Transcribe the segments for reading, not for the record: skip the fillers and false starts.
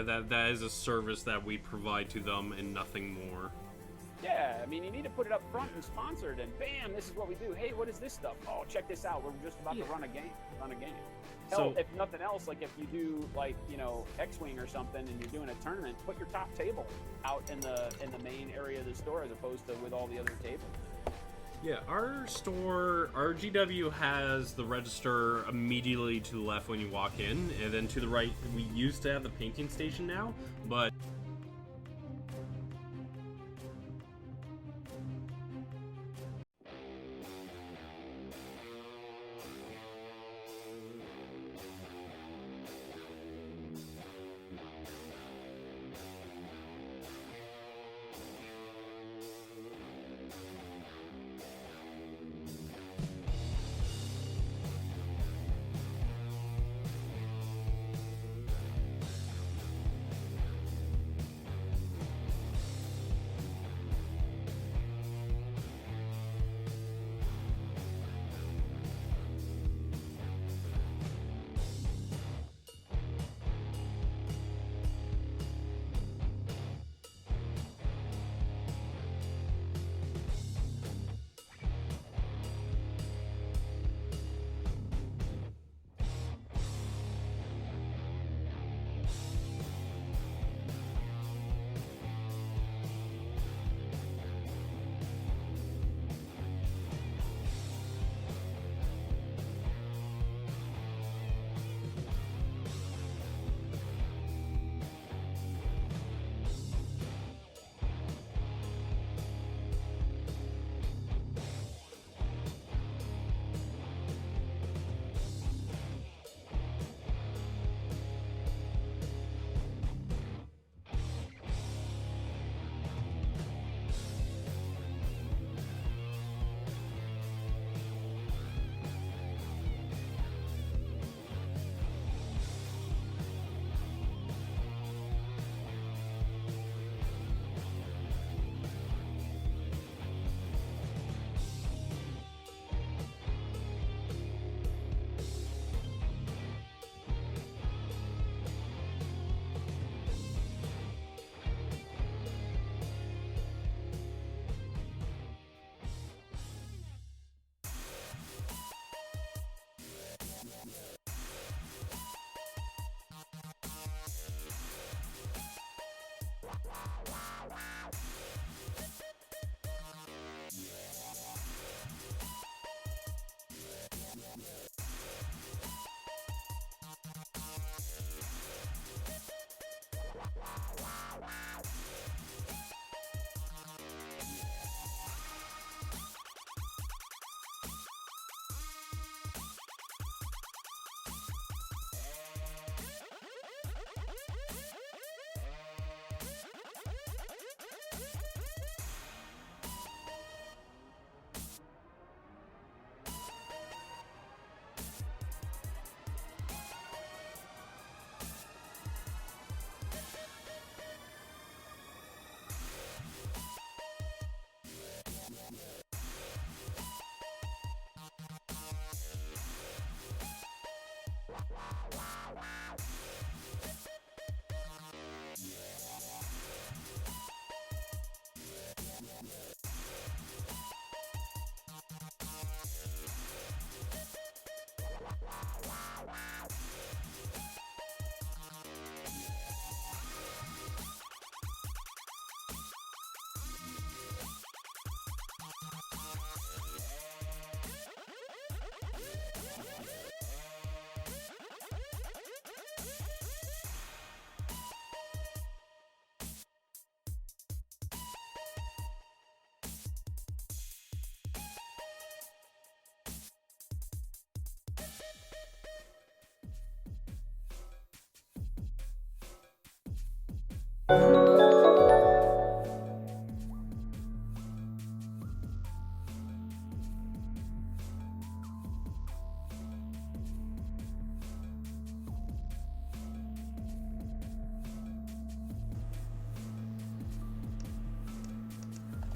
That is a service that we provide to them and nothing more. Yeah, I mean, you need to put it up front and sponsored, and bam, this is what we do. Hey, what is this stuff? Oh, check this out. We're just about to run a game. Hell, if nothing else, like if you do like, you know, X-Wing or something and you're doing a tournament, put your top table out in the main area of the store as opposed to with all the other tables. Yeah, our store, our GW has the register immediately to the left when you walk in, and then to the right, we used to have the painting station now, but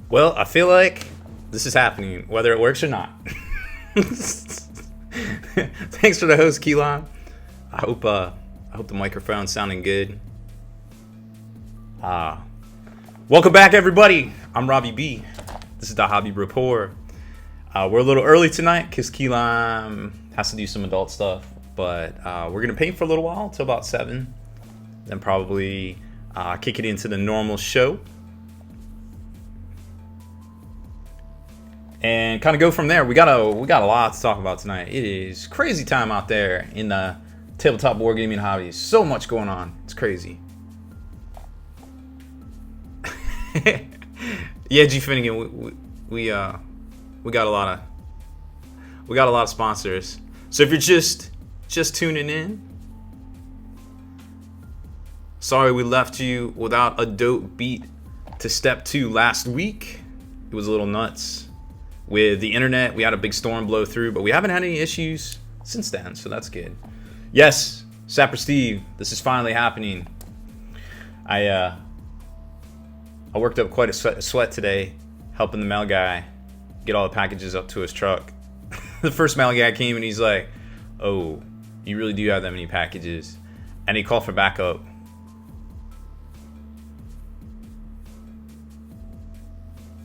Well, I feel like this is happening, whether it works or not. Thanks for the host, Keelan. I hope the microphone's sounding good. Welcome back, everybody. I'm Robbie B. This is the Hobby Report. We're a little early tonight because Key Lime has to do some adult stuff, but we're gonna paint for a little while till about 7, then probably kick it into the normal show and kind of go from there. We got a lot to talk about tonight. It is crazy time out there in the tabletop wargaming hobby. So much going on. It's crazy. Yeah, G Finnegan, we got a lot of sponsors. So if you're just tuning in, sorry we left you without a dope beat to step 2 last week. It was a little nuts with the internet. We had a big storm blow through, but we haven't had any issues since then, so that's good. Yes, Sapper Steve, this is finally happening. I worked up quite a sweat today helping the mail guy get all the packages up to his truck. The first mail guy came and he's like, "Oh, you really do have that many packages?" And he called for backup.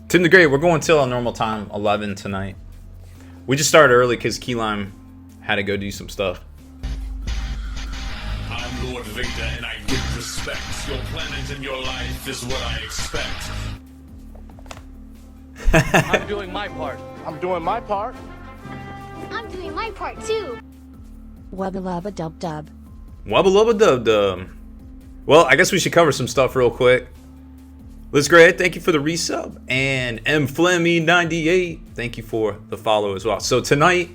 Tim the Great, we're going till our normal time, 11 tonight. We just started early because Key Lime had to go do some stuff. I'm Lord Victor and I give respect. Your planet and your life is what I expect. I'm doing my part. I'm doing my part. I'm doing my part too. Wubba lubba dub dub. Wubba lubba dub dub. Well, I guess we should cover some stuff real quick. Liz Gray, thank you for the resub. And M Flemmy98, thank you for the follow as well. So tonight,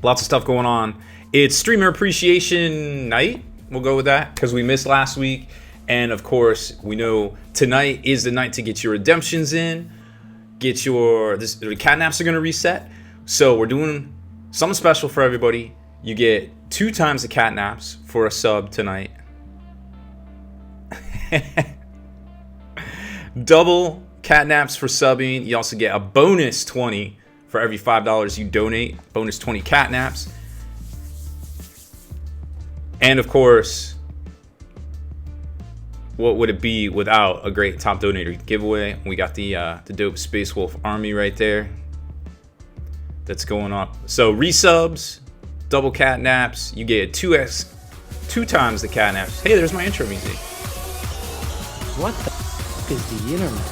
lots of stuff going on. It's Streamer Appreciation Night. We'll go with that because we missed last week. And of course, we know tonight is the night to get your redemptions in. The catnaps are going to reset. So we're doing something special for everybody. You get 2 times the catnaps for a sub tonight. Double catnaps for subbing. You also get a bonus 20 for every $5 you donate. Bonus 20 catnaps. And of course, what would it be without a great top donator giveaway? We got the dope Space Wolf army right there. That's going up. So resubs, double catnaps. You get 2 times the catnaps. Hey, there's my intro music. What the is the internet?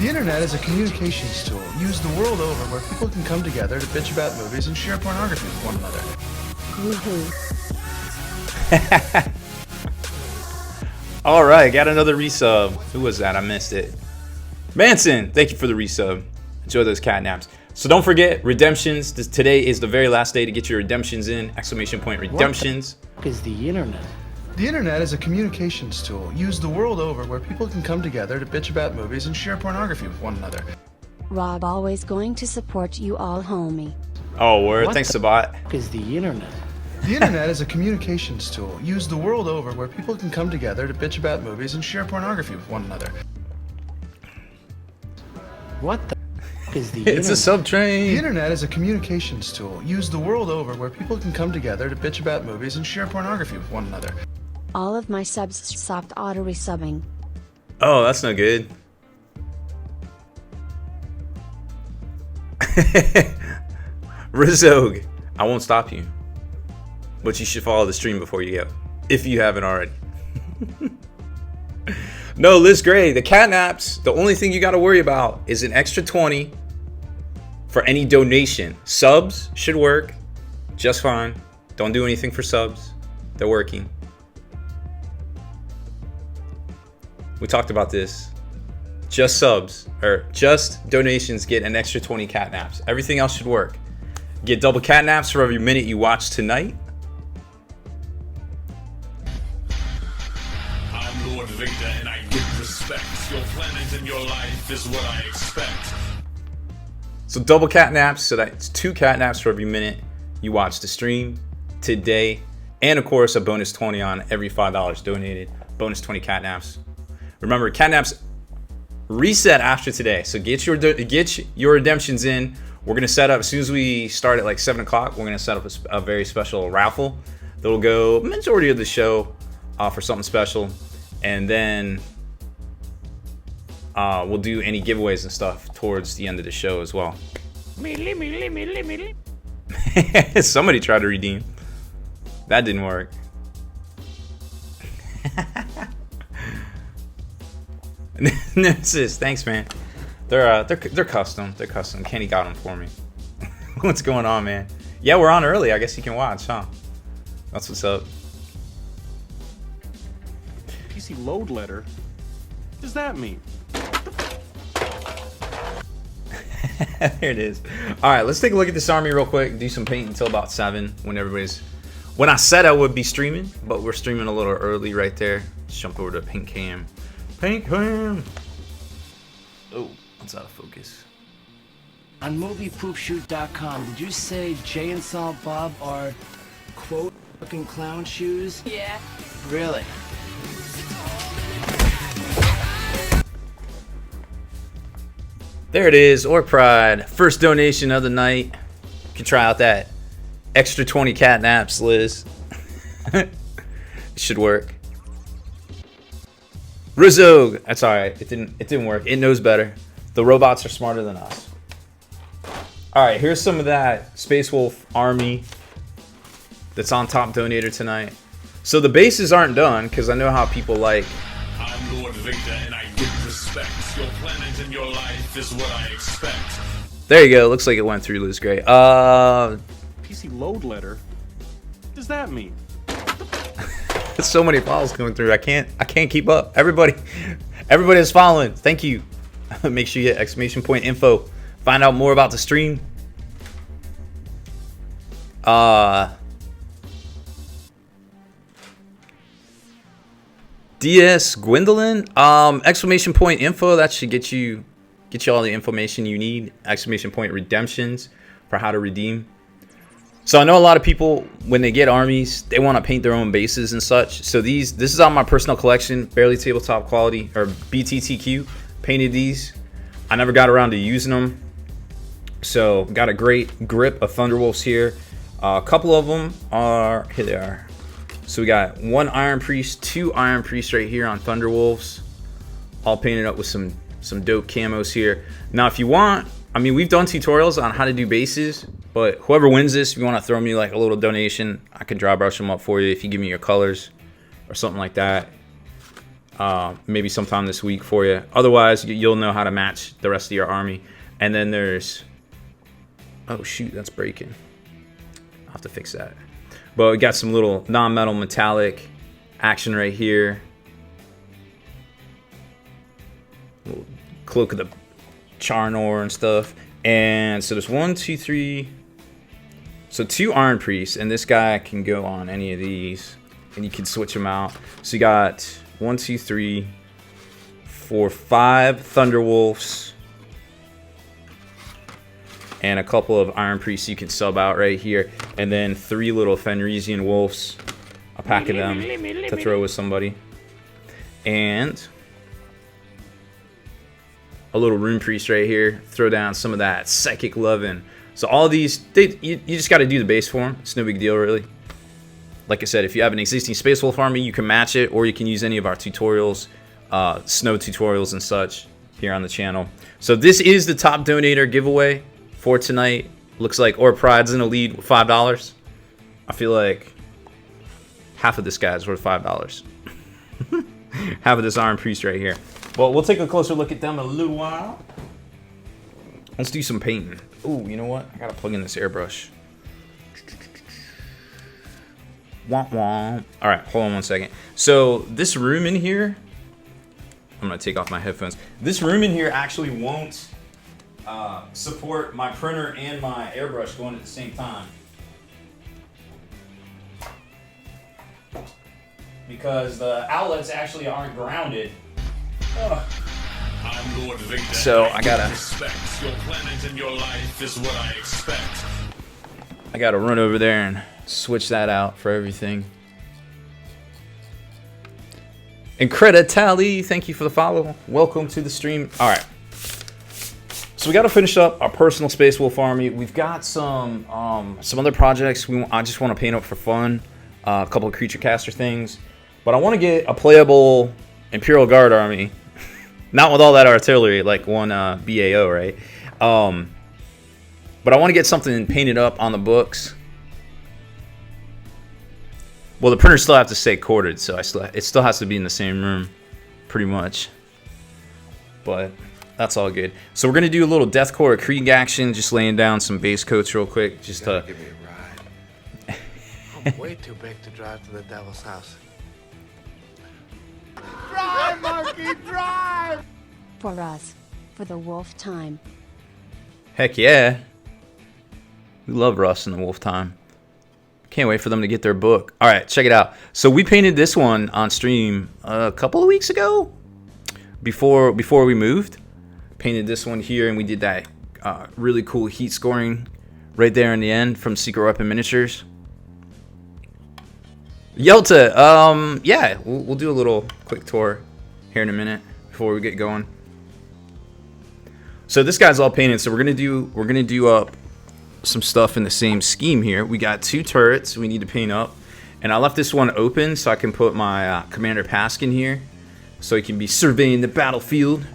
The internet is a communications tool used the world over where people can come together to bitch about movies and share pornography with one another. All right, got another resub. Who was that? I missed it. Manson, thank you for the resub. Enjoy those catnaps. So don't forget, redemptions. Today is the very last day to get your redemptions in. Exclamation point redemptions. What is the internet? The internet is a communications tool used the world over where people can come together to bitch about movies and share pornography with one another. Rob always going to support you all, homie. Oh, word. Thanks, Sabat. What is the internet? The internet is a communications tool used the world over where people can come together to bitch about movies and share pornography with one another. What the is the internet? It's a sub train. The internet is a communications tool used the world over where people can come together to bitch about movies and share pornography with one another. All of my subs stopped auto resubbing. Oh, that's no good. Rizog, I won't stop you. But you should follow the stream before you go, if you haven't already. No, Liz Gray, the catnaps, the only thing you got to worry about is an extra 20 for any donation. Subs should work just fine. Don't do anything for subs. They're working. We talked about this. Just subs, or just donations get an extra 20 catnaps. Everything else should work. Get double catnaps for every minute you watch tonight. I'm Lord Victor and I give respect. Your planet and your life is what I expect. So double catnaps, so that's 2 catnaps for every minute you watch the stream today. And of course, a bonus 20 on every $5 donated. Bonus 20 catnaps. Remember, catnaps reset after today. So get your redemptions in. We're gonna set up, as soon as we start at like 7 o'clock, we're gonna set up a very special raffle that'll go majority of the show for something special. And then we'll do any giveaways and stuff towards the end of the show as well. Somebody tried to redeem. That didn't work. Nemesis, thanks, man. They're custom. They're custom. Kenny got them for me. What's going on, man? Yeah, we're on early. I guess you can watch, huh? That's what's up. PC load letter? What does that mean? There it is. All right, let's take a look at this army real quick. Do some paint until about 7 when I said I would be streaming, but we're streaming a little early right there. Let's jump over to paint cam. Paint cam. Oh, it's out of focus. On moviepoopshoot.com, did you say Jay and Silent Bob are, quote, fucking clown shoes? Yeah. Really? There it is, Or Pride. First donation of the night. You can try out that extra 20 cat naps, Liz. It should work. Rizzo. That's alright. It didn't work. It knows better. The robots are smarter than us. Alright, here's some of that Space Wolf army that's on top donator tonight. So the bases aren't done, because I know how people like. I'm Lord Vader and I give respect. Your planet and your life is what I expect. There you go. Looks like it went through, Liz Gray. PC load letter? What does that mean? So many files coming through. I can't keep up. Everybody is following. Thank you. Make sure you get !info. Find out more about the stream. DS Gwendolyn. !info. That should get you all the information you need. !redemptions for how to redeem. So I know a lot of people, when they get armies, they want to paint their own bases and such. So this is on my personal collection, barely tabletop quality, or BTTQ. Painted these. I never got around to using them. So got a great grip of Thunderwolves here. A couple of them are, here they are. So we got 1 Iron Priest, 2 Iron Priests right here on Thunderwolves. All painted up with some dope camos here. Now if you want, I mean, we've done tutorials on how to do bases, but whoever wins this, if you want to throw me like a little donation, I can dry brush them up for you if you give me your colors or something like that. Maybe sometime this week for you. Otherwise, you'll know how to match the rest of your army. And then there's, oh shoot, that's breaking. I'll have to fix that. But we got some little non-metal metallic action right here. Little Cloak of the Charnor and stuff. And so there's 1, 2, 3. So 2 Iron Priests, and this guy can go on any of these, and you can switch them out. So you got 1, 2, 3, 4, 5 Thunderwolves, and a couple of Iron Priests you can sub out right here, and then 3 little Fenrisian Wolves, a pack of them to throw with somebody, and a little Rune Priest right here. Throw down some of that Psychic Lovin'. So all these, you just got to do the base for them. It's no big deal, really. Like I said, if you have an existing Space Wolf army, you can match it, or you can use any of our tutorials, snow tutorials and such here on the channel. So this is the top donator giveaway for tonight. Looks like Or Pride's in the lead with $5. I feel like half of this guy is worth $5. Half of this Iron Priest right here. Well, we'll take a closer look at them in a little while. Let's do some painting. Ooh, you know what? I gotta plug in this airbrush. Womp womp. All right, hold on 1 second. So this room in here, I'm gonna take off my headphones. This room in here actually won't support my printer and my airbrush going at the same time, because the outlets actually aren't grounded. I'm Lord Vader. So I gotta respect. Your planet and your life is what I expect. I gotta run over there and switch that out for everything. And Credit Tally, thank you for the follow. Welcome to the stream. All right. So we got to finish up our personal Space Wolf army. We've got some other projects I just want to paint up for fun. A couple of creature caster things, but I want to get a playable Imperial Guard army Not with all that artillery, like one BAO, right? But I want to get something painted up on the books. Well, the printers still have to stay corded, so it still has to be in the same room, pretty much. But that's all good. So we're gonna do a little Death Korps of Krieg action, just laying down some base coats real quick, just to give me a ride. I'm way too big to drive to the devil's house. Drive, monkey, drive! For us. For the wolf time. Heck yeah. We love Russ and the Wolf Time. Can't wait for them to get their book. All right, check it out. So we painted this one on stream a couple of weeks ago, before we moved. Painted this one here, and we did that really cool heat scoring right there in the end from Secret Weapon Miniatures. Yelta, yeah, we'll do a little quick tour here in a minute before we get going. So this guy's all painted, so we're gonna do up some stuff in the same scheme here. We got 2 turrets we need to paint up, and I left this one open so I can put my Commander Paskin here, so he can be surveying the battlefield,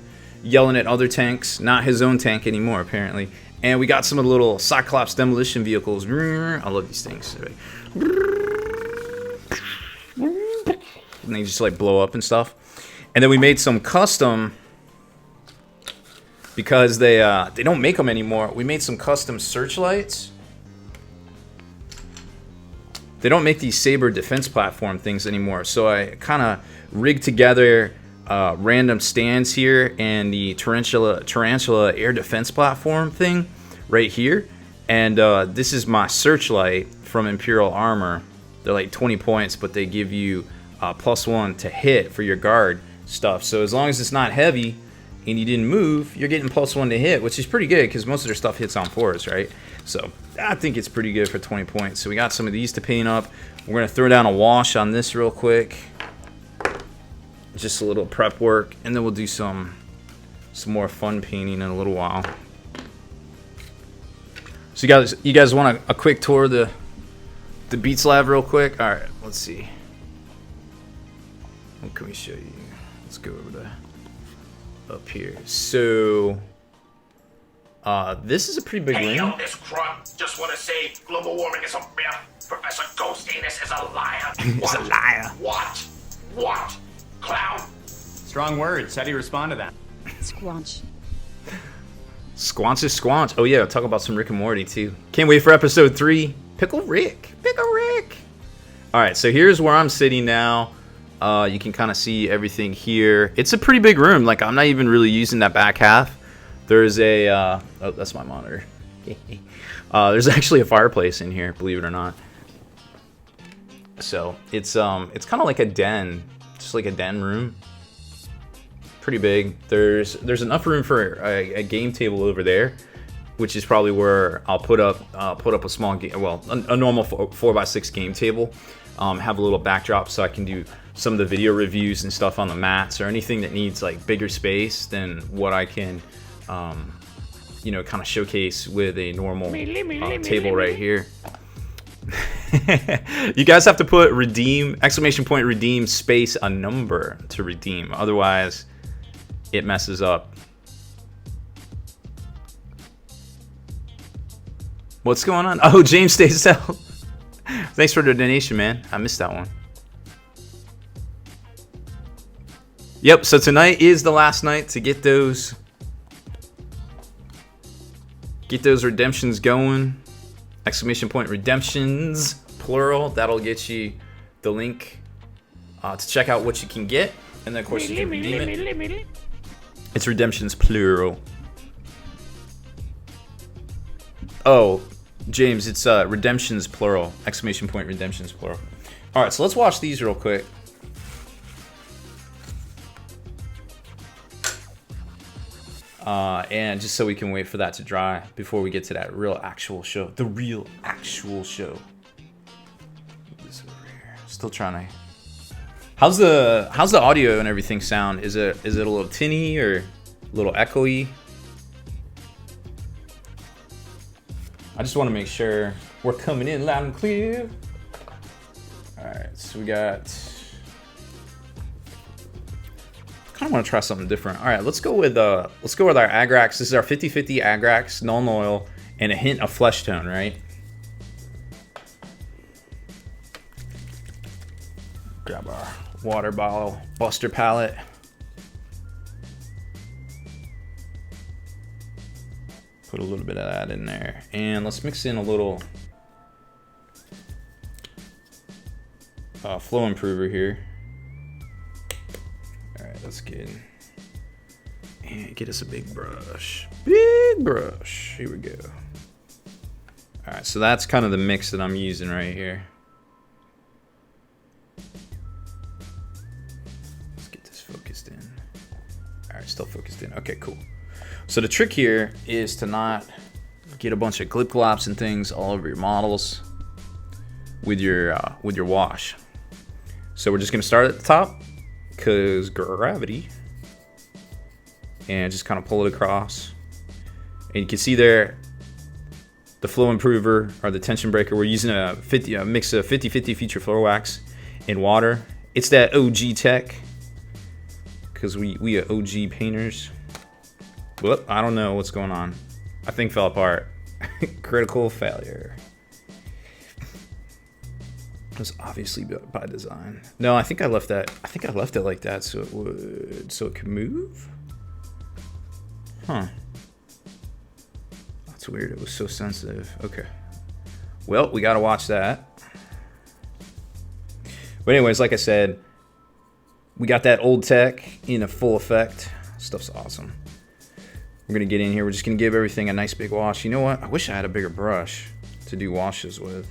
yelling at other tanks. Not his own tank anymore, apparently. And we got some of the little Cyclops demolition vehicles. I love these things. And they just like blow up and stuff. And then we made some custom, because they don't make them anymore. We made some custom searchlights. They don't make these Saber defense platform things anymore, so I kind of rigged together random stands here and the tarantula air defense platform thing right here. And this is my searchlight from Imperial Armor. They're like 20 points, but they give you +1 to hit for your guard stuff. So as long as it's not heavy and you didn't move, you're getting +1 to hit, which is pretty good because most of their stuff hits on 4s, right? So I think it's pretty good for 20 points. So we got some of these to paint up. We're gonna throw down a wash on this real quick, just a little prep work, and then we'll do some more fun painting in a little while. So you guys want a quick tour of the Beats Lab real quick? All right, let's see. What can we show you? Let's go over to up here. So this is a pretty big Hey, room. yo, this grunt. Just want to say global warming is a myth. Professor Ghost Anus is a liar. He's a liar. What? Clown? Strong words. How do you respond to that? Squanch. Squanch is squanch. Oh yeah, talk about some Rick and Morty too. Can't wait for episode 3. Pickle Rick. All right, so here's where I'm sitting now. You can kind of see everything here. It's a pretty big room. Like, I'm not even really using that back half. There's a oh, that's my monitor. There's actually a fireplace in here, believe it or not. So it's kind of like a den, just like a den room. Pretty big. There's enough room for a game table over there, which is probably where I'll put up a small game, well, a normal 4x6 game table. Have a little backdrop so I can do some of the video reviews and stuff on the mats, or anything that needs like bigger space than what I can, you know, kind of showcase with a normal table right here. You guys have to put redeem, !redeem space a number to redeem, otherwise it messes up. What's going on? Oh, James stays out. Thanks for the donation, man. I missed that one. Yep, so tonight is the last night to get those redemptions going. !redemptions, plural. That'll get you the link to check out what you can get. And then, of course, you can redeem it. It's redemptions, plural. Oh, James, it's redemptions, plural. !redemptions, plural. All right, so let's watch these real quick. And just so we can wait for that to dry before we get to that real actual show. The real actual show. Move this over here. Still trying to. How's the audio and everything sound? Is it a little tinny or a little echoey? I just want to make sure we're coming in loud and clear. All right, so we got kind of want to try something different. All right, let's go with our Agrax. This is our 50/50 Agrax, Null and Oil, and a hint of flesh tone, right? Grab our water bottle buster palette. Put a little bit of that in there, and let's mix in a little flow improver here. All right, that's good. And get us a big brush. Big brush. Here we go. All right, so that's kind of the mix that I'm using right here. Let's get this focused in. All right, still focused in. Okay, cool. So the trick here is to not get a bunch of glip glops and things all over your models with your wash. So we're just gonna start at the top, cause gravity, and just kind of pull it across. And you can see there the flow improver or the tension breaker. We're using a mix of 50/50 feature floor wax and water. It's that OG tech, cause we are OG painters. Whoop, I don't know what's going on. I think fell apart. Critical failure. It was obviously by design. No, I think I left that. I think I left it like that so it could move. Huh. That's weird. It was so sensitive. Okay. Well, we gotta watch that. But anyways, like I said, we got that old tech in a full effect. Stuff's awesome. We're gonna get in here. We're just gonna give everything a nice big wash. You know what? I wish I had a bigger brush to do washes with.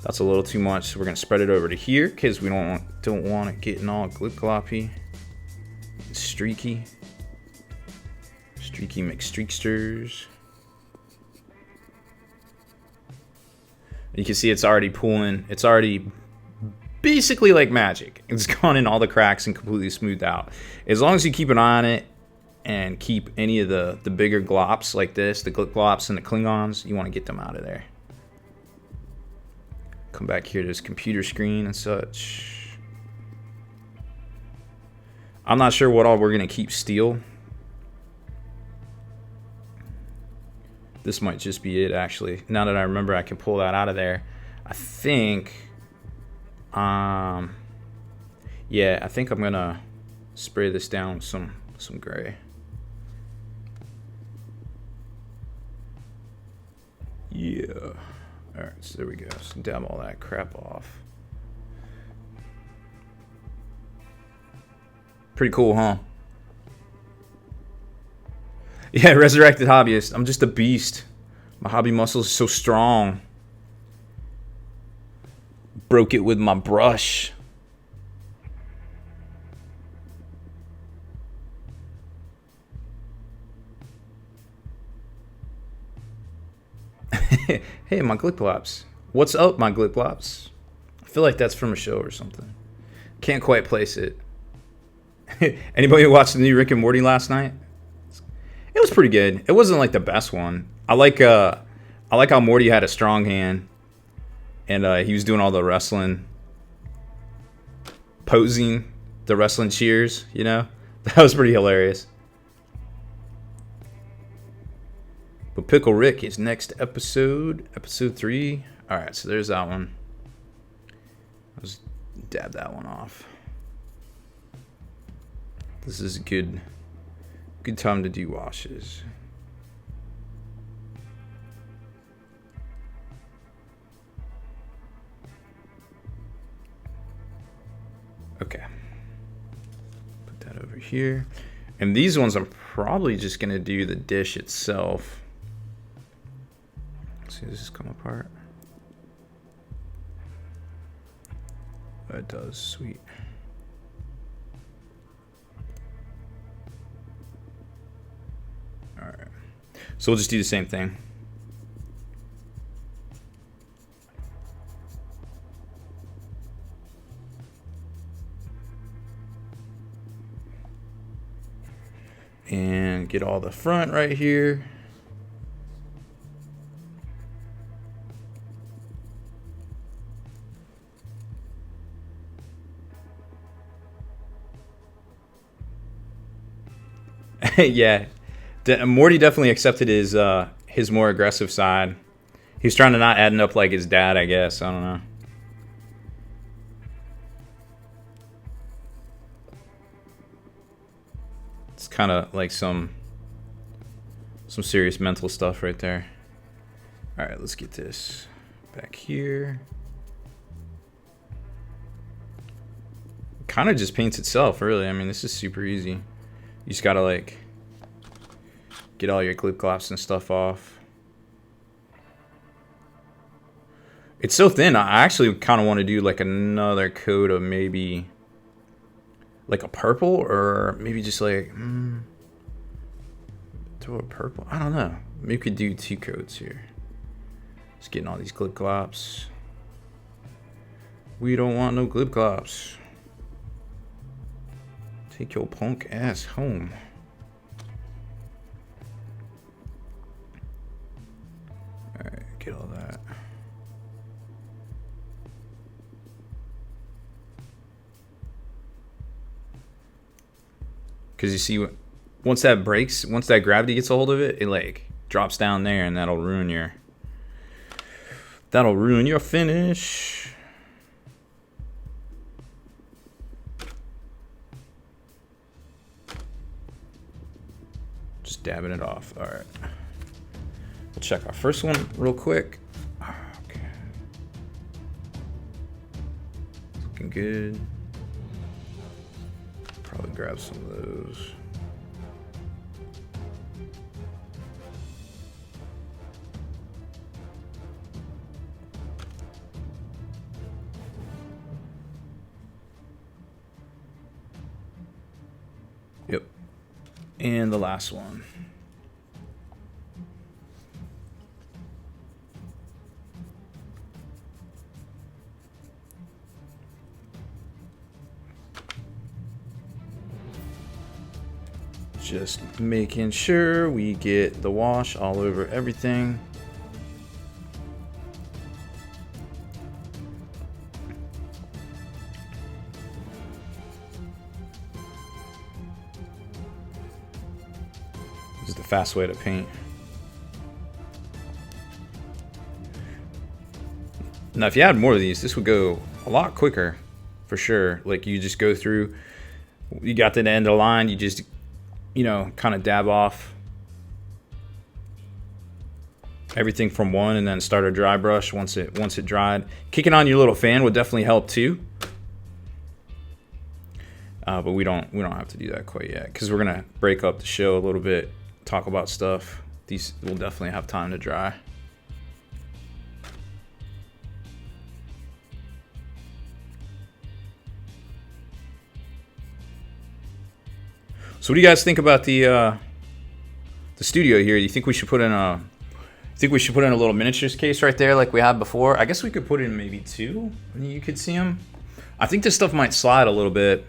That's a little too much. So we're gonna spread it over to here because we don't want it getting all glip gloppy, and streaky. Streaky McStreaksters. You can see it's already pulling. It's already basically like magic. It's gone in all the cracks and completely smoothed out. As long as you keep an eye on it and keep any of the bigger glops like this, the glip glops and the Klingons, you want to get them out of there. Come back here to this computer screen and such. I'm not sure what all we're going to keep steel. This might just be it, actually. Now that I remember, I can pull that out of there. I think... yeah, I think I'm gonna spray this down with some gray. Yeah. All right, so there we go. So dab all that crap off. Pretty cool, huh? Yeah, resurrected hobbyist. I'm just a beast. My hobby muscles are so strong. Broke it with my brush. Hey, my gliplops. What's up, my gliplops? I feel like that's from a show or something. Can't quite place it. Anybody who watched the new Rick and Morty last night? It was pretty good. It wasn't like the best one. I like how Morty had a strong hand, and he was doing all the wrestling, posing the wrestling cheers. You know, that was pretty hilarious. But Pickle Rick is next episode 3. All right, so there's that one. Let's dab that one off. This is a good time to do washes. Okay. Put that over here. And these ones I'm probably just going to do the dish itself. See, does this come apart? Oh, it does. Sweet. All right. So we'll just do the same thing. And get all the front right here. Yeah, Morty definitely accepted his more aggressive side. He was trying to not end up like his dad, I guess. I don't know. It's kind of like some serious mental stuff right there. All right, let's get this back here. Kind of just paints itself, really. I mean, this is super easy. You just gotta like get all your clip clops and stuff off. It's so thin. I actually kind of want to do like another coat of maybe like a purple, or maybe just like do a purple. I don't know. Maybe we could do 2 coats here. Just getting all these clip clops. We don't want no clip clops. Take your punk ass home. Alright, get all that. Because you see, once that breaks, once that gravity gets a hold of it, it like drops down there, and that'll ruin your finish. Just dabbing it off. All right. We'll check our first one real quick. Okay. Looking good. Probably grab some of those. Yep. And the last one. Just making sure we get the wash all over everything. This is the fast way to paint. Now, if you had more of these, this would go a lot quicker, for sure. Like, you just go through, you got to the end of the line, you just, you know, kind of dab off everything from one, and then start a dry brush once it dried. Kicking on your little fan would definitely help too. But we don't have to do that quite yet, because we're gonna break up the show a little bit, talk about stuff. These will definitely have time to dry. So what do you guys think about the studio here? Do you think we should put in a little miniatures case right there like we had before? I guess we could put in maybe 2, and you could see them. I think this stuff might slide a little bit,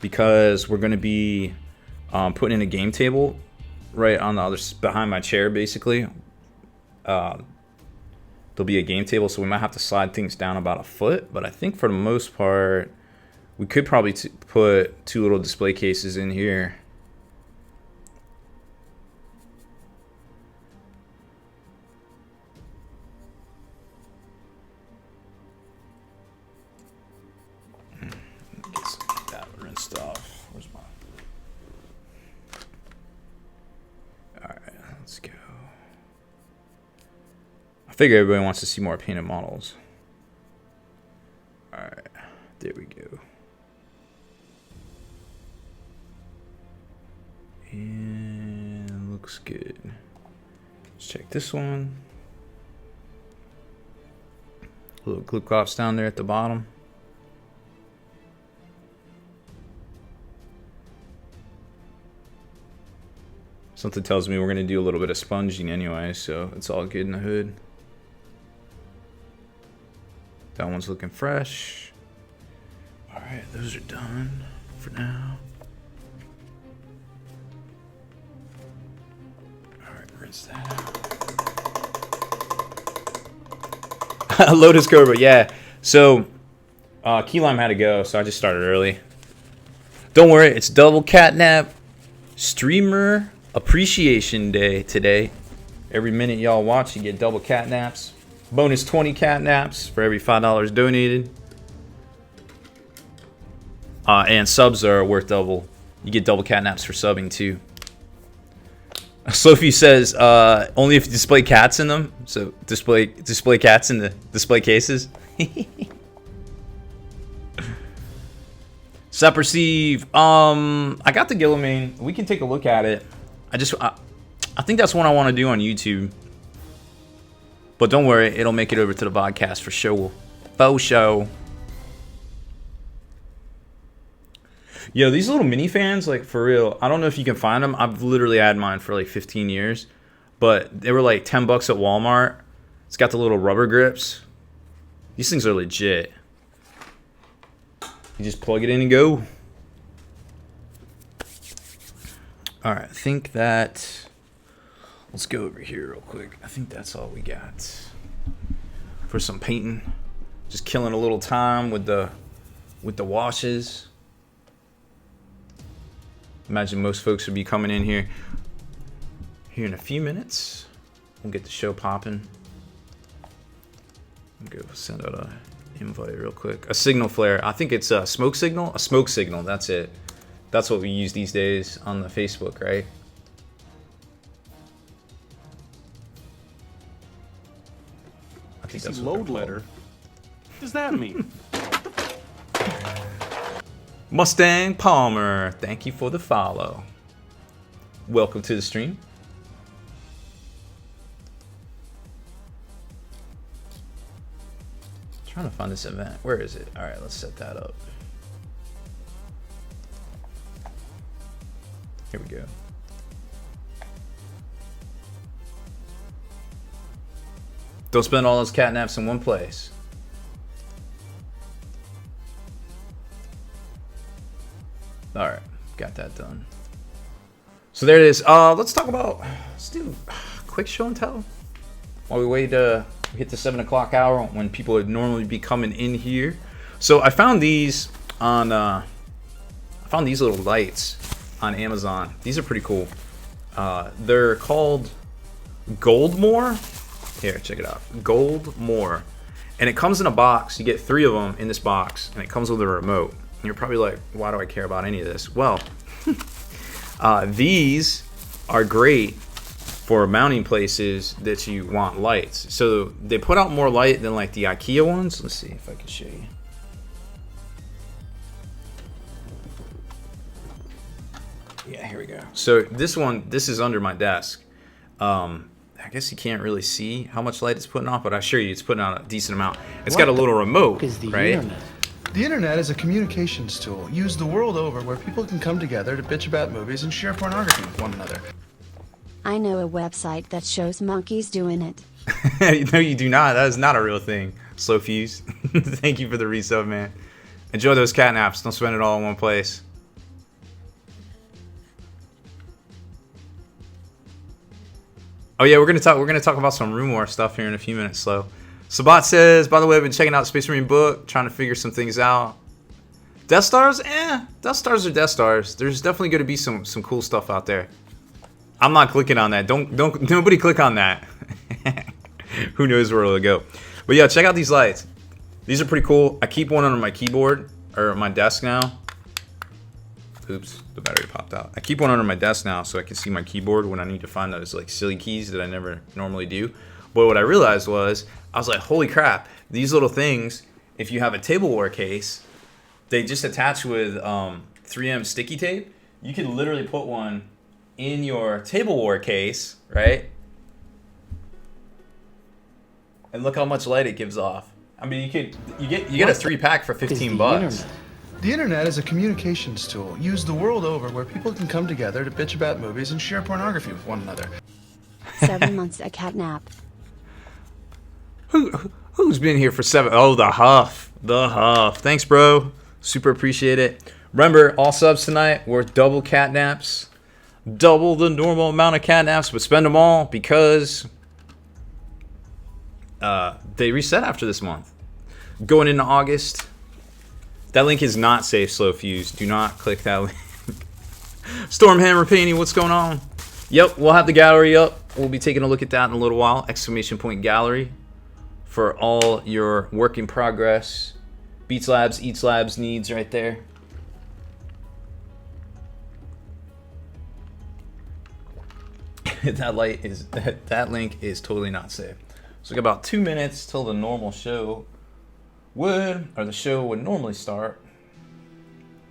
because we're going to be putting in a game table right on the other, behind my chair, basically. There'll be a game table, so we might have to slide things down about 1 foot. But I think for the most part, we could probably put 2 little display cases in here. Get some of that rinsed off. Where's mine? Alright, let's go. I figure everybody wants to see more painted models. Alright, there we go. And looks good. Let's check this one. Little clip clops down there at the bottom. Something tells me we're going to do a little bit of sponging anyway, so it's all good in the hood. That one's looking fresh. Alright, those are done for now. Rinse that out. Lotus Cobra, yeah. So, Key Lime had to go, so I just started early. Don't worry, it's double catnap. Streamer Appreciation Day today. Every minute y'all watch, you get double cat naps. Bonus 20 cat naps for every $5 donated. And subs are worth double. You get double cat naps for subbing too. Sophie says only if you display cats in them. So display cats in the display cases. Saperceive. I got the Guillaume. We can take a look at it. I think that's one I want to do on YouTube. But don't worry, it'll make it over to the podcast for sure. Faux show. Yo, these little mini fans, like, for real, I don't know if you can find them. I've literally had mine for like 15 years. But they were like 10 bucks at Walmart. It's got the little rubber grips. These things are legit. You just plug it in and go. Alright, I think that... Let's go over here real quick. I think that's all we got for some painting. Just killing a little time with the washes. Imagine most folks would be coming in here in a few minutes. We'll get the show popping. Go send out a invite real quick. A signal flare. I think it's a smoke signal. A smoke signal. That's it. That's what we use these days on the Facebook, right? I think that's load letter. What does that mean? Mustang Palmer, thank you for the follow. Welcome to the stream. Trying to find this event. Where is it? All right, let's set that up. Here we go. Don't spend all those catnaps in one place. All right, got that done. So there it is. Let's do a quick show and tell while we wait to hit the 7 o'clock hour when people would normally be coming in here. So I found these on these little lights on Amazon. These are pretty cool. They're called Goldmore. Here, check it out. Goldmore, and it comes in a box. You get 3 of them in this box, and it comes with a remote. And you're probably like, why do I care about any of this? Well, these are great for mounting places that you want lights. So they put out more light than like the IKEA ones. Let's see if I can show you. Yeah, here we go. So this is under my desk. I guess you can't really see how much light it's putting off, but I assure you it's putting out a decent amount. It's got a little remote, right? Internet? The internet is a communications tool used the world over where people can come together to bitch about movies and share pornography with one another. I know a website that shows monkeys doing it. No, you do not. That is not a real thing. Slow Fuse. Thank you for the resub, man. Enjoy those catnaps. Don't spend it all in one place. Oh yeah, we're gonna talk about some Room War stuff here in a few minutes. Slow. Sabat says, by the way, I've been checking out Space Marine book, trying to figure some things out. Death Stars? Death Stars are Death Stars. There's definitely gonna be some cool stuff out there. I'm not clicking on that. Don't nobody click on that. Who knows where it'll go. But yeah, check out these lights. These are pretty cool. I keep one under my keyboard or my desk now. Oops, the battery popped out. I keep one under my desk now so I can see my keyboard when I need to find those like silly keys that I never normally do. But what I realized was, I was like, holy crap, these little things, if you have a tableware case, they just attach with 3M sticky tape. You can literally put one in your tableware case, right? And look how much light it gives off. I mean, you get a 3-pack for 15 bucks. The internet is a communications tool used the world over where people can come together to bitch about movies and share pornography with one another. 7 months a catnap. Who's been here for 7? Oh, the Huff. The Huff. Thanks, bro. Super appreciate it. Remember, all subs tonight were double catnaps. Double the normal amount of catnaps, but spend them all because they reset after this month. Going into August. That link is not safe, Slow Fuse. Do not click that link. Stormhammer Painting, what's going on? Yep, we'll have the gallery up. We'll be taking a look at that in a little while. Exclamation point gallery for all your work in progress. Beats Labs, Eats Labs needs right there. That link is totally not safe. So we got about 2 minutes till the normal show would normally start.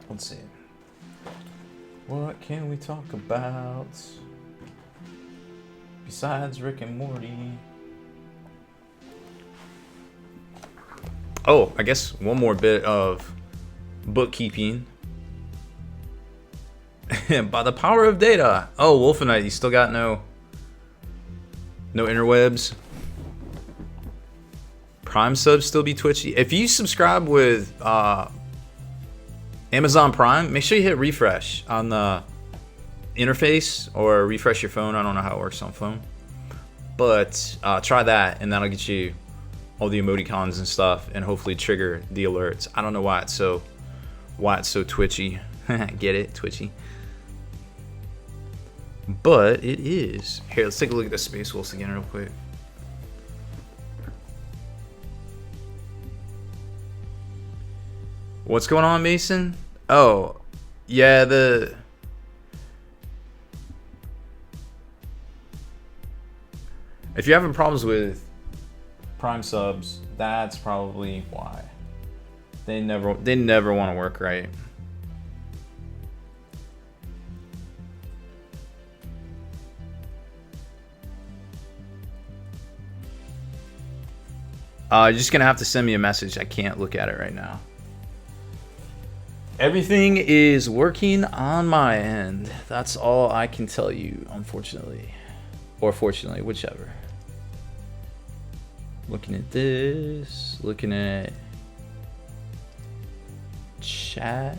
Let's see. What can we talk about besides Rick and Morty? Oh, I guess one more bit of bookkeeping. By the power of data. Oh, Wolfenite, you still got no interwebs? Prime subs still be twitchy. If you subscribe with Amazon Prime, make sure you hit refresh on the interface or refresh your phone. I don't know how it works on phone, but try that, and that'll get you all the emoticons and stuff, and hopefully trigger the alerts. I don't know why it's so twitchy. Get it? Twitchy. But it is. Here, let's take a look at the Space Wolves again real quick. What's going on, Mason? Oh, yeah, if you're having problems with Prime subs, that's probably why. They never want to work right. You're just gonna have to send me a message. I can't look at it right now. Everything is working on my end. That's all I can tell you, unfortunately. Or fortunately, whichever. Looking at this. Looking at chat.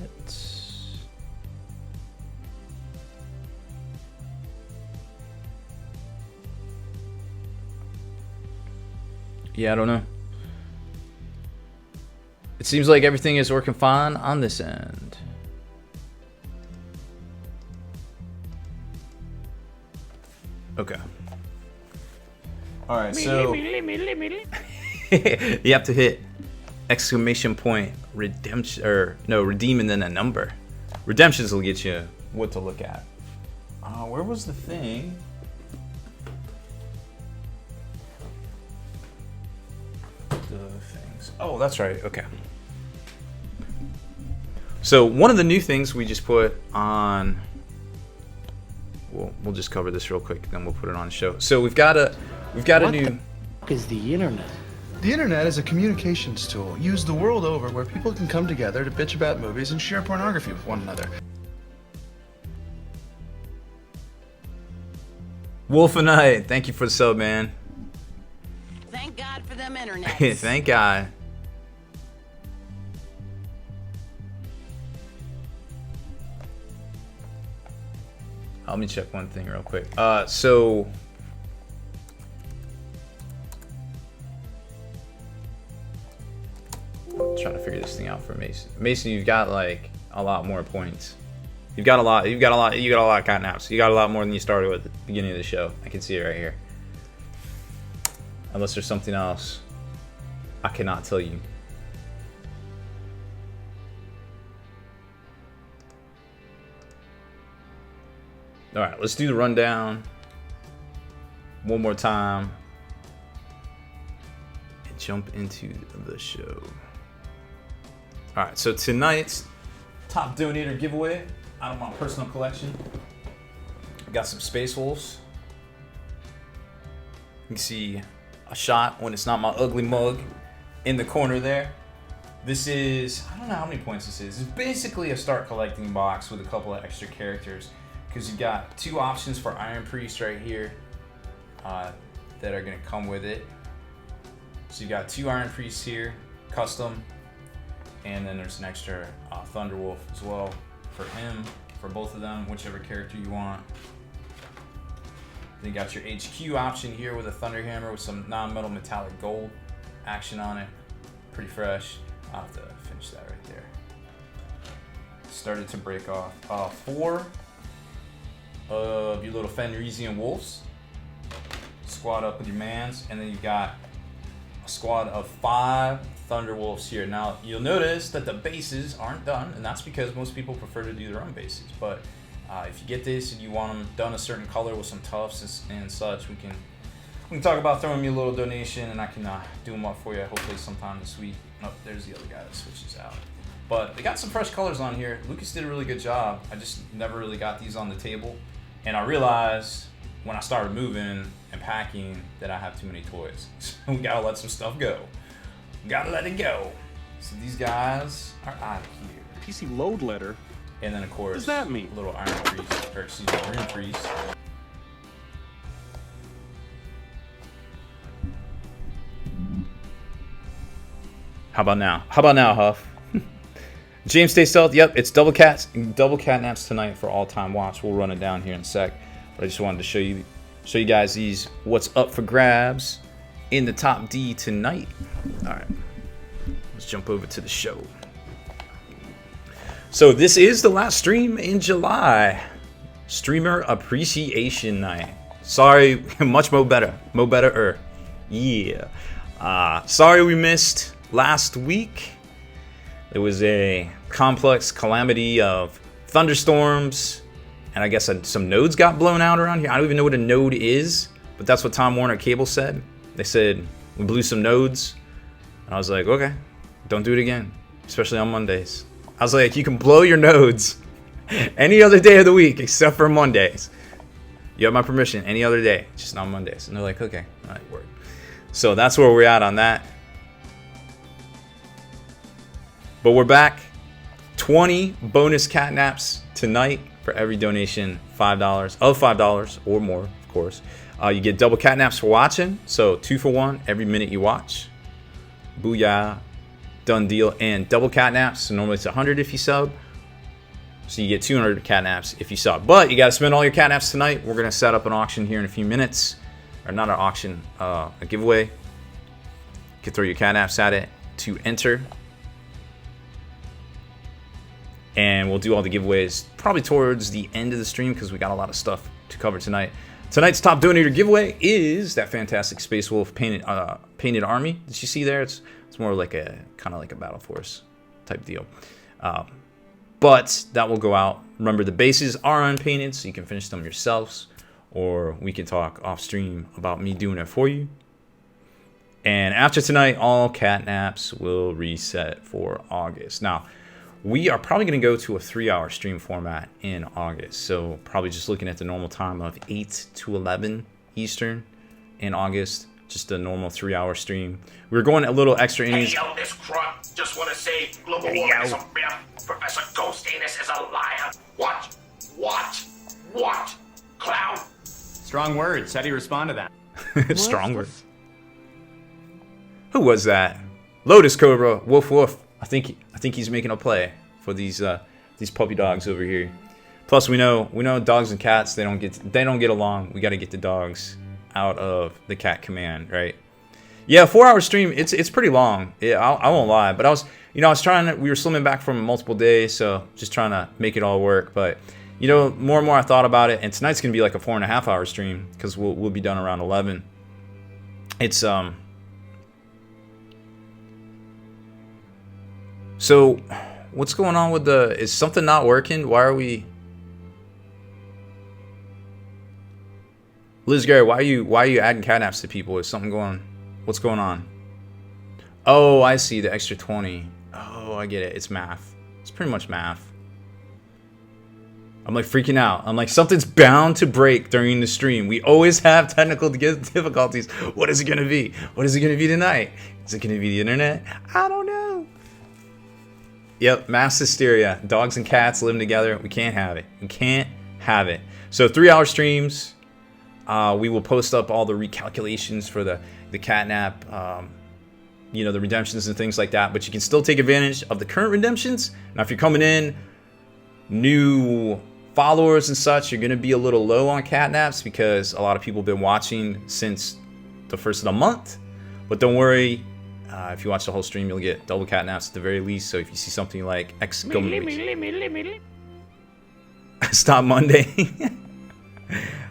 Yeah, I don't know. It seems like everything is working fine on this end. Okay. All right, so you have to hit exclamation point redemption, or no, redeem and then a number. Redemptions will get you what to look at. Where was the thing? The things. Oh, that's right. Okay. So one of the new things we just put on. We'll just cover this real quick, then we'll put it on the show. So we've got a new. What is the internet? The internet is a communications tool used the world over where people can come together to bitch about movies and share pornography with one another. Wolfenite, thank you for the sub, man. Thank God for them internet. Thank God. Let me check one thing real quick. So I'm trying to figure this thing out for Mason. Mason, you've got like a lot more points. You've got a lot of catnaps. You got a lot more than you started with at the beginning of the show. I can see it right here. Unless there's something else I cannot tell you. All right, let's do the rundown one more time and jump into the show. All right, so tonight's top donator giveaway out of my personal collection. I got some Space Wolves. You can see a shot when it's not my ugly mug in the corner there. This is, I don't know how many points this is. It's basically a start collecting box with a couple of extra characters. Because you've got two options for Iron Priest right here that are going to come with it. So you got two Iron Priests here, custom, and then there's an extra Thunderwolf as well for him, for both of them, whichever character you want. Then you got your HQ option here with a Thunderhammer with some non-metal metallic gold action on it. Pretty fresh. I'll have to finish that right there. Started to break off. 4 of your little Fenrisian wolves. Squad up with your mans, and then you've got a squad of 5 Thunderwolves here. Now, you'll notice that the bases aren't done, and that's because most people prefer to do their own bases. But if you get this and you want them done a certain color with some tufts and such, we can talk about throwing me a little donation, and I can do them up for you hopefully sometime this week. Oh, there's the other guy that switches out. But they got some fresh colors on here. Lucas did a really good job. I just never really got these on the table, and I realized when I started moving and packing that I have too many toys. So we gotta let some stuff go. Gotta let it go. So these guys are out of here. PC load letter. And then of course, what does that mean? Little iron priest, or excuse me, rune priest. How about now? How about now, Huff? James Stay Stealth. Yep, it's double catnaps tonight for all-time watch. We'll run it down here in a sec. But I just wanted to show you guys these what's up for grabs in the top D tonight. All right, let's jump over to the show. So this is the last stream in July, Streamer Appreciation Night. Sorry, much mo better, yeah. Sorry we missed last week. There was a complex calamity of thunderstorms, and I guess some nodes got blown out around here. I don't even know what a node is, but that's what Time Warner Cable said. They said we blew some nodes, and I was like, okay, don't do it again, especially on Mondays. I was like, you can blow your nodes any other day of the week except for Mondays. You have my permission any other day, just not Mondays. And they're like, okay, all right, word. So that's where we're at on that. But we're back. 20 bonus catnaps tonight for every donation, $5 or more, of course. You get double catnaps for watching, so 2 for 1 every minute you watch. Booyah, done deal. And double catnaps, so normally it's 100 if you sub. So you get 200 catnaps if you sub. But you got to spend all your catnaps tonight. We're going to set up an auction here in a few minutes. Or not an auction, a giveaway. You can throw your catnaps at it to enter. And we'll do all the giveaways probably towards the end of the stream because we got a lot of stuff to cover tonight. Tonight's top donator giveaway is that fantastic Space Wolf painted army. Did you see there? It's more like a kind of like a Battle Force type deal. But that will go out. Remember, the bases are unpainted, so you can finish them yourselves, or we can talk off stream about me doing it for you. And after tonight, all catnaps will reset for August. Now, we are probably going to go to a 3-hour stream format in August. So probably just looking at the normal time of 8 to 11 Eastern in August. Just a normal 3-hour stream. We're going a little extra innings. Hey, yo, this crop. Just want to say global warming is a myth. Professor Ghost Anus is a liar. What? Clown. Strong words. How do you respond to that? Strong words. Who was that? Lotus Cobra. Woof woof. I think he's making a play for these puppy dogs over here. Plus we know dogs and cats, they don't get along. We got to get the dogs out of the cat command, right? Yeah, 4-hour stream. It's pretty long. Yeah, I won't lie. But I was trying to. We were slimming back from multiple days, so just trying to make it all work. But more and more I thought about it, and tonight's gonna be like a 4.5-hour stream because we'll be done around 11. It's So, what's going on with is something not working? Why are we... Liz Gary, why are you adding catnaps to people? Is something what's going on? Oh, I see, the extra 20. Oh, I get it, it's math. It's pretty much math. I'm like freaking out. I'm like, something's bound to break during the stream. We always have technical difficulties. What is it gonna be? What is it gonna be tonight? Is it gonna be the internet? I don't know. Yep, mass hysteria. Dogs and cats living together. We can't have it. We can't have it. So 3-hour streams. We will post up all the recalculations for the catnap, the redemptions and things like that. But you can still take advantage of the current redemptions. Now, if you're coming in, new followers and such, you're going to be a little low on catnaps because a lot of people have been watching since the first of the month. But don't worry. If you watch the whole stream, you'll get double catnaps at the very least. So if you see something like exclamation, Stop Monday.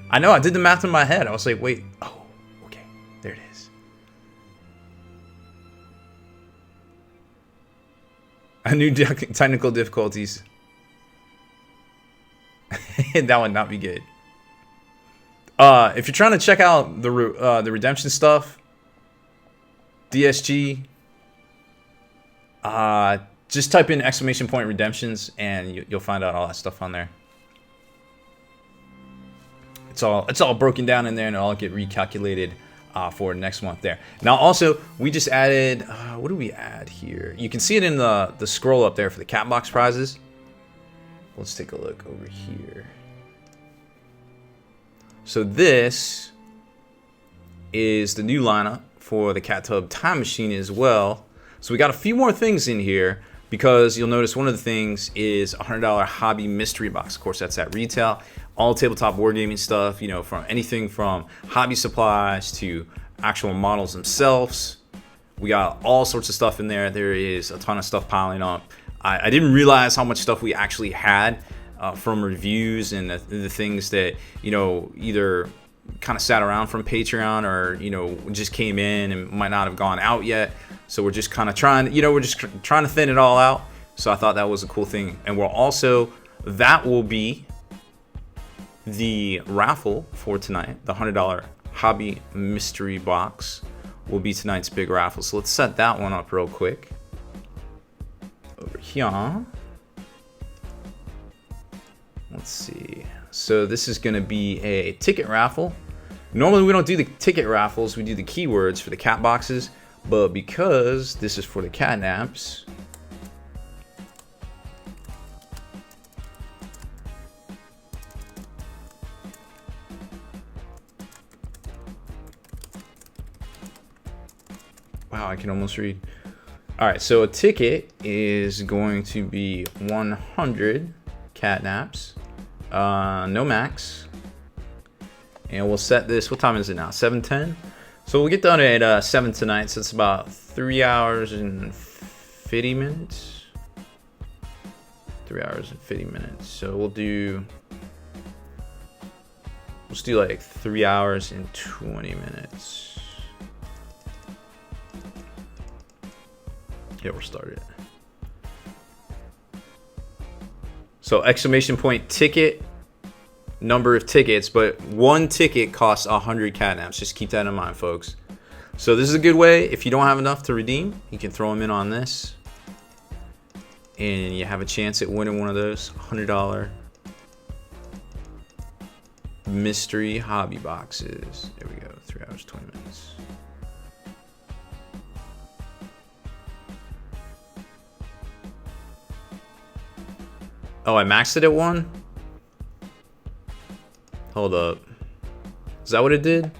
I know, I did the math in my head. I was like, wait, oh, okay, there it is. A new technical difficulties. That would not be good. If you're trying to check out the redemption stuff, DSG, just type in ! redemptions and you'll find out all that stuff on there. It's all broken down in there, and it'll all get recalculated for next month there. Now also, we just added, what do we add here? You can see it in the scroll up there for the cat box prizes. Let's take a look over here. So this is the new lineup for the Cat Tub Time Machine as well. So we got a few more things in here, because you'll notice one of the things is a $100 hobby mystery box. Of course, that's at retail. All tabletop wargaming stuff, you know, from anything from hobby supplies to actual models themselves. We got all sorts of stuff in there. There is a ton of stuff piling up. I didn't realize how much stuff we actually had from reviews and the things that, you know, either kind of sat around from Patreon or, you know, just came in and might not have gone out yet. So we're just kind of trying, you know, we're just trying to thin it all out. So I thought that was a cool thing. And we're also, that will be the raffle for tonight. The $100 hobby mystery box will be tonight's big raffle. So let's set that one up real quick. Over here. Let's see. So this is going to be a ticket raffle. Normally we don't do the ticket raffles. We do the keywords for the cat boxes. But because this is for the catnaps, wow, I can almost read. All right, so a ticket is going to be 100 catnaps, no max. And we'll set this, what time is it now? 7:10? So we'll get done at 7 tonight, so it's about 3 hours and 50 minutes. 3 hours and 50 minutes. So let's do like 3 hours and 20 minutes. Yeah, we're started. So ! ticket, number of tickets, but one ticket costs 100 catnaps. Just keep that in mind, folks. So this is a good way. If you don't have enough to redeem, you can throw them in on this, and you have a chance at winning one of those $100 mystery hobby boxes. There we go. 3 hours 20 minutes. Oh, I maxed it at 1? Hold up. Is that what it did?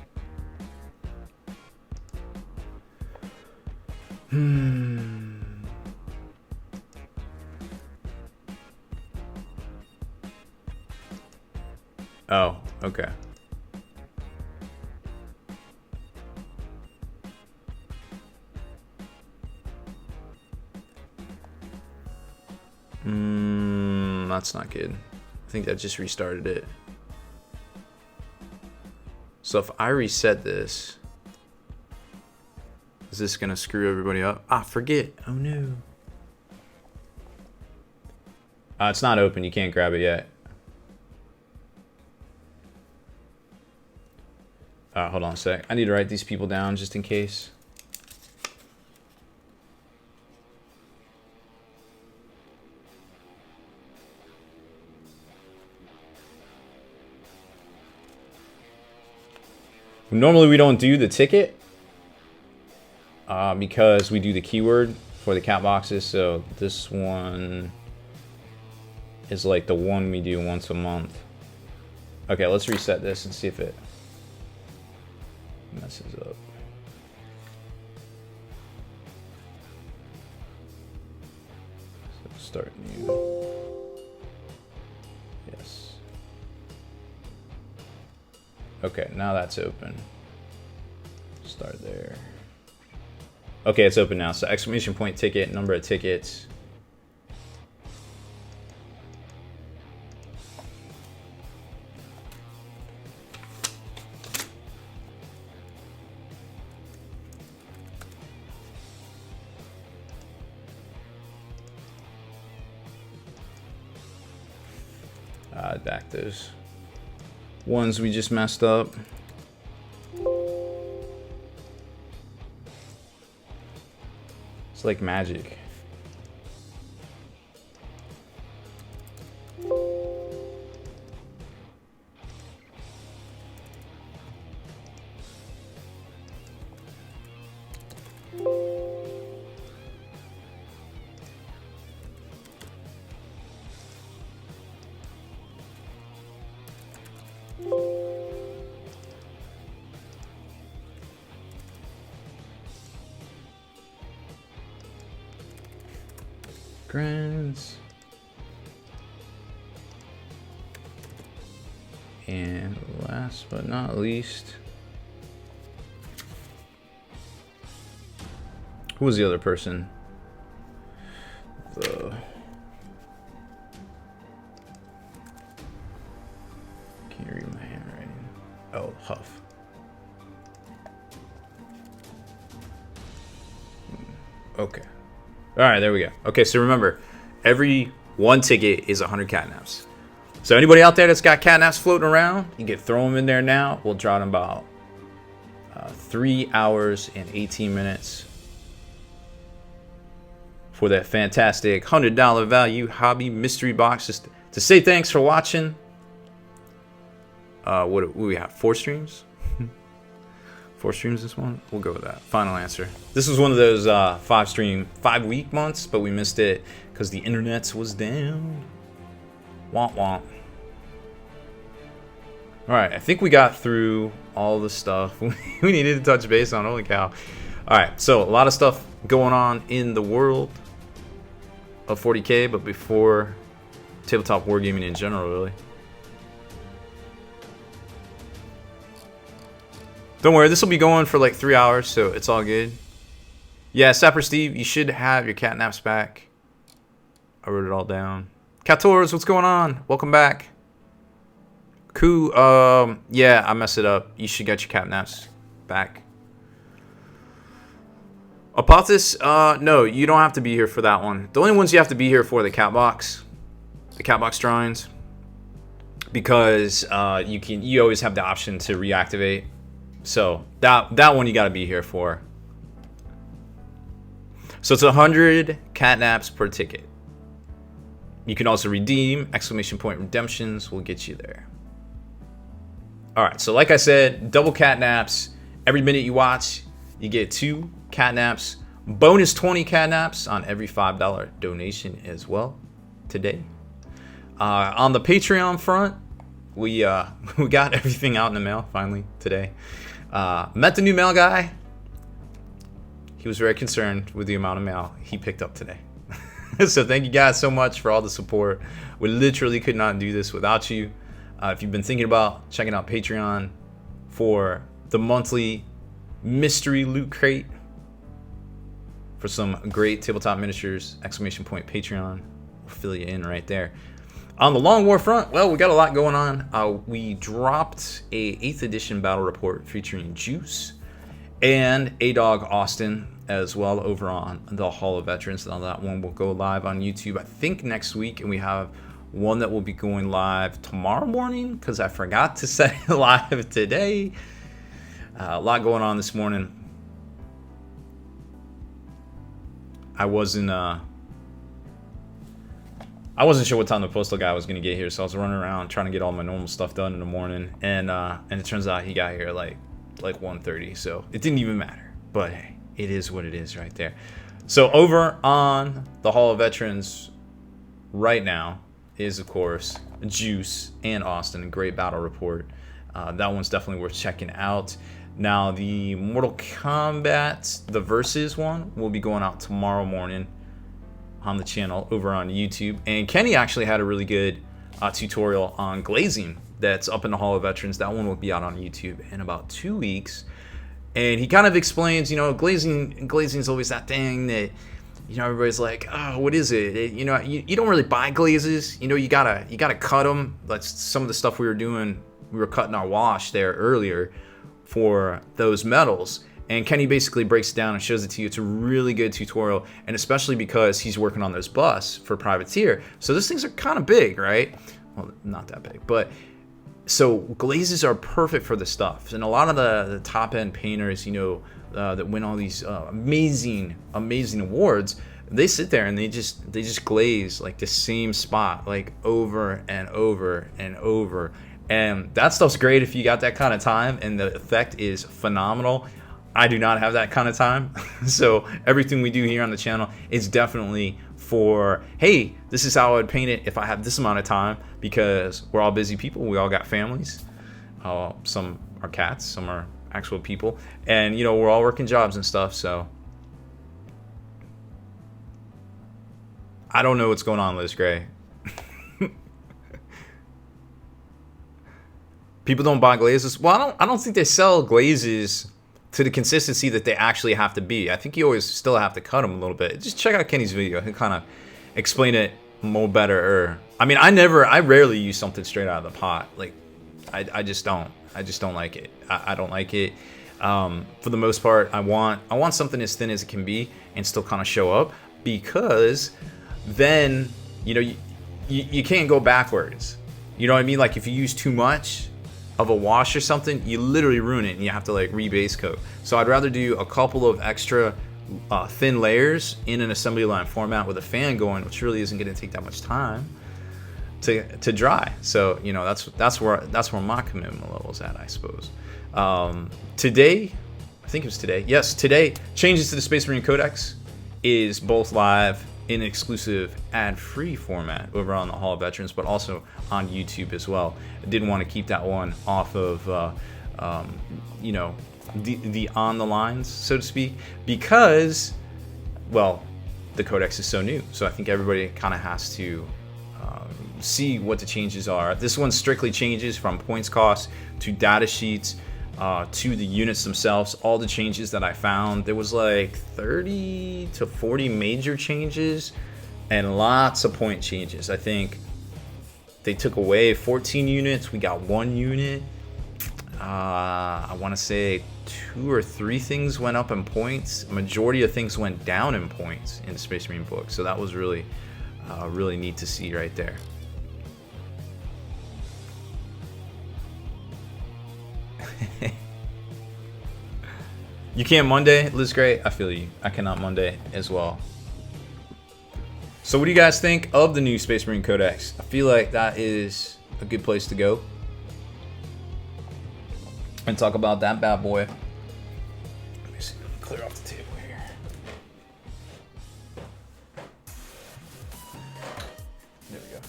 Oh, okay. That's not good. I think that just restarted it. So if I reset this, is this gonna screw everybody up? Ah, forget. Oh no. It's not open. You can't grab it yet. Hold on a sec. I need to write these people down just in case. Normally we don't do the ticket because we do the keyword for the cat boxes. So this one is like the one we do once a month. Okay, let's reset this and see if it messes up. So start new. Yes. Okay, now that's open. Start there. Okay, it's open now. So ! ticket, number of tickets. Back those ones we just messed up. It's like magic. Grants. And last but not least, who was the other person? Can't read my handwriting. Oh, Huff. Okay. All right, there we go. Okay, so remember, every one ticket is 100 catnaps. So anybody out there that's got catnaps floating around, you can throw them in there now. We'll draw them about 3 hours and 18 minutes for that fantastic $100 value hobby mystery box. Just to say thanks for watching. What do we have? 4 streams? 4 streams this one? We'll go with that. Final answer. This was one of those 5-week months, but we missed it because the internet was down. Womp womp. Alright, I think we got through all the stuff we needed to touch base on. Holy cow. Alright, so a lot of stuff going on in the world of 40K, but before tabletop wargaming in general, really. Don't worry, this will be going for like 3 hours, so it's all good. Yeah, Sapper Steve, you should have your catnaps back. I wrote it all down. Cators, what's going on? Welcome back. Cool. Yeah, I messed it up. You should get your catnaps back. Apothis, no, you don't have to be here for that one. The only ones you have to be here for are the catbox drawings, because you always have the option to reactivate. So that one you got to be here for. So it's 100 catnaps per ticket. You can also redeem exclamation point redemptions. Will get you there. All right. So like I said, double catnaps. Every minute you watch, you get 2 catnaps. Bonus 20 catnaps on every $5 donation as well today. On the Patreon front, we got everything out in the mail finally today. Met the new mail guy. He was very concerned with the amount of mail he picked up today. So thank you guys so much for all the support. We literally could not do this without you. If you've been thinking about checking out Patreon for the monthly mystery loot crate for some great tabletop miniatures, exclamation point Patreon, we'll fill you in right there. On the Long War front, well, we got a lot going on. We dropped a 8th edition battle report featuring Juice and A-Dog Austin as well over on the Hall of Veterans. Now that one will go live on YouTube, I think, next week, and we have one that will be going live tomorrow morning because I forgot to set it live today. A lot going on this morning. I wasn't sure what time the postal guy was gonna get here, so I was running around trying to get all my normal stuff done in the morning, and it turns out he got here like 1:30, so it didn't even matter. But hey, it is what it is right there. So over on the Hall of Veterans right now is, of course, Juice and Austin, a great battle report. That one's definitely worth checking out. Now the Mortal Kombat, the Versus one, will be going out tomorrow morning on the channel over on YouTube. And Kenny actually had a really good tutorial on glazing that's up in the Hall of Veterans. That one will be out on YouTube in about 2 weeks. And he kind of explains, glazing is always that thing that, everybody's like, oh, what is it? You don't really buy glazes. You gotta cut them. That's some of the stuff we were doing. We were cutting our wash there earlier for those metals. And Kenny basically breaks it down and shows it to you. It's a really good tutorial, and especially because he's working on those busts for Privateer. So those things are kind of big, right? well, not that big, but so glazes are perfect for the stuff. And a lot of the top end painters, you know, that win all these amazing awards, they sit there and they just glaze like the same spot like over and over and over. And that stuff's great if you got that kind of time, and the effect is phenomenal. I do not have that kind of time. So everything we do here on the channel is definitely for, hey, this is how I would paint it if I had this amount of time, because we're all busy people. We all got families. Some are cats, some are actual people. And, you know, we're all working jobs and stuff, so. I don't know what's going on, Liz Gray. People don't buy glazes. Well, I don't think they sell glazes to the consistency that they actually have to be. I think you always still have to cut them a little bit. Just check out Kenny's video. He'll kind of explain it more better. I mean, I rarely use something straight out of the pot. Like, I just don't. I just don't like it. I don't like it. For the most part, I want something as thin as it can be and still kind of show up, because then, you know, you can't go backwards. You know what I mean? Like, if you use too much of a wash or something, you literally ruin it and you have to like rebase coat. So I'd rather do a couple of extra thin layers in an assembly line format with a fan going, which really isn't going to take that much time to dry. So, you know, that's where my commitment level is at, I suppose. Today, I think it was today. Yes, today, changes to the Space Marine Codex is both live in exclusive ad-free format over on the Hall of Veterans, but also on YouTube as well. I didn't want to keep that one off of, you know, the on the lines, so to speak, because, well, the Codex is so new. So I think everybody kind of has to see what the changes are. This one strictly changes from points cost to data sheets to the units themselves. All the changes that I found, there was like 30 to 40 major changes and lots of point changes. I think they took away 14 units. We got 1 unit. I want to say 2 or 3 things went up in points. A majority of things went down in points in the Space Marine book. So that was really, really neat to see right there. You can't Monday, Liz Gray? I feel you. I cannot Monday as well. So what do you guys think of the new Space Marine Codex? I feel like that is a good place to go and talk about that bad boy. Let me see. Clear off the table here. There we go.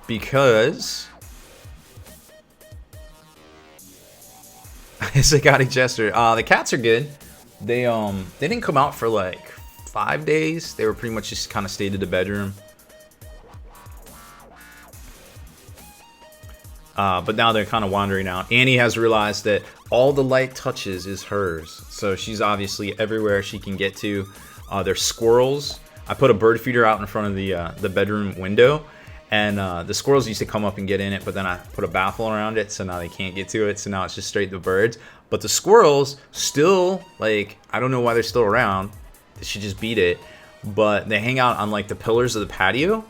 Because it's a Gotti Jester. The cats are good. They didn't come out for like 5 days. They were pretty much just kind of stayed in the bedroom. But now they're kind of wandering out. Annie has realized that all the light touches is hers. So she's obviously everywhere she can get to. There's squirrels. I put a bird feeder out in front of the bedroom window. And the squirrels used to come up and get in it, but then I put a baffle around it, so now they can't get to it. So now it's just straight the birds. But the squirrels still, like, I don't know why they're still around. They should just beat it. But they hang out on, like, the pillars of the patio.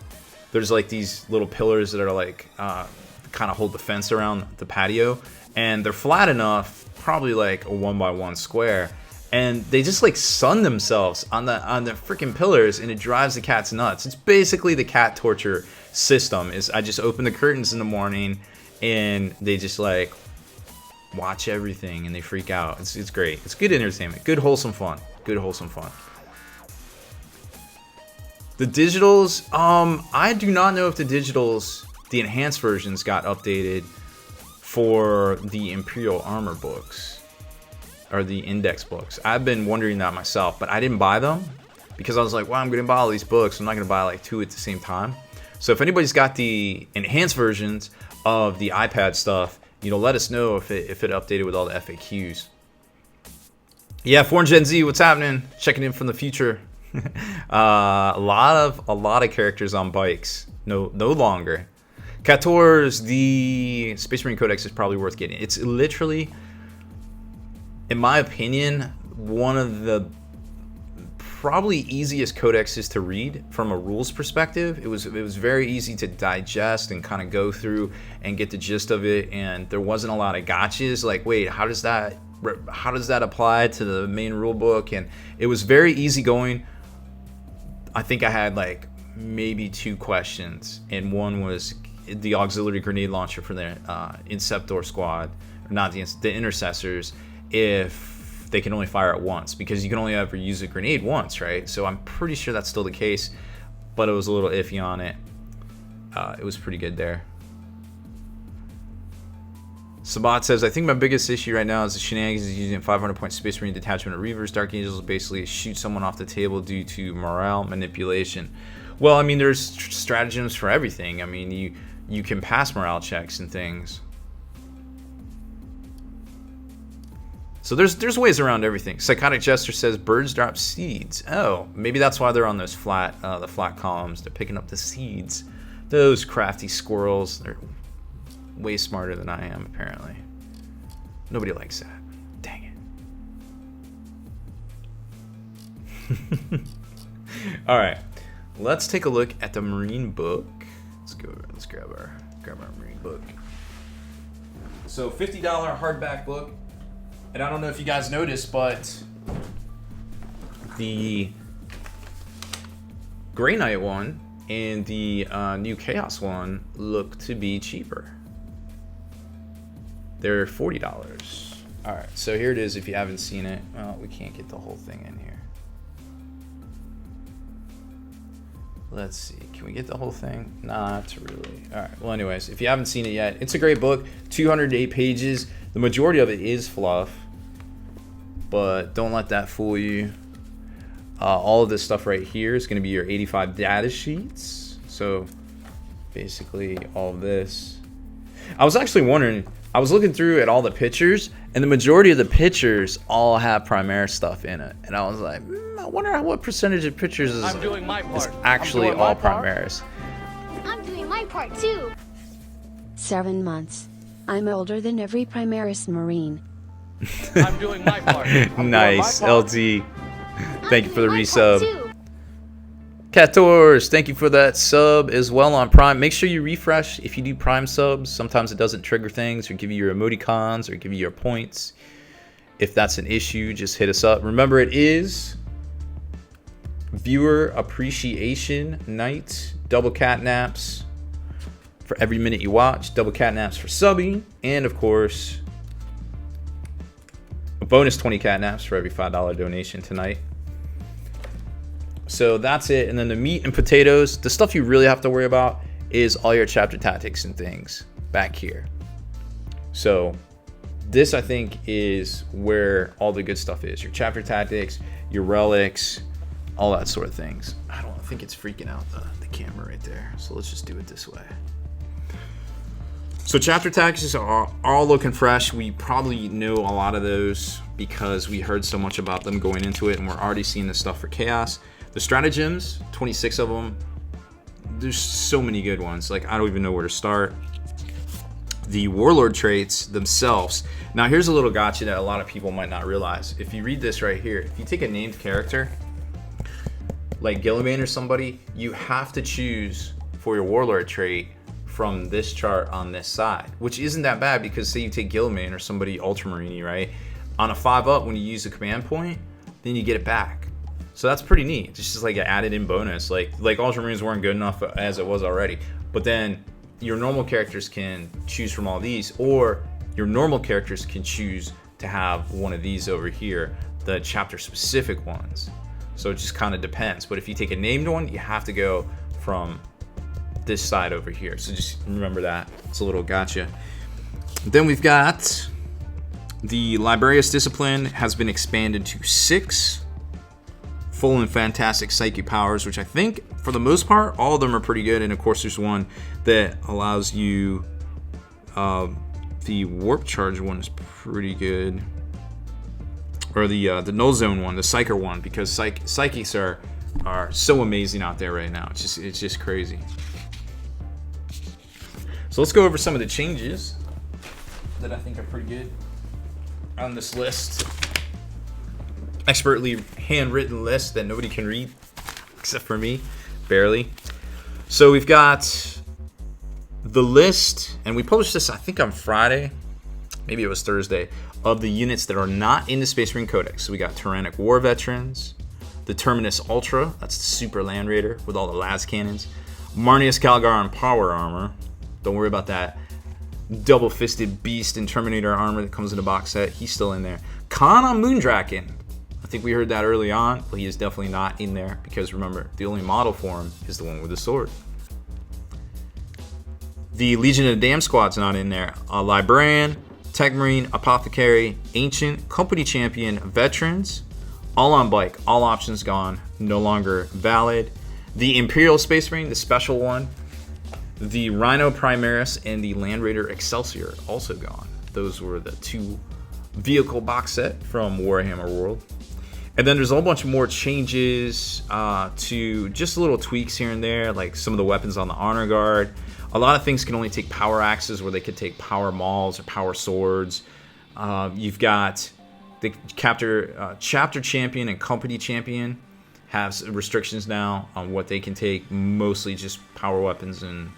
There's, like, these little pillars that are, like, kind of hold the fence around the patio. And they're flat enough, probably, like, a 1x1 square. And they just, like, sun themselves on the freaking pillars, and it drives the cats nuts. It's basically the cat torture system. Is I just open the curtains in the morning and they just like watch everything and they freak out. It's great. It's good entertainment. Good wholesome fun. Good wholesome fun. The digitals, I do not know if the digitals, the enhanced versions, got updated for the Imperial Armor books or the index books. I've been wondering that myself, but I didn't buy them because I was like, well, I'm gonna buy all these books. I'm not gonna buy like 2 at the same time. So if anybody's got the enhanced versions of the iPad stuff, you know, let us know if it updated with all the FAQs. Yeah, Foreign Gen Z, what's happening? Checking in from the future. A lot of characters on bikes. No longer. Kator's, the Space Marine Codex is probably worth getting. It's literally, in my opinion, one of the probably easiest codexes to read from a rules perspective. It was very easy to digest and kind of go through and get the gist of it, and there wasn't a lot of gotchas like, wait, how does that apply to the main rule book? And it was very easygoing. I think I had like maybe 2 questions, and one was the auxiliary grenade launcher for the Inceptor squad, or not the intercessors, if they can only fire it once, because you can only ever use a grenade once, right? So I'm pretty sure that's still the case, but it was a little iffy on it. It was pretty good there. Sabat says, I think my biggest issue right now is the shenanigans is using 500-point Space Marine detachment of Reavers. Dark Angels basically shoot someone off the table due to morale manipulation. Well, I mean, there's stratagems for everything. I mean, you can pass morale checks and things. So there's ways around everything. Psychotic Jester says birds drop seeds. Oh, maybe that's why they're on those flat columns. They're picking up the seeds. Those crafty squirrels. They're way smarter than I am, apparently. Nobody likes that. Dang it. All right, let's take a look at the Marine book. Let's grab our Marine book. So $50 hardback book. And I don't know if you guys noticed, but the Grey Knight one and the new Chaos one look to be cheaper. They're $40. All right, so here it is if you haven't seen it. Well, we can't get the whole thing in here. Let's see, can we get the whole thing? Not really. All right, well anyways, if you haven't seen it yet, it's a great book, 208 pages. The majority of it is fluff, but don't let that fool you. All of this stuff right here is gonna be your 85 data sheets. So basically all of this. I was actually wondering, I was looking through at all the pictures, and the majority of the pictures all have Primaris stuff in it. And I was like, I wonder what percentage of pictures is actually all Primaris. I'm doing my part too. 7 months. I'm older than every Primaris Marine. I'm doing my part. Nice, LT. Thank you for the resub. Cators, thank you for that sub as well on Prime. Make sure you refresh if you do Prime subs. Sometimes it doesn't trigger things or give you your emoticons or give you your points. If that's an issue, just hit us up. Remember, it is Viewer Appreciation Night. Double cat naps for every minute you watch. Double cat naps for subbing. And of course, a bonus 20 cat naps for every $5 donation tonight. So that's it. And then the meat and potatoes, the stuff you really have to worry about is all your chapter tactics and things back here. So this, I think, is where all the good stuff is. Your chapter tactics, your relics, all that sort of things. I don't think it's freaking out the camera right there. So let's just do it this way. So chapter tactics are all looking fresh. We probably know a lot of those because we heard so much about them going into it, and we're already seeing this stuff for Chaos. The stratagems, 26 of them. There's so many good ones. Like, I don't even know where to start. The warlord traits themselves. Now, here's a little gotcha that a lot of people might not realize. If you read this right here, if you take a named character, like Gilliman or somebody, you have to choose for your warlord trait from this chart on this side, which isn't that bad because say you take Gilliman or somebody Ultramarine, right? On a 5-up, when you use the command point, then you get it back. So that's pretty neat. It's just like an added in bonus. Like Ultramarines weren't good enough as it was already. But then your normal characters can choose from all these, or your normal characters can choose to have one of these over here, the chapter specific ones. So it just kind of depends. But if you take a named one, you have to go from this side over here. So just remember that. It's a little gotcha. Then we've got the Librarius Discipline has been expanded to 6 full and fantastic psychic powers, which I think for the most part all of them are pretty good. And of course there's one that allows you the warp charge one is pretty good, or the null zone one, the psyker one, because psychics are so amazing out there right now. It's just crazy. So let's go over some of the changes that I think are pretty good on this list. expertly handwritten list that nobody can read except for me, barely. So we've got the list, and we published this I think on Friday, maybe it was Thursday, of the units that are not in the Space Marine Codex. So we got Tyrannic War Veterans, the Terminus Ultra, that's the Super Land Raider with all the las cannons, Marneus Calgar Power Armor, don't worry about that, Double-Fisted Beast and Terminator Armor that comes in a box set, he's still in there. Kana Moondraken, I think we heard that early on, but he is definitely not in there because remember, the only model for him is the one with the sword. The Legion of the Damned Squad's not in there. Librarian, Tech Marine, Apothecary, Ancient, Company Champion, Veterans, all on bike, all options gone, no longer valid. The Imperial Space Marine, the special one, the Rhino Primaris, and the Land Raider Excelsior, also gone. Those were the 2 vehicle box set from Warhammer World. And then there's a whole bunch more changes to just little tweaks here and there, like some of the weapons on the Honor Guard. A lot of things can only take power axes where they could take power mauls or power swords. You've got the chapter champion and company champion have restrictions now on what they can take, mostly just power weapons and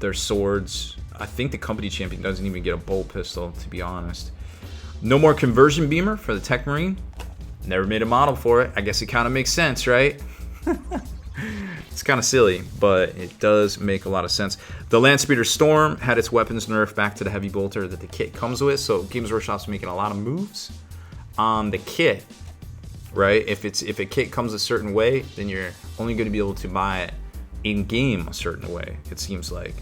their swords. I think the company champion doesn't even get a bolt pistol, to be honest. No more conversion beamer for the Tech Marine. Never made a model for it. I guess it kind of makes sense, right? It's kind of silly, but it does make a lot of sense. The Landspeeder Storm had its weapons nerfed back to the heavy bolter that the kit comes with, so Games Workshop's making a lot of moves on the kit, right? If a kit comes a certain way, then you're only going to be able to buy it in game a certain way, it seems like.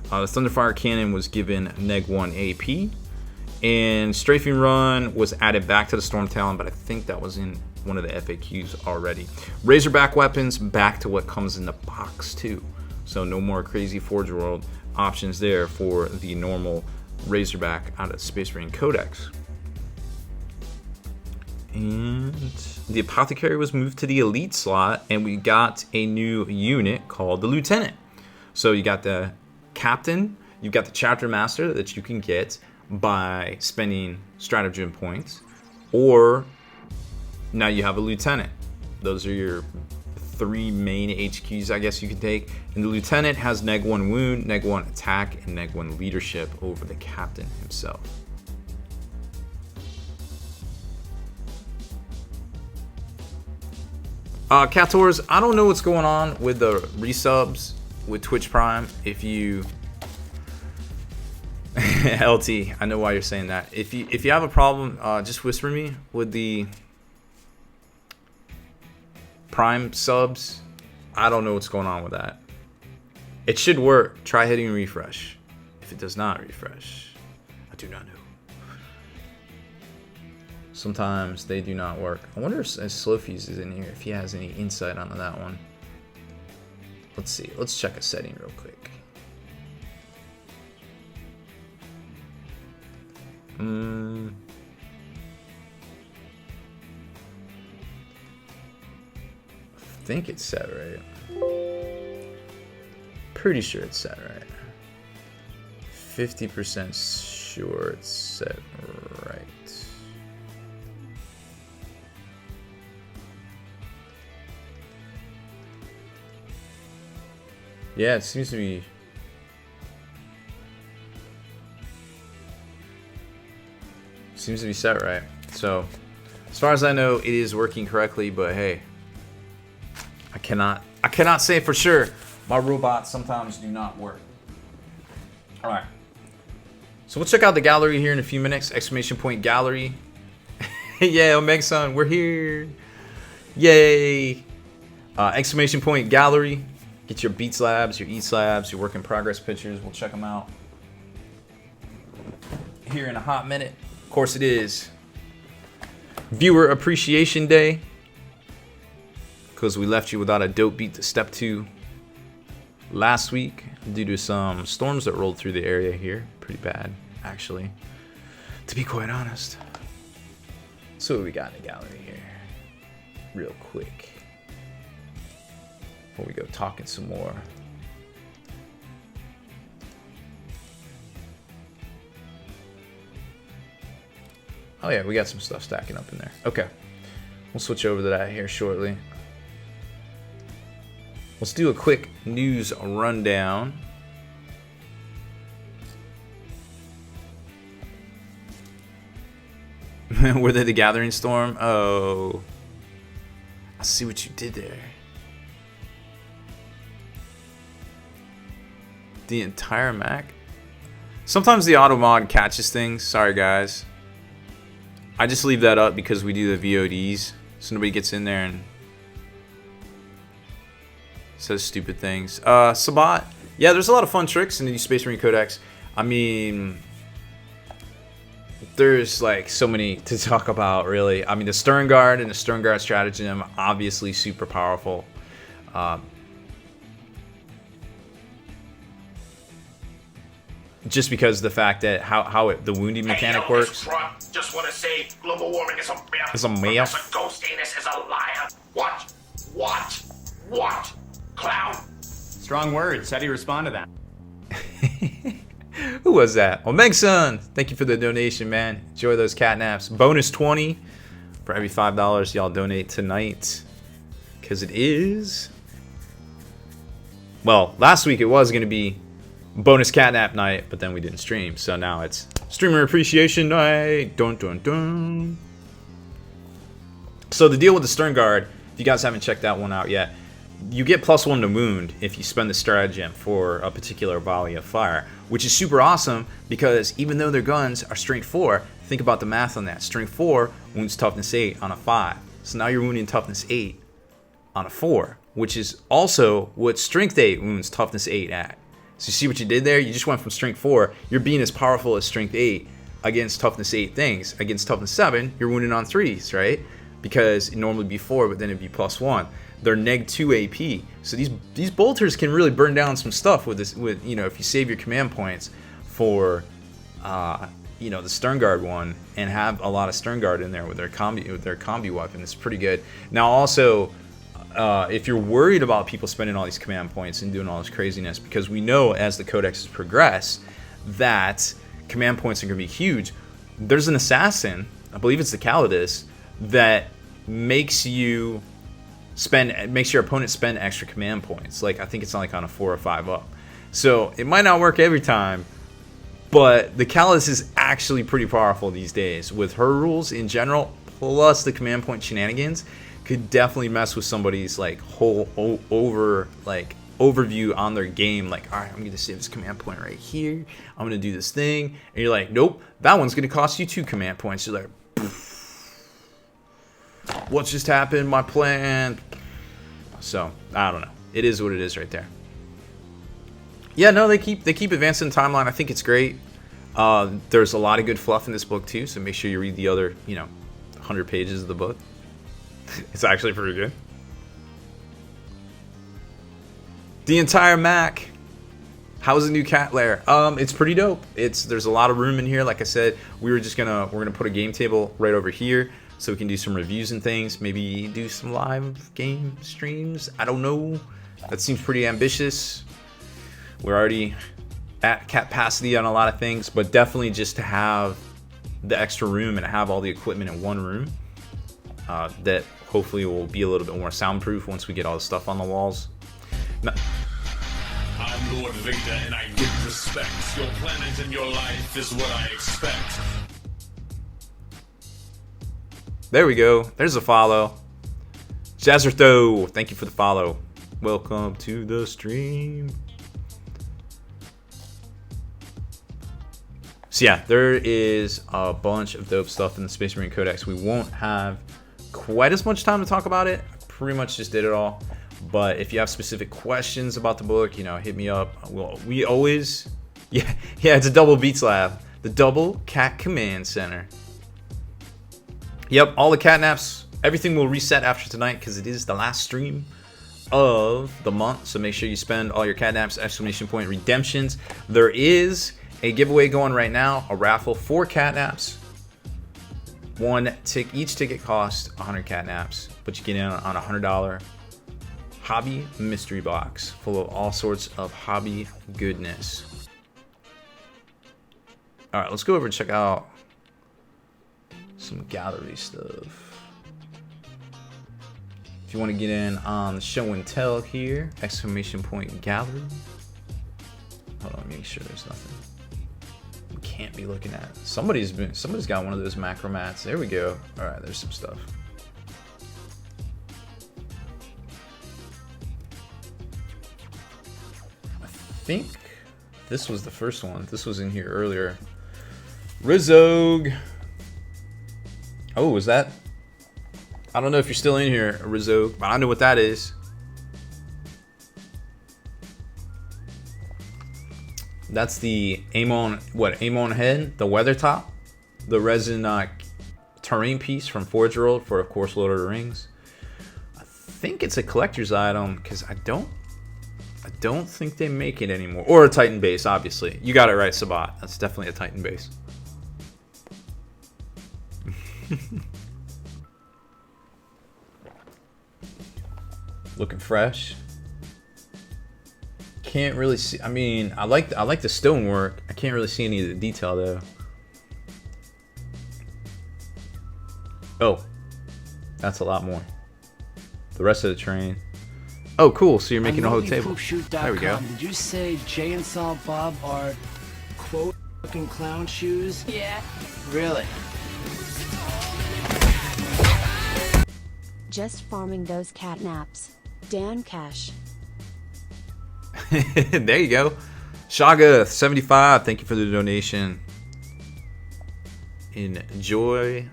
The Thunderfire Cannon was given Neg 1 AP, and Strafing Run was added back to the Storm Talon, but I think that was in one of the FAQs already. Razorback weapons back to what comes in the box too. So no more crazy Forge World options there for the normal Razorback out of Space Marine Codex. And the Apothecary was moved to the Elite slot, and we got a new unit called the Lieutenant. So you got the Captain, you've got the Chapter Master that you can get by spending stratagem points, or now you have a Lieutenant. Those are your 3 main HQs, I guess you can take. And the Lieutenant has Neg 1 Wound, Neg 1 Attack, and Neg 1 Leadership over the Captain himself. Cators, I don't know what's going on with the resubs with Twitch Prime. If you LT, I know why you're saying that. If you have a problem, just whisper me with the Prime subs. I don't know what's going on with that. It should work. Try hitting refresh. If it does not refresh, I do not know. Sometimes they do not work. I wonder if Slowfuse is in here, if he has any insight on that one. Let's see. Let's check a setting real quick. I think it's set right. Pretty sure it's set right. 50% sure it's set right. Yeah, it seems to be. Seems to be set right. So, as far as I know, it is working correctly. But hey, I cannot say for sure. My robots sometimes do not work. All right. So we'll check out the gallery here in a few minutes. Exclamation point gallery. Yeah, Omega-san, we're here. Yay. Exclamation point gallery. Get your Beats Labs, your Eats Labs, your work in progress pictures. We'll check them out here in a hot minute. Of course, it is Viewer Appreciation Day because we left you without a dope beat to step to last week due to some storms that rolled through the area here. Pretty bad, actually, to be quite honest. So what we got in the gallery here, real quick, before we go talking some more. Oh yeah, we got some stuff stacking up in there. Okay, we'll switch over to that here shortly. Let's do a quick news rundown. Were they the Gathering Storm? Oh, I see what you did there. The entire Mac? Sometimes the auto mod catches things. Sorry guys. I just leave that up because we do the VODs, so nobody gets in there and says stupid things. Sabat. Yeah, there's a lot of fun tricks in the Space Marine Codex. I mean, there's like so many to talk about, really. I mean, the Stern Guard and the Stern Guard stratagem, obviously super powerful. Just because of the fact that how the wounding mechanic works. Just want to say global warming is a myth. It's a myth. Professor Ghost Anus is a liar. Watch, clown. Strong words. How do you respond to that? Who was that? Oh, Megson, thank you for the donation, man. Enjoy those catnaps. Bonus 20 for every $5 y'all donate tonight. Because it is... Well, last week it was going to be bonus catnap night, but then we didn't stream. So now it's streamer appreciation night. Dun, dun, dun. So the deal with the Stern Guard, if you guys haven't checked that one out yet, you get +1 to wound if you spend the stratagem for a particular volley of fire, which is super awesome because even though their guns are strength 4, think about the math on that. Strength 4 wounds toughness 8 on a 5. So now you're wounding toughness 8 on a 4, which is also what strength 8 wounds toughness 8 at. So you see what you did there? You just went from strength 4, you're being as powerful as strength 8 against toughness 8 things. Against toughness 7, you're wounding on 3s, right? Because it normally be 4, but then it'd be +1. They're -2 AP. So these bolters can really burn down some stuff with this. With if you save your command points for the Stern Guard one and have a lot of Stern Guard in there with their combi weapon, it's pretty good. Now also, if you're worried about people spending all these command points and doing all this craziness, because we know as the codexes progress that command points are going to be huge. There's an assassin, I believe it's the Calidus, that makes your opponent spend extra command points. Like I think it's like on a 4 or 5 up. So it might not work every time, but the Calidus is actually pretty powerful these days with her rules in general, plus the command point shenanigans. Could definitely mess with somebody's like whole overview on their game. Like, all right, I'm going to save this command point right here. I'm going to do this thing, and you're like, nope, that one's going to cost you 2 command points. You're like, what just happened? My plan. So I don't know. It is what it is right there. Yeah, no, they keep advancing the timeline. I think it's great. There's a lot of good fluff in this book too. So make sure you read the other 100 pages of the book. It's actually pretty good. The entire Mac. How's the new cat lair? It's pretty dope. There's a lot of room in here. Like I said, we're gonna put a game table right over here so we can do some reviews and things. Maybe do some live game streams. I don't know. That seems pretty ambitious. We're already at capacity on a lot of things, but definitely just to have the extra room and have all the equipment in one room. That hopefully will be a little bit more soundproof once we get all the stuff on the walls. I'm Lord Vader and I give respect. Your planet and your life is what I expect. There we go. There's a follow. Jazzertho, thank you for the follow. Welcome to the stream. So yeah, there is a bunch of dope stuff in the Space Marine Codex. We won't have quite as much time to talk about it. I pretty much just did it all. But if you have specific questions about the book, hit me up. We always, yeah, it's a double Beats Lab, the Double Cat Command Center. Yep, all the catnaps, everything will reset after tonight because it is the last stream of the month. So make sure you spend all your catnaps, exclamation point redemptions. There is a giveaway going right now, a raffle for catnaps. Each ticket costs 100 catnaps, but you get in on a $100 hobby mystery box full of all sorts of hobby goodness. All right, let's go over and check out some gallery stuff. If you want to get in on the show and tell here, exclamation point gallery. Hold on, make sure there's nothing we can't be looking at. Somebody's got one of those macro mats. There we go. All right, there's some stuff. I think this was the first one. This was in here earlier. Rizog. Oh, was that? I don't know if you're still in here, Rizog, but I know what that is. That's the Amon head, the weather top, the resin terrain piece from Forge World for, of course, Lord of the Rings. I think it's a collector's item because I don't think they make it anymore. Or a Titan base, obviously. You got it right, Sabat. That's definitely a Titan base. Looking fresh. Can't really see. I mean, I like the stonework. I can't really see any of the detail though. Oh, that's a lot more. The rest of the train. Oh, cool. So you're making a whole table. There we go. Did you say Jay and Saul Bob are quote fucking clown shoes? Yeah. Really? Just farming those catnaps. Dan Cash. There you go. Shaga 75, thank you for the donation. Enjoy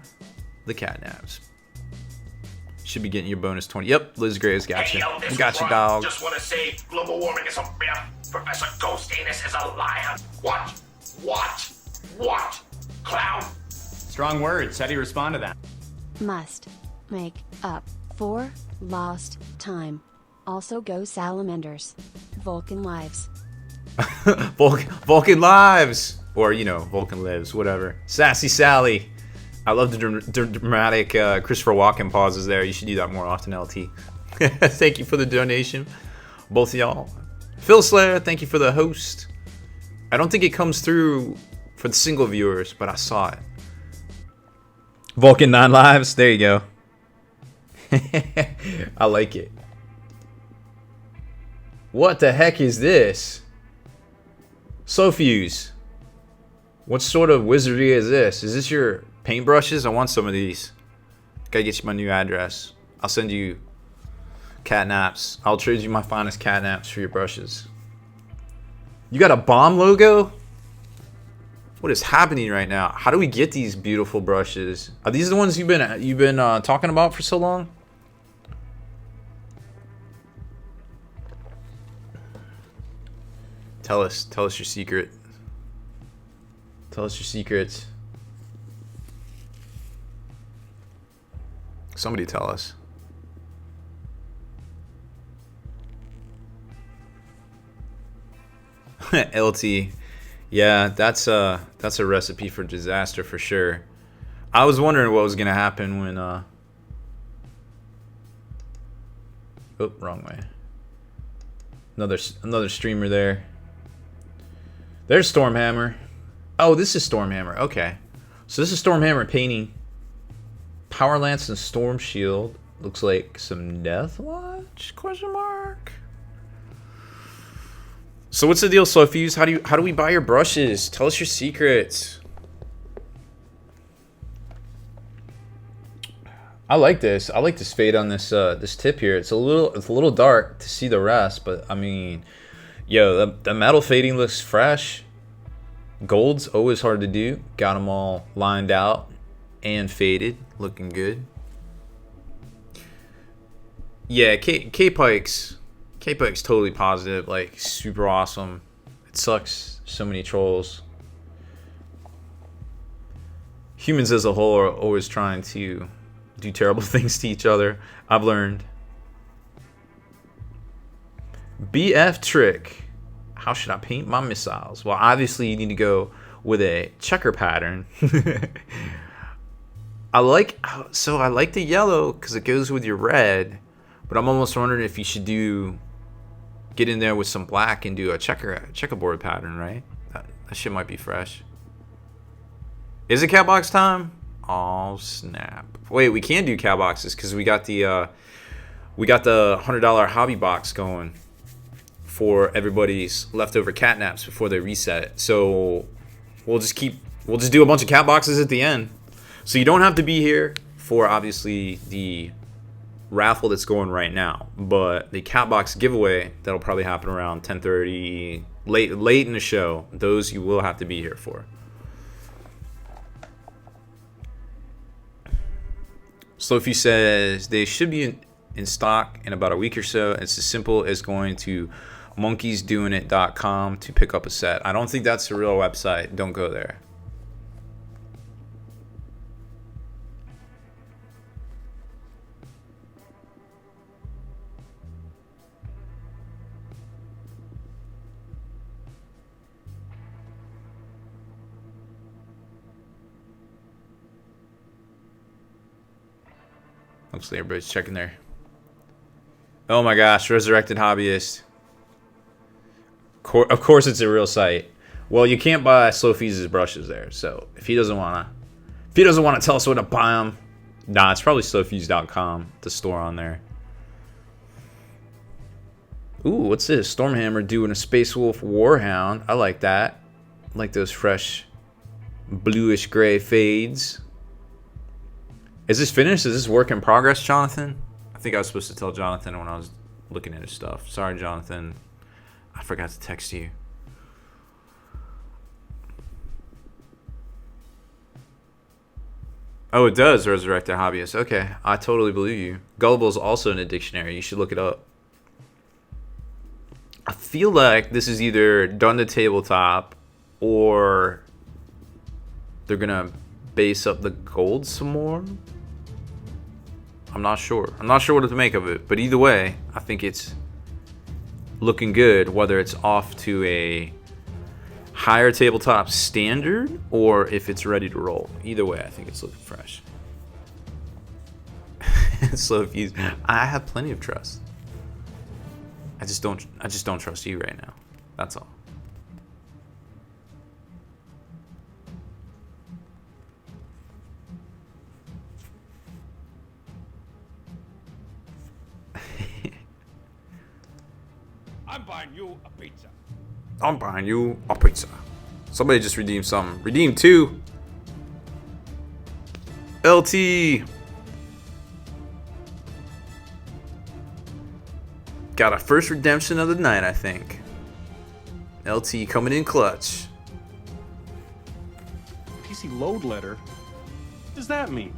the catnaps. Should be getting your bonus 20. Yep, Liz Graves got you. Hey, yo, Got you, dog. Just want to say global warming is a myth. Professor Ghost Anus is a liar. What? Clown? Strong words. How do you respond to that? Must make up for lost time. Also go salamanders. Vulcan lives. Vulcan lives, or Vulcan lives, whatever. Sassy Sally, I love the dramatic Christopher Walken pauses there. You should do that more often, LT. Thank you for the donation, both of y'all. Phil Slayer, thank you for the host. I don't think it comes through for the single viewers, but I saw it. Vulcan 9 lives, there you go. I like it. What the heck is this? Sofuse. What sort of wizardry is this? Is this your paintbrushes? I want some of these. Gotta get you my new address. I'll send you catnaps. I'll trade you my finest catnaps for your brushes. You got a bomb logo? What is happening right now? How do we get these beautiful brushes? Are these the ones you've been talking about for so long? Tell us your secret. Tell us your secrets. Somebody tell us. LT. Yeah, that's a recipe for disaster for sure. I was wondering what was gonna happen when oh, wrong way. Another streamer there. There's Stormhammer. Oh, this is Stormhammer. Okay. So this is Stormhammer painting. Power Lance and Storm Shield. Looks like some Death Watch? Question mark. So what's the deal, Sofuse? How do we buy your brushes? Tell us your secrets. I like this. I like this fade on this this tip here. It's a little dark to see the rest, but I mean, yo, the metal fading looks fresh. Gold's always hard to do. Got them all lined out and faded, looking good. Yeah, K-Pike's totally positive, like super awesome. It sucks so many trolls. Humans as a whole are always trying to do terrible things to each other. I've learned. BF trick. How should I paint my missiles? Well, obviously you need to go with a checker pattern. I like the yellow because it goes with your red, but I'm almost wondering if you should get in there with some black and do a checkerboard pattern, right? That shit might be fresh. Is it cat box time? Oh snap! Wait, we can do cow boxes because we got the $100 hobby box going for everybody's leftover catnaps before they reset. So we'll just do a bunch of cat boxes at the end. So you don't have to be here for obviously the raffle that's going right now, but the cat box giveaway that'll probably happen around 10:30, late in the show. Those you will have to be here for. Slofi says they should be in stock in about a week or so. It's as simple as going to monkeysdoingit.com to pick up a set. I don't think that's a real website. Don't go there. Looks like everybody's checking there. Oh my gosh, Resurrected Hobbyist. Of course it's a real site. Well, you can't buy Slofi's brushes there, so if he doesn't wanna tell us where to buy them, nah, it's probably slofis.com, the store on there. Ooh, what's this? Stormhammer doing a Space Wolf Warhound. I like that. I like those fresh bluish gray fades. Is this finished? Is this work in progress, Jonathan? I think I was supposed to tell Jonathan when I was looking at his stuff. Sorry, Jonathan. I forgot to text you. Oh, it does resurrect a hobbyist. Okay, I totally believe you. Gullible is also in a dictionary. You should look it up. I feel like this is either done to tabletop or they're going to base up the gold some more. I'm not sure. I'm not sure what to make of it. But either way, I think it's looking good, whether it's off to a higher tabletop standard or if it's ready to roll. Either way, I think it's looking fresh. So if you, I have plenty of trust. I just don't trust you right now. That's all. I'm buying you a pizza. I'm buying you a pizza. Somebody just redeemed something. Redeem 2. LT. Got a first redemption of the night, I think. LT coming in clutch. PC load letter? What does that mean?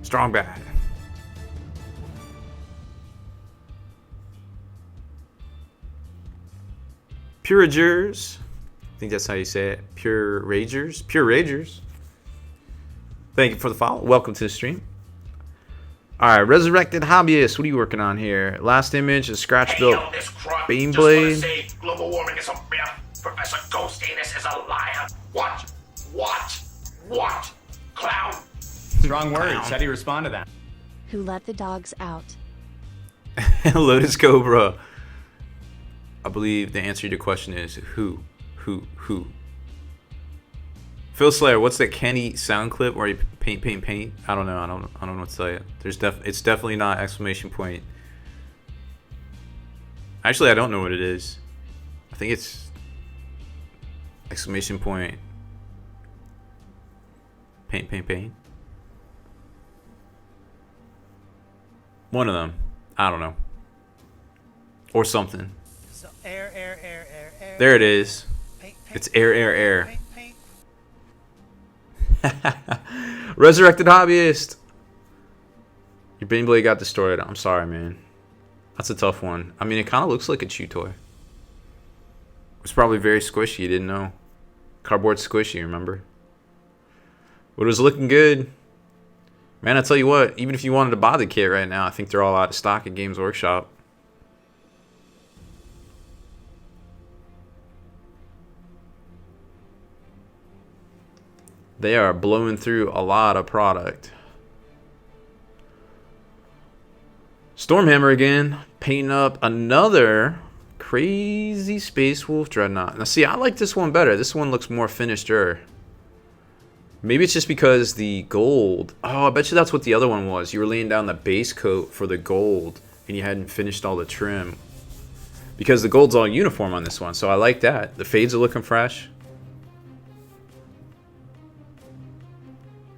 Strong bad. Pure Ragers. I think that's how you say it. Pure Ragers. Pure Ragers. Thank you for the follow. Welcome to the stream. Alright, Resurrected Hobbyist. What are you working on here? Last image, a scratch built beam blade. Global warming is a myth. Professor Ghost Anus is a liar. Watch, clown. Strong words. How do you respond to that? Who let the dogs out? Lotus Cobra. I believe the answer to your question is who. Phil Slayer, what's that Kenny sound clip where you paint? I don't know. I don't know what to tell you. It's definitely not exclamation point. Actually, I don't know what it is. I think it's exclamation point. Paint. One of them. I don't know. Or something. So air. There it is. It's air. Resurrected Hobbyist. Your Bane Blade got destroyed. I'm sorry, man. That's a tough one. I mean, it kind of looks like a chew toy. It's probably very squishy. You didn't know. Cardboard squishy, remember? But it was looking good. Man, I tell you what, even if you wanted to buy the kit right now, I think they're all out of stock at Games Workshop. They are blowing through a lot of product. Stormhammer again, painting up another crazy Space Wolf Dreadnought. Now see, I like this one better. This one looks more finished-er. Maybe it's just because the gold. Oh, I bet you that's what the other one was. You were laying down the base coat for the gold, and you hadn't finished all the trim. Because the gold's all uniform on this one, so I like that. The fades are looking fresh.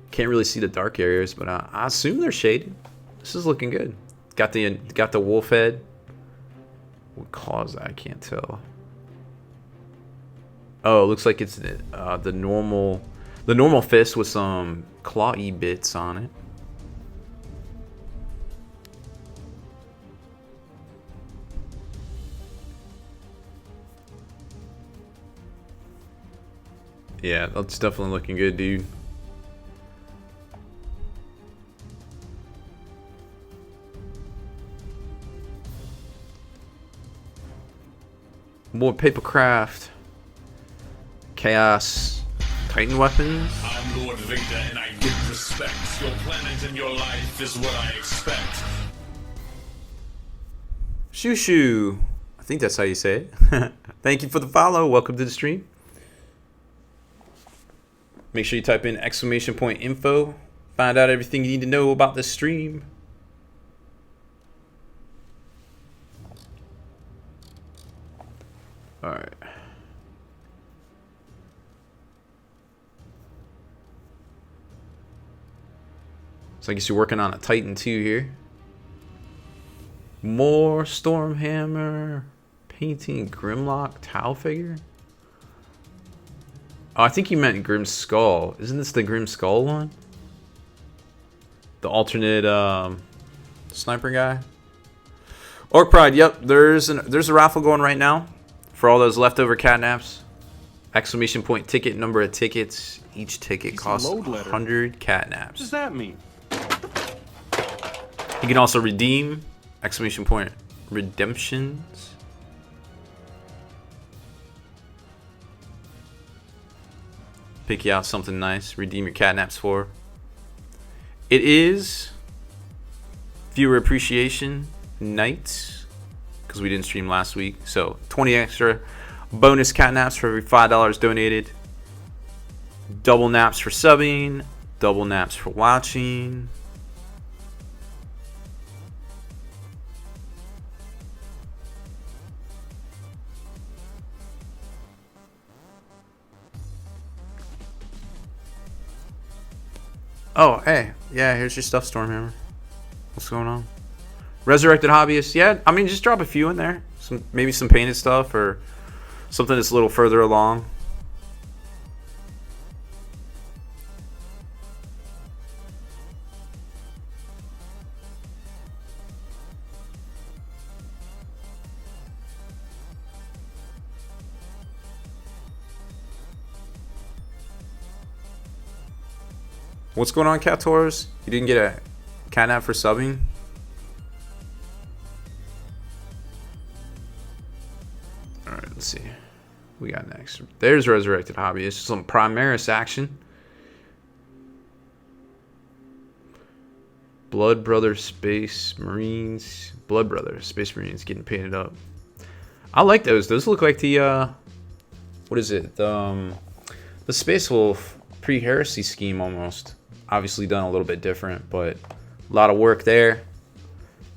Can't really see the dark areas, but I assume they're shaded. This is looking good. Got the wolf head. What claws? I can't tell. Oh, it looks like it's the normal fist with some clawy bits on it. Yeah, that's definitely looking good, dude. More papercraft. Chaos. Titan weapons. I'm Lord Victor and I give respect. Your planet and your life is what I expect. Shoo shoo. I think that's how you say it. Thank you for the follow. Welcome to the stream. Make sure you type in !info. Find out everything you need to know about the stream. Alright. So I guess you're working on a Titan 2 here. More Stormhammer. Painting Grimlock Tau figure. Oh, I think you meant Grim Skull. Isn't this the Grim Skull one? The alternate sniper guy. Orc Pride, yep. There's a raffle going right now for all those leftover catnaps. !ticket, number of tickets. Each ticket costs 100 catnaps. What does that mean? You can also redeem !redemptions. Pick you out something nice. Redeem your catnaps for. It is viewer appreciation night because we didn't stream last week. So 20 extra bonus catnaps for every $5 donated. Double naps for subbing. Double naps for watching. Oh, hey. Yeah, here's your stuff, Stormhammer. What's going on? Resurrected Hobbyist. Yeah, I mean, just drop a few in there. Maybe some painted stuff or something that's a little further along. What's going on, Cat Tours? You didn't get a catnap for subbing? Alright, let's see. We got next. There's Resurrected Hobbyist. Some Primaris action. Blood Brother Space Marines. Blood Brother Space Marines getting painted up. I like those. Those look like the what is it? The Space Wolf pre-heresy scheme almost. Obviously done a little bit different, but a lot of work there.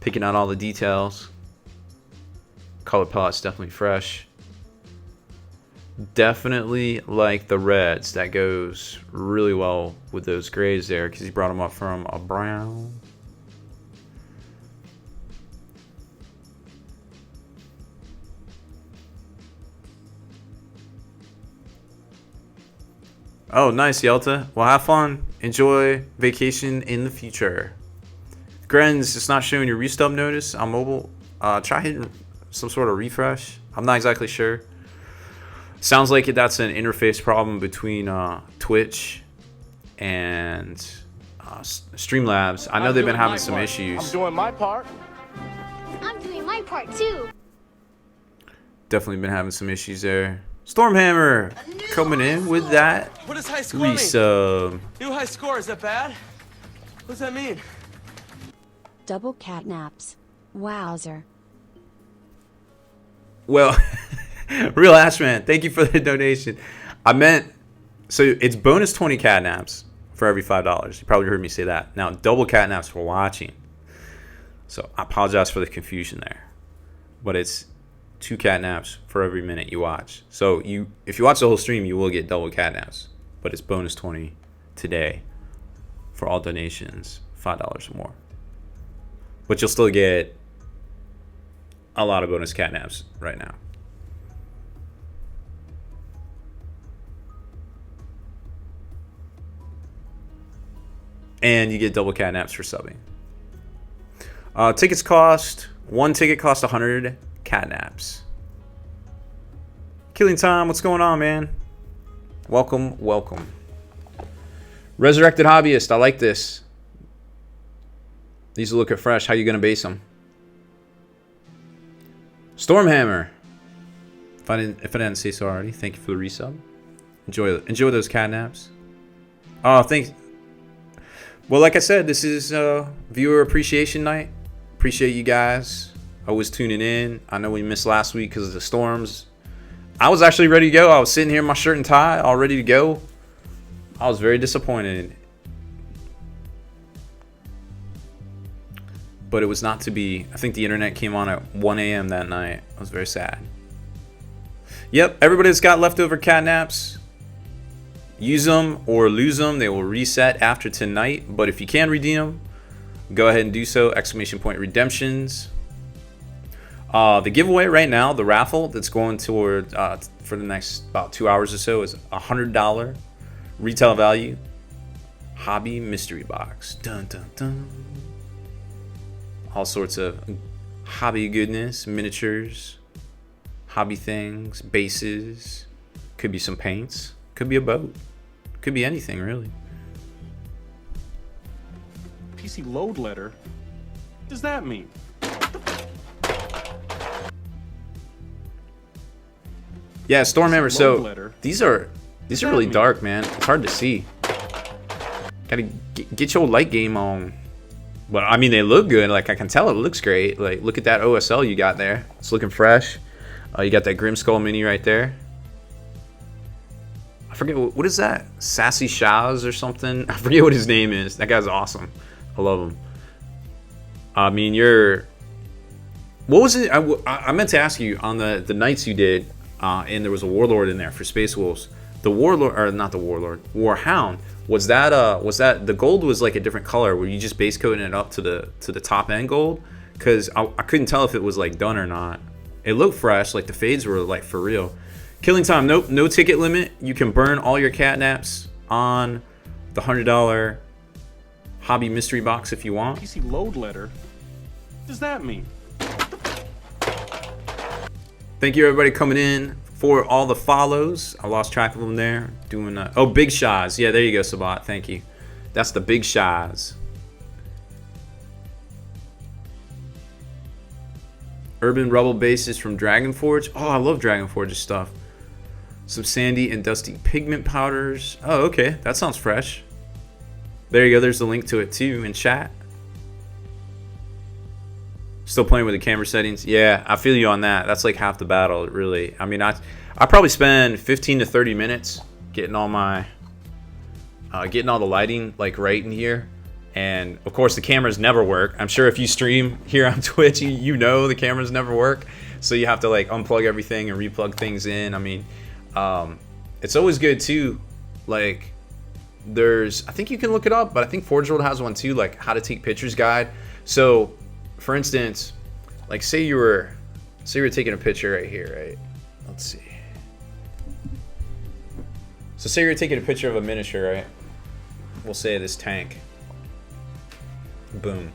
Picking out all the details. Color palette's definitely fresh. Definitely like the reds. That goes really well with those grays there because he brought them up from a brown. Oh, nice, Yelta. Well, have fun. Enjoy vacation in the future. Grens, it's not showing your restub notice on mobile. Try hitting some sort of refresh. I'm not exactly sure. Sounds like that's an interface problem between Twitch and Streamlabs. I know they've been having some issues. I'm doing my part. I'm doing my part too. Definitely been having some issues there. Stormhammer coming in with that What does high score resub. New high score, is that bad? What does that mean? Double catnaps. Wowzer. Well, Real Ashman, thank you for the donation. I meant So it's bonus 20 catnaps for every $5. You probably heard me say that. Now, double catnaps for watching. So I apologize for the confusion there. But it's 2 catnaps for every minute you watch. So if you watch the whole stream, you will get double catnaps. But it's bonus 20 today for all donations, $5 or more. But you'll still get a lot of bonus catnaps right now. And you get double catnaps for subbing. Tickets cost, one ticket costs 100 catnaps. Killing Time, what's going on, man? Welcome, welcome. Resurrected Hobbyist, I like this. These look fresh. How you gonna base them? Stormhammer. If I didn't say so already, thank you for the resub. Enjoy those catnaps. Oh, thanks. Well, like I said, this is viewer appreciation night. Appreciate you guys always tuning in. I know we missed last week because of the storms. I was actually ready to go. I was sitting here in my shirt and tie, all ready to go. I was very disappointed. But it was not to be. I think the internet came on at 1 a.m. that night. I was very sad. Yep, everybody that's got leftover catnaps, use them or lose them. They will reset after tonight. But if you can redeem them, go ahead and do so. Exclamation point redemptions. The giveaway right now, the raffle that's going toward for the next about 2 hours or so is $100 retail value hobby mystery box. Dun dun dun. All sorts of hobby goodness, miniatures, hobby things, bases. Could be some paints. Could be a boat. Could be anything, really. PC load letter? What does that mean? Yeah, Stormhammer. So these are really dark, man. It's hard to see. Gotta get your light game on. But I mean, they look good. Like, I can tell it looks great. Like, look at that OSL you got there. It's looking fresh. You got that Grim Skull mini right there. I forget what is that? Sassy Shaz or something. I forget what his name is. That guy's awesome. I love him. I mean, what was it? I meant to ask you on the nights you did, and there was a Warlord in there for Space Wolves. The Warlord, or not the Warlord, Warhound. Was that the gold was like a different color? Were you just base coating it up to the top end gold? Because I couldn't tell if it was like done or not. It looked fresh, like the fades were like for real. Killing Time, nope, no ticket limit. You can burn all your catnaps on the $100 hobby mystery box if you want. PC load letter? What does that mean? Thank you everybody coming in for all the follows. I lost track of them there. Doing oh, Big Shaz. Yeah, there you go, Sabat. Thank you. That's the Big Shaz. Urban Rubble bases from Dragonforge. Oh, I love Dragonforge's stuff. Some sandy and dusty pigment powders. Oh, okay. That sounds fresh. There you go. There's the link to it too in chat. Still playing with the camera settings. Yeah, I feel you on that. That's like half the battle, really. I mean, I probably spend 15 to 30 minutes getting all my getting all the lighting like right in here. And of course the cameras never work. I'm sure if you stream here on Twitch, you know the cameras never work. So you have to like unplug everything and replug things in. I mean, it's always good too. Like I think you can look it up, but I think Forge World has one too, like how to take pictures guide. So for instance, like say you were taking a picture right here, right? Let's see. So say you're taking a picture of a miniature, right? We'll say this tank. Boom.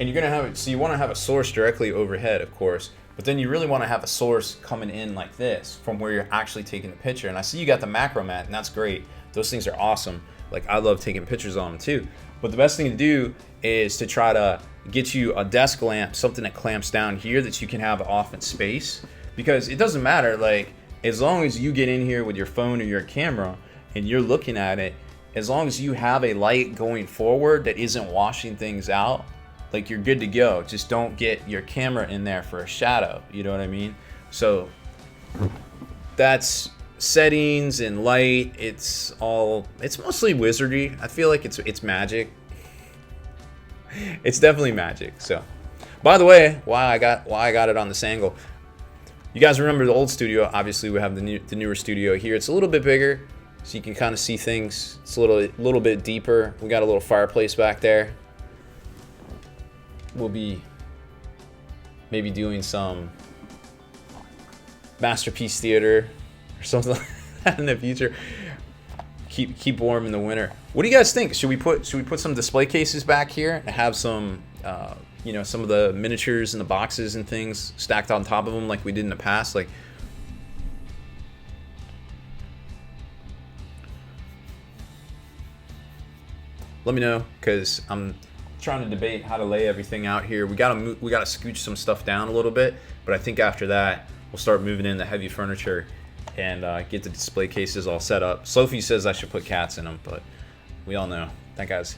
And you're gonna have it, so you want to have a source directly overhead, of course, but then you really want to have a source coming in like this from where you're actually taking the picture. And I see you got the macro mat, and that's great. Those things are awesome. Like, I love taking pictures on them too. But the best thing to do is to try to get you a desk lamp, something that clamps down here that you can have off in space, because it doesn't matter, like, as long as you get in here with your phone or your camera and you're looking at it, as long as you have a light going forward that isn't washing things out, like, you're good to go. Just don't get your camera in there for a shadow, you know what I mean? So that's settings and light, it's mostly wizardry. I feel like it's magic. It's definitely magic. So, by the way, why I got it on this angle. You guys remember the old studio? Obviously, we have the newer studio here. It's a little bit bigger, so you can kind of see things. It's a little bit deeper. We got a little fireplace back there. We'll be maybe doing some masterpiece theater or something like that in the future. Keep warm in the winter. What do you guys think? Should we put some display cases back here and have some you know, some of the miniatures and the boxes and things stacked on top of them like we did in the past? Like, let me know, because I'm trying to debate how to lay everything out here. We gotta scooch some stuff down a little bit, but I think after that we'll start moving in the heavy furniture and get the display cases all set up. Sophie says I should put cats in them, but we all know that guy's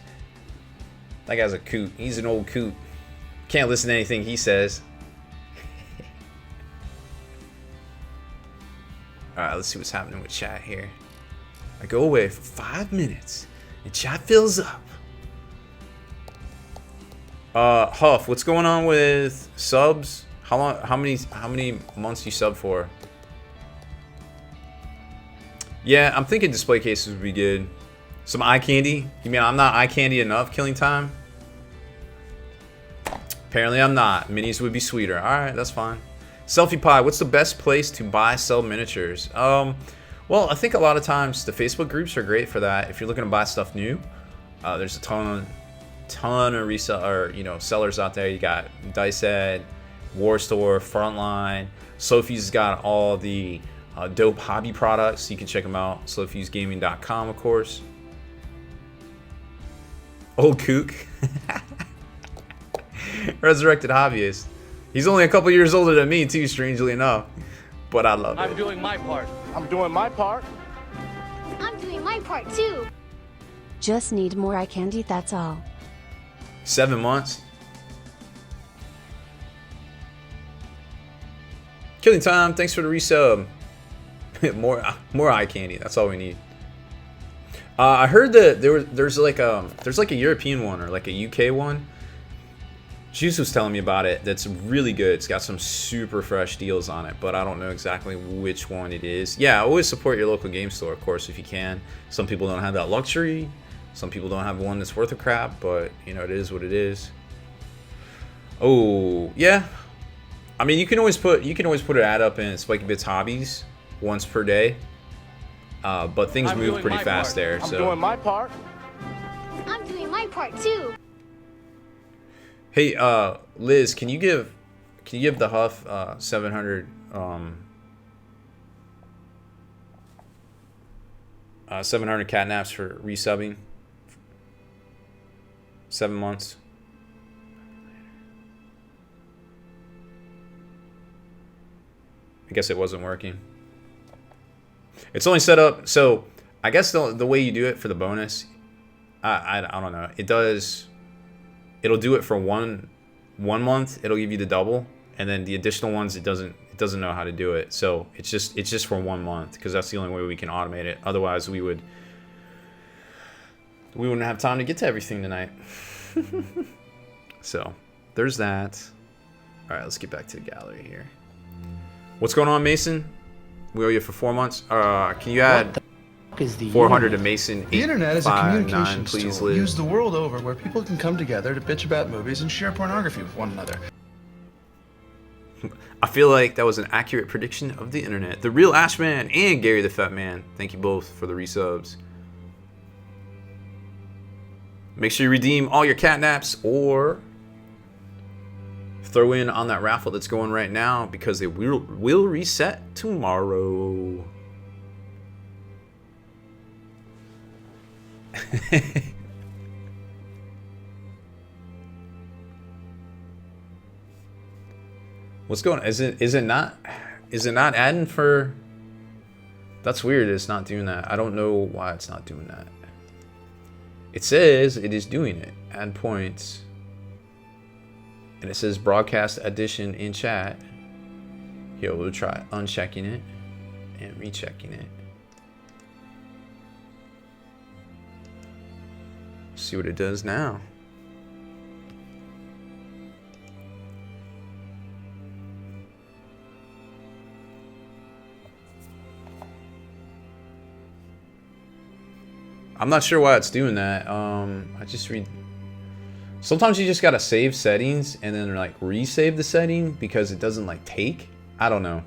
a coot. He's an old coot. Can't listen to anything he says. Alright, let's see what's happening with chat here. I go away for 5 minutes and chat fills up. Huff, what's going on with subs? How many months you sub for? Yeah, I'm thinking display cases would be good. Some eye candy? You mean I'm not eye candy enough, Killing Time? Apparently I'm not. Minis would be sweeter. Alright, that's fine. Selfie Pie, what's the best place to buy, sell miniatures? Well, I think a lot of times the Facebook groups are great for that. If you're looking to buy stuff new, there's a ton of resell or, you know, sellers out there. You got Dice Ed, War Store, Frontline. Sophie's got all the dope hobby products. You can check them out. SophiesGaming.com, of course. Old kook. Resurrected hobbyist. He's only a couple years older than me too, strangely enough. But I love it. I'm doing my part. I'm doing my part. I'm doing my part too. Just need more eye candy, that's all. 7 months. Killing Time, thanks for the resub. more eye candy. That's all we need. I heard that there's like a European one or like a UK one. Juice was telling me about it. That's really good. It's got some super fresh deals on it, but I don't know exactly which one it is. Yeah, always support your local game store, of course, if you can. Some people don't have that luxury. Some people don't have one that's worth a crap, but you know, it is what it is. Oh yeah, I mean, you can always put an ad up in Spiky Bits Hobbies once per day, but things move pretty fast there. I'm doing my part. I'm doing my part too. Hey, Liz, can you give the Huff 700 700 catnaps for resubbing? 7 months. I guess it wasn't working. It's only set up, so I guess the way you do it for the bonus, I don't know. It'll do it for one month. It'll give you the double, and then the additional ones it doesn't know how to do it. So it's just for 1 month, because that's the only way we can automate it. Otherwise, we wouldn't have time to get to everything tonight. So there's that. All right, let's get back to the gallery here. What's going on, Mason? We owe you for 4 months. Can you add 400 to Mason? The internet is a communications please, tool Liz. used the world over where people can come together to bitch about movies and share pornography with one another. I feel like that was an accurate prediction of the internet. The Real Ashman and Gary the Fat Man, thank you both for the resubs. Make sure you redeem all your catnaps or throw in on that raffle that's going right now, because it will reset tomorrow. What's going on? Is it not adding for? That's weird. It's not doing that. I don't know why it's not doing that. It says it is doing it. Add points. And it says broadcast addition in chat. Here, we'll try unchecking it. and rechecking it. See what it does now. I'm not sure why it's doing that. I just read. Sometimes you just gotta save settings and then like resave the setting because it doesn't like take. I don't know.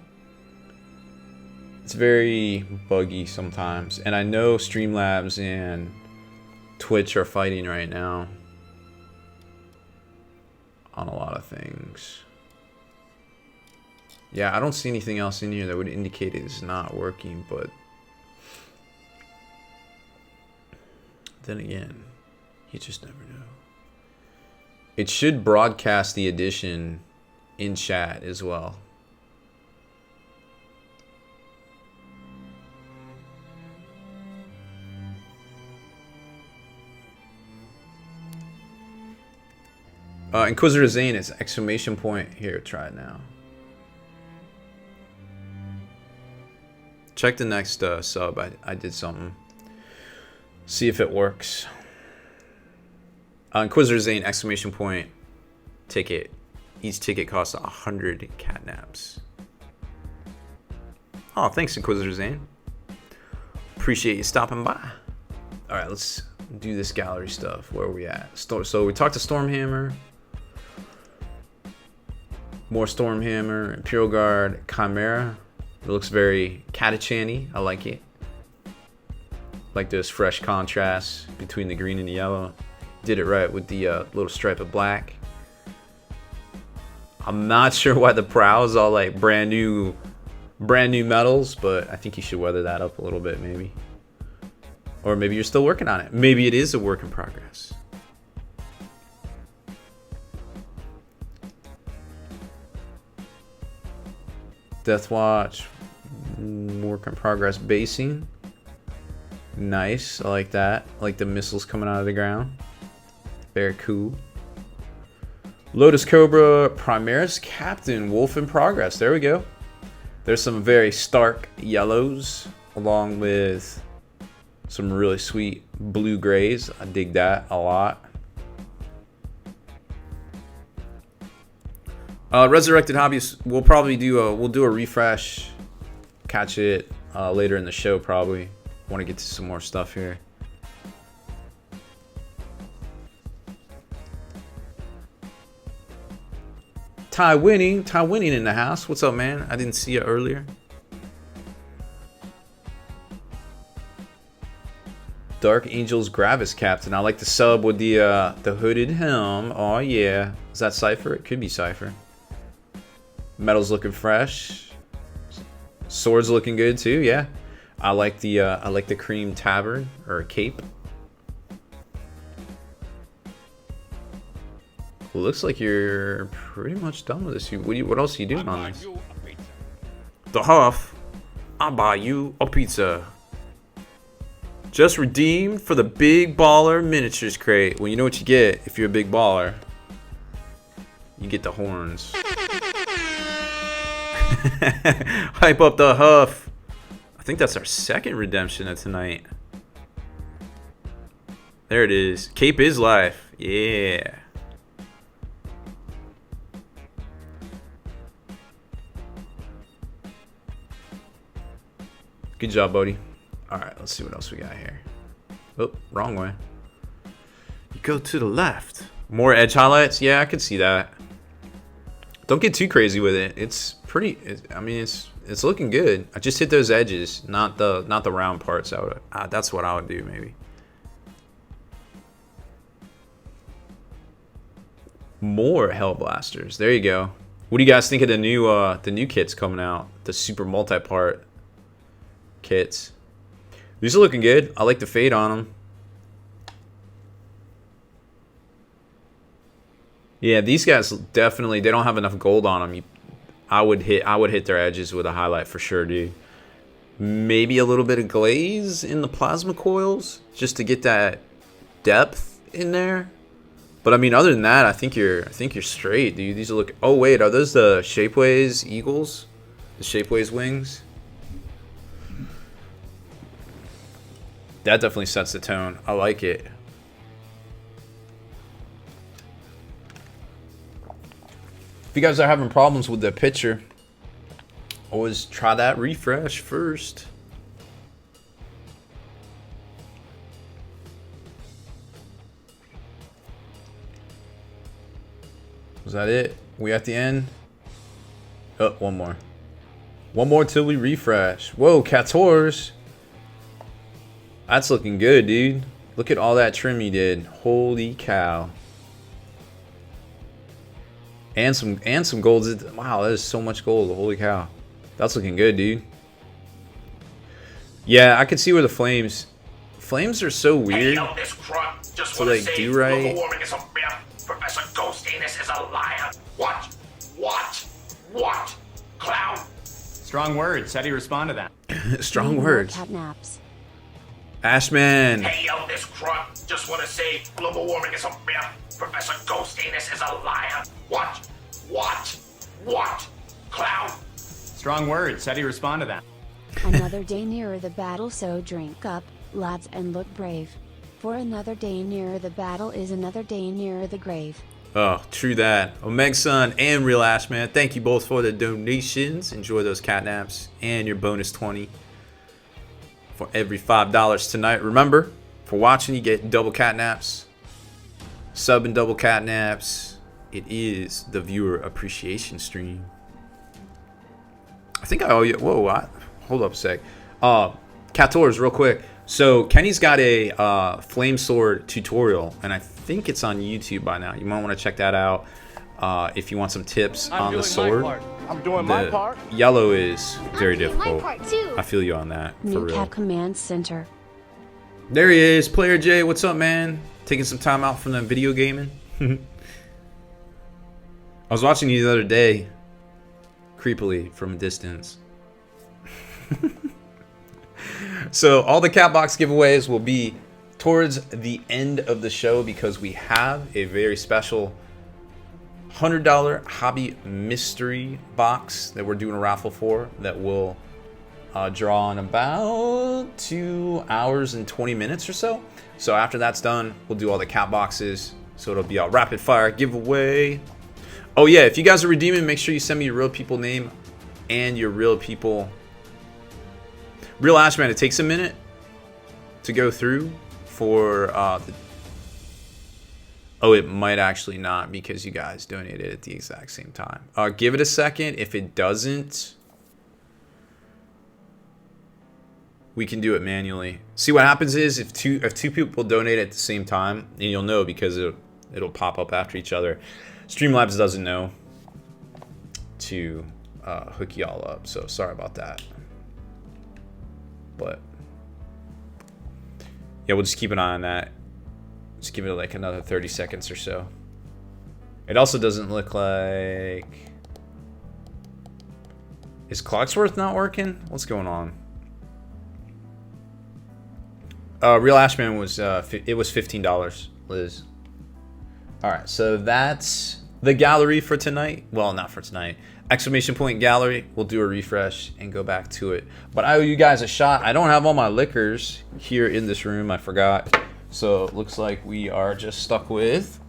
It's very buggy sometimes, and I know Streamlabs and Twitch are fighting right now on a lot of things. Yeah, I don't see anything else in here that would indicate it is not working, but then again, you just never know. It should broadcast the edition in chat as well. Inquisitor Zane is exclamation point. Here, try it now. Check the next sub. I did something. See if it works. Inquisitor Zane exclamation point ticket. Each ticket costs 100 catnaps. Oh, thanks, Inquisitor Zane. Appreciate you stopping by. All right, let's do this gallery stuff. Where are we at? So we talked to Stormhammer. More Stormhammer, Imperial Guard, Chimera. It looks very Catachan-y. I like it. Like those fresh contrasts between the green and the yellow. Did it right with the little stripe of black. I'm not sure why the prow is all like brand new metals, but I think you should weather that up a little bit maybe. Or maybe you're still working on it. Maybe it is a work in progress. Death Watch, work in progress basing. Nice, I like that. I like the missiles coming out of the ground. Very cool. Lotus Cobra, Primaris Captain, Wolf in progress. There we go. There's some very stark yellows along with some really sweet blue grays. I dig that a lot. Resurrected Hobbies, we'll probably do a refresh, catch it later in the show probably. Want to get to some more stuff here. Ty Winning in the house. What's up, man? I didn't see you earlier. Dark Angels Gravis Captain. I like the sub with the hooded helm. Oh yeah. Is that Cypher? It could be Cypher. Metal's looking fresh. Sword's looking good too. Yeah. I like the cream tabard or cape. Looks like you're pretty much done with this. What else are you doing on this? The Huff. I'll buy you a pizza. Just redeemed for the Big Baller Miniatures crate. Well, you know what you get if you're a big baller. You get the horns. Hype up the Huff. I think that's our second redemption of tonight. There it is. Cape is life. Yeah. Good job, buddy. Alright, let's see what else we got here. Oh, wrong way. You go to the left. More edge highlights? Yeah, I could see that. Don't get too crazy with it. It's pretty... It's looking good. I just hit those edges, not the round parts. That's what I would do, maybe. More Hellblasters. There you go. What do you guys think of the new kits coming out? The super multi-part kits. These are looking good. I like the fade on them. Yeah, these guys definitely, they don't have enough gold on them. I would hit their edges with a highlight for sure, dude. Maybe a little bit of glaze in the plasma coils just to get that depth in there. But I mean, other than that, I think you're straight, dude. These look. Oh wait, are those the Shapeways Eagles? The Shapeways wings? That definitely sets the tone. I like it. If you guys are having problems with the picture, always try that refresh first. Was that it? We at the end? Oh, one more. One more till we refresh. Whoa, 14. That's looking good, dude. Look at all that trim you did. Holy cow. And some golds. Wow, that is so much gold. Holy cow. That's looking good, dude. Yeah, I can see where the flames are so weird. Hey, yo, this grunt just So wanna like say do right. global warming is a myth. Professor Ghost Anus is a liar. What? Clown? Strong words. How do you respond to that? Strong words. Catnaps. Ashman. Hey, yo, this grunt just wanna say global warming is a myth. Professor Ghost Anus is a liar. What? Clown? Strong words. How do you respond to that? Another day nearer the battle, so drink up, lads, and look brave. For another day nearer the battle is another day nearer the grave. Oh, true that. Omeg Sun and Real Ashman, thank you both for the donations. Enjoy those catnaps and your bonus 20 for every $5 tonight. Remember, for watching, you get double catnaps, sub and double catnaps. It is the viewer appreciation stream. I think I owe you. Whoa, what? Hold up a sec. Cators, real quick. So Kenny's got a flame sword tutorial, and I think it's on YouTube by now. You might want to check that out if you want some tips on the sword. I'm doing my part. Yellow is very difficult. My part too. I feel you on that, for New real. Cat Command Center. There he is, Player J. What's up, man? Taking some time out from the video gaming. I was watching you the other day, creepily from a distance. So all the cat box giveaways will be towards the end of the show because we have a very special $100 hobby mystery box that we're doing a raffle for that will draw in about 2 hours and 20 minutes or so. So after that's done, we'll do all the cat boxes. So it'll be a rapid fire giveaway. Oh yeah, if you guys are redeeming, make sure you send me your real people name and your real people. Real Ashman, it takes a minute to go through for the... Oh, it might actually not because you guys donated at the exact same time. Give it a second. If it doesn't, we can do it manually. See, what happens is if two people donate at the same time, and you'll know because it'll pop up after each other. Streamlabs doesn't know to hook y'all up, so sorry about that. But yeah, we'll just keep an eye on that. Just give it like another 30 seconds or so. It also doesn't look like... Is Clocksworth not working? What's going on? Real Ashman was it was $15, Liz. Alright, so that's the gallery for tonight. Well, not for tonight. Exclamation point gallery. We'll do a refresh and go back to it. But I owe you guys a shot. I don't have all my liquors here in this room. I forgot. So it looks like we are just stuck with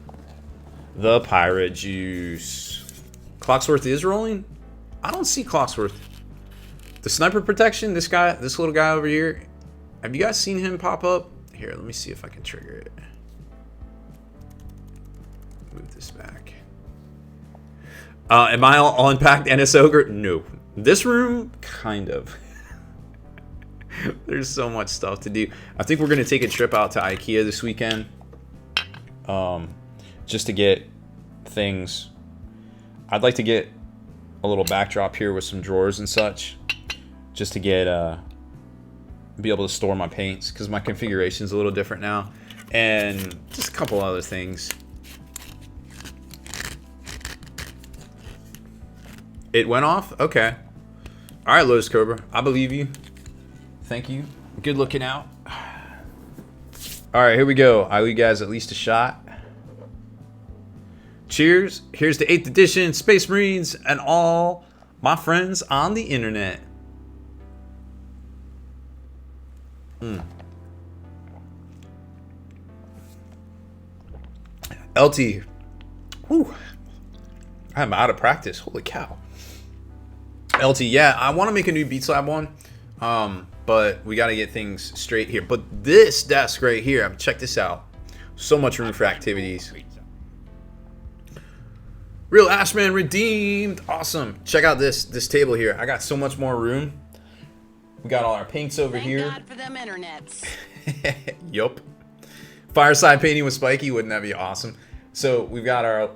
the pirate juice. Clocksworth is rolling? I don't see Clocksworth. The sniper protection, this little guy over here. Have you guys seen him pop up? Here, let me see if I can trigger it. Move this back. Am I all unpacked NS Ogre? No. This room, kind of. There's so much stuff to do. I think we're going to take a trip out to IKEA this weekend. Just to get things. I'd like to get a little backdrop here with some drawers and such. Just to get, be able to store my paints. Because my configuration is a little different now. And just a couple other things. It went off? Okay. Alright, Lotus Cobra. I believe you. Thank you. Good looking out. Alright, here we go. I owe you guys at least a shot. Cheers. Here's the 8th edition Space Marines and all my friends on the internet. LT. Whew. I'm out of practice. Holy cow. LT, yeah, I want to make a new Beats Lab one. But we got to get things straight here. But this desk right here, check this out. So much room for activities. Real Ashman redeemed. Awesome. Check out this table here. I got so much more room. We got all our paints over here. Thank God for them internets. Yup. Fireside painting with Spiky. Wouldn't that be awesome? So we've got our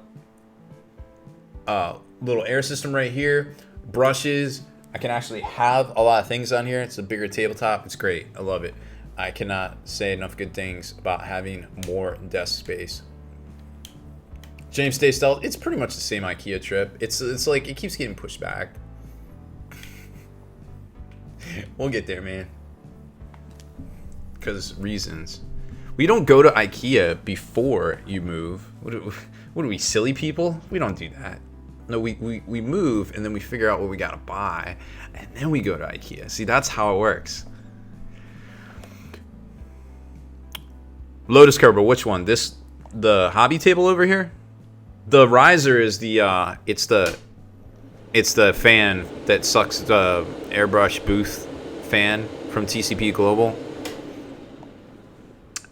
little air system right here. Brushes. I can actually have a lot of things on here. It's a bigger tabletop. It's great. I love it. I cannot say enough good things about having more desk space. James Stay Stealth. It's pretty much the same IKEA trip. It's like it keeps getting pushed back. We'll get there, man. Because reasons. We don't go to IKEA before you move. What are we, silly people? We don't do that. No, we move and then we figure out what we gotta buy and then we go to IKEA. See, that's how it works. Lotus Cobra, which one? The hobby table over here? The riser is the it's the fan that sucks the airbrush booth fan from TCP Global.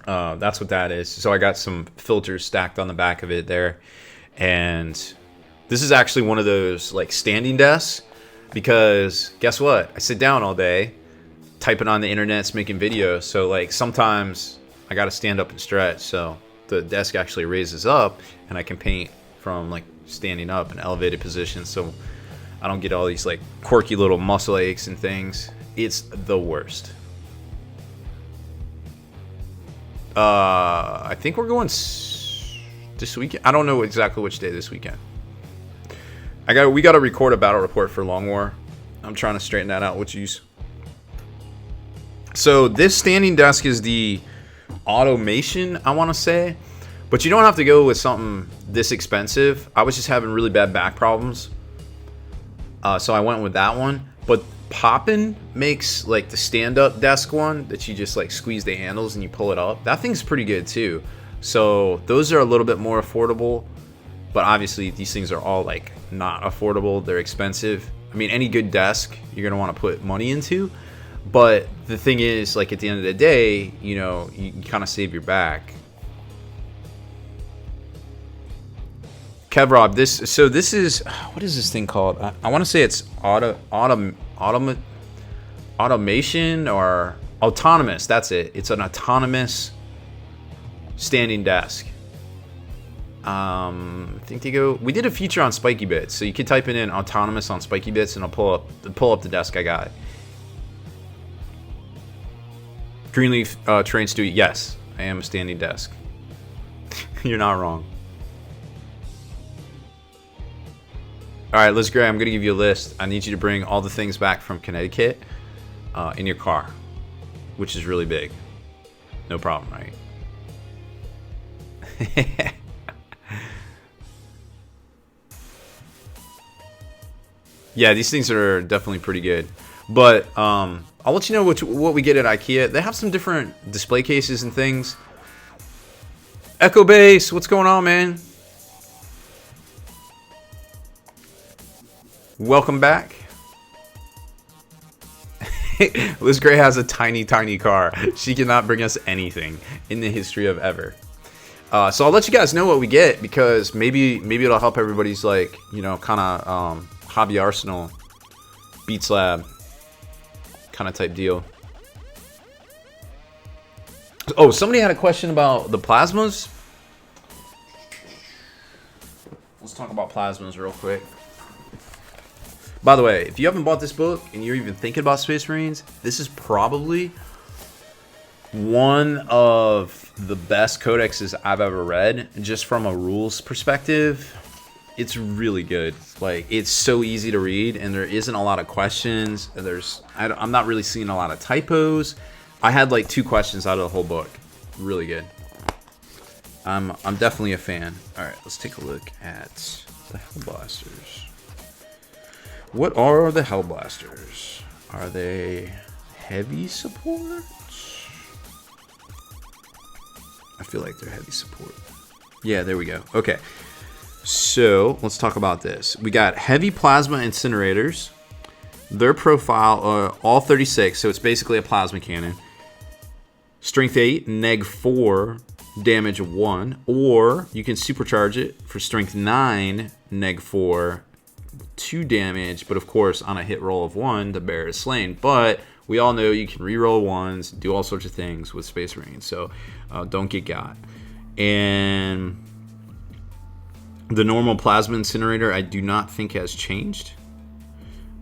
That's what that is. So I got some filters stacked on the back of it there, and this is actually one of those like standing desks because guess what? I sit down all day typing on the internets, making videos. So like sometimes I got to stand up and stretch. So the desk actually raises up and I can paint from like standing up in elevated position. So I don't get all these like quirky little muscle aches and things. It's the worst. I think we're going this weekend. I don't know exactly which day this weekend. We got to record a battle report for Long War. I'm trying to straighten that out with yous. So this standing desk is the automation, I want to say, but you don't have to go with something this expensive. I was just having really bad back problems, so I went with that one. But Poppin makes like the stand-up desk one that you just like squeeze the handles and you pull it up. That thing's pretty good too. So those are a little bit more affordable, but obviously these things are all like not affordable. They're expensive. I mean, any good desk you're gonna want to put money into, but the thing is, like at the end of the day, you know, you kind of save your back. Kevrob, this is, what is this thing called? I want to say it's automation or autonomous. That's it. It's an autonomous standing desk. I think we did a feature on Spiky Bits, so you could type it in autonomous on Spiky Bits and it'll pull up the desk I got. Greenleaf Train Stewie, yes, I am a standing desk. You're not wrong. All right, Liz Gray, I'm going to give you a list. I need you to bring all the things back from Connecticut in your car, which is really big. No problem, right? Yeah, these things are definitely pretty good. But I'll let you know what we get at IKEA. They have some different display cases and things. Echo Base, what's going on, man? Welcome back. Liz Gray has a tiny car. She cannot bring us anything in the history of ever. So I'll let you guys know what we get, because maybe it'll help everybody's, like, you know, kind of hobby arsenal, Beats Lab kind of type deal. Oh, somebody had a question about the plasmas. Let's talk about plasmas real quick. By the way, if you haven't bought this book and you're even thinking about Space Marines, this is probably one of the best codexes I've ever read, just from a rules perspective. It's really good. Like, it's so easy to read, and there isn't a lot of questions. I'm not really seeing a lot of typos. I had like 2 questions out of the whole book. Really good. I'm definitely a fan. All right, let's take a look at the Hellblasters. What are the Hellblasters? Are they heavy support? I feel like they're heavy support. Yeah, there we go. Okay. So let's talk about this. We got heavy plasma incinerators. Their profile are all 36, so it's basically a plasma cannon. Strength 8, neg 4, damage 1. Or you can supercharge it for strength 9, neg 4, 2 damage. But of course, on a hit roll of 1, the bear is slain. But we all know you can reroll ones, do all sorts of things with Space Marines. So don't get got. And the normal plasma incinerator I do not think has changed.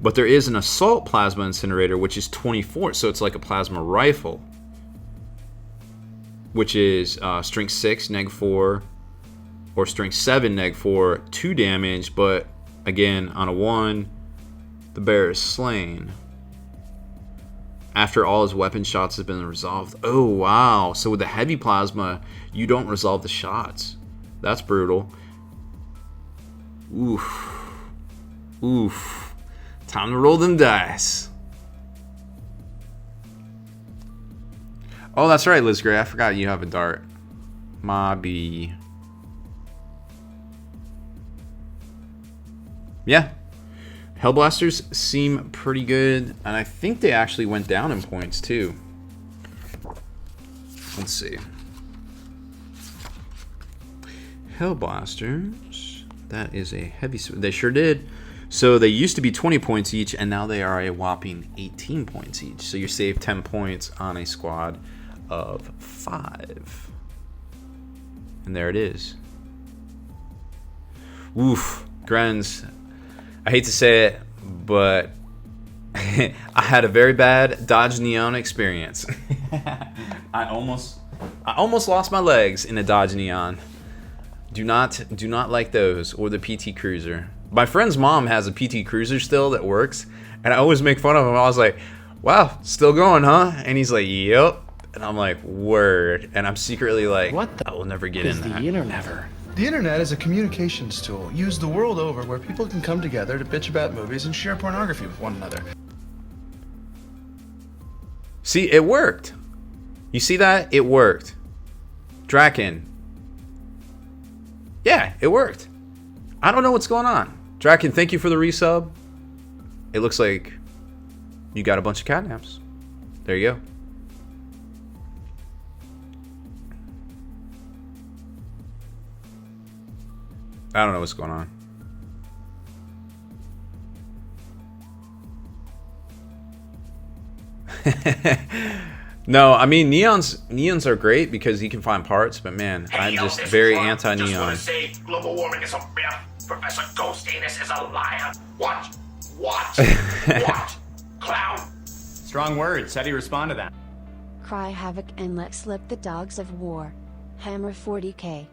But there is an assault plasma incinerator, which is 24. So it's like a plasma rifle. Which is strength 6, neg 4. Or strength 7, neg 4, 2 damage. But again, on a 1, the bear is slain. After all his weapon shots have been resolved. Oh, wow. So with the heavy plasma, you don't resolve the shots. That's brutal. Oof. Oof. Time to roll them dice. Oh, that's right, Liz Gray. I forgot you have a dart. Mobby. Yeah. Hellblasters seem pretty good. And I think they actually went down in points, too. Let's see. Hellblasters. That is a heavy... They sure did. So they used to be 20 points each, and now they are a whopping 18 points each. So you save 10 points on a squad of 5. And there it is. Oof. Grens. I hate to say it, but I had a very bad Dodge Neon experience. I almost lost my legs in a Dodge Neon. Do not like those, or the PT Cruiser. My friend's mom has a PT Cruiser still that works, and I always make fun of him. I was like, wow, still going, huh? And he's like, yep. And I'm like, word. And I'm secretly like, what the? I will never get in that. Never. The internet is a communications tool used the world over where people can come together to bitch about movies and share pornography with one another. See, it worked. You see that? It worked. Draken. Yeah, it worked. I don't know what's going on. Draken, thank you for the resub. It looks like you got a bunch of catnaps. There you go. I don't know what's going on. No, I mean neons are great because you can find parts, but man, I'm just very anti-neon. Just want to say, global warming is a myth. Professor Ghost Anus is a liar. Watch, clown. Strong words. How do you respond to that? Cry havoc and let slip the dogs of war. Hammer 40k.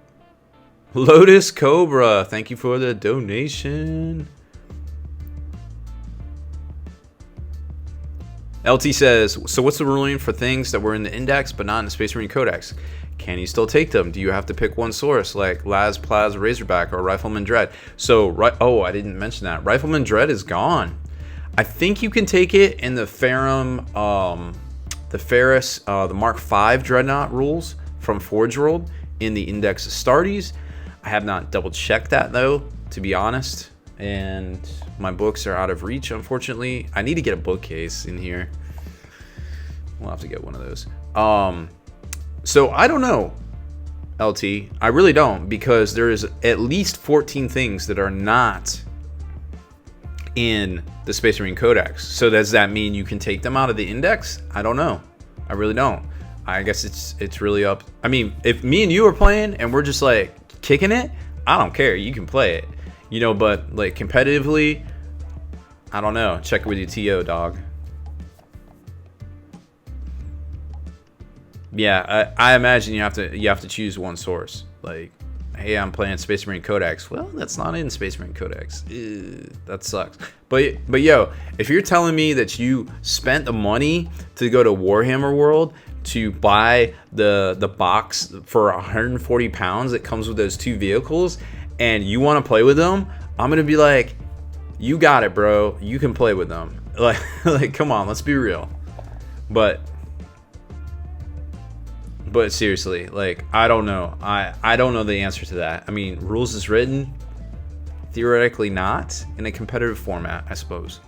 Lotus Cobra, thank you for the donation. LT says, so what's the ruling for things that were in the index but not in the Space Marine Codex? Can you still take them? Do you have to pick one source like Laz, Plaz, Razorback, or Rifleman Dread? So, oh, I didn't mention that. Rifleman Dread is gone. I think you can take it in the Ferrum, the Ferris, the Mark V Dreadnought rules from Forge World in the Index of Astartes. I have not double checked that though, to be honest. And my books are out of reach, unfortunately. I need to get a bookcase in here. We'll have to get one of those. So I don't know, LT. I really don't, because there is at least 14 things that are not in the Space Marine Codex. So does that mean you can take them out of the index? I don't know. I really don't. I guess it's really up. I mean, if me and you are playing and we're just like kicking it, I don't care. You can play it, you know. But like competitively, I don't know. Check it with your TO, dog. Yeah, I imagine you have to choose one source. Like, hey, I'm playing Space Marine Codex. Well, that's not in Space Marine Codex. Ew, that sucks. But yo, if you're telling me that you spent the money to go to Warhammer World to buy the box for 140 pounds that comes with those two vehicles, and you want to play with them, I'm gonna be like, you got it, bro. You can play with them. Like come on, let's be real. But But seriously, like, I don't know. I don't know the answer to that. I mean, rules is written, theoretically not, in a competitive format, I suppose.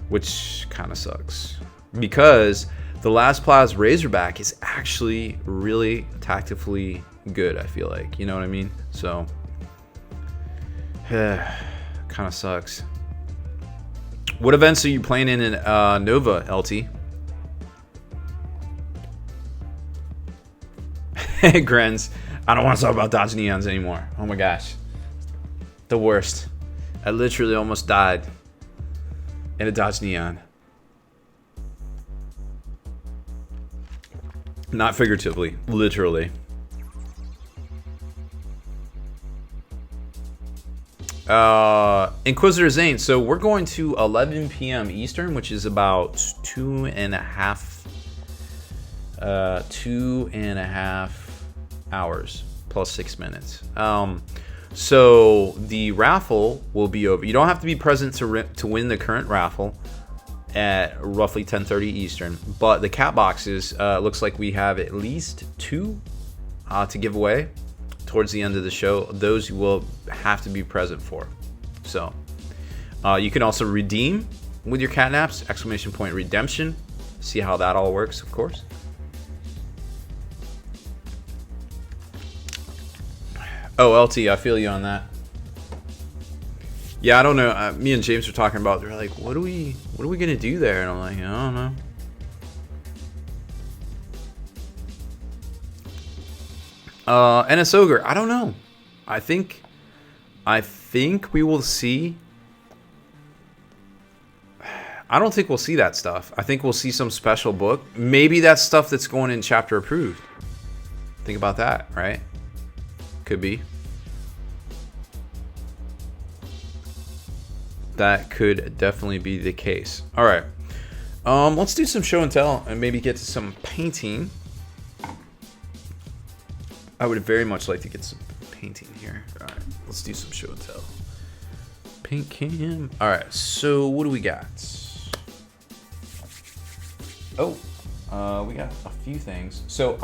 Which kind of sucks. Because the Last Plas Razorback is actually really tactically good, I feel like. You know what I mean? So, kind of sucks. What events are you playing in Nova, LT? Grens, I don't want to talk about Dodge Neons anymore. Oh my gosh. The worst. I literally almost died in a Dodge Neon. Not figuratively, literally. Inquisitor Zane, so we're going to 11 p.m. Eastern, which is about 2.5 hours plus 6 minutes. So the raffle will be over. You don't have to be present to win the current raffle at roughly 10:30 Eastern, but the cat boxes, looks like we have at least 2 to give away towards the end of the show. Those you will have to be present for. So you can also redeem with your catnaps, ! redemption. See how that all works, of course. Oh, LT, I feel you on that. Yeah, I don't know. Me and James were talking about. They're like, "What are we gonna do there?" And I'm like, "I don't know." NS Ogre, I don't know. I think we will see. I don't think we'll see that stuff. I think we'll see some special book. Maybe that's stuff that's going in chapter approved. Think about that, right? Could be. That could definitely be the case. All right. Let's do some show and tell and maybe get to some painting. I would very much like to get some painting here. All right. Let's do some show and tell. Paint cam. All right. So what do we got? Oh, we got a few things. So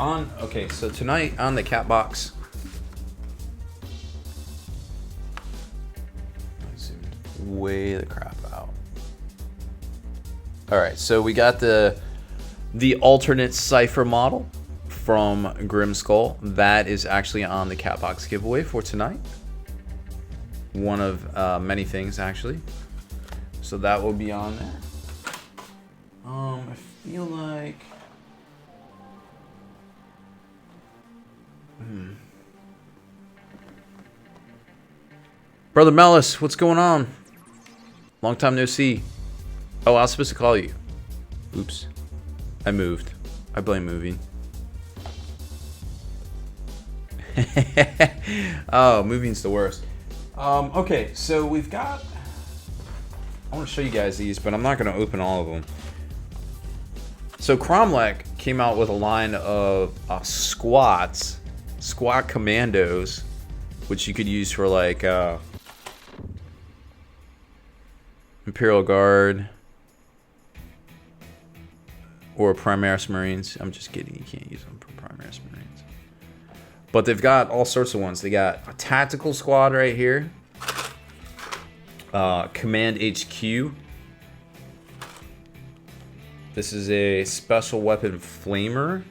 so tonight on the cat box. Way the crap out. All right, so we got the alternate cipher model from Grim Skull. That is actually on the cat box giveaway for tonight. One of many things actually. So that will be on there. I feel like Brother Mellis, what's going on? Long time no see. Oh, I was supposed to call you. Oops. I moved. I blame moving. Oh, moving's the worst. Okay, so we've got... I want to show you guys these, but I'm not going to open all of them. So Cromlech came out with a line of squat commandos, which you could use for like... Imperial Guard or Primaris Marines. I'm just kidding, you can't use them for Primaris Marines. But they've got all sorts of ones. They got a tactical squad right here. Command HQ. This is a special weapon flamer.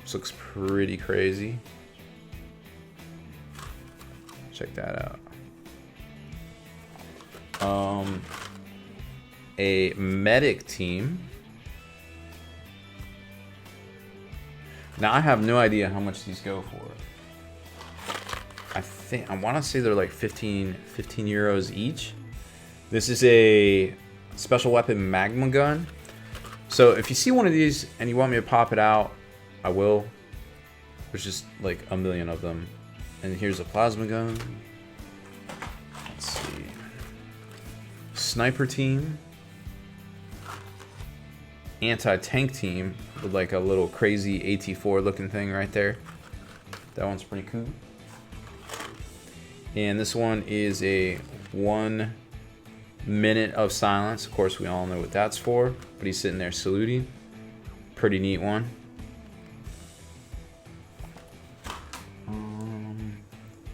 This looks pretty crazy. Check that out. A medic team. Now I have no idea how much these go for. I want to say they're like 15 euros each. This is a special weapon magma gun. So if you see one of these and you want me to pop it out, I will. There's just like a million of them. And here's a plasma gun. Let's see. Sniper team. Anti-tank team with like a little crazy AT4 looking thing right there. That one's pretty cool. And this one is a 1 minute of silence. Of course, we all know what that's for, but he's sitting there saluting. Pretty neat one.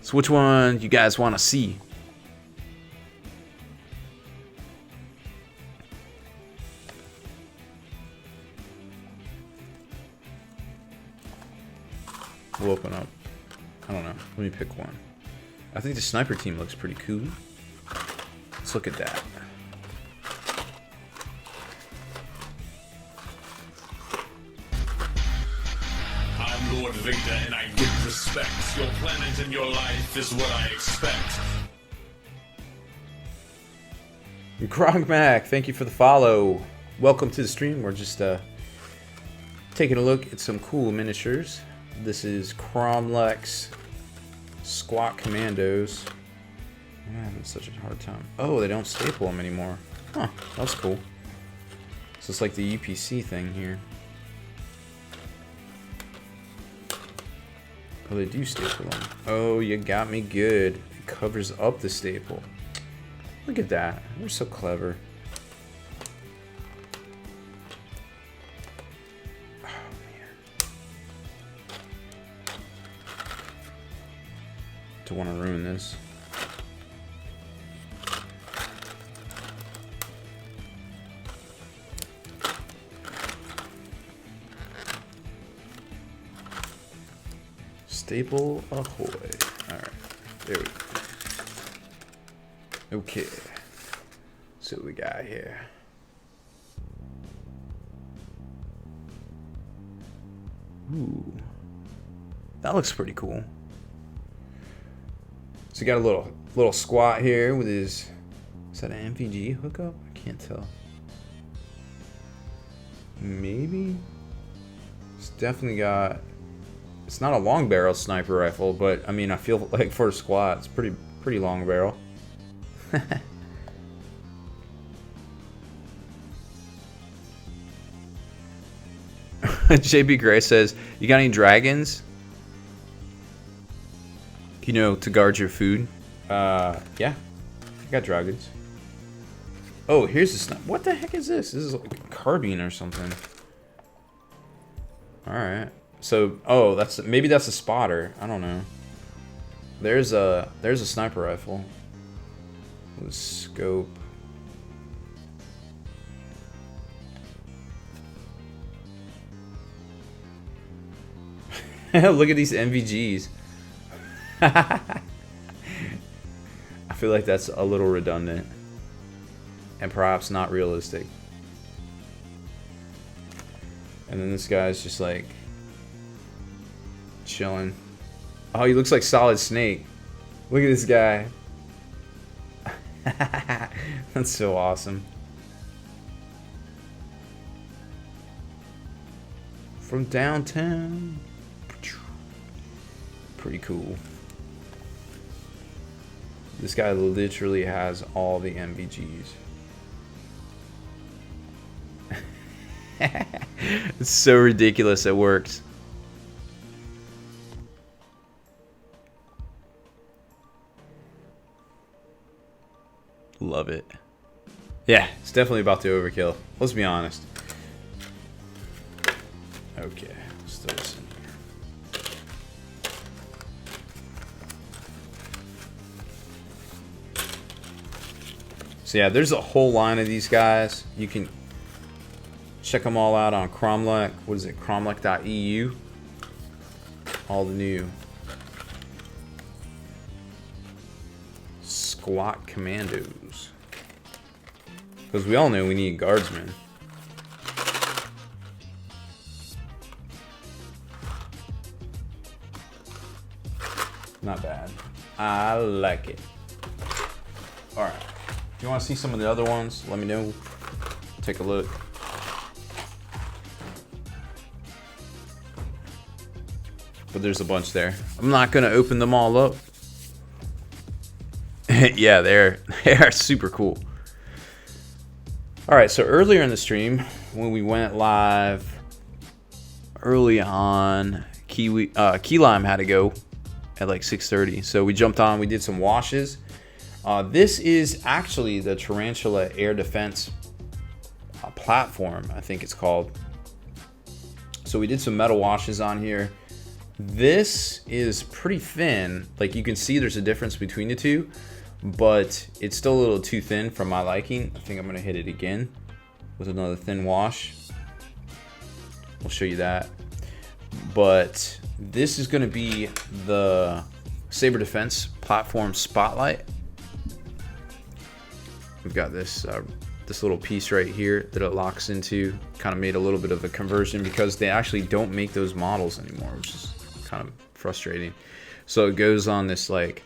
So which one you guys want to see? We'll open up. I don't know. Let me pick one. I think the sniper team looks pretty cool. Let's look at that. I'm Lord Vader and I give respect. Your planet and your life is what I expect. Grogmac, thank you for the follow. Welcome to the stream. We're just taking a look at some cool miniatures. This is Cromlech's Squat Commandos. I'm having such a hard time. Oh, they don't staple them anymore. Huh, that's cool. So it's like the UPC thing here. Oh, they do staple them. Oh, you got me good. It covers up the staple. Look at that. They're so clever. Oh, man. Don't want to ruin this. Staple ahoy. Alright, there we go. Okay. So what we got here. Ooh. That looks pretty cool. So you got a little squat here with his, is that an MVG hookup? I can't tell. Maybe? It's definitely got, it's not a long barrel sniper rifle, but I mean I feel like for a squat it's pretty long barrel. JB Gray says, you got any dragons? You know, to guard your food? Yeah. I got dragons. Oh, here's the sniper. What the heck is this? This is like a carbine or something. Alright. So, oh, maybe that's a spotter. I don't know. There's a sniper rifle. With a scope. Look at these MVGs. I feel like that's a little redundant. And perhaps not realistic. And then this guy's just like chilling. Oh, he looks like Solid Snake. Look at this guy. That's so awesome. From downtown. Pretty cool. This guy literally has all the MVGs. It's so ridiculous it works. Love it. Yeah, it's definitely about to overkill. Let's be honest. Okay, let's throw this in here. So yeah, there's a whole line of these guys. You can check them all out on Cromlech. What is it? Cromlech.eu. All the new squat commandos. Because we all know we need guardsmen. Not bad. I like it. Alright. If you want to see some of the other ones, let me know. Take a look. But there's a bunch there. I'm not going to open them all up. Yeah, they are super cool. Alright, so earlier in the stream, when we went live early on, Key Lime had to go at like 6:30. So we jumped on, we did some washes. This is actually the Tarantula Air Defense platform, I think it's called. So we did some metal washes on here. This is pretty thin. Like, you can see there's a difference between the two, but it's still a little too thin for my liking. I think I'm gonna hit it again with another thin wash. We'll show you that. But this is gonna be the Saber Defense Platform Spotlight. We've got this this little piece right here that it locks into. Kind of made a little bit of a conversion because they actually don't make those models anymore, which is kind of frustrating. So it goes on this like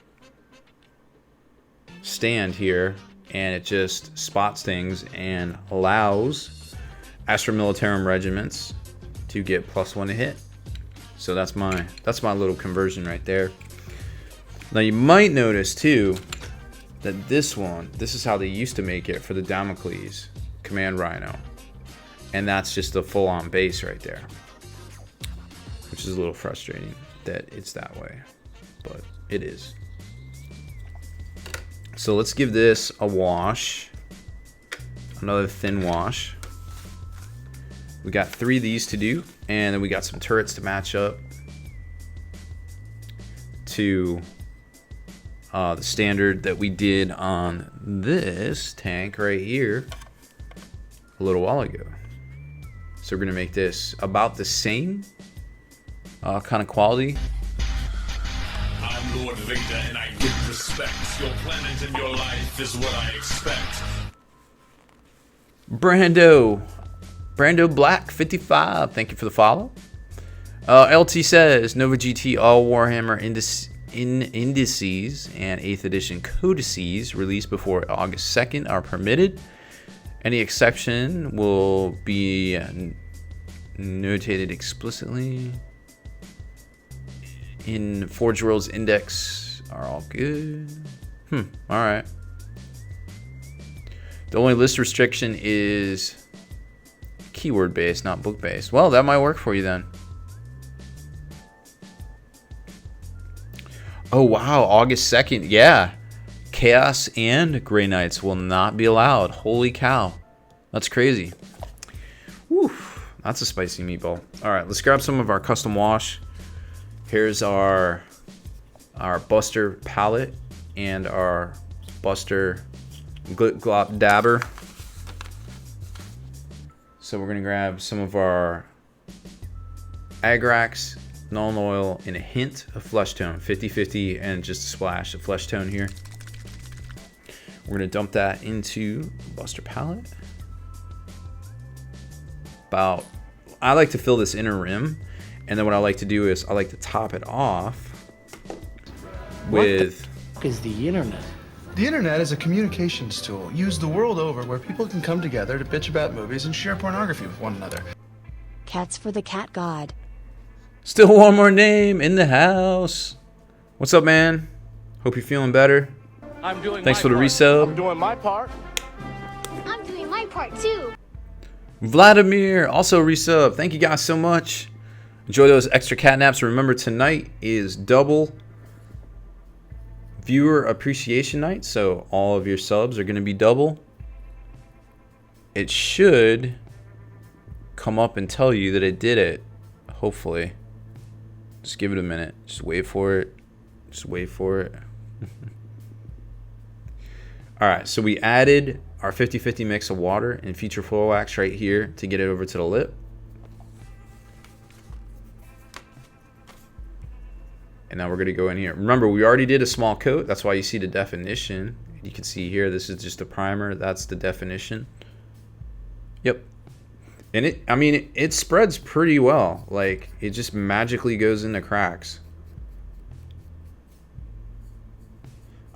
stand here, and it just spots things and allows Astra Militarum regiments to get +1 to hit. So that's my little conversion right there. Now you might notice too that this is how they used to make it for the Damocles Command Rhino, and that's just a full-on base right there, which is a little frustrating that it's that way, but it is. So let's give this a wash, another thin wash. We got 3 of these to do, and then we got some turrets to match up to the standard that we did on this tank right here a little while ago. So we're gonna make this about the same kind of quality. I'm Lord Victor and I give respect. Your planet and your life is what I expect. Brando Black 55, thank you for the follow. LT says Nova GT all Warhammer indices and 8th edition codices released before August 2nd are permitted. Any exception will be notated explicitly. In Forge World's index are all good. Alright. The only list restriction is keyword based, not book based. Well, that might work for you then. Oh wow, August 2nd, yeah. Chaos and Grey Knights will not be allowed. Holy cow. That's crazy. Whew, that's a spicy meatball. Alright, let's grab some of our custom wash. Here's our Buster palette and our Buster Glit Glop Dabber. So we're gonna grab some of our Agrax, Null Oil, and a hint of flesh tone, 50-50, and just a splash of flesh tone here. We're gonna dump that into Buster palette. I like to fill this inner rim, and then what I like to do is I like to top it off with. What the f is the internet? The internet is a communications tool used the world over where people can come together to bitch about movies and share pornography with one another. Cats for the cat god. Still one more name in the house. What's up, man? Hope you're feeling better. I'm doing Thanks my for the part. resub. I'm doing my part. I'm doing my part too. Vladimir also resub. Thank you guys so much. Enjoy those extra cat naps. Remember, tonight is double viewer appreciation night, so all of your subs are going to be double. It should come up and tell you that it did it. Hopefully. Just give it a minute. Just wait for it. Just wait for it. Alright, so we added our 50-50 mix of water and feature floor wax right here to get it over to the lip. And now we're going to go in here. Remember, we already did a small coat. That's why you see the definition. You can see here, this is just a primer. That's the definition. Yep. And it spreads pretty well. Like, it just magically goes into cracks.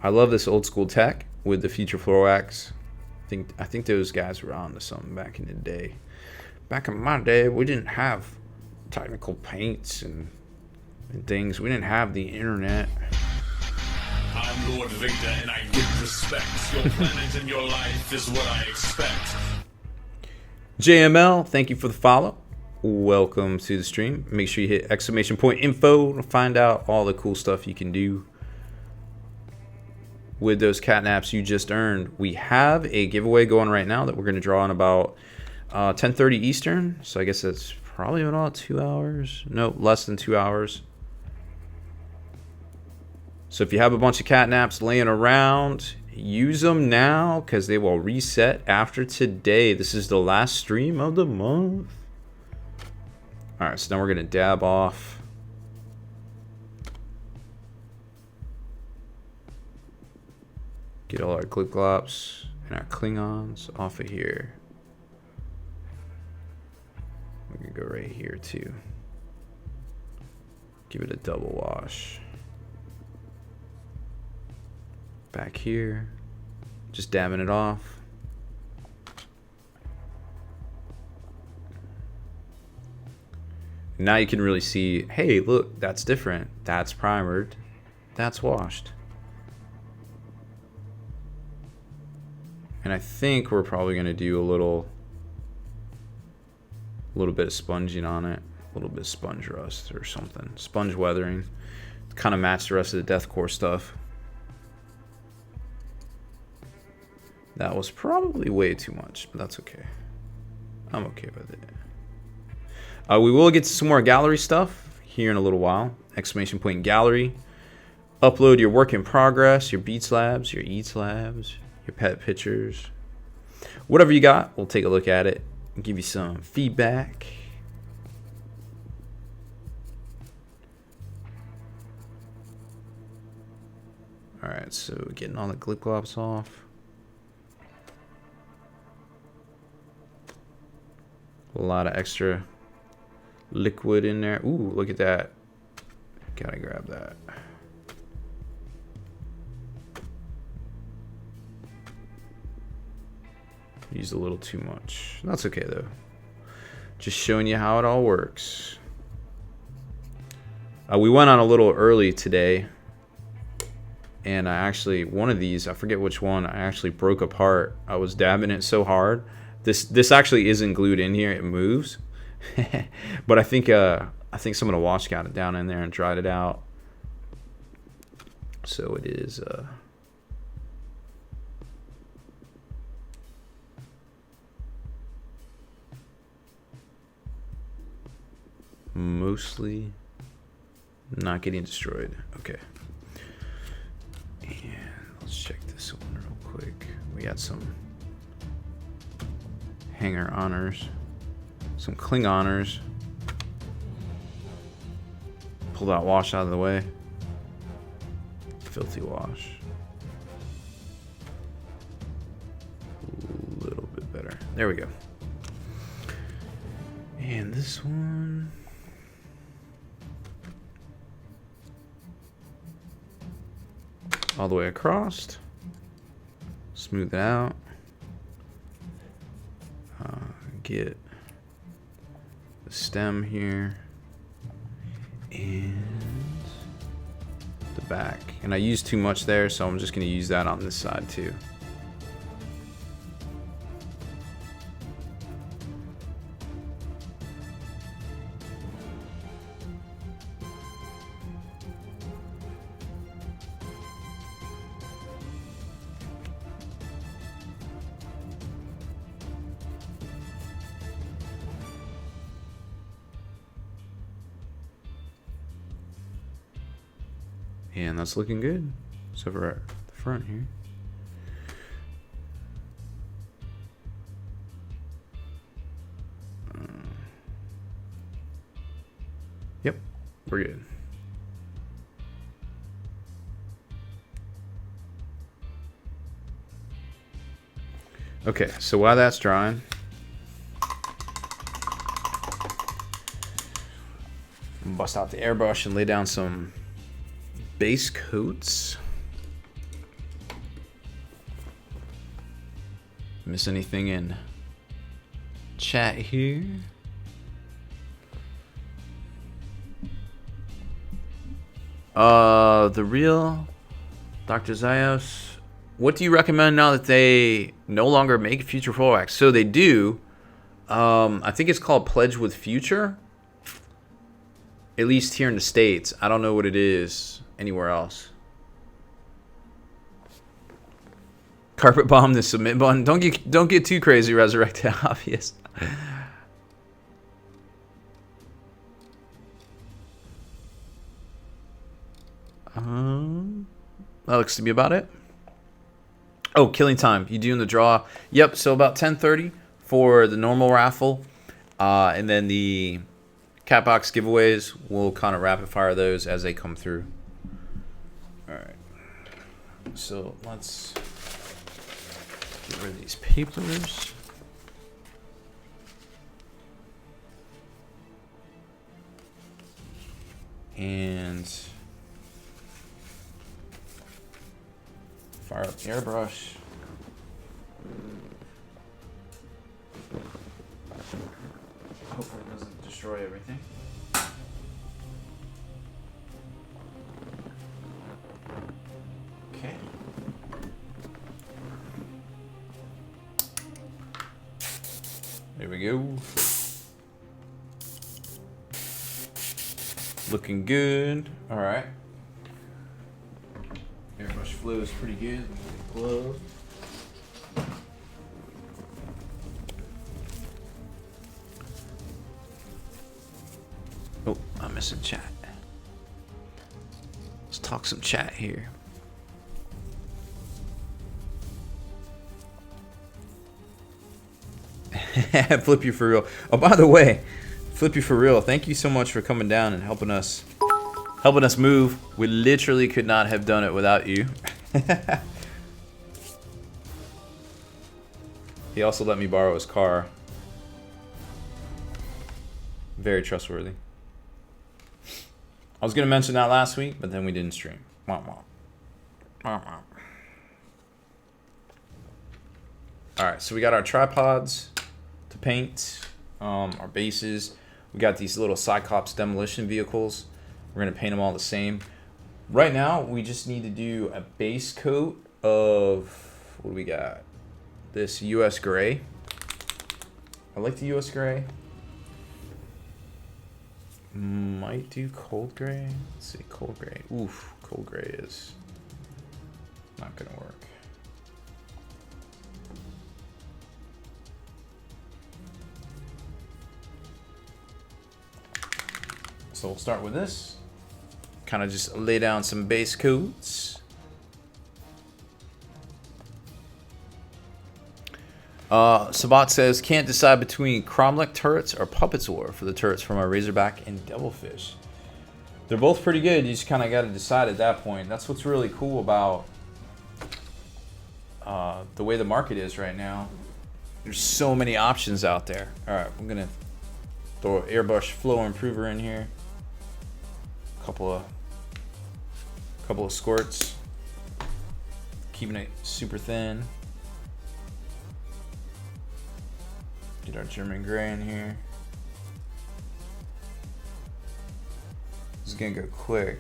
I love this old school tech with the feature floor wax. I think those guys were on to something back in the day. Back in my day, we didn't have technical paints and things. We didn't have the internet. I'm Lord Victor and I give respect. Your planet and your life is what I expect. JML, thank you for the follow. Welcome to the stream. Make sure you hit !info to find out all the cool stuff you can do with those catnaps you just earned. We have a giveaway going right now that we're going to draw in about 10:30 Eastern. So I guess that's probably about 2 hours. No, less than 2 hours. So if you have a bunch of catnaps laying around, use them now because they will reset after today. This is the last stream of the month. Alright, so now we're going to dab off. Get all our Glip-Glops and our Klingons off of here. We can go right here too. Give it a double wash. Back here. Just dabbing it off. Now you can really see, hey, look, that's different. That's primered. That's washed. And I think we're probably going to do a little bit of sponging on it. A little bit of sponge rust or something. Sponge weathering. Kind of match the rest of the Death Korps stuff. That was probably way too much, but that's okay. I'm okay with it. We will get to some more gallery stuff here in a little while. Exclamation point gallery. Upload your work in progress, your beat slabs, your eat slabs, your pet pictures. Whatever you got, we'll take a look at it and give you some feedback. Alright, so getting all the Glip-Glops off. A lot of extra liquid in there. Ooh, look at that. Gotta grab that. Used a little too much. That's okay though. Just showing you how it all works. We went on a little early today. And I actually, one of these, I forget which one, I actually broke apart. I was dabbing it so hard. This actually isn't glued in here, it moves. But I think some of the wash got it down in there and dried it out. So it is mostly not getting destroyed. Okay. And let's check this one real quick. We got some hanger honors, some Klingoners. Pull that wash out of the way. Filthy wash. A little bit better. There we go. And this one. All the way across. Smooth it out. Get the stem here and the back. And I used too much there, so I'm just going to use that on this side too. And that's looking good. So for the front here. Yep, we're good. Okay, so while that's drying, bust out the airbrush and lay down some base coats. Miss anything in chat here? The real Dr. Zayos. What do you recommend now that they no longer make Future Forwax? So they do. I think it's called Pledge with Future. At least here in the States. I don't know what it is anywhere else. Carpet bomb the submit button. Don't get too crazy, Resurrected Obvious. that looks to be about it. Oh, killing time. You doing the draw? Yep. So about 10:30 for the normal raffle, and then the cat box giveaways. We'll kind of rapid fire those as they come through. All right. So let's get rid of these papers. And fire up the airbrush. Hopefully it doesn't destroy everything. Okay. There we go. Looking good. All right. Airbrush flow is pretty good. Glove. Oh, I'm missing chat. Let's talk some chat here. Flip you for real. Oh, by the way, Flip you for real. Thank you so much for coming down and helping us move. We literally could not have done it without you. He also let me borrow his car. Very trustworthy. I was gonna mention that last week, but then we didn't stream. Womp womp. Womp womp. Alright, so we got our tripods to paint, our bases. We got these little Cyclops demolition vehicles. We're gonna paint them all the same. Right now, we just need to do a base coat of, what do we got? This US gray. I like the US gray. Might do cold gray. Let's see, cold gray. Oof, cold gray is not gonna work. So we'll start with this. Kind of just lay down some base coats. Sabat says, can't decide between Cromlech turrets or Puppets War for the turrets from our Razorback and Devilfish. They're both pretty good. You just kind of got to decide at that point. That's what's really cool about the way the market is right now. There's so many options out there. All right, I'm going to throw an airbrush flow improver in here. Couple of squirts, keeping it super thin. Get our German gray in here. This is gonna go quick.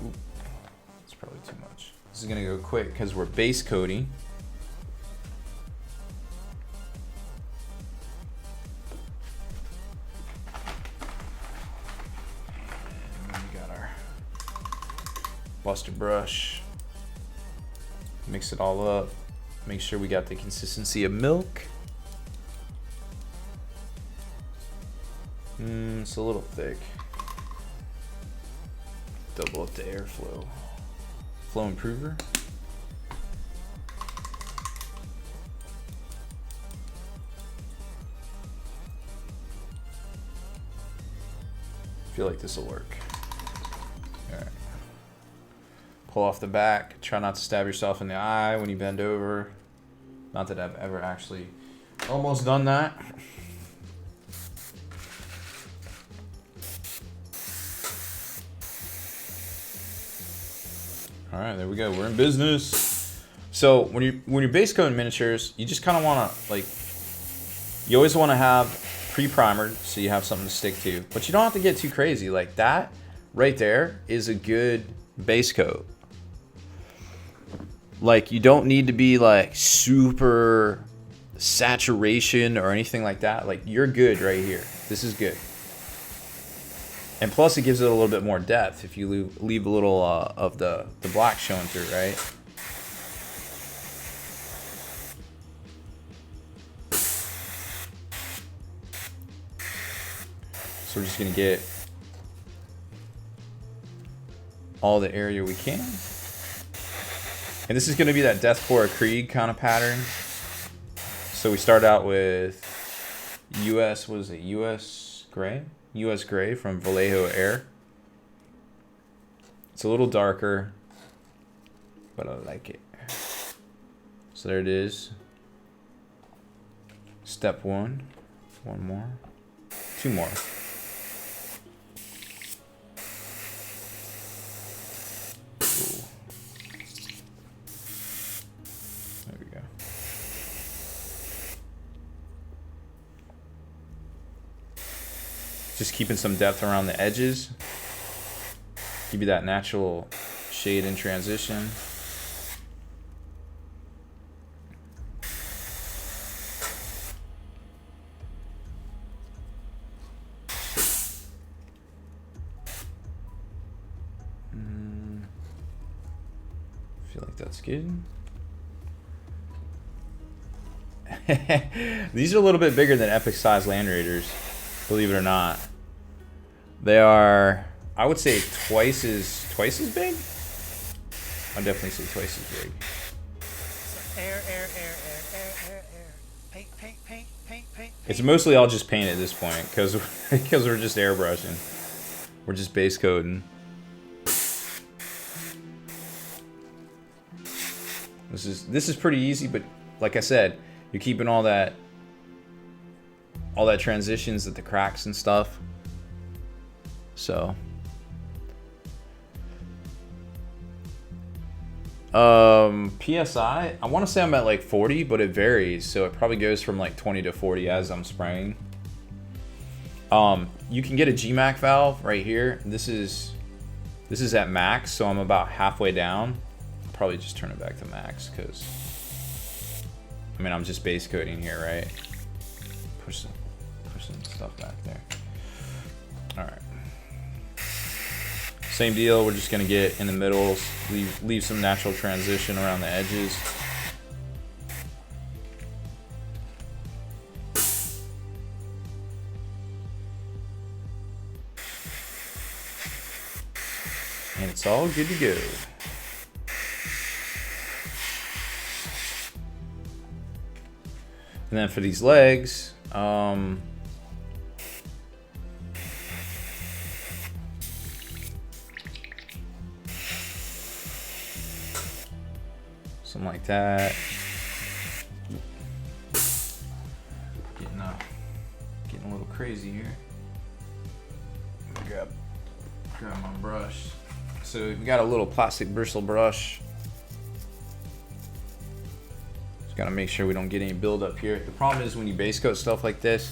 Oop, that's probably too much. This is gonna go quick because we're base coating. Buster brush, mix it all up, make sure we got the consistency of milk. It's a little thick. Double up the airflow. Flow improver. I feel like this will work. All right. Pull off the back. Try not to stab yourself in the eye when you bend over. Not that I've ever actually almost done that. All right, there we go. We're in business. So when you're base coating miniatures, you just kind of want to, like, you always want to have pre-primered so you have something to stick to. But you don't have to get too crazy. Like that right there is a good base coat. Like, you don't need to be like super saturation or anything like that. Like, you're good right here. This is good. And plus it gives it a little bit more depth if you leave a little of the black showing through, right? So we're just gonna get all the area we can. And this is going to be that Death Korps of Krieg kind of pattern. So we start out with US, what is it? US Gray? US Gray from Vallejo Air. It's a little darker, but I like it. So there it is. Step 1. One more. 2 more. Ooh. There we go. Just keeping some depth around the edges. Give you that natural shade and transition. Feel like that's good. These are a little bit bigger than epic size Land Raiders, believe it or not. They are, I would say, twice as big. I'd definitely say twice as big. Air. Paint. It's mostly all just paint at this point because we're just airbrushing. We're just base coding. This is pretty easy, but like I said, you're keeping all that transitions at the cracks and stuff. So PSI, I want to say I'm at like 40, but it varies, so it probably goes from like 20 to 40 as I'm spraying. You can get a GMAC valve right here. This is at max, so I'm about halfway down. I'll probably just turn it back to max because I mean I'm just base coating here, right? Push some stuff back there. All right. Same deal, we're just gonna get in the middles, leave some natural transition around the edges. And it's all good to go. And then for these legs, something like that. Getting a little crazy here. Grab my brush. So we got a little plastic bristle brush. Just gotta make sure we don't get any buildup here. The problem is when you base coat stuff like this,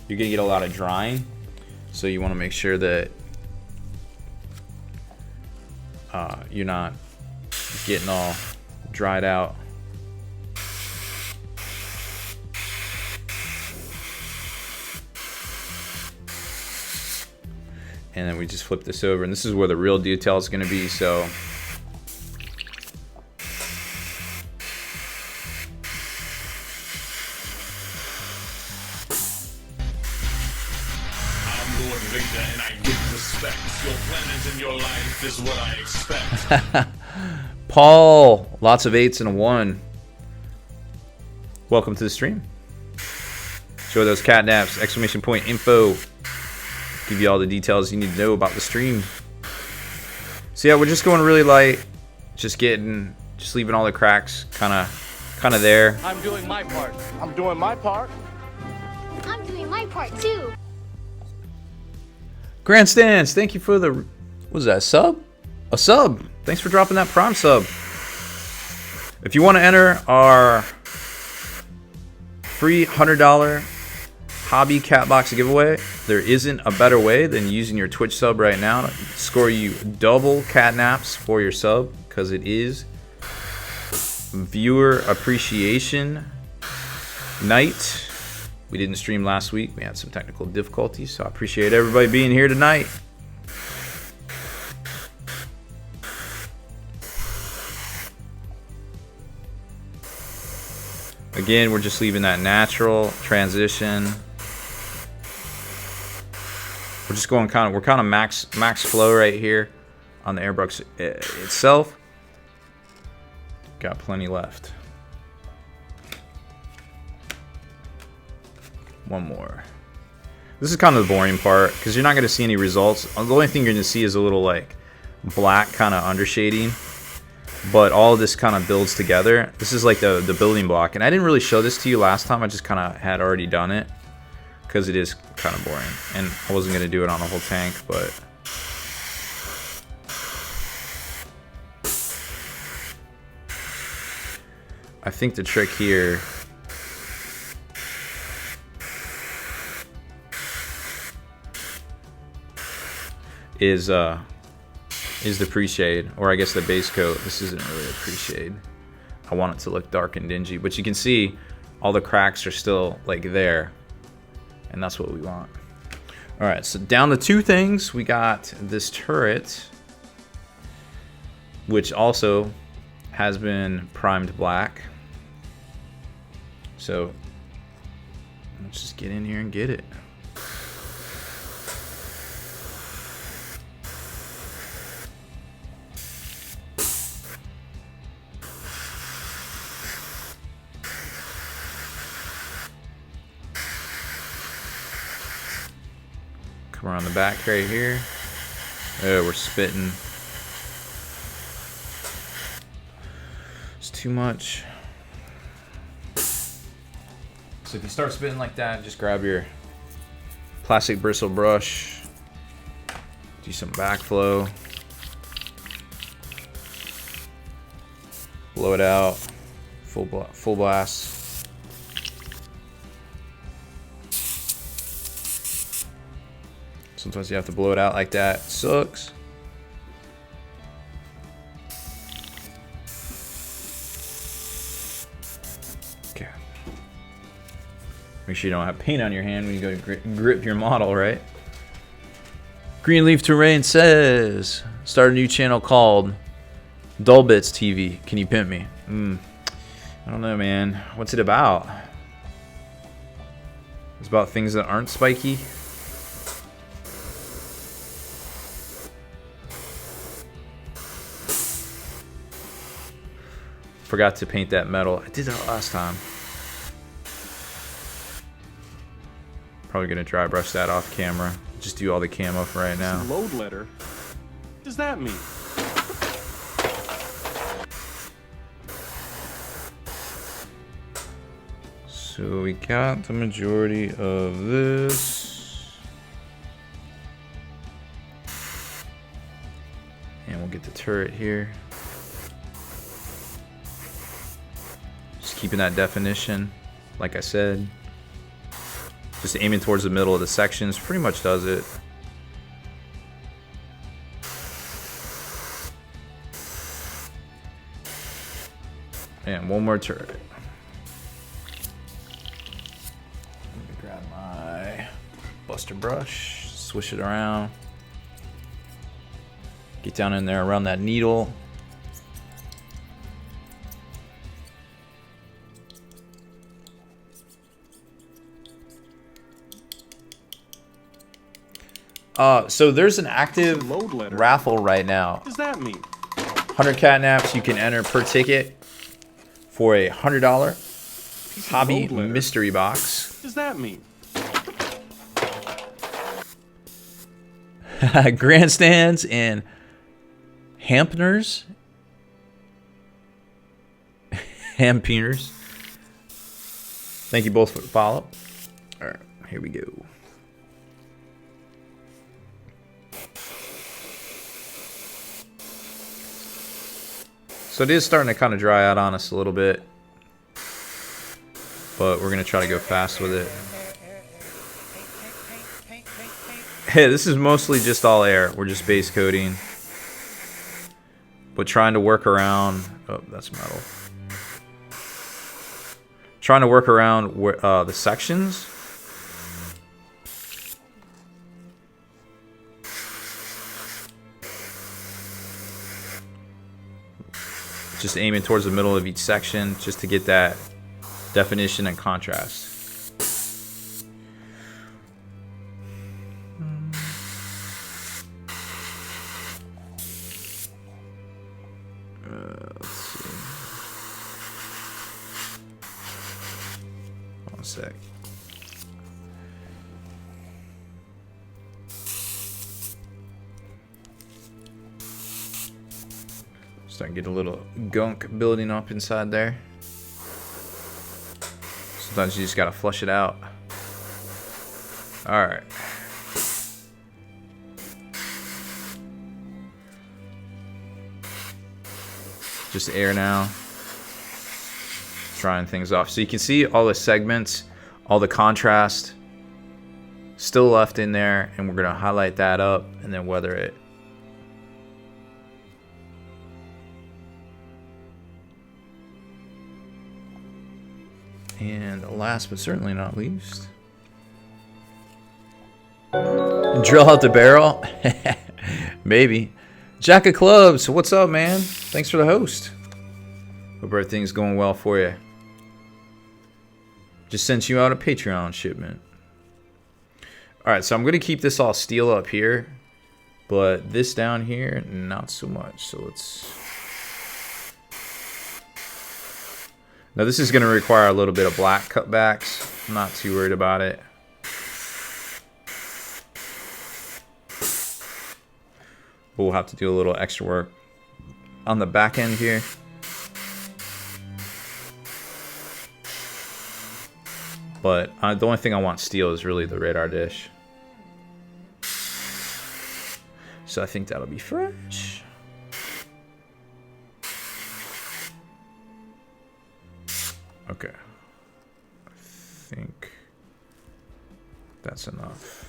you're gonna get a lot of drying. So you want to make sure that you're not getting all dried out. And then we just flip this over, and this is where the real detail is going to be. So I'm Lord Vader and I give respect. Your planet and your life is what I expect. Paul, lots of 8s and a 1. Welcome to the stream. Show those catnaps, exclamation point info. Give you all the details you need to know about the stream. So yeah, we're just going really light, just leaving all the cracks kind of there. I'm doing my part. I'm doing my part. I'm doing my part too. Grandstands, thank you for the, what was that, sub? A sub. Thanks for dropping that Prime sub. If you want to enter our free $100 hobby cat box giveaway, there isn't a better way than using your Twitch sub right now to score you double catnaps for your sub, because it is viewer appreciation night. We didn't stream last week. We had some technical difficulties, so I appreciate everybody being here tonight. Again, we're just leaving that natural transition. We're just going we're kind of max flow right here on the airbrush itself. Got plenty left. One more. This is kind of the boring part because you're not going to see any results. The only thing you're going to see is a little like black kind of undershading, but all of this kind of builds together. This is like the building block, and I didn't really show this to you last time. I just kind of had already done it because it is kind of boring, and I wasn't going to do it on a whole tank, but I think the trick here is the pre-shade, or I guess the base coat. This isn't really a pre-shade. I want it to look dark and dingy, but you can see all the cracks are still like there, and that's what we want. All right, so down to two things. We got this turret, which also has been primed black. So let's just get in here and get it. Come around the back right here. Oh, we're spitting. It's too much. So if you start spitting like that, just grab your plastic bristle brush, do some backflow, blow it out, full blast. Sometimes you have to blow it out like that. It sucks. Okay. Make sure you don't have paint on your hand when you go to grip your model, right? Greenleaf Terrain says, start a new channel called Dull Bits TV. Can you pimp me? I don't know, man. What's it about? It's about things that aren't spiky. Forgot to paint that metal. I did that last time. Probably gonna dry brush that off camera. Just do all the camo for right now. Load letter? What does that mean? So we got the majority of this. And we'll get the turret here. Keeping that definition, like I said. Just aiming towards the middle of the sections pretty much does it. And one more turret. Let me grab my buster brush, swish it around. Get down in there around that needle. So there's an active raffle right now. What does that mean? 100 catnaps you can enter per ticket for a $100 hobby mystery box. What does that mean? Grandstands and Hampners. Hampiners. Thank you both for the follow. All right, here we go. So it is starting to kind of dry out on us a little bit, but we're going to try to go fast with it. Hey, this is mostly just all air. We're just base coating, but trying to work around, oh, that's metal. Trying to work around where, the sections. Just aiming towards the middle of each section just to get that definition and contrast. Let's see. sec. Starting to get a little gunk building up inside there. Sometimes you just gotta flush it out. Alright. Just air now. Drying things off. So you can see all the segments, all the contrast still left in there, and we're gonna highlight that up and then weather it. And last but certainly not least, drill out the barrel. Maybe. Jack of Clubs, what's up, man? Thanks for the host. Hope everything's going well for you. Just sent you out a Patreon shipment. Alright, so I'm going to keep this all steel up here, but this down here, not so much. So let's... Now this is going to require a little bit of black cutbacks. I'm not too worried about it. But we'll have to do a little extra work on the back end here. But the only thing I want steel is really the radar dish. So I think that'll be fresh. Okay. I think that's enough.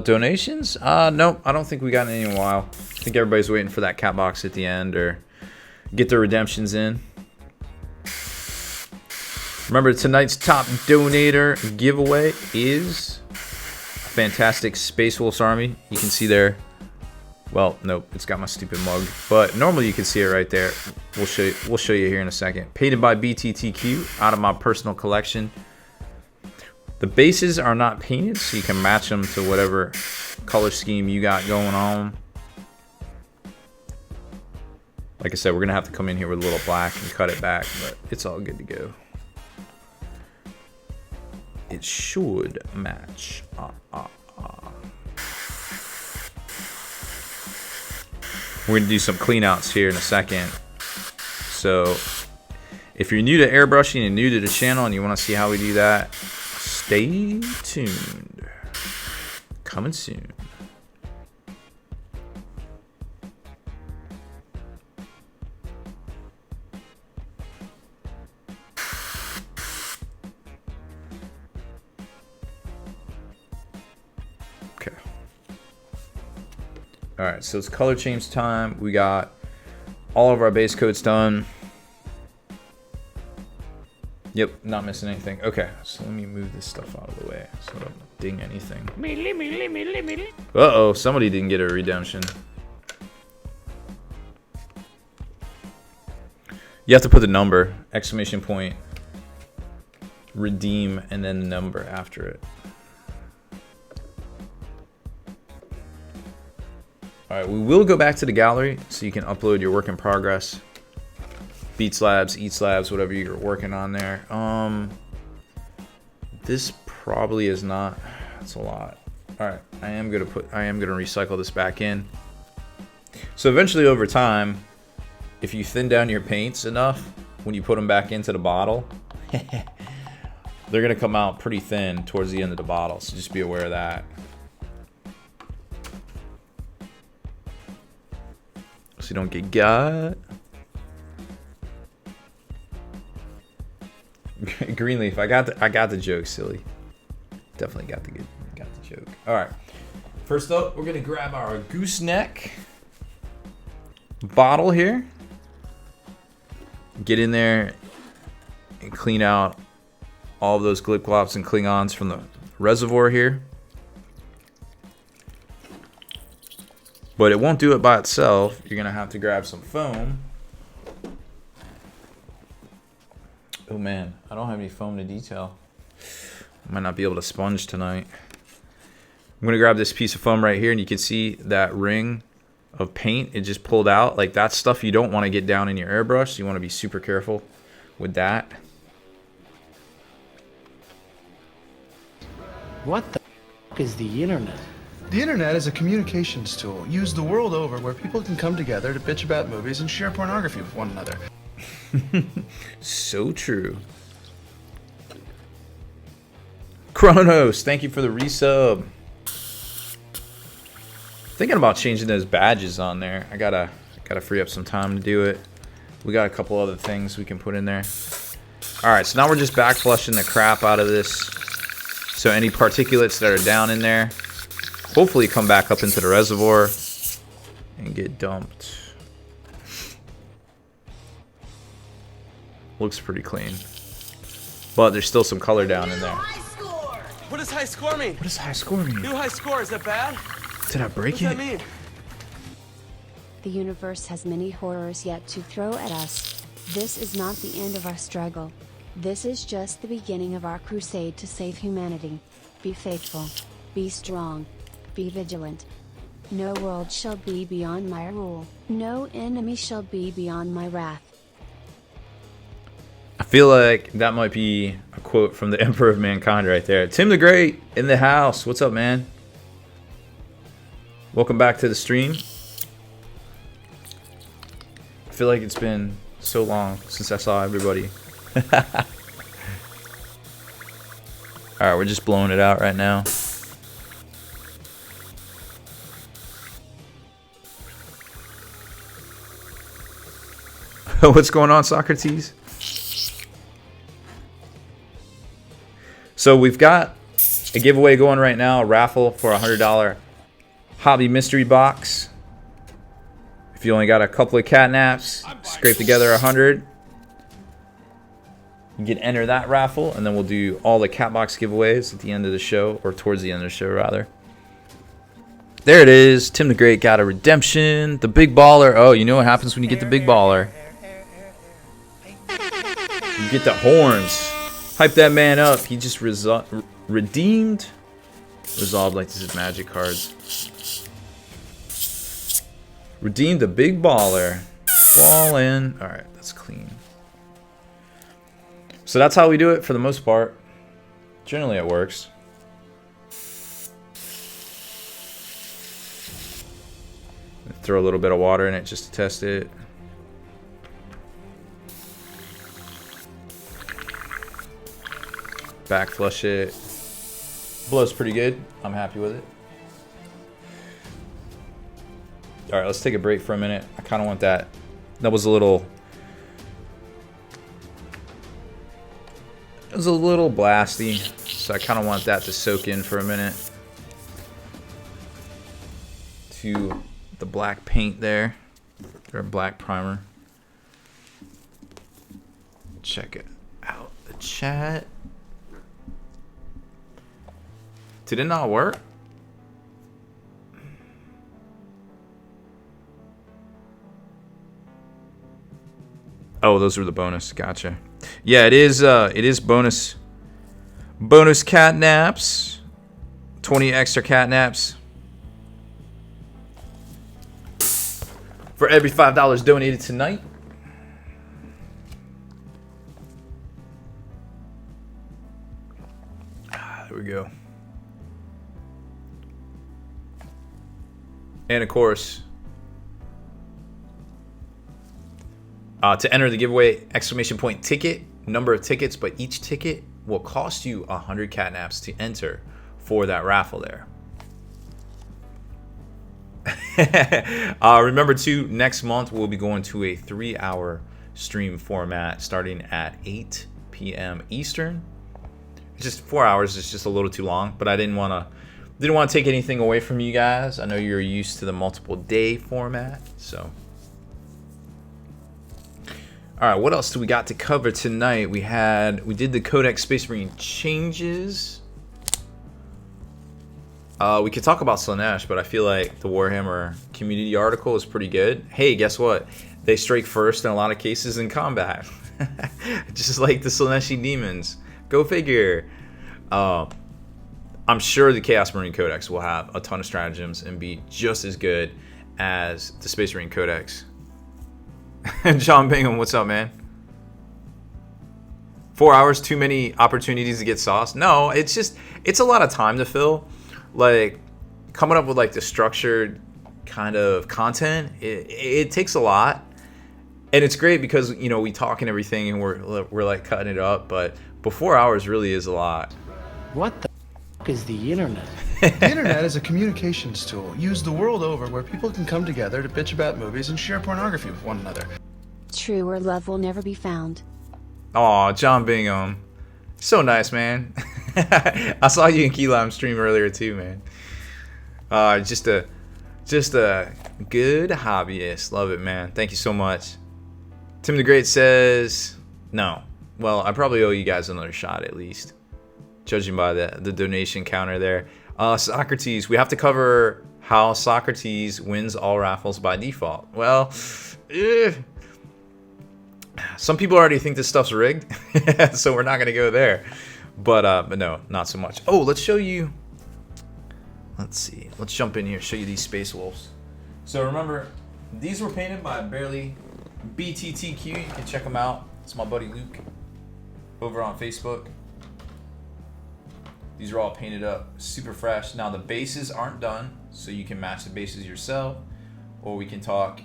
Donations? No, I don't think we got any in a while. I think everybody's waiting for that cat box at the end or get their redemptions in. Remember, tonight's top donator giveaway is a fantastic Space Wolves army. You can see there. Well, nope, it's got my stupid mug, but normally you can see it right there. We'll show you here in a second. Painted by BTTQ out of my personal collection. The bases are not painted, so you can match them to whatever color scheme you got going on. Like I said, we're going to have to come in here with a little black and cut it back, but it's all good to go. It should match. We're going to do some clean outs here in a second. So if you're new to airbrushing and new to the channel and you want to see how we do that, stay tuned. Coming soon. Okay. Alright, so it's color change time. We got all of our base coats done. Yep, not missing anything. Okay, so let me move this stuff out of the way so I don't ding anything. Uh-oh, somebody didn't get a redemption. You have to put the number, exclamation point, redeem, and then the number after it. Alright, we will go back to the gallery so you can upload your work in progress. Beat slabs, eat slabs, whatever you're working on there. This probably is not. That's a lot. All right, I am gonna recycle this back in. So eventually, over time, if you thin down your paints enough, when you put them back into the bottle, they're gonna come out pretty thin towards the end of the bottle. So just be aware of that. So you don't get got. Greenleaf, I got the joke, silly. Definitely got the joke. All right. First up, we're gonna grab our gooseneck bottle here. Get in there and clean out all of those glip-glops and Klingons from the reservoir here. But it won't do it by itself. You're gonna have to grab some foam. Oh man, I don't have any foam to detail. Might not be able to sponge tonight. I'm gonna grab this piece of foam right here, and you can see that ring of paint it just pulled out. Like, that's stuff you don't want to get down in your airbrush, so you want to be super careful with that. What the f is the internet? The internet is a communications tool used the world over where people can come together to bitch about movies and share pornography with one another. So true. Kronos, thank you for the resub. Thinking about changing those badges on there. I gotta free up some time to do it. We got a couple other things we can put in there. Alright, so now we're just back flushing the crap out of this. So any particulates that are down in there hopefully come back up into the reservoir and get dumped. Looks pretty clean. But there's still some color down in there. What does high score mean? What does high score mean? New high score, is that bad? Did I break it? What does that mean? The universe has many horrors yet to throw at us. This is not the end of our struggle. This is just the beginning of our crusade to save humanity. Be faithful. Be strong. Be vigilant. No world shall be beyond my rule. No enemy shall be beyond my wrath. I feel like that might be a quote from the Emperor of Mankind right there. Tim the Great in the house. What's up, man? Welcome back to the stream. I feel like it's been so long since I saw everybody. Alright, we're just blowing it out right now. What's going on, Socrates? So we've got a giveaway going right now, a raffle for a $100 hobby mystery box. If you only got a couple of catnaps, scrape together 100. You can enter that raffle, and then we'll do all the cat box giveaways at the end of the show, or towards the end of the show, rather. There it is. Tim the Great got a redemption. The big baller. Oh, you know what happens when you get the big baller. You get the horns. Hype that man up. He just redeemed. Resolved like this is magic cards. Redeemed the big baller. Fall in. Alright, that's clean. So that's how we do it for the most part. Generally it works. Throw a little bit of water in it just to test it. Back flush it. Blows pretty good. I'm happy with it. Alright, let's take a break for a minute. I kind of want that. That was a little... It was a little blasty. So I kind of want that to soak in for a minute. To the black paint there. Or black primer. Check it out. The chat. Did it not work? Oh, those were the bonus. Gotcha. Yeah, it is bonus catnaps. 20 extra catnaps. For every $5 donated tonight. There we go. And of course, to enter the giveaway, exclamation point ticket, number of tickets, but each ticket will cost you 100 catnaps to enter for that raffle there. Remember too, next month we'll be going to a 3-hour stream format starting at 8 p.m. Eastern. It's just 4 hours is just a little too long, but I didn't want to take anything away from you guys. I know you're used to the multiple day format, so. All right, what else do we got to cover tonight? We did the Codex Space Marine changes. We could talk about Slaanesh, but I feel like the Warhammer community article is pretty good. Hey, guess what? They strike first in a lot of cases in combat. Just like the Slaaneshi demons. Go figure. I'm sure the Chaos Marine Codex will have a ton of stratagems and be just as good as the Space Marine Codex. John Bingham, what's up, man? 4 hours, too many opportunities to get sauce? No, it's a lot of time to fill. Like, coming up with like the structured kind of content, it takes a lot. And it's great because, you know, we talk and everything and we're like cutting it up, but 4 hours really is a lot. What the f is the internet? The internet is a communications tool used the world over where people can come together to bitch about movies and share pornography with one another. Truer love will never be found. Aw, John Bingham. So nice, man. I saw you in Key Lime stream earlier too, man. Just a good hobbyist. Love it, man. Thank you so much. Tim the Great says no. Well, I probably owe you guys another shot at least, judging by the donation counter there. Socrates, we have to cover how Socrates wins all raffles by default. Well, some people already think this stuff's rigged, so we're not gonna go there. But no, not so much. Oh, let's show you. Let's see. Let's jump in here. Show you these Space Wolves. So remember, these were painted by Barely BTTQ. You can check them out. It's my buddy Luke over on Facebook. These are all painted up, super fresh. Now the bases aren't done, so you can match the bases yourself, or we can talk.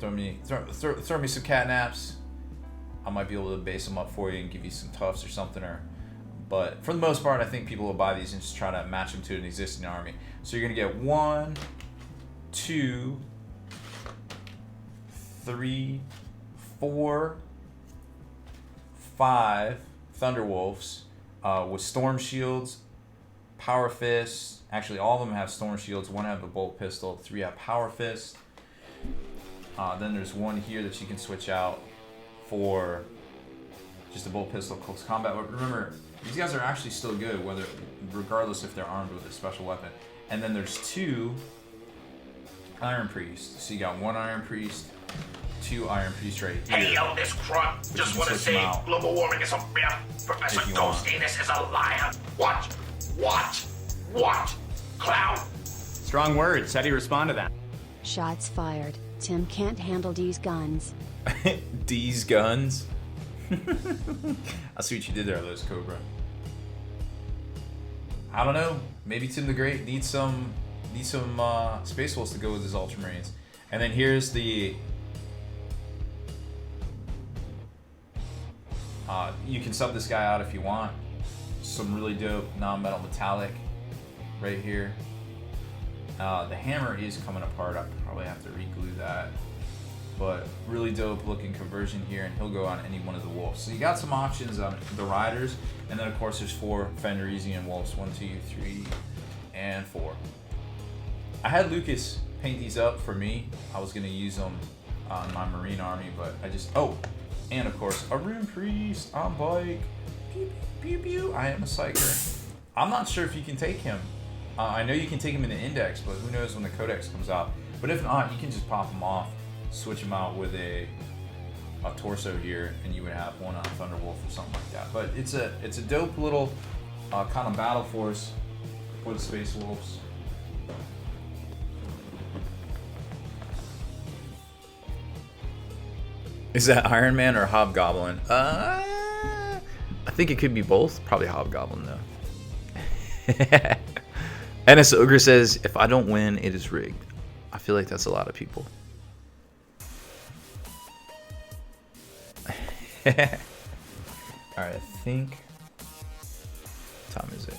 Throw me some catnaps. I might be able to base them up for you and give you some tufts or something. But for the most part, I think people will buy these and just try to match them to an existing army. So you're gonna get 1, 2, 3, 4, 5 Thunderwolves with storm shields, power fists. Actually, all of them have storm shields. 1 have a bolt pistol. 3 have power fist. Then there's 1 here that you can switch out for just a bolt pistol close combat. But remember, these guys are actually still good, regardless if they're armed with a special weapon. And then there's 2 Iron Priests. So you got 1 Iron Priest, 2 Iron Priest right here. Hey yo, this crunk. Just want to say global warming is a myth. Professor Ghost Anus is a liar. Watch. Clown. Strong words. How do you respond to that? Shots fired. Tim can't handle these guns. These guns? I see what you did there, Liz Cobra. I don't know. Maybe Tim the Great needs some Space Wolves to go with his Ultramarines. And then here's the... you can sub this guy out if you want. Some really dope non-metal metallic right here. The hammer is coming apart. I probably have to re-glue that. But really dope looking conversion here, and he'll go on any one of the wolves. So you got some options on the riders, and then of course there's 4 Fenrisian wolves. 1, 2, 3, and 4. I had Lucas paint these up for me. I was gonna use them on my Marine army, but I just and of course a Rune Priest on bike. Pew pew pew. I am a psyker. I'm not sure if you can take him. I know you can take him in the index, but who knows when the codex comes out. But if not, you can just pop him off, switch him out with a torso here, and you would have 1 on Thunderwolf or something like that. But it's a dope little kind of battle force for the Space Wolves. Is that Iron Man or Hobgoblin? I think it could be both. Probably Hobgoblin though. NS Ogre says, if I don't win, it is rigged. I feel like that's a lot of people. Alright, I think... What time is it?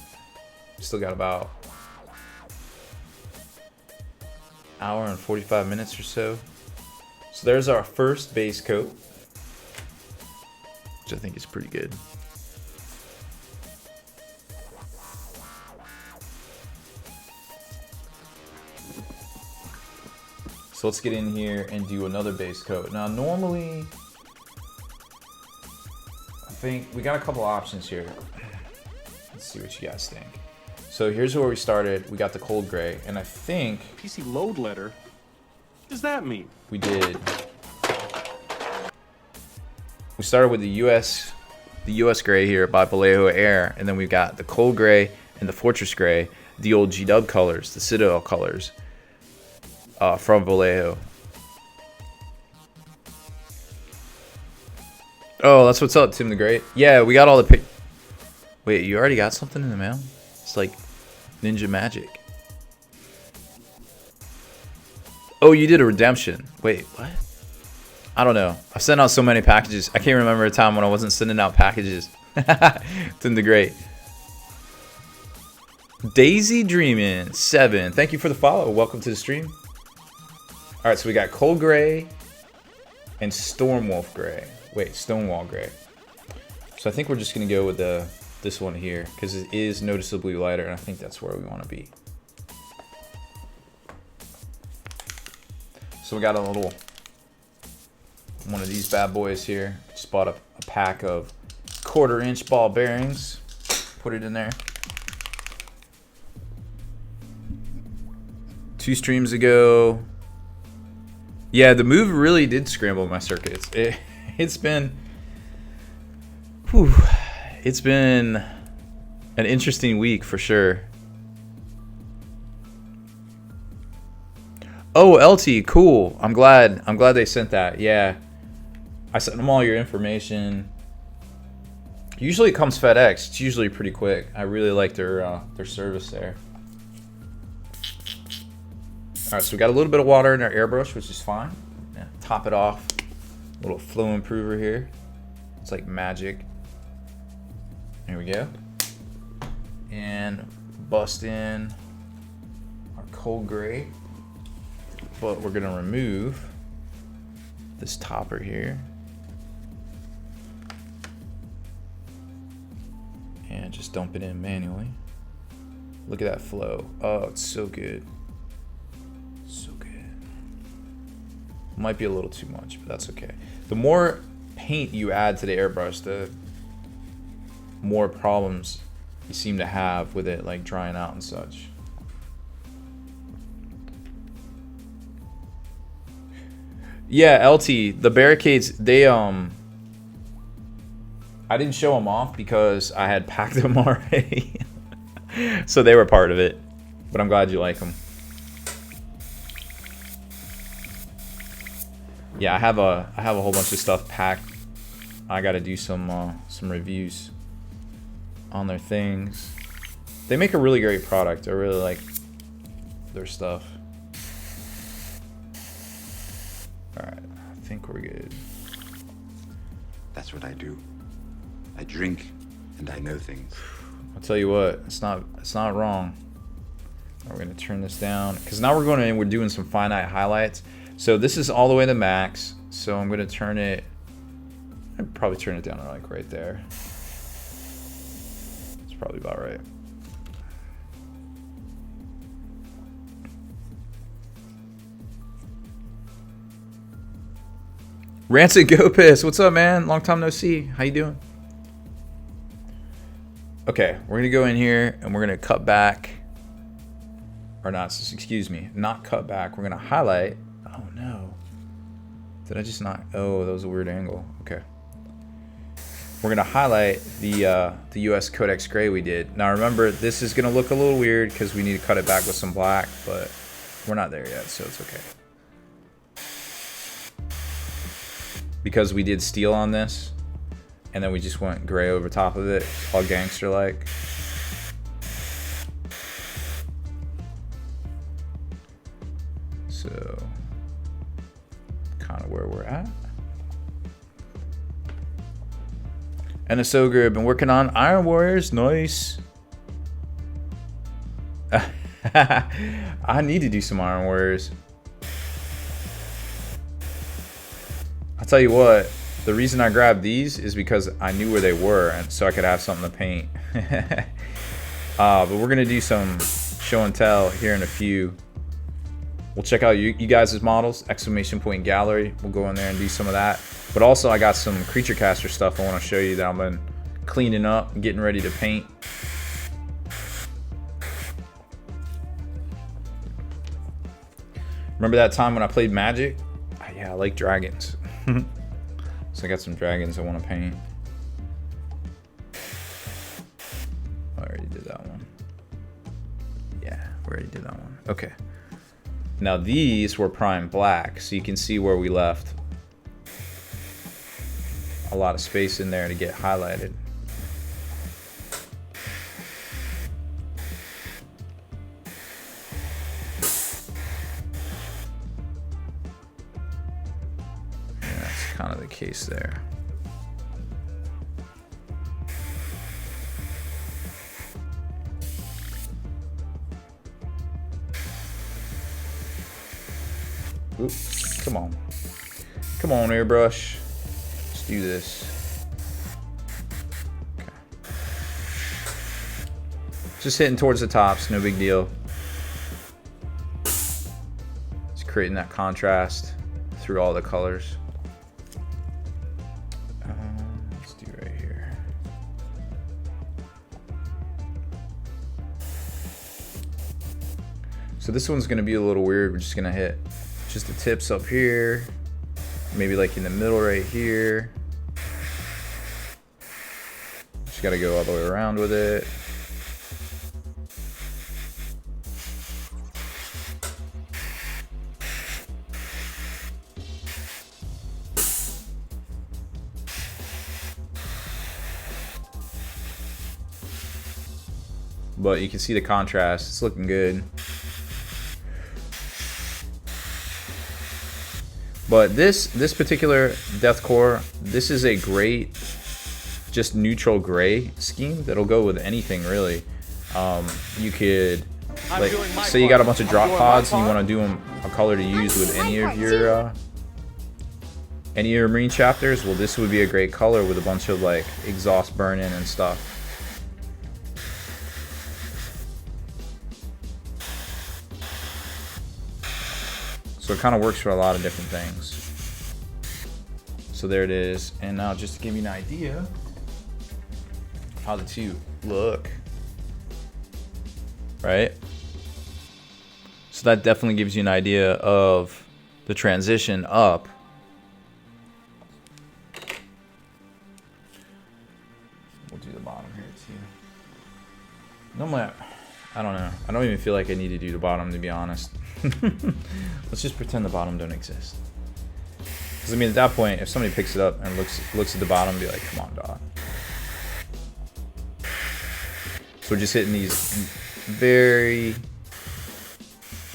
Still got about hour and 45 minutes or so. So there's our first base coat, which I think is pretty good. So let's get in here and do another base coat. Now normally, I think we got a couple options here. Let's see what you guys think. So here's where we started. We got the cold gray, and I think PC load letter. What does that mean? We started with the US the US gray here by Vallejo Air, and then we've got the cold gray and the fortress gray, the old G-Dub colors, the Citadel colors from Vallejo. Oh, that's what's up, Tim the Great. Yeah, we got all the Wait, you already got something in the mail? It's like ninja magic. Oh, you did a redemption. Wait, what? I don't know. I've sent out so many packages. I can't remember a time when I wasn't sending out packages. Tim the Great. Daisy Dreamin' 7. Thank you for the follow. Welcome to the stream. All right, so we got Cold Gray and Stormwolf Gray. Wait, Stonewall Gray. So I think we're just gonna go with this one here because it is noticeably lighter, and I think that's where we want to be. So we got a little one of these bad boys here. Just bought a pack of 1/4-inch ball bearings. Put it in there. 2 streams ago. Yeah, the move really did scramble my circuits. It's been an interesting week for sure. Oh, LT, cool. I'm glad they sent that. Yeah, I sent them all your information. Usually it comes FedEx. It's usually pretty quick. I really like their service there. All right, so we got a little bit of water in our airbrush, which is fine. Yeah, top it off. Little flow improver here. It's like magic. Here we go. And bust in our cold gray. But we're gonna remove this topper here. And just dump it in manually. Look at that flow. Oh, it's so good. So good. Might be a little too much, but that's okay. The more paint you add to the airbrush, the more problems you seem to have with it, like drying out and such. Yeah, LT, the barricades, they I didn't show them off because I had packed them already. So they were part of it, but I'm glad you like them. Yeah, I have a whole bunch of stuff packed. I got to do some reviews on their things. They make a really great product. I really like their stuff. All right, I think we're good. That's what I do. I drink and I know things. I'll tell you what, it's not wrong. We're gonna turn this down because now we're going in. We're doing some finite highlights. So this is all the way to max. So I'm gonna turn it. I'd probably turn it down to like right there. It's probably about right. Rancid Go Piss, what's up, man? Long time no see. How you doing? Okay, we're gonna go in here and we're gonna cut back, or not, excuse me, not cut back. We're gonna highlight. Oh no, did I just not? Oh, that was a weird angle. Okay, we're gonna highlight the US Codex Gray we did. Now remember, this is gonna look a little weird because we need to cut it back with some black, but we're not there yet, so it's okay. Because we did steel on this, and then we just went gray over top of it, all gangster-like. So, kind of where we're at. And it's so good. Been working on Iron Warriors. Nice. I need to do some Iron Warriors. I'll tell you what, the reason I grabbed these is because I knew where they were, and so I could have something to paint. But we're gonna do some show and tell here in a few. We'll check out you guys' models, exclamation point gallery. We'll go in there and do some of that. But also I got some creature caster stuff I want to show you that I've been cleaning up and getting ready to paint. Remember that time when I played Magic? Yeah, I like dragons. So I got some dragons I want to paint. Yeah, we already did that one. Okay. Now these were prime black, so you can see where we left a lot of space in there to get highlighted. And that's kind of the case there. Oop, come on. Come on, airbrush. Let's do this. Okay. Just hitting towards the tops, no big deal. Just creating that contrast through all the colors. Let's do right here. So this one's gonna be a little weird. We're just gonna hit just the tips up here, maybe like in the middle right here. Just gotta go all the way around with it. But you can see the contrast, it's looking good. But this particular Death Korps, this is a great, just neutral gray scheme that'll go with anything really. You could, like, say you got a bunch of drop pods and you want to do them a color to use with any of your marine chapters. Well, this would be a great color with a bunch of like exhaust burning and stuff. So it kind of works for a lot of different things. So there it is. And now just to give you an idea how the two look, right? So that definitely gives you an idea of the transition up. We'll do the bottom here too. Normally, I don't know. I don't even feel like I need to do the bottom, to be honest. Let's just pretend the bottom don't exist. Because I mean, at that point, if somebody picks it up and looks at the bottom, be like, "Come on, dog." So we're just hitting these very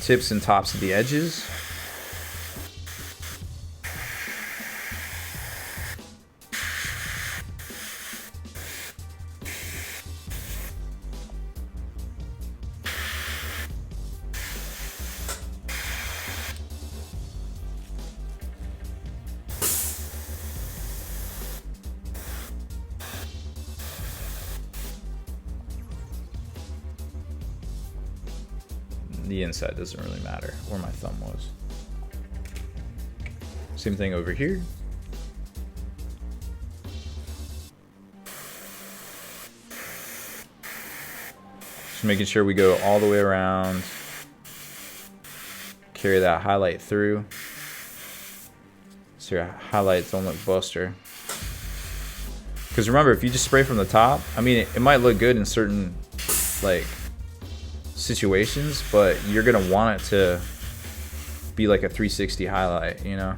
tips and tops of the edges. The inside doesn't really matter where my thumb was. Same thing over here. Just making sure we go all the way around. Carry that highlight through. So your highlights don't look buster. Because remember, if you just spray from the top, I mean, it might look good in certain, like, situations, but you're gonna want it to be like a 360 highlight, you know?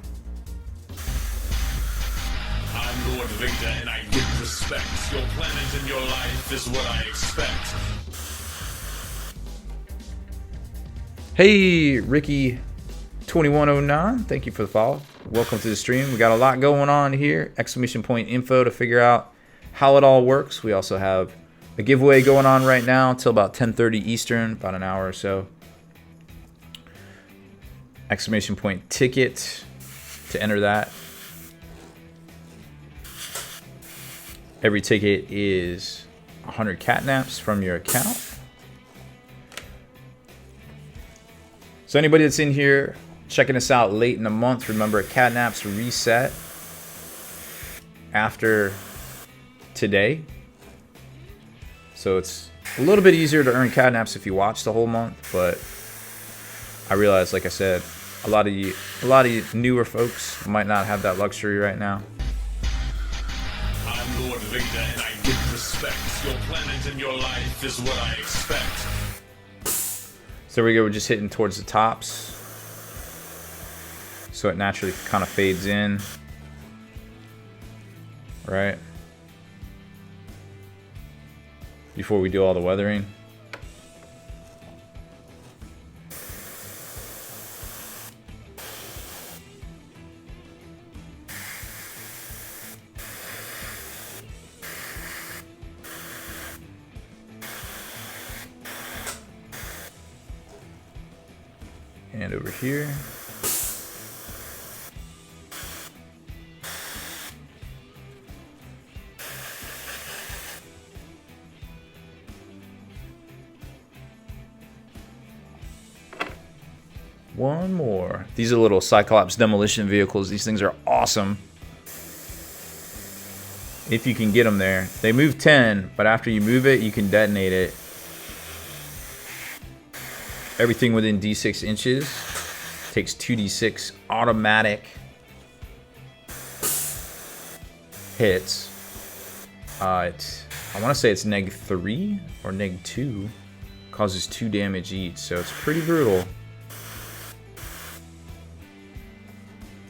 I'm Lord Victor and I give respect. Your planet and your life is what I expect. Hey, Ricky2109, thank you for the follow. Welcome to the stream. We got a lot going on here. Exclamation point info to figure out how it all works. We also have a giveaway going on right now until about 10:30 Eastern, about an hour or so. Exclamation point ticket to enter that. Every ticket is 100 catnaps from your account. So anybody that's in here checking us out late in the month, remember catnaps reset after today. So it's a little bit easier to earn catnaps if you watch the whole month, but I realize, like I said, a lot of you newer folks might not have that luxury right now. I'm Lord Victor and I give respect. Your planet and your life is what I expect. So there we go. We're just hitting towards the tops, so it naturally kind of fades in, right? Before we do all the weathering. And over here. One more. These are little Cyclops demolition vehicles. These things are awesome. If you can get them there. They move 10, but after you move it, you can detonate it. Everything within D6 inches takes 2d6 automatic hits. I want to say it's -3 or -2. Causes 2 damage each, so it's pretty brutal.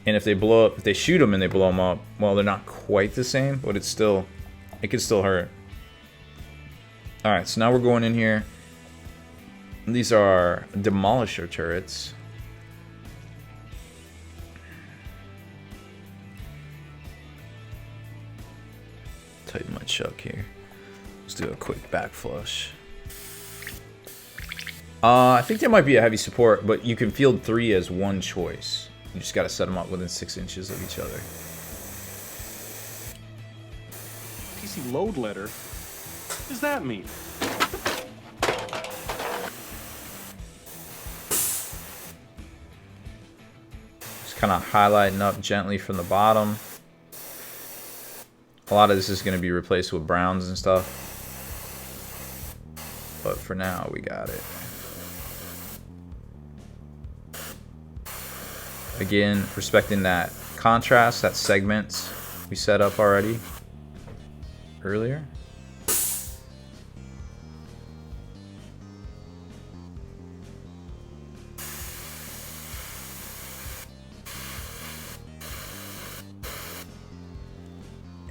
And if they blow up, if they shoot them and they blow them up, well, they're not quite the same, but it's still, it could still hurt. All right, so now we're going in here. These are demolisher turrets. Tighten my chuck here. Let's do a quick back flush. I think there might be a heavy support, but you can field 3 as one choice. You just got to set them up within 6 inches of each other. PC load letter? What does that mean? Just kind of highlighting up gently from the bottom. A lot of this is going to be replaced with browns and stuff. But for now, we got it. Again, respecting that contrast, that segments we set up already earlier.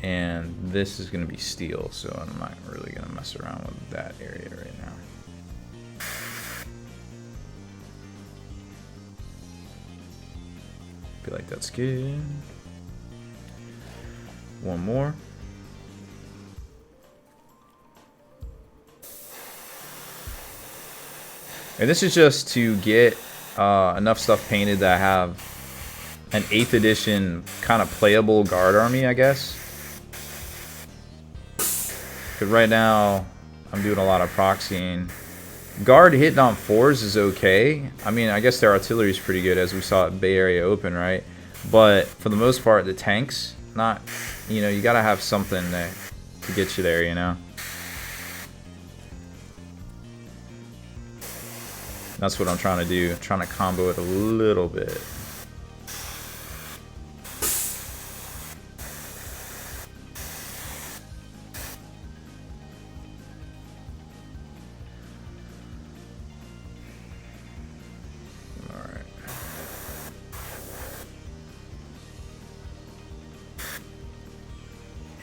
And this is going to be steel, so I'm not really going to mess around with that area right now. Feel like that's good. One more. And this is just to get enough stuff painted that I have an 8th edition kind of playable guard army, I guess. Because right now, I'm doing a lot of proxying. Guard hitting on 4s is okay. I mean, I guess their artillery is pretty good, as we saw at Bay Area Open, right? But for the most part, the tanks, not, you know, you gotta have something there to get you there, you know? That's what I'm trying to do. I'm trying to combo it a little bit.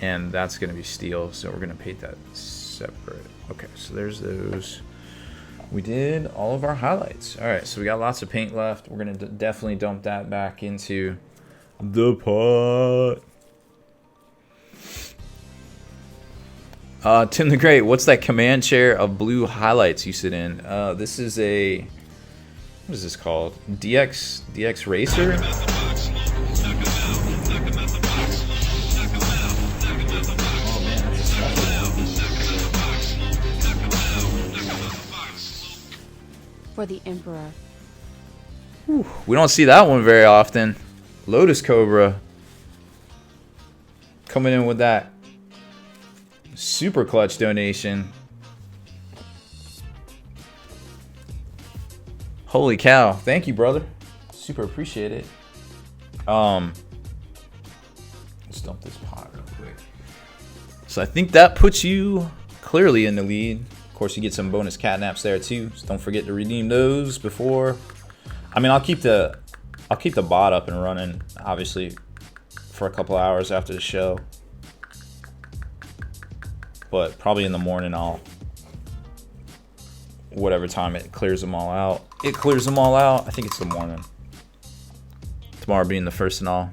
And that's going to be steel, so we're going to paint that separate. Okay, so there's those. We did all of our highlights. All right, so we got lots of paint left. We're going to definitely dump that back into the pot. Tim the Great, what's that command chair of blue highlights you sit in? This is a, what is this called? DX Racer? For the Emperor. Whew, we don't see that one very often. Lotus Cobra coming in with that super clutch donation. Holy cow. Thank you, brother. Super appreciate it. Let's dump this pot real quick. So I think that puts you clearly in the lead. course, you get some bonus catnaps there too. So don't forget to redeem those before. I mean, I'll keep the bot up and running, obviously, for a couple hours after the show. But probably in the morning, whatever time it clears them all out. It clears them all out. I think it's the morning. Tomorrow being the first and all.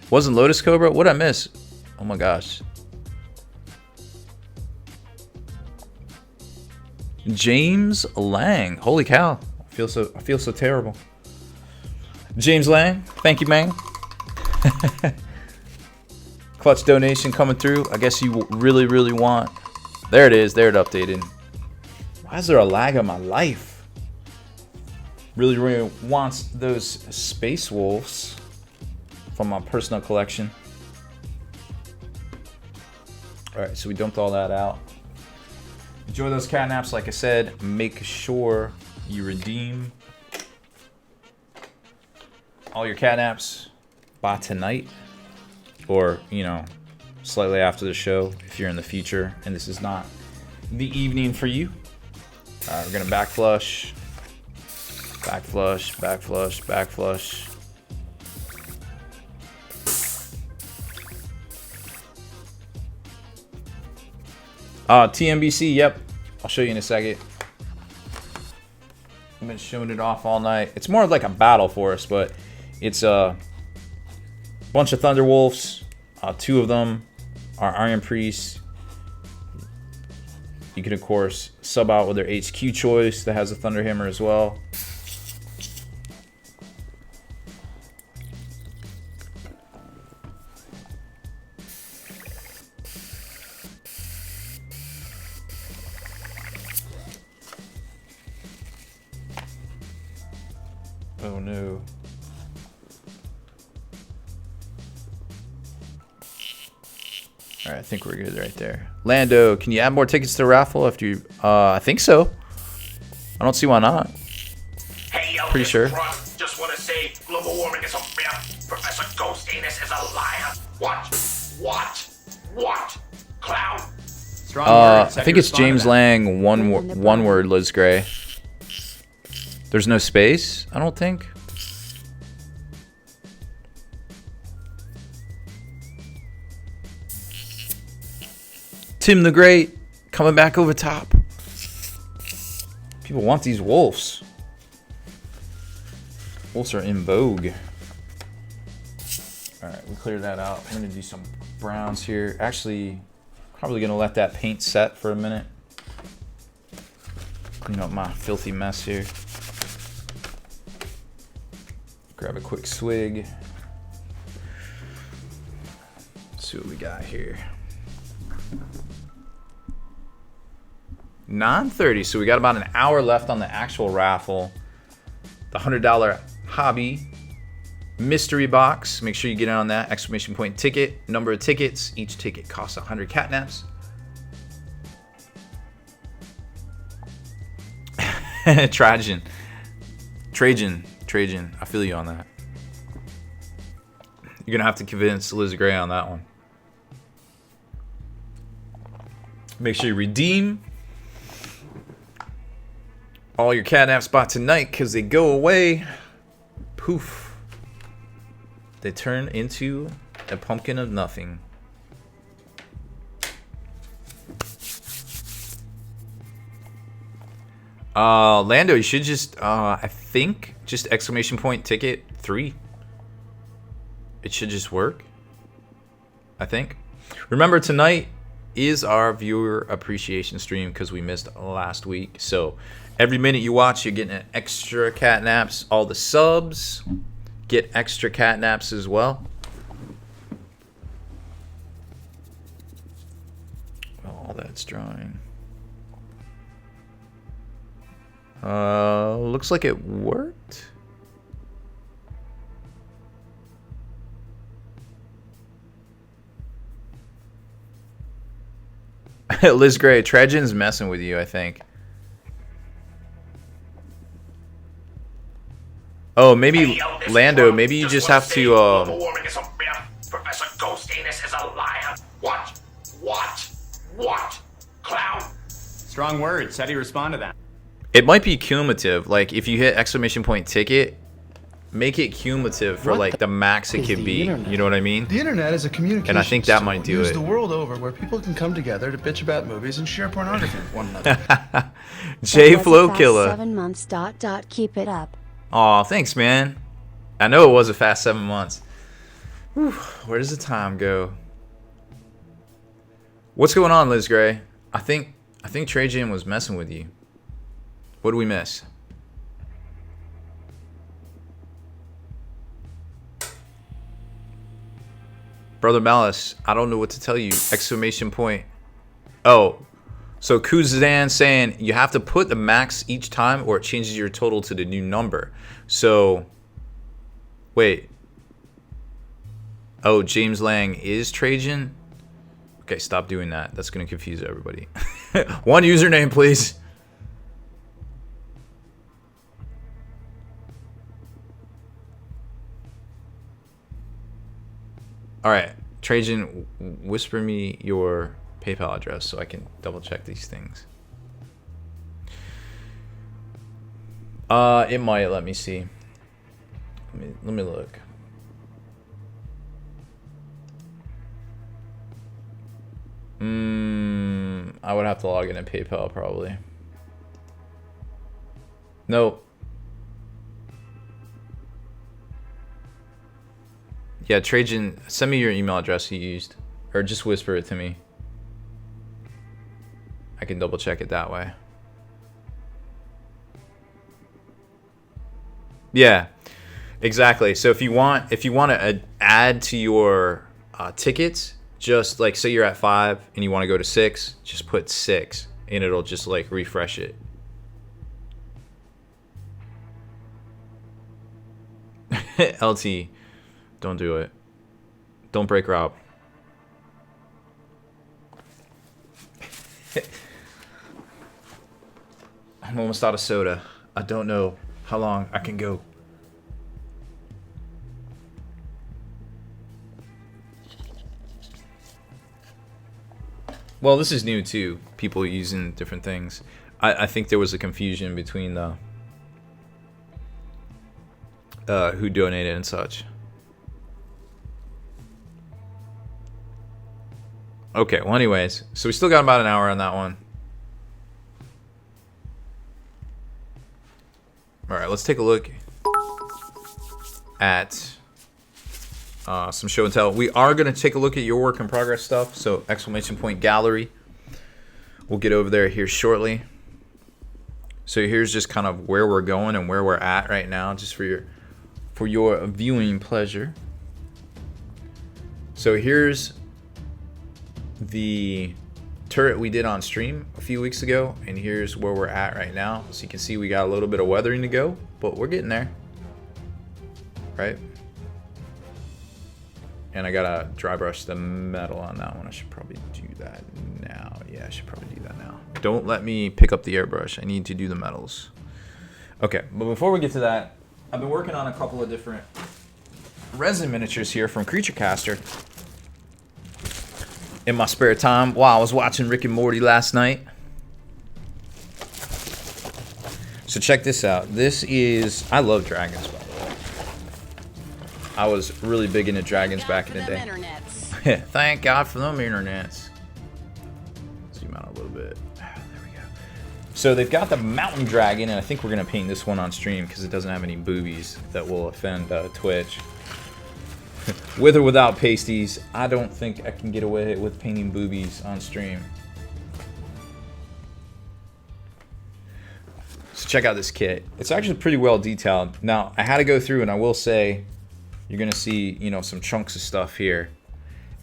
Wasn't Lotus Cobra? What'd I miss? Oh my gosh. James Lang. Holy cow. I feel so terrible. James Lang, thank you, man. Clutch donation coming through. I guess you really, really want. There it is. There it updated. Why is there a lag on my life? Really, really wants those Space Wolves from my personal collection. Alright, so we dumped all that out. Enjoy those catnaps, like I said. Make sure you redeem all your catnaps by tonight. Or, you know, slightly after the show if you're in the future and this is not the evening for you. We're gonna back flush. Back flush, back flush, back flush. TMBC, yep. I'll show you in a second. I've been showing it off all night. It's more of like a battle for us, but it's a bunch of Thunderwolves. 2 of them are Iron Priests. You can, of course, sub out with their HQ choice that has a Thunder Hammer as well. Oh no. Alright, I think we're good right there. Lando, can you add more tickets to Raffle after you... I think so. I don't see why not. Hey, yo, pretty sure. Just want to say global warming is a myth. Professor Ghost Anus is a liar. What? Clown? I think it's James Lang, one word, Liz Gray. There's no space, I don't think. Tim the Great coming back over top. People want these wolves. Wolves are in vogue. Alright, we cleared that out. I'm gonna do some browns here. Actually, probably gonna let that paint set for a minute. Clean up my filthy mess here. Grab a quick swig. Let's see what we got here. 9:30, so we got about an hour left on the actual raffle. The $100 hobby mystery box. Make sure you get in on that. Exclamation point ticket. Number of tickets. Each ticket costs 100 catnaps. Trajan. I feel you on that. You're gonna have to convince Liz Gray on that one. Make sure you redeem all your catnaps by tonight, because they go away. Poof. They turn into a pumpkin of nothing. Lando, you should just, I think, just exclamation point ticket 3. It should just work. I think. Remember, tonight is our viewer appreciation stream because we missed last week. So every minute you watch, you're getting an extra catnaps. All the subs get extra catnaps as well. Well, all that's drawing. Looks like it worked. Liz Gray, Trajan's messing with you, I think. Oh, maybe Lando, maybe you just have to Professor Ghost Anus is a liar. What? Clown? Strong words. How do you respond to that? It might be cumulative. Like if you hit exclamation point ticket, make it cumulative for like the max it could be. You know what I mean? The internet is a communication And I think that tool might do used it. the world over where people can come together to bitch about movies and share pornography with one another. J Flow Killer. 7 months. Keep it up. Aw, thanks, man. I know it was a fast 7 months. Whew, where does the time go? What's going on, Liz Gray? I think Trajan was messing with you. What do we miss? Brother Malice, I don't know what to tell you. Exclamation point. Oh, so Kuzan saying you have to put the max each time or it changes your total to the new number. So, wait. Oh, James Lang is Trajan? Okay, stop doing that. That's going to confuse everybody. One username, please. All right, Trajan, whisper me your PayPal address so I can double check these things. It might. Let me see. Let me look. I would have to log in at PayPal probably. Nope. Yeah, Trajan, send me your email address you used. Or just whisper it to me. I can double check it that way. Yeah, exactly. So if you want to add to your tickets, just like say you're at 5 and you want to go to 6, just put 6 and it'll just like refresh it. LT, don't do it. Don't break Rob. I'm almost out of soda. I don't know how long I can go. Well, this is new too. People using different things. I think there was a confusion between the who donated and such. Okay, well anyways, so we still got about an hour on that one. Alright, let's take a look at some show and tell. We are going to take a look at your work in progress stuff, so exclamation point gallery. We'll get over there here shortly. So here's just kind of where we're going and where we're at right now, just for your viewing pleasure. So here's the turret we did on stream a few weeks ago, and here's where we're at right now. So you can see we got a little bit of weathering to go, but we're getting there, right? And I gotta dry brush the metal on that one. I should probably do that now. Yeah, I should probably do that now. Don't let me pick up the airbrush. I need to do the metals. Okay, but before we get to that, I've been working on a couple of different resin miniatures here from Creature Caster in my spare time while I was watching Rick and Morty last night. So check this out. This is, I love dragons, by the way. I was really big into dragons back in the day. Thank God for them internets. Zoom out a little bit. There we go. So they've got the mountain dragon, and I think we're gonna paint this one on stream because it doesn't have any boobies that will offend Twitch. With or without pasties, I don't think I can get away with painting boobies on stream. So check out this kit. It's actually pretty well detailed. Now, I had to go through, and I will say, you're gonna see, you know, some chunks of stuff here.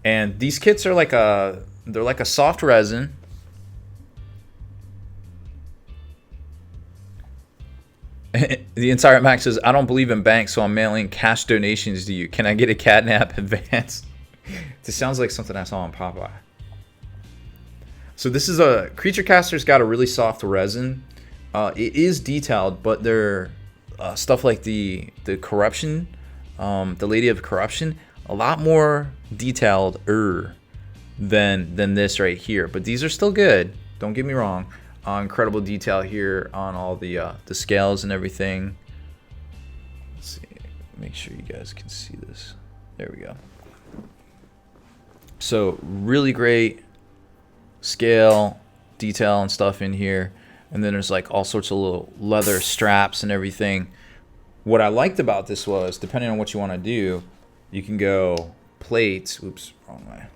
And these kits are like they're like a soft resin. The entire Max says, I don't believe in banks, so I'm mailing cash donations to you. Can I get a catnap advance? This sounds like something I saw on Popeye. So this is a Creature Caster's got a really soft resin. It is detailed, but they're stuff like the corruption, the Lady of Corruption, a lot more detailed than this right here. But these are still good. Don't get me wrong. Incredible detail here on all the scales and everything. Let's see, make sure you guys can see this. There we go. So really great scale detail and stuff in here. And then there's like all sorts of little leather straps and everything. What I liked about this was, depending on what you want to do, you can go plates. Oops, wrong way.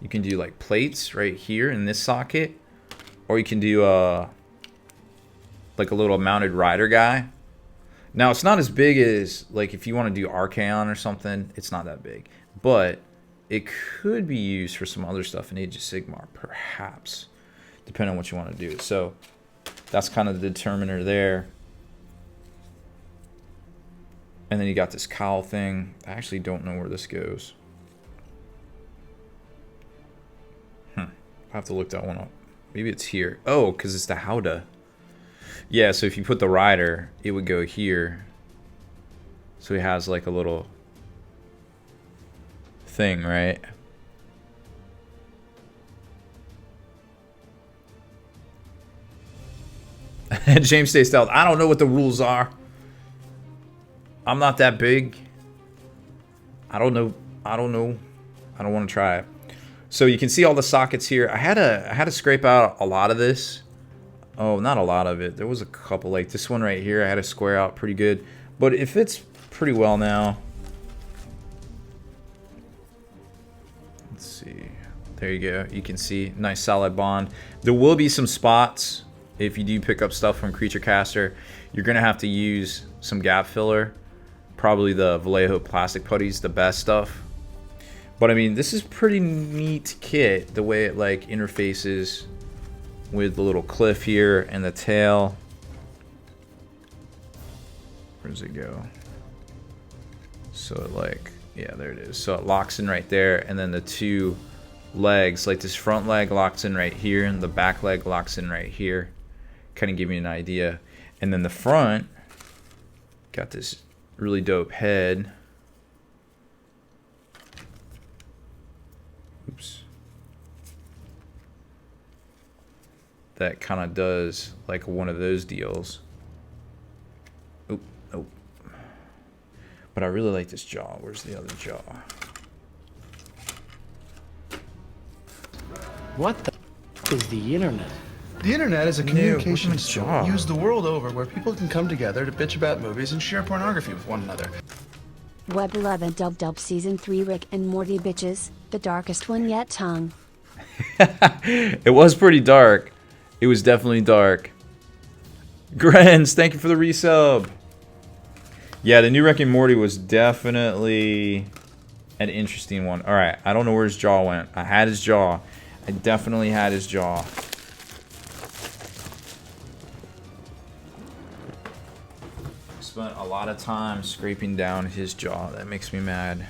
You can do like plates right here in this socket, or you can do like a little mounted rider guy. Now it's not as big as like if you want to do Archaon or something. It's not that big, but it could be used for some other stuff in Age of Sigmar, perhaps, depending on what you want to do. So that's kind of the determiner there. And then you got this cowl thing. I actually don't know where this goes. I have to look that one up. Maybe it's here. Oh, because it's the Howdah. Yeah, so if you put the rider, it would go here. So he has like a little thing, right? James Stay Stealth. I don't know what the rules are. I'm not that big. I don't know. I don't want to try it. So you can see all the sockets here. I had to scrape out a lot of this. Oh, not a lot of it. There was a couple, like this one right here. I had to square out pretty good, but it fits pretty well now. Let's see. There you go. You can see nice solid bond. There will be some spots if you do pick up stuff from Creature Caster. You're gonna have to use some gap filler. Probably the Vallejo plastic putty's the best stuff. But I mean, this is pretty neat kit, the way it like interfaces with the little cliff here and the tail. Where does it go? So it like, yeah, there it is. So it locks in right there, and then the two legs, like this front leg locks in right here, and the back leg locks in right here. Kind of give you an idea. And then the front got this really dope head. Oops. That kind of does like one of those deals. Oop, nope. But I really like this jaw. Where's the other jaw? What the is the internet? The internet is a communications tool used the world over where people can come together to bitch about movies and share pornography with one another. Web 11 Dub Dub Season 3 Rick and Morty bitches, the darkest one yet tongue. It was pretty dark. It was definitely dark. Grens, thank you for the resub. Yeah, the new Rick and Morty was definitely an interesting one. Alright, I don't know where his jaw went. I had his jaw. I definitely had his jaw. Spent a lot of time scraping down his jaw. That makes me mad.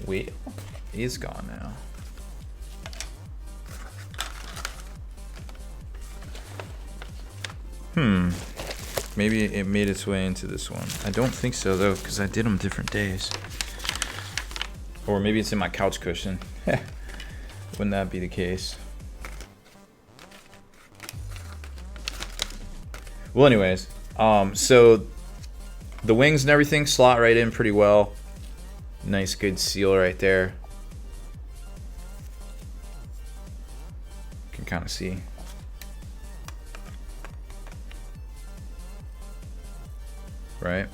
Wait, he's gone now. Maybe it made its way into this one. I don't think so though, because I did them different days. Or maybe it's in my couch cushion. Wouldn't that be the case? Well, anyways, so the wings and everything slot right in pretty well. Nice, good seal right there. You can kind of see. Right?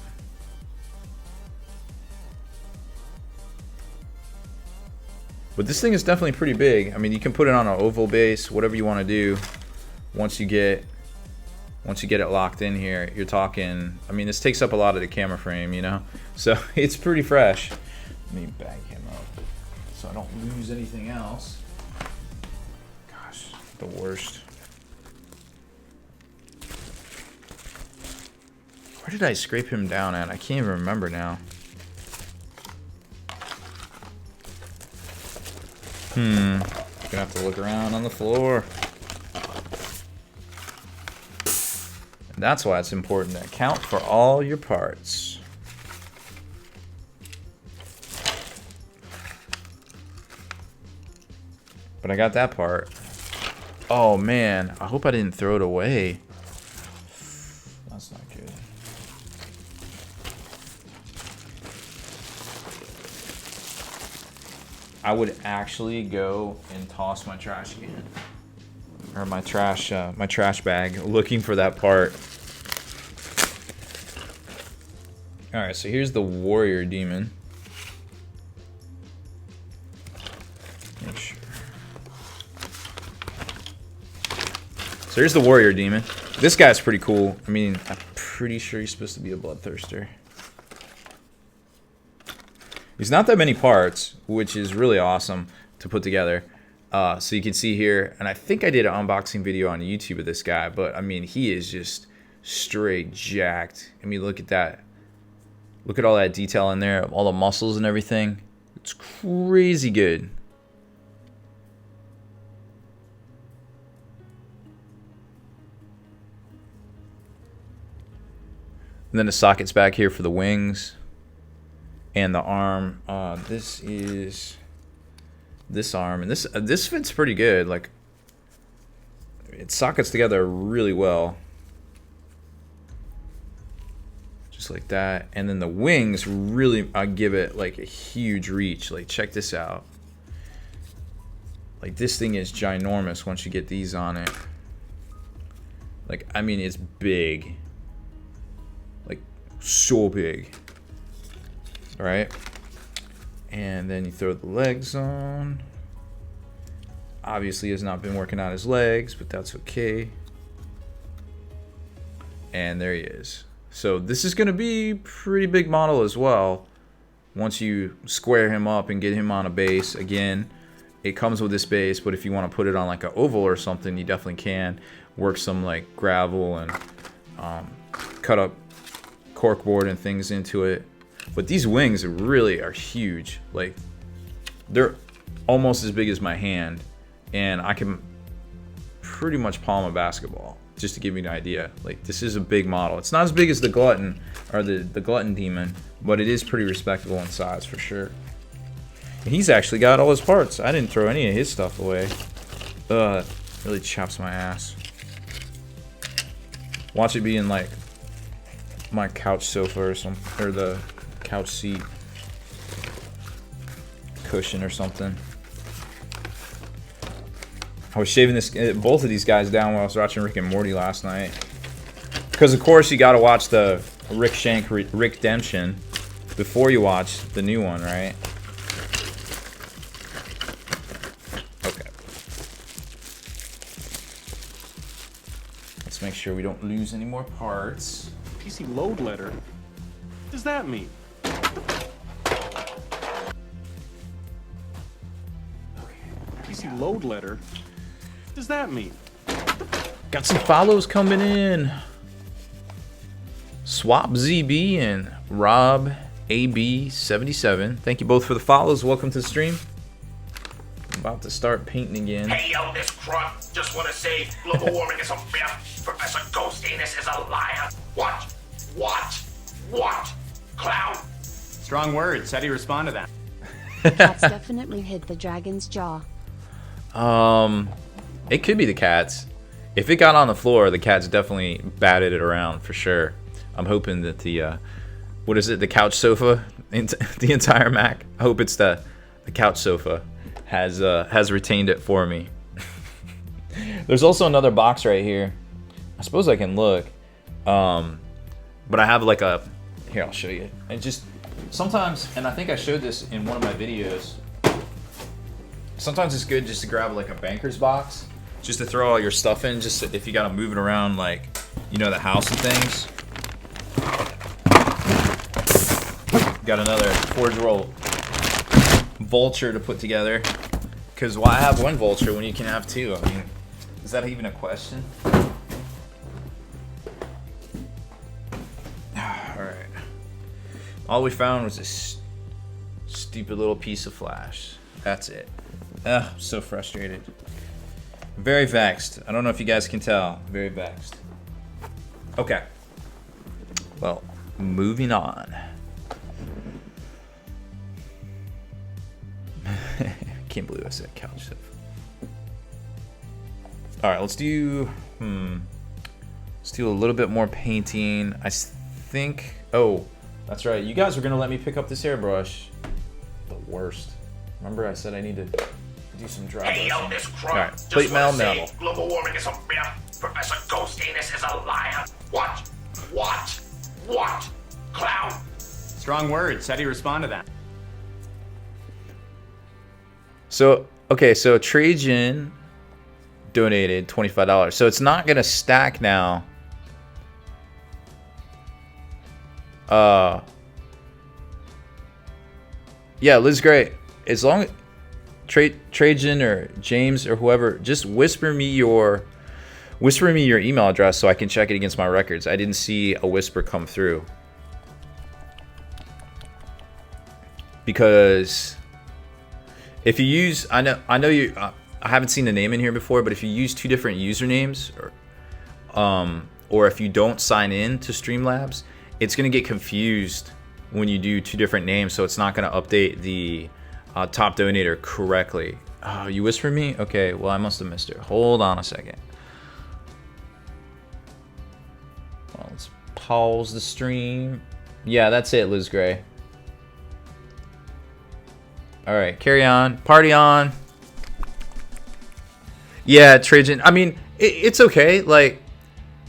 But this thing is definitely pretty big. I mean, you can put it on an oval base, whatever you want to do. Once you get it locked in here, you're talking, I mean, this takes up a lot of the camera frame, you know? So it's pretty fresh. Let me bag him up so I don't lose anything else. Gosh, the worst. Where did I scrape him down at? I can't even remember now. Gonna have to look around on the floor. And that's why it's important to account for all your parts. But I got that part. Oh man, I hope I didn't throw it away. That's not good. I would actually go and toss my trash can. Or my trash bag, looking for that part. Alright, so here's the warrior demon. Make sure. So here's the warrior demon. This guy's pretty cool. I mean, I'm pretty sure he's supposed to be a bloodthirster. There's not that many parts, which is really awesome to put together. So you can see here, and I think I did an unboxing video on YouTube of this guy, but I mean, he is just straight jacked. I mean, look at that. Look at all that detail in there, all the muscles and everything. It's crazy good. And then the sockets back here for the wings and the arm. This is this arm, and this fits pretty good. Like, it sockets together really well, just like that. And then the wings really, I give it like a huge reach. Like, check this out. Like, this thing is ginormous once you get these on it. Like, I mean, it's big. Like, so big. All right. And then you throw the legs on. Obviously, has not been working on his legs, but that's okay. And there he is. So this is going to be a pretty big model as well. Once you square him up and get him on a base, again, it comes with this base, but if you want to put it on like an oval or something, you definitely can. Work some like gravel and cut up corkboard and things into it. But these wings really are huge. Like, they're almost as big as my hand, and I can pretty much palm a basketball, just to give you an idea. Like, this is a big model. It's not as big as the glutton, or the glutton demon, but it is pretty respectable in size for sure. And he's actually got all his parts. I didn't throw any of his stuff away. Really chops my ass. Watch it be in like my couch sofa or something, or the couch seat cushion or something. I was shaving both of these guys down while I was watching Rick and Morty last night, because of course you got to watch the Rick Shank Rickdemption before you watch the new one, right? Okay. Let's make sure we don't lose any more parts. PC load letter? What does that mean? PC load letter? What does that mean? Got some follows coming in. Swap ZB and Rob AB77. Thank you both for the follows. Welcome to the stream. I'm about to start painting again. Hey yo, this crunk. Just want to say global warming is a myth. Professor Ghost Anus is a liar. Watch. Clown. Strong words. How do you respond to that? Cats definitely hit the dragon's jaw. It could be the cats. If it got on the floor, the cats definitely batted it around for sure. I'm hoping that the what is it? The couch sofa, the entire Mac. I hope it's the couch sofa has retained it for me. There's also another box right here. I suppose I can look. But I have like a, here, I'll show you. And just sometimes, and I think I showed this in one of my videos, sometimes it's good just to grab like a banker's box, just to throw all your stuff in, just if you gotta move it around, like, you know, the house and things. Got another Forge Roll vulture to put together. Because why have one vulture when you can have two? I mean, is that even a question? Alright. All we found was this stupid little piece of flash. That's it. Ugh, so frustrated. Very vexed. I don't know if you guys can tell. Very vexed. Okay. Well, moving on. Can't believe I said couch sofa. All right, let's do let's do a little bit more painting. I think, oh, that's right. You guys were gonna let me pick up this airbrush. The worst. Remember I said I need to do some dry Hey, brushing. yo, this All crook. right, Just plate mail wanna say, metal. global warming is a myth. Professor Ghost Anus is a liar. Watch, watch, watch, clown. Strong words. How do you respond to that? So, okay, so Trajan donated $25. So it's not gonna stack now. Yeah, Liz Gray. As long as Trajan or James or whoever, just whisper me your email address so I can check it against my records. I didn't see a whisper come through. Because if you use, I know you, I haven't seen the name in here before, but if you use two different usernames, or if you don't sign in to Streamlabs, it's gonna get confused when you do two different names, so it's not gonna update the top donator correctly. Oh, you whispered me? Okay, well I must have missed it. Hold on a second. Well, let's pause the stream. Yeah, that's it, Liz Gray. All right, carry on, party on. Yeah, Trajan. I mean, it's okay. Like,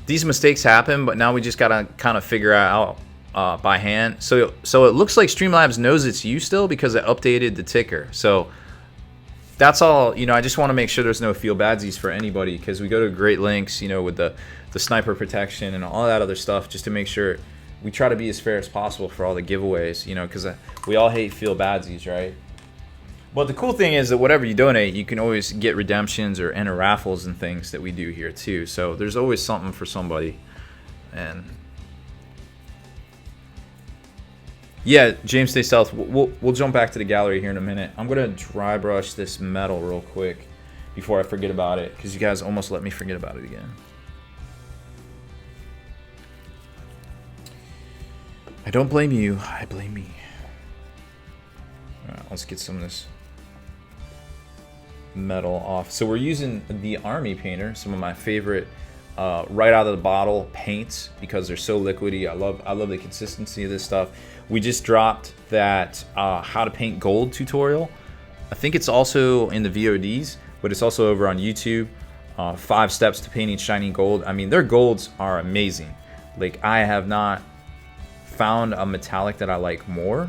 these mistakes happen, but now we just gotta kind of figure out by hand. So it looks like Streamlabs knows it's you still because it updated the ticker. So that's all. You know, I just want to make sure there's no feel badsies for anybody because we go to great lengths, you know, with the sniper protection and all that other stuff, just to make sure we try to be as fair as possible for all the giveaways. You know, because we all hate feel badsies, right? But the cool thing is that whatever you donate, you can always get redemptions or enter raffles and things that we do here too. So there's always something for somebody. And yeah, James, stay stealth. We'll jump back to the gallery here in a minute. I'm gonna dry brush this metal real quick before I forget about it, because you guys almost let me forget about it again. I don't blame you. I blame me. All right, let's get some of this metal off. So we're using the Army Painter, some of my favorite right out of the bottle paints because they're so liquidy. I love the consistency of this stuff. We just dropped that how to paint gold tutorial. I think it's also in the VODs, but it's also over on YouTube. 5 steps to painting shiny gold. I mean, their golds are amazing. Like, I have not found a metallic that I like more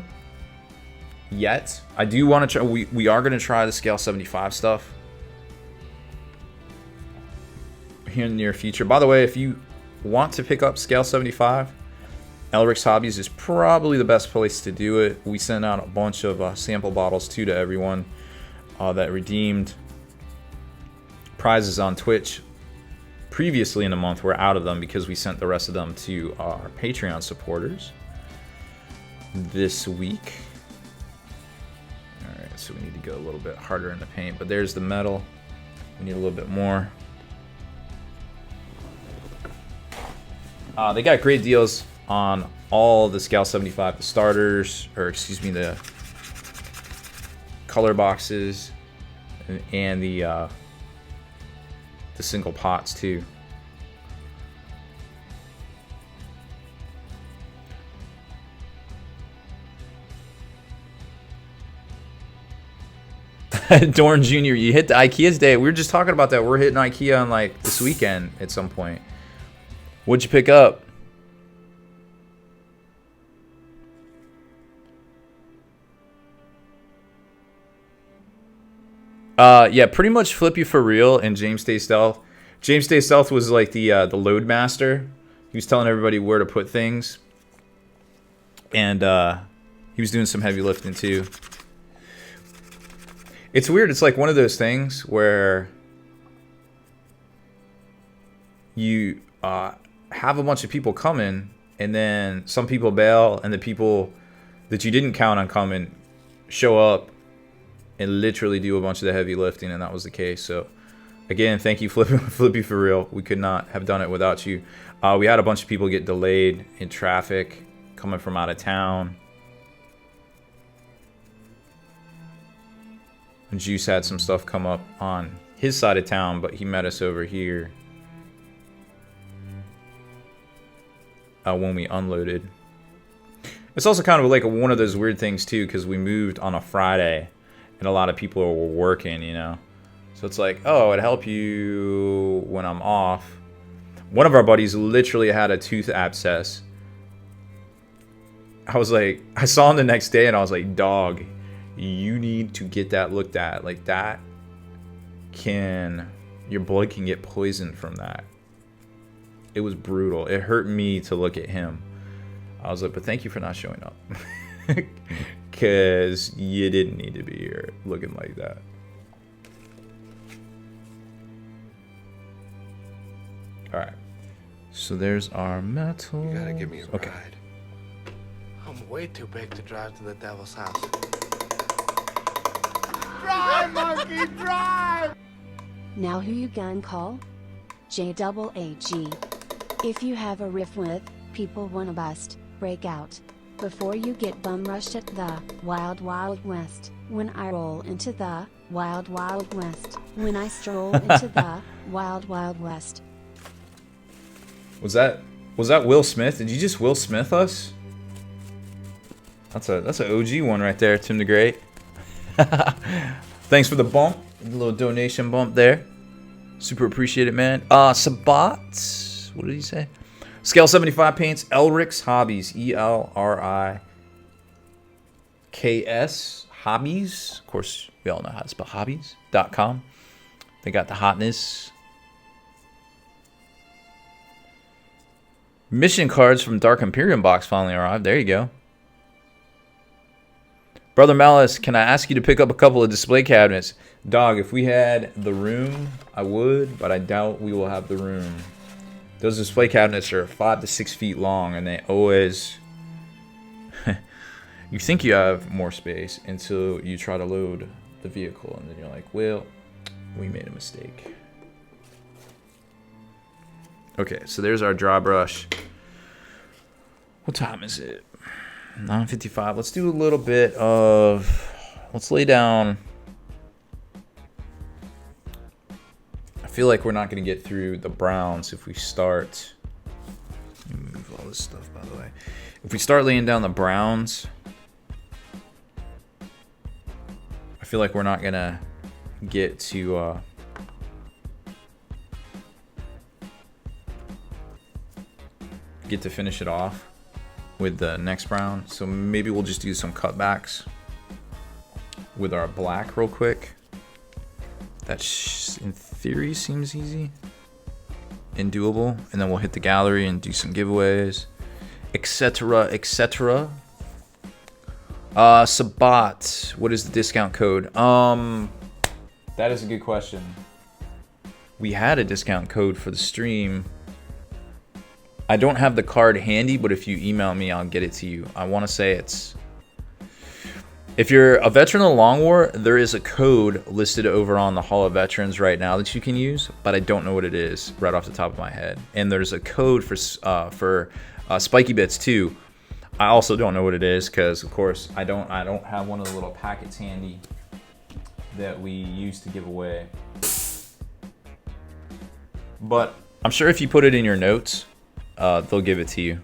yet. I do want to try, we are going to try the scale 75 stuff here in the near future. By the way, if you want to pick up scale 75, Elric's Hobbies is probably the best place to do it. We sent out a bunch of sample bottles too to everyone that redeemed prizes on Twitch previously in the month. We're out of them because we sent the rest of them to our Patreon supporters this week. Alright, so we need to go a little bit harder in the paint, but there's the metal. We need a little bit more. They got great deals on all the Scale 75, the starters, or excuse me, the color boxes, and the single pots too. Dorn Jr., you hit the IKEA's day. We were just talking about that. We're hitting IKEA on like this weekend at some point. What'd you pick up? Yeah, pretty much Flip You For Real and James Stay Stealth. James Stay Stealth was like the load master. He was telling everybody where to put things. And he was doing some heavy lifting too. It's weird. It's like one of those things where you have a bunch of people coming, and then some people bail, and the people that you didn't count on coming show up and literally do a bunch of the heavy lifting, and that was the case. So again, thank you, Flippy For Real. We could not have done it without you. We had a bunch of people get delayed in traffic coming from out of town. And Juice had some stuff come up on his side of town, but he met us over here when we unloaded. It's also kind of like one of those weird things too, because we moved on a Friday and a lot of people were working, you know. So it's like, oh, I'd help you when I'm off. One of our buddies literally had a tooth abscess. I was like, I saw him the next day and I was like, dog, you need to get that looked at. Like that your blood can get poisoned from that. It was brutal. It hurt me to look at him. I was like, but thank you for not showing up. Because you didn't need to be here looking like that. Alright. So there's our metal. You gotta give me a okay. ride. I'm way too big to drive to the devil's house. Drive, monkey, drive! Now who you gonna call? JAAG. If you have a riff with, people wanna bust, break out. Before you get bum rushed at the Wild Wild West, when I roll into the Wild Wild West, when I stroll into the Wild Wild West. Was that Will Smith? Did you just Will Smith us? That's an OG one right there, Tim the Great. Thanks for the bump, a little donation bump there. Super appreciate it, man. Sabat, what did he say? Scale 75 paints, Elric's Hobbies, ELRIKS Hobbies. Of course, we all know how to spell hobbies.com. They got the hotness. Mission cards from Dark Imperium box finally arrived. There you go. Brother Malice, can I ask you to pick up a couple of display cabinets? Dog, if we had the room, I would, but I doubt we will have the room. Those display cabinets are 5 to 6 feet long, and they always... you think you have more space until you try to load the vehicle, and then you're like, well, we made a mistake. Okay, so there's our dry brush. What time is it? 9:55. Let's do a little bit of... Let's lay down... I feel like we're not going to get through the browns if we start... Let me move all this stuff, by the way. If we start laying down the browns... I feel like we're not going to get to... get to finish it off with the next brown. So maybe we'll just do some cutbacks with our black real quick. That in theory seems easy and doable. And then we'll hit the gallery and do some giveaways, etc, etc. Sabat, what is the discount code? That is a good question. We had a discount code for the stream. I don't have the card handy, but if you email me, I'll get it to you. I want to say it's... If you're a veteran of the Long War, there is a code listed over on the Hall of Veterans right now that you can use, but I don't know what it is right off the top of my head. And there's a code for Spiky Bits too. I also don't know what it is because, of course, I don't have one of the little packets handy that we use to give away. But I'm sure if you put it in your notes, they'll give it to you.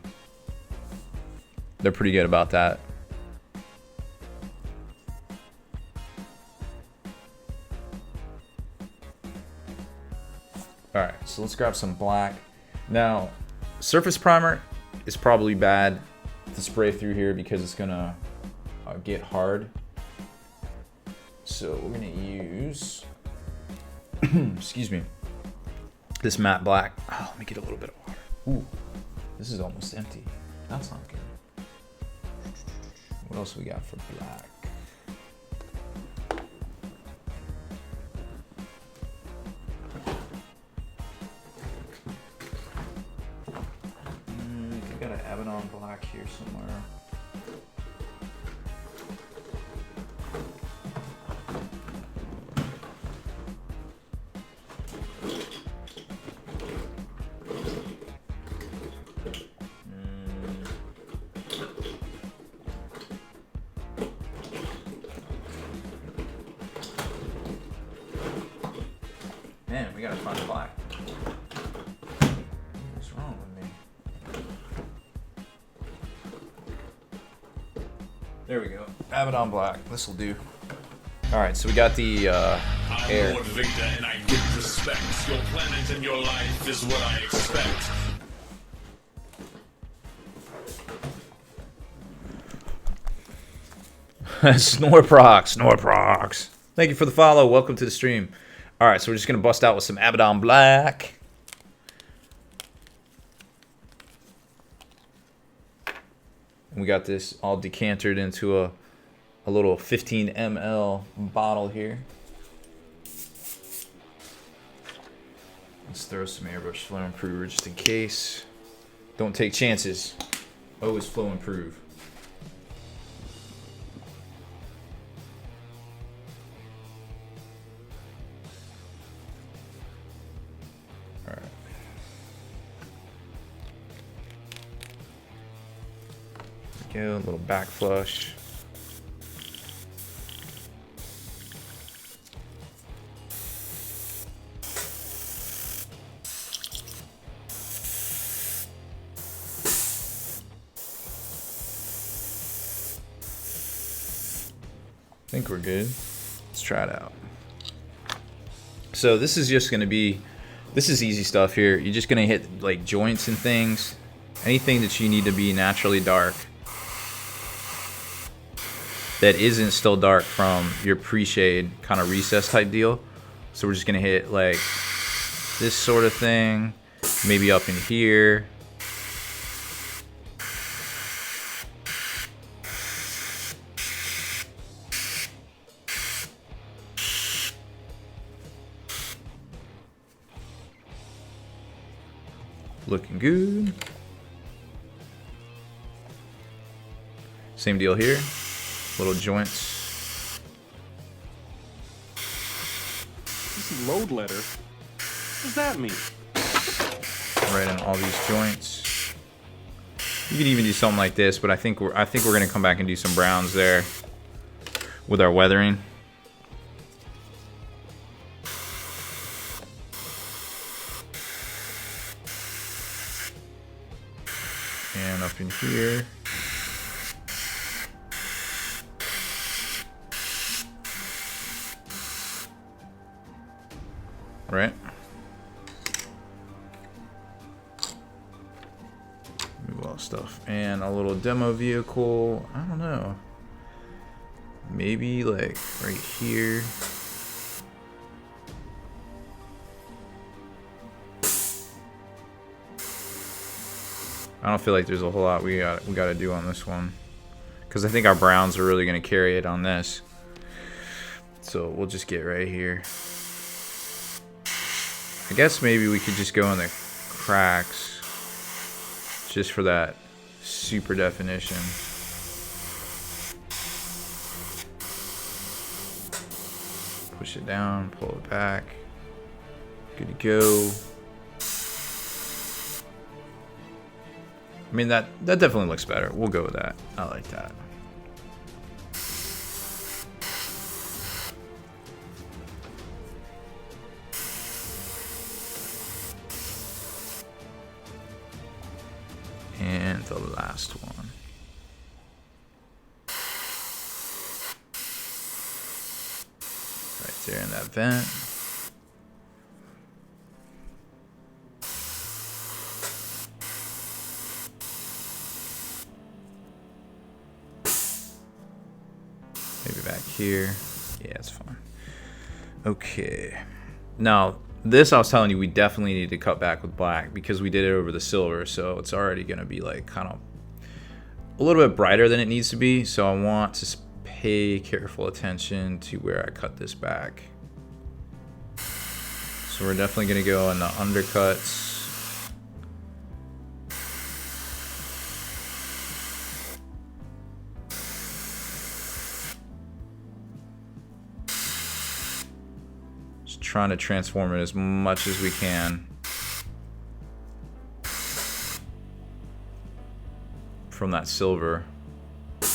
They're pretty good about that. Alright, so let's grab some black. Now, surface primer is probably bad to spray through here because it's gonna get hard. So we're gonna use, excuse me, this matte black. Oh, let me get a little bit of water. Ooh, this is almost empty. That's not good. What else we got for black? I got an Abaddon black here somewhere. Man, we gotta find the black. What's wrong with me? There we go. Abaddon black. This will do. All right, so we got the air. I'm Lord Victor, and I give respect. Your planet and your life is what I expect. Snorprox. Thank you for the follow. Welcome to the stream. All right, so we're just gonna bust out with some Abaddon black. And we got this all decanted into a little 15 ml bottle here. Let's throw some airbrush flow improver just in case. Don't take chances. Always flow improve. All right. There we go, a little back flush. I think we're good. Let's try it out. So this is just gonna be, this is easy stuff here. You're just gonna hit like joints and things, anything that you need to be naturally dark that isn't still dark from your pre-shade kind of recess type deal. So we're just gonna hit like this sort of thing, maybe up in here. Looking good. Same deal here. Little joints. This is load letter. What does that mean? Right in all these joints. You could even do something like this, but I think we're gonna come back and do some browns there with our weathering. And up in here. Right. Move all stuff. And a little demo vehicle. I don't know. Maybe like right here. I don't feel like there's a whole lot we got to do on this one, because I think our browns are really going to carry it on this. So we'll just get right here. I guess maybe we could just go in the cracks just for that super definition. Push it down, pull it back. Good to go. I mean, that definitely looks better. We'll go with that. I like that. And the last one. Right there in that vent. Maybe back here. Yeah, it's fine. Okay. Now, this I was telling you we definitely need to cut back with black because we did it over the silver, so it's already going to be like kind of a little bit brighter than it needs to be. So I want to pay careful attention to where I cut this back. So we're definitely going to go in the undercuts. Trying to transform it as much as we can from that silver. I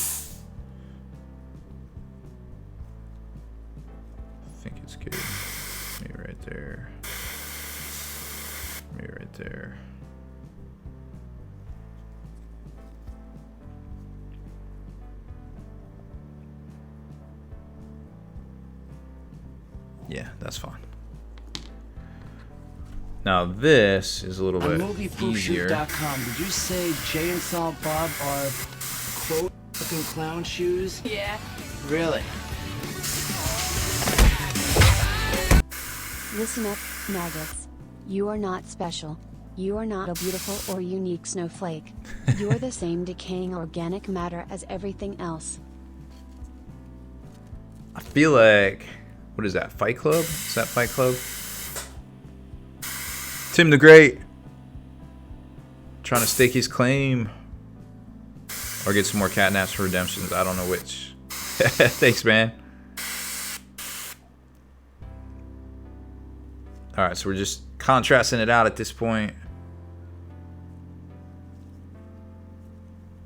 think it's good. Maybe right right there. Me right there. Yeah, that's fine. Now this is a little bit easier. MovieProofShoot.com. Did you say Jay and Silent Bob are quote fucking clown shoes? Yeah. Really? Listen up, maggots. You are not special. You are not a beautiful or unique snowflake. You are the same decaying organic matter as everything else. I feel like, what is that, Fight Club? Is that Fight Club? Tim the Great. Trying to stake his claim. Or get some more catnaps for redemptions. I don't know which. Thanks, man. Alright, so we're just contrasting it out at this point.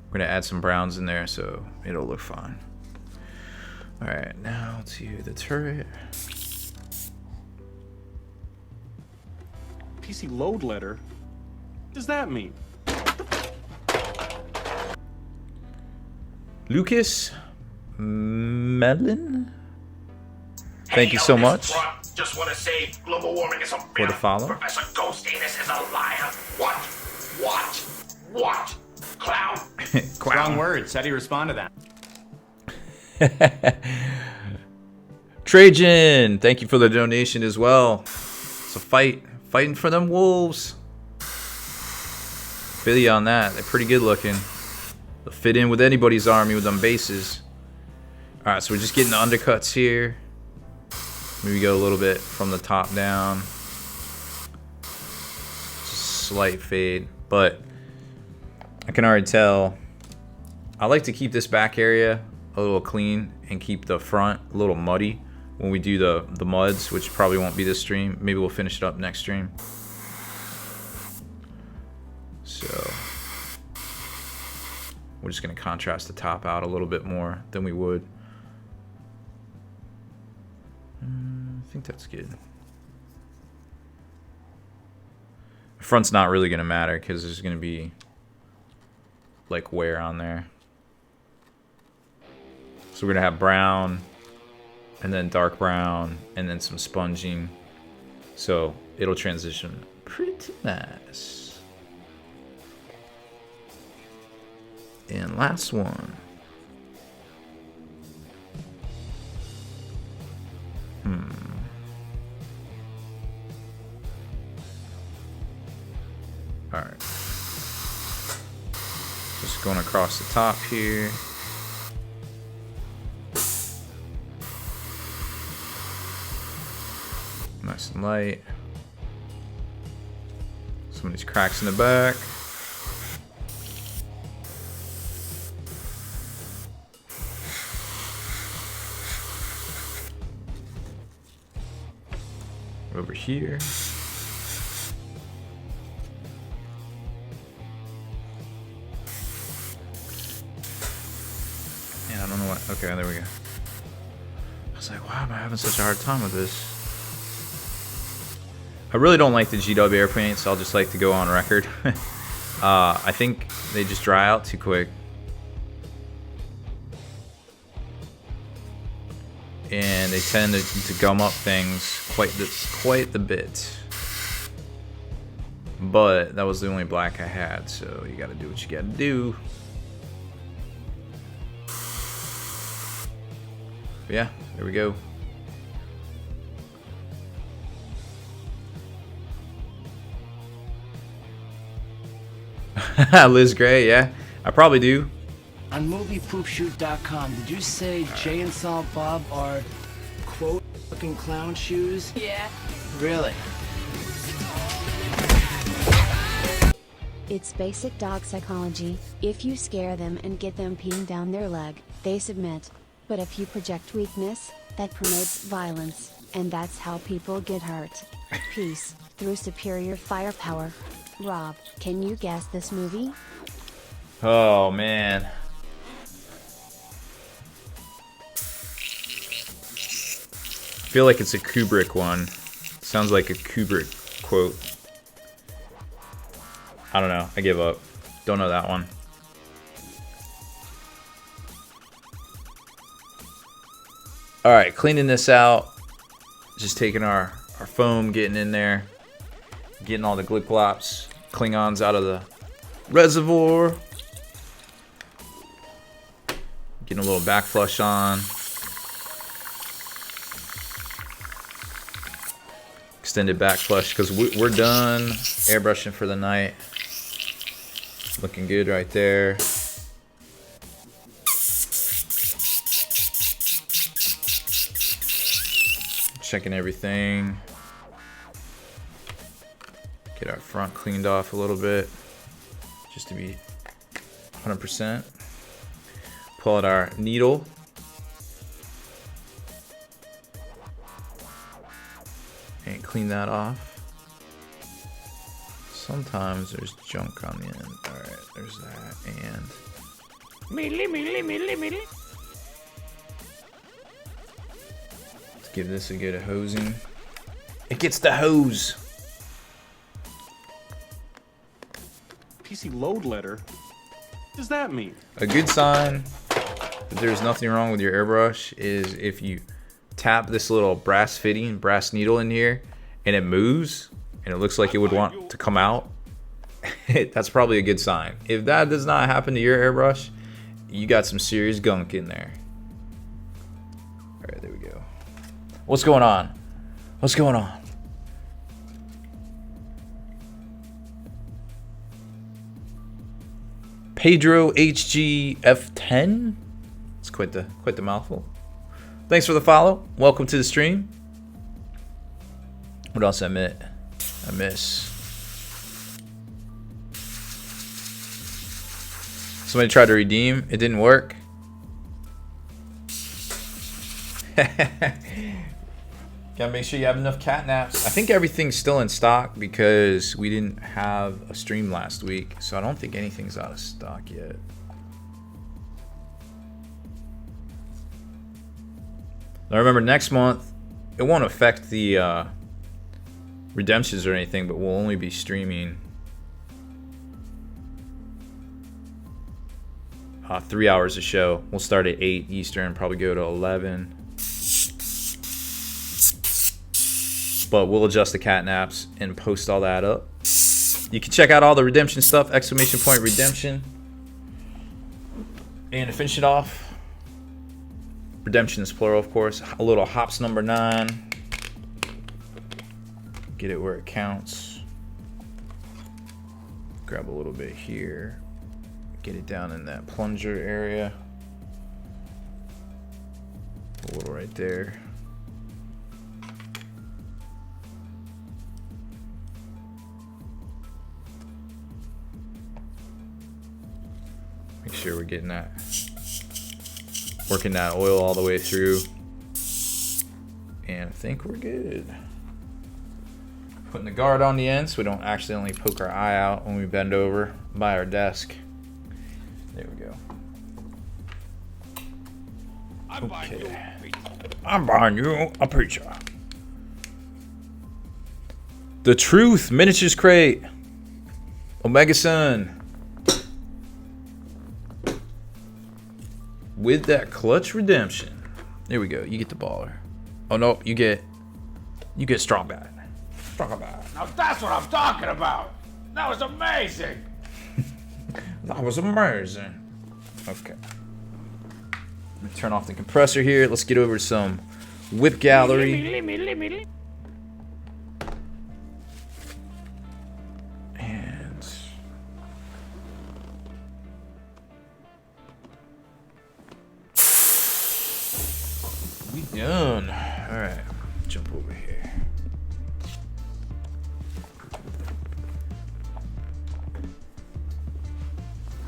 We're going to add some browns in there so it'll look fine. Alright, now to the turret. PC load letter? What does that mean? Lucas Medlin? Thank you so much just want to say global warming is a for the follow. Professor Ghost Anus is a liar. What? Clown? Strong words. How do you respond to that? Trajan, thank you for the donation as well. It's a fighting for them wolves. Feel you on that. They're pretty good looking. They'll fit in with anybody's army with them bases. Alright, so we're just getting the undercuts here. Maybe go a little bit from the top down. Just a slight fade, but I can already tell. I like to keep this back area a little clean and keep the front a little muddy when we do the muds, which probably won't be this stream. Maybe we'll finish it up next stream. So we're just gonna contrast the top out a little bit more than we would. I think that's good. The front's not really gonna matter because there's gonna be like wear on there. So we're gonna have brown and then dark brown and then some sponging. So it'll transition pretty nice. And last one. Alright. Just going across the top here. Nice and light. Some of these cracks in the back. Over here. Yeah, I don't know what. Okay, there we go. I was like, why am I having such a hard time with this? I really don't like the GW air paints, so I'll just like to go on record. I think they just dry out too quick. And they tend to gum up things quite the bit. But that was the only black I had, so you gotta do what you gotta do. But yeah, there we go. Liz Gray, yeah, I probably do. On MovieProofShoot.com, did you say Jay and Silent Bob are quote fucking clown shoes? Yeah. Really? It's basic dog psychology. If you scare them and get them peeing down their leg, they submit. But if you project weakness, that promotes violence, and that's how people get hurt. Peace, through superior firepower. Rob, can you guess this movie? Oh man. I feel like it's a Kubrick one. Sounds like a Kubrick quote. I don't know. I give up. Don't know that one. All right, cleaning this out. Just taking our foam, getting in there, getting all the glip-glops, Klingons out of the reservoir. Getting a little back flush on. Extended back flush because we're done airbrushing for the night. Looking good right there. Checking everything. Get our front cleaned off a little bit just to be 100%. Pull out our needle. And clean that off. Sometimes there's junk on the end. Alright, there's that. And let's give this a good hosing. It gets the hose. PC load letter? What does that mean? A good sign that there's nothing wrong with your airbrush is if you tap this little brass needle in here and it moves and it looks like it would want to come out. That's probably a good sign. If that does not happen to your airbrush, you got some serious gunk in there. All right, there we go. What's going on? What's going on? Pedro HGF10. It's quite the mouthful. Thanks for the follow. Welcome to the stream. What else I miss? Somebody tried to redeem. It didn't work. Gotta make sure you have enough cat naps. I think everything's still in stock because we didn't have a stream last week, so I don't think anything's out of stock yet. Now remember, next month it won't affect the redemptions or anything, but we'll only be streaming 3 hours a show. We'll start at 8 Eastern, probably go to 11. But we'll adjust the cat naps and post all that up. You can check out all the redemption stuff, !redemption. And to finish it off, redemption is plural, of course. A little hops number 9. Get it where it counts. Grab a little bit here. Get it down in that plunger area. A little right there. Make sure we're getting that, working that oil all the way through. And I think we're good. Putting the guard on the end so we don't accidentally poke our eye out when we bend over by our desk. There we go. Okay. I'm buying you a pizza. The Truth Miniatures Crate. Omega Sun. With that clutch redemption. There we go. You get the baller. Oh no, you get strong bad. Strong bad. Now that's what I'm talking about. That was amazing. That was amazing. Okay. Let me turn off the compressor here. Let's get over to some whip gallery. And we done. All right. Jump over here.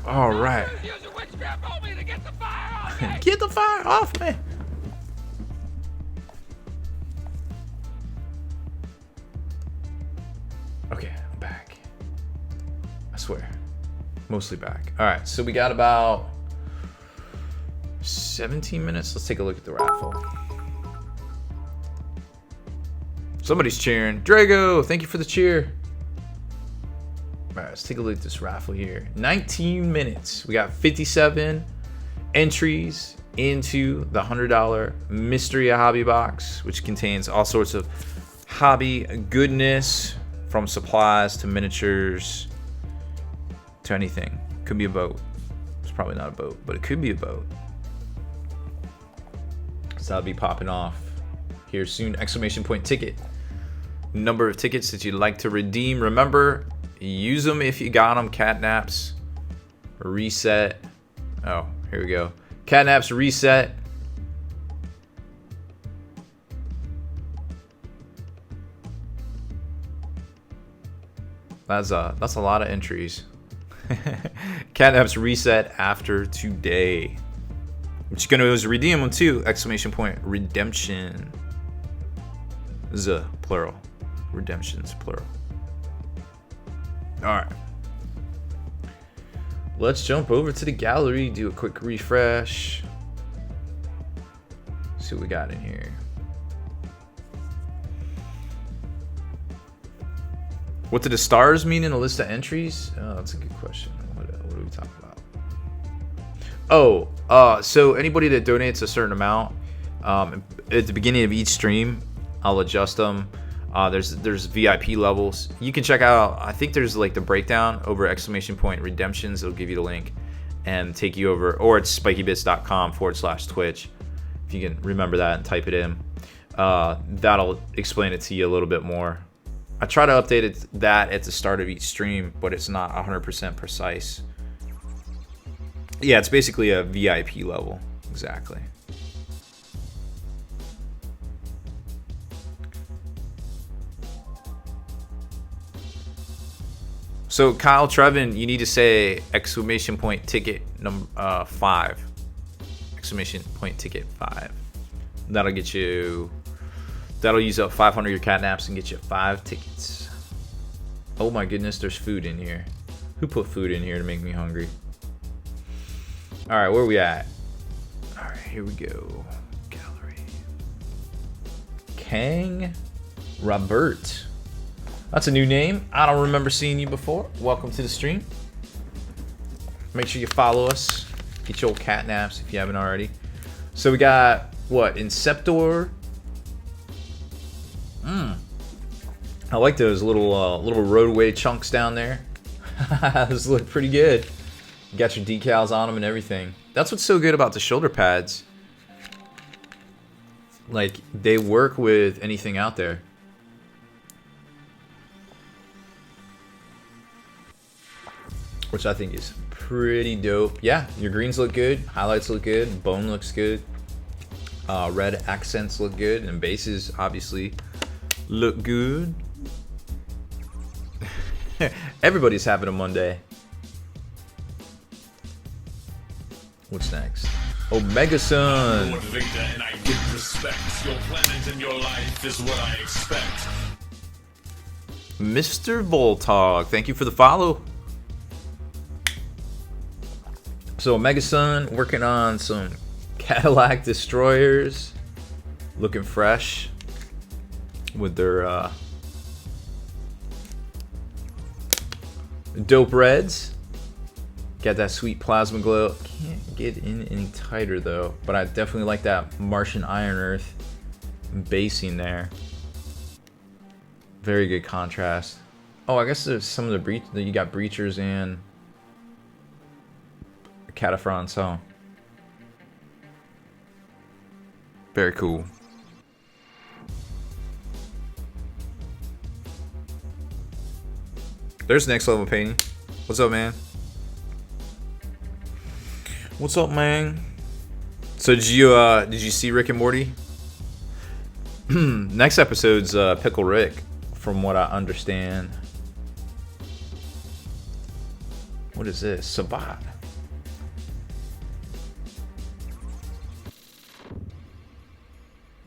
All right. Get the fire off me. Okay, I'm back. I swear. Mostly back. All right, so we got about 17 minutes. Let's take a look at the raffle. Somebody's cheering. Drago, thank you for the cheer. All right, let's take a look at this raffle here. 19 minutes. We got 57 entries into the $100 mystery hobby box, which contains all sorts of hobby goodness, from supplies to miniatures to anything. Could be a boat. It's probably not a boat, but it could be a boat. So that'll be popping off here soon. Exclamation point ticket. Number of tickets that you'd like to redeem. Remember, use them if you got them. Catnaps. Reset. Oh, here we go. Catnaps reset. That's a lot of entries. Catnaps reset after today. What you're gonna do is redeem them too. Exclamation point redemption. Plural. Redemptions plural. Alright. Let's jump over to the gallery, do a quick refresh. See what we got in here. What do the stars mean in a list of entries? Oh, that's a good question. What are we talking about? Oh, so anybody that donates a certain amount, at the beginning of each stream, I'll adjust them. There's VIP levels. You can check out, I think there's like the breakdown over exclamation point redemptions. It'll give you the link and take you over, or it's spikybits.com/Twitch. If you can remember that and type it in, that'll explain it to you a little bit more. I try to update that at the start of each stream, but it's not 100% precise. Yeah, it's basically a VIP level. Exactly. So Kyle Trevin, you need to say exclamation point ticket number 5. Exclamation point ticket 5. That'll get you. That'll use up 500 of your catnaps and get you 5 tickets. Oh my goodness, there's food in here. Who put food in here to make me hungry? All right, where are we at? All right, here we go. Gallery. Kang Robert. That's a new name. I don't remember seeing you before. Welcome to the stream. Make sure you follow us. Get your old catnaps if you haven't already. So we got, what, Inceptor? I like those little roadway chunks down there. Those look pretty good. You got your decals on them and everything. That's what's so good about the shoulder pads. Like, they work with anything out there. Which I think is pretty dope. Yeah, your greens look good. Highlights look good. Bone looks good. Red accents look good. And bases, obviously, look good. Everybody's having a Monday. What's next? Omega Sun. Lord Victor, and I give respect. Your planet and your life is what I expect. Mr. Voltog, thank you for the follow. So Omega Sun working on some Cadillac destroyers, looking fresh with their dope reds. Got that sweet plasma glow. Can't get in any tighter though, but I definitely like that Martian Iron Earth basing there. Very good contrast. Oh, I guess there's some of the breach that you got breachers and Cataphrons, so very cool. There's next level painting. What's up, man? What's up, man? So did you see Rick and Morty? Next episode's Pickle Rick, from what I understand. What is this? Sabat.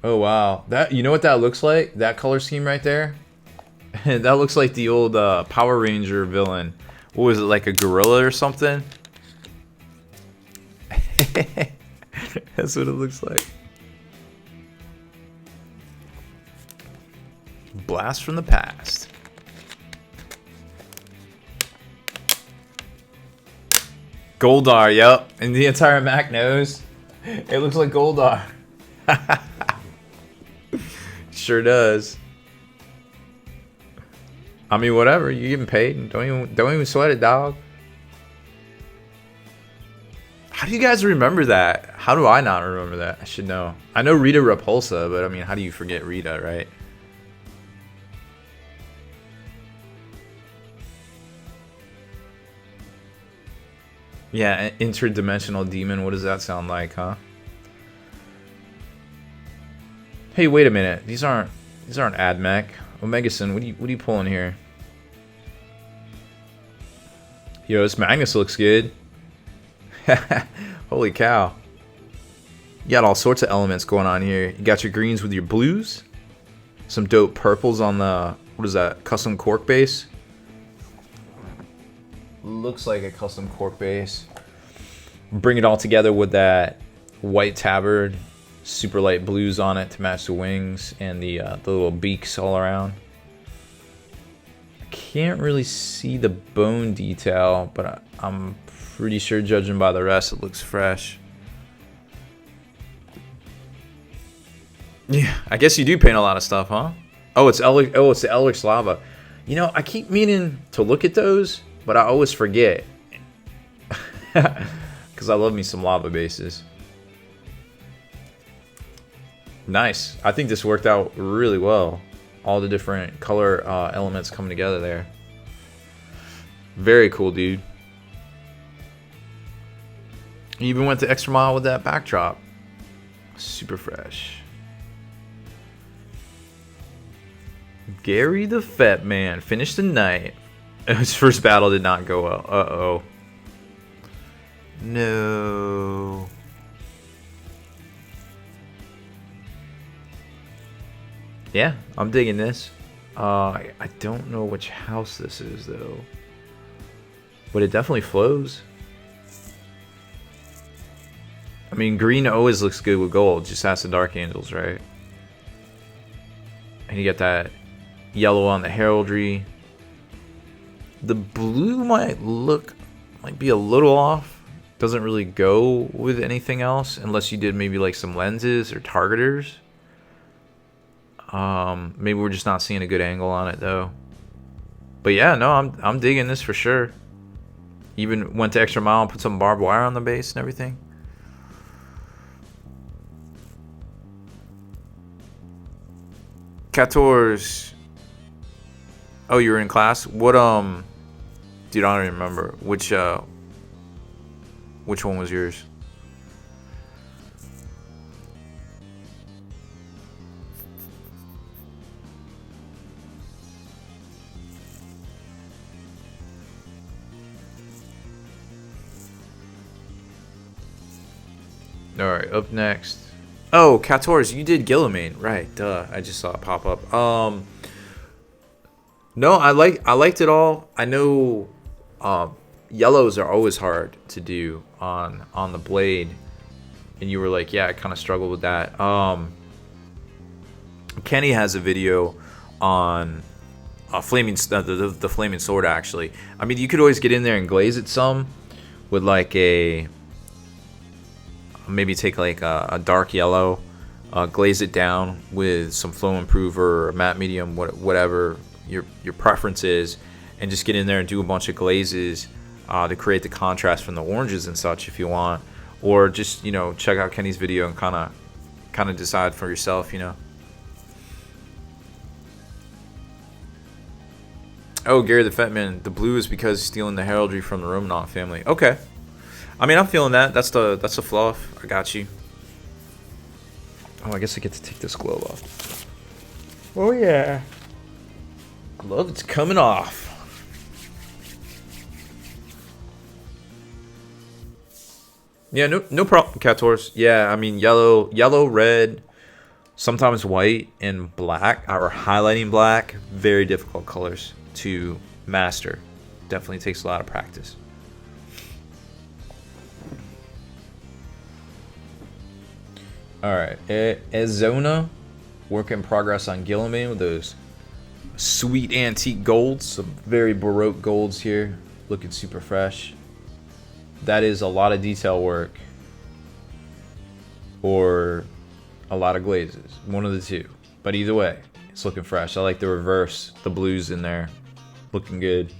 Oh wow, that, you know what that looks like? That color scheme right there? That looks like the old Power Ranger villain. What was it, like a gorilla or something? That's what it looks like. blast from the past. Goldar, yep. And the entire Mac knows. It looks like Goldar. Sure does. I mean, whatever. You're getting paid. Don't even sweat it, dog. How do you guys remember that? How do I not remember that? I should know. I know Rita Repulsa, but I mean, how do you forget Rita, right? Yeah, interdimensional demon. What does that sound like, huh? Hey, wait a minute. These aren't AdMech. Omegason, what are you pulling here? Yo, this Magnus looks good. Holy cow. You got all sorts of elements going on here. You got your greens with your blues. Some dope purples on the, what is that, custom cork base? Looks like a custom cork base. Bring it all together with that white tabard, super light blues on it to match the wings and the little beaks all around. I can't really see the bone detail, but I'm pretty sure, judging by the rest, it looks fresh. Yeah, I guess you do paint a lot of stuff, huh? Oh, it's the Eldritch Lava. You know, I keep meaning to look at those, but I always forget. Because I love me some lava bases. Nice. I think this worked out really well. All the different color elements coming together there. Very cool, dude. You even went the extra mile with that backdrop. Super fresh. Gary the Fat Man finished the night. His first battle did not go well. Uh-oh. No. Yeah, I'm digging this. I don't know which house this is, though. But it definitely flows. I mean, green always looks good with gold. Just ask the Dark Angels, right? And you get that yellow on the heraldry. The blue might be a little off. Doesn't really go with anything else unless you did maybe like some lenses or targeters. Maybe we're just not seeing a good angle on it though. But yeah, no, I'm digging this for sure. Even went the extra mile and put some barbed wire on the base and everything. Cators. Oh, you were in class? What dude, I don't even remember. Which one was yours? Alright, up next. Oh, Cators, you did Guillaume, right? Duh, I just saw it pop up. No, I liked it all. I know yellows are always hard to do on the blade, and you were like, yeah, I kind of struggled with that. Kenny has a video on the flaming sword. Actually, I mean, you could always get in there and glaze it some with like maybe take like a dark yellow, glaze it down with some flow improver or matte medium, whatever your preference is, and just get in there and do a bunch of glazes to create the contrast from the oranges and such if you want, or just, you know, check out Kenny's video and kind of decide for yourself, you know. Oh, Gary the Fat Man, the blue is because stealing the heraldry from the Romanov family. Okay, I mean, I'm feeling that. That's the fluff. I got you. Oh, I guess I get to take this glove off. Oh yeah. Glove, it's coming off. Yeah, no problem, Cators. Yeah, I mean, yellow, red, sometimes white and black, or highlighting black, very difficult colors to master. Definitely takes a lot of practice. All right, Ezona, work in progress on Guilliman with those sweet antique golds, some very Baroque golds here, looking super fresh. That is a lot of detail work, or a lot of glazes, one of the two. But either way, it's looking fresh. I like the reverse, the blues in there, looking good.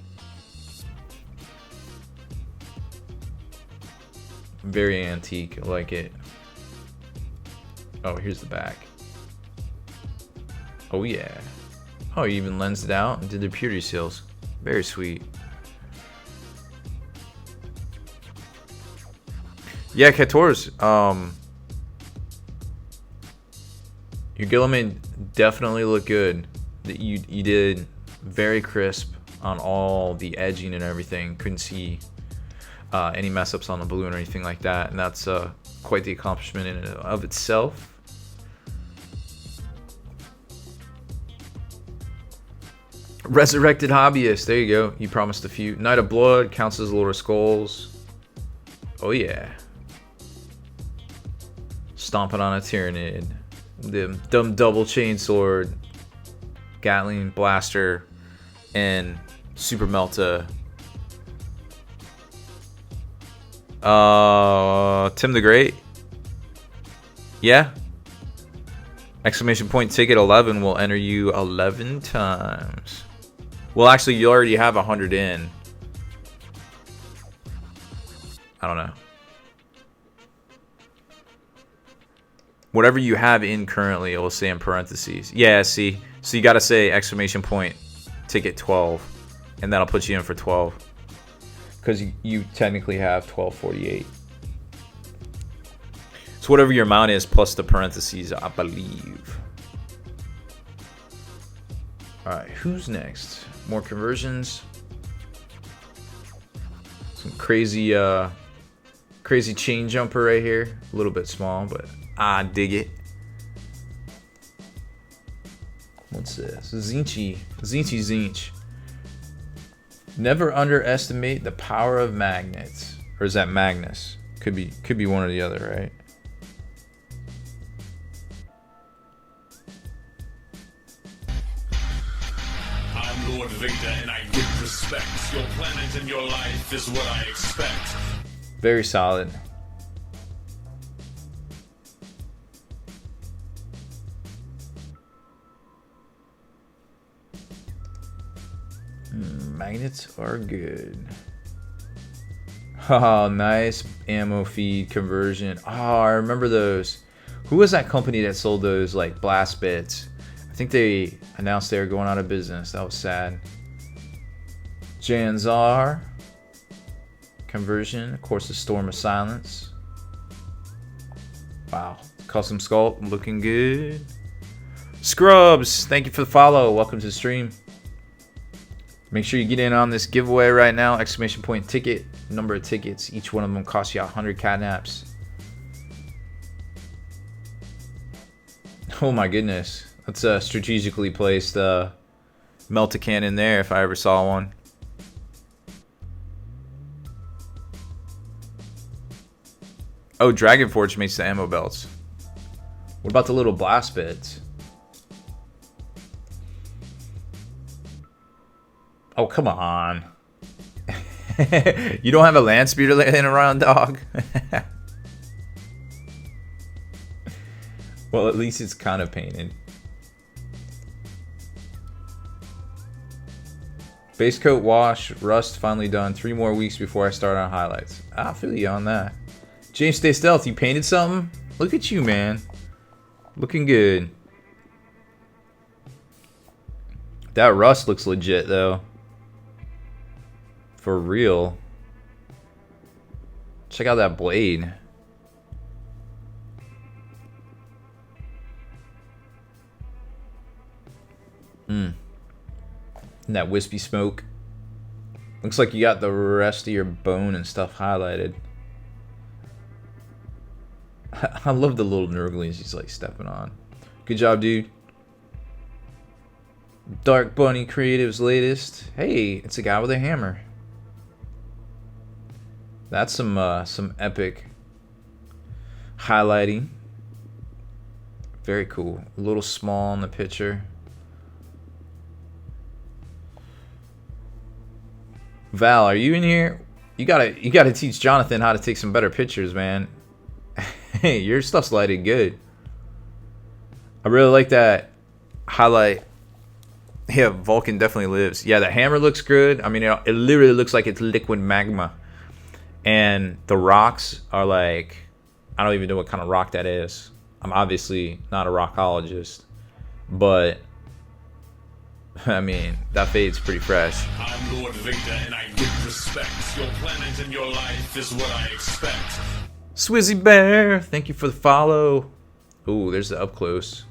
Very antique, I like it. Oh, here's the back. Oh yeah. Oh, you even lensed it out and did the purity seals. Very sweet. Yeah, Kators, your Gilliman definitely look good. You did very crisp on all the edging and everything. Couldn't see any mess ups on the balloon or anything like that, and that's quite the accomplishment in and of itself. Resurrected Hobbyist, there you go. You promised a few. Knight of Blood counts as Lord of Skulls. Oh yeah. Stomping on a Tyrannid. The dumb double chainsword, Gatling blaster, and Super Melta. Tim the Great. Yeah. Exclamation point ticket 11 will enter you 11 times. Well, actually, you already have 100 in. I don't know. Whatever you have in currently, it will say in parentheses. Yeah, see? So you got to say exclamation point ticket 12. And that'll put you in for 12. Because you technically have 1248. So whatever your amount is plus the parentheses, I believe. Alright, who's next? More conversions. Some crazy crazy chain jumper right here. A little bit small, but I dig it. What's this? Zinchi. Zinch. Never underestimate the power of magnets. Or is that Magnus? Could be one or the other, right? I'm Lord Victor and I give respect. Your planet and your life is what I expect. Very solid. Magnets are good. Oh, nice ammo feed conversion. Oh, I remember those. Who was that company that sold those like blast bits? I think they announced they were going out of business. That was sad. Janzar conversion. Of course, the Storm of Silence. Wow. Custom sculpt looking good. Scrubs, thank you for the follow. Welcome to the stream. Make sure you get in on this giveaway right now. Exclamation point ticket. Number of tickets. Each one of them costs you 100 catnaps. Oh my goodness. That's a strategically placed melt-a-can in there if I ever saw one. Oh, Dragonforge makes the ammo belts. What about the little blast bits? Oh, come on. You don't have a land speeder laying around, dog? Well, at least it's kind of painted. Base coat wash, rust finally done. 3 more weeks before I start on highlights. I feel you on that. James, stay stealth. You painted something? Look at you, man. Looking good. That rust looks legit, though. For real. Check out that blade. And that wispy smoke. Looks like you got the rest of your bone and stuff highlighted. I love the little nurglies he's like stepping on. Good job, dude. Dark Bunny Creative's latest. Hey, it's a guy with a hammer. That's some epic highlighting. Very cool. A little small in the picture. Val, are you in here? You gotta teach Jonathan how to take some better pictures, man. Hey, your stuff's lighted good. I really like that highlight. Yeah, Vulcan definitely lives. Yeah, the hammer looks good. I mean, it literally looks like it's liquid magma. And the rocks are like, I don't even know what kind of rock that is. I'm obviously not a rockologist, but I mean, that fade's pretty fresh. I'm Lord Victor and I give respect. Your planet and your life is what I expect. Swizzy Bear, thank you for the follow. Ooh, there's the up close.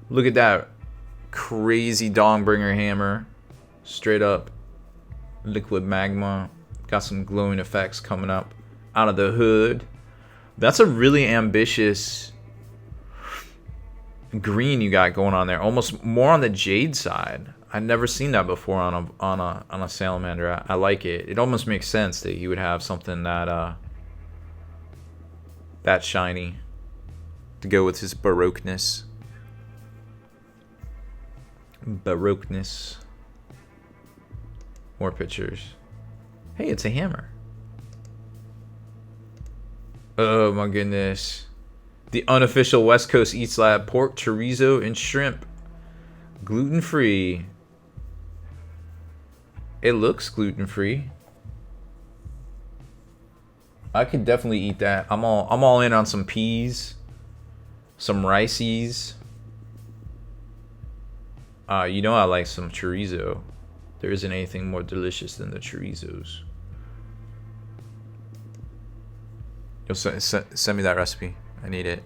Look at that crazy Dongbringer hammer. Straight up liquid magma. Got some glowing effects coming up out of the hood. That's a really ambitious green you got going on there. Almost more on the jade side. I've never seen that before on a salamander. I like it. It almost makes sense that you would have something that that shiny to go with his baroqueness. More pictures. Hey, it's a hammer. Oh my goodness. The unofficial West Coast Eats Lab pork, chorizo, and shrimp. Gluten-free. It looks gluten-free. I could definitely eat that. I'm all in on some peas, some riceys. You know I like some chorizo. There isn't anything more delicious than the chorizos. You'll send me that recipe. I need it.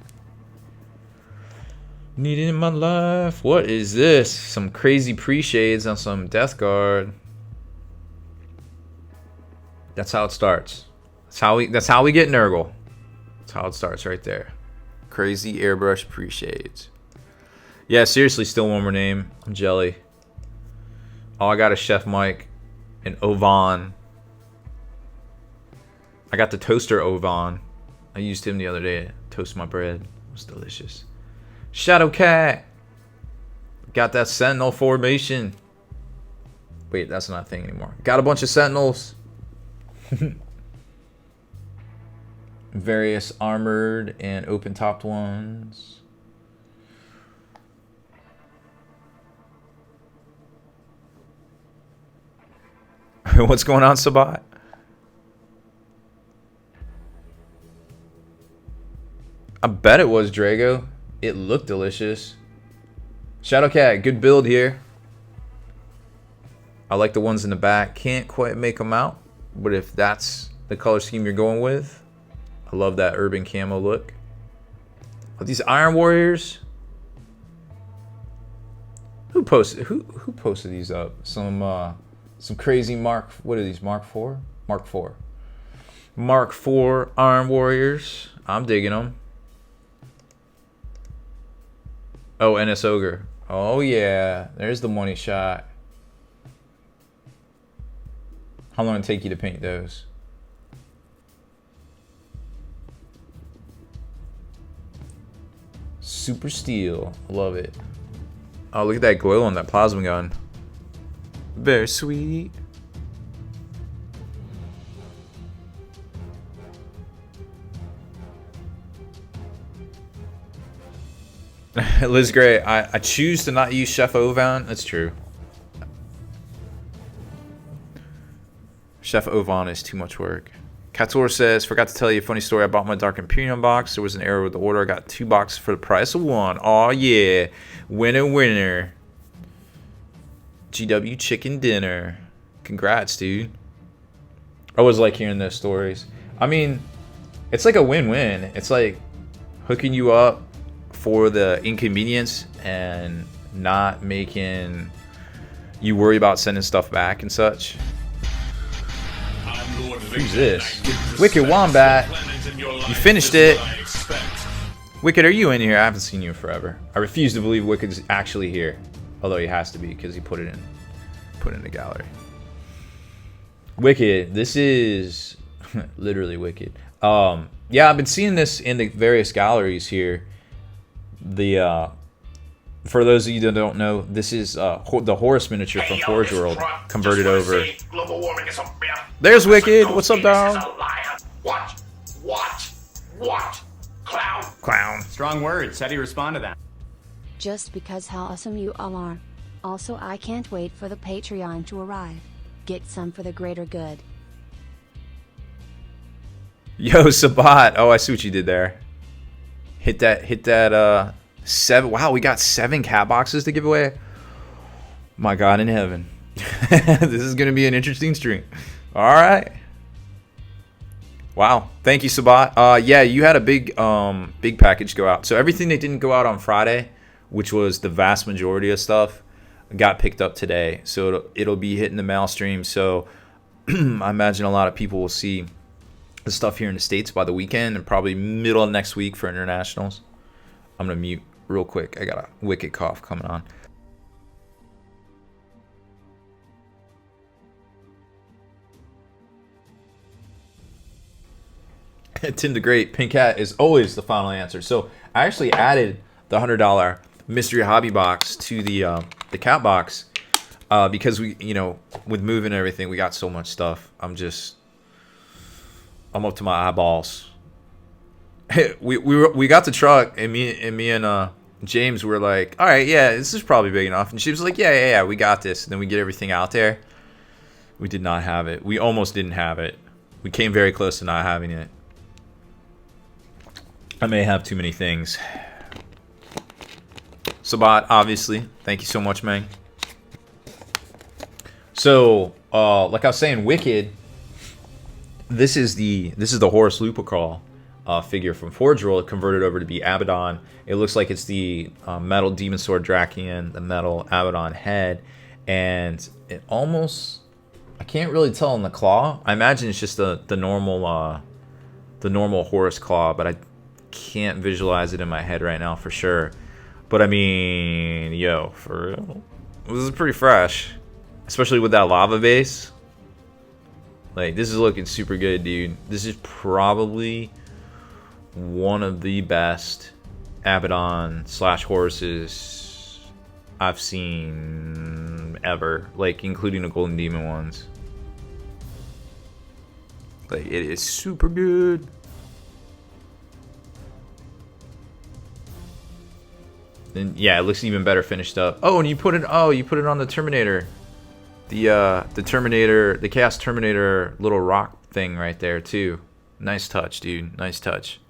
Need it in my life. What is this? Some crazy pre-shades on some Death Guard. That's how it starts. That's how we get Nurgle. That's how it starts right there. Crazy airbrush pre-shades. Yeah, seriously, still one more name. I'm jelly. Oh, I got a Chef Mike and Ovan. I got the toaster Ovan. I used him the other day to toast my bread. It was delicious. Shadow Cat. Got that Sentinel formation. Wait, that's not a thing anymore. Got a bunch of Sentinels. Various armored and open-topped ones. What's going on, Sabat? I bet it was Drago. It looked delicious. Shadowcat, good build here. I like the ones in the back. Can't quite make them out, but if that's the color scheme you're going with, I love that urban camo look. Are these Iron Warriors? Who posted these up? Some crazy Mark. What are these? Mark 4? Mark 4. Mark 4 Iron Warriors. I'm digging them. Oh, NS Ogre. Oh yeah, there's the money shot. How long did it take you to paint those? Super steel. Love it. Oh, look at that glow on that plasma gun. Very sweet. Liz Gray, I choose to not use Chef Ovan. That's true. Chef Ovan is too much work. Kator says, forgot to tell you a funny story. I bought my Dark Imperium box. There was an error with the order. I got 2 boxes for the price of 1. Oh yeah. Winner, winner. GW chicken dinner. Congrats, dude. I always like hearing those stories. I mean, it's like a win-win. It's like hooking you up for the inconvenience and not making you worry about sending stuff back and such. Who's this? Wicked Wombat. You finished it. Wicked, are you in here? I haven't seen you in forever. I refuse to believe Wicked's actually here. Although he has to be because he put it in the gallery. Wicked, this is literally Wicked. Yeah, I've been seeing this in the various galleries here. The for those of you that don't know, this is the horse miniature from Forge World converted over. Global warming is a myth. There's Wicked. What's up, dog? Watch. Clown. Strong words. How do you respond to that? Just because how awesome you all are. Also, I can't wait for the Patreon to arrive. Get some for the greater good. Yo, Sabat. Oh, I see what you did there. Hit that 7. Wow, we got 7 cat boxes to give away. My God in heaven. This is gonna be an interesting stream. All right. Wow. Thank you, Sabat. Yeah, you had a big package go out. So everything that didn't go out on Friday, which was the vast majority of stuff, got picked up today. So it'll be hitting the mail stream. So I imagine a lot of people will see the stuff here in the States by the weekend and probably middle of next week for internationals. I'm gonna mute real quick. I got a wicked cough coming on. Tim the Great, Pink Hat is always the final answer. So I actually added the $100 mystery hobby box to the cat box because we, with moving and everything, we got so much stuff. I'm up to my eyeballs. we got the truck and me and James were like, all right, yeah, this is probably big enough. And she was like, yeah, we got this. And then we get everything out there. We did not have it. We almost didn't have it. We came very close to not having it. I may have too many things. Sabat, obviously. Thank you so much, man. So, like I was saying, Wicked. This is the Horus Lupercal figure from Forge World converted over to be Abaddon. It looks like it's the metal Demon Sword Drakian, the metal Abaddon head, and it almost, I can't really tell in the claw. I imagine it's just the normal Horus claw, but I can't visualize it in my head right now for sure. But I mean, yo, for real, this is pretty fresh, especially with that lava base. Like, this is looking super good, dude. This is probably one of the best Abaddon / Horuses I've seen ever, like including the Golden Demon ones. Like, it is super good. And yeah, it looks even better finished up. Oh, and you put it on the Terminator. The Terminator, the Chaos Terminator little rock thing right there too. Nice touch, dude. Nice touch.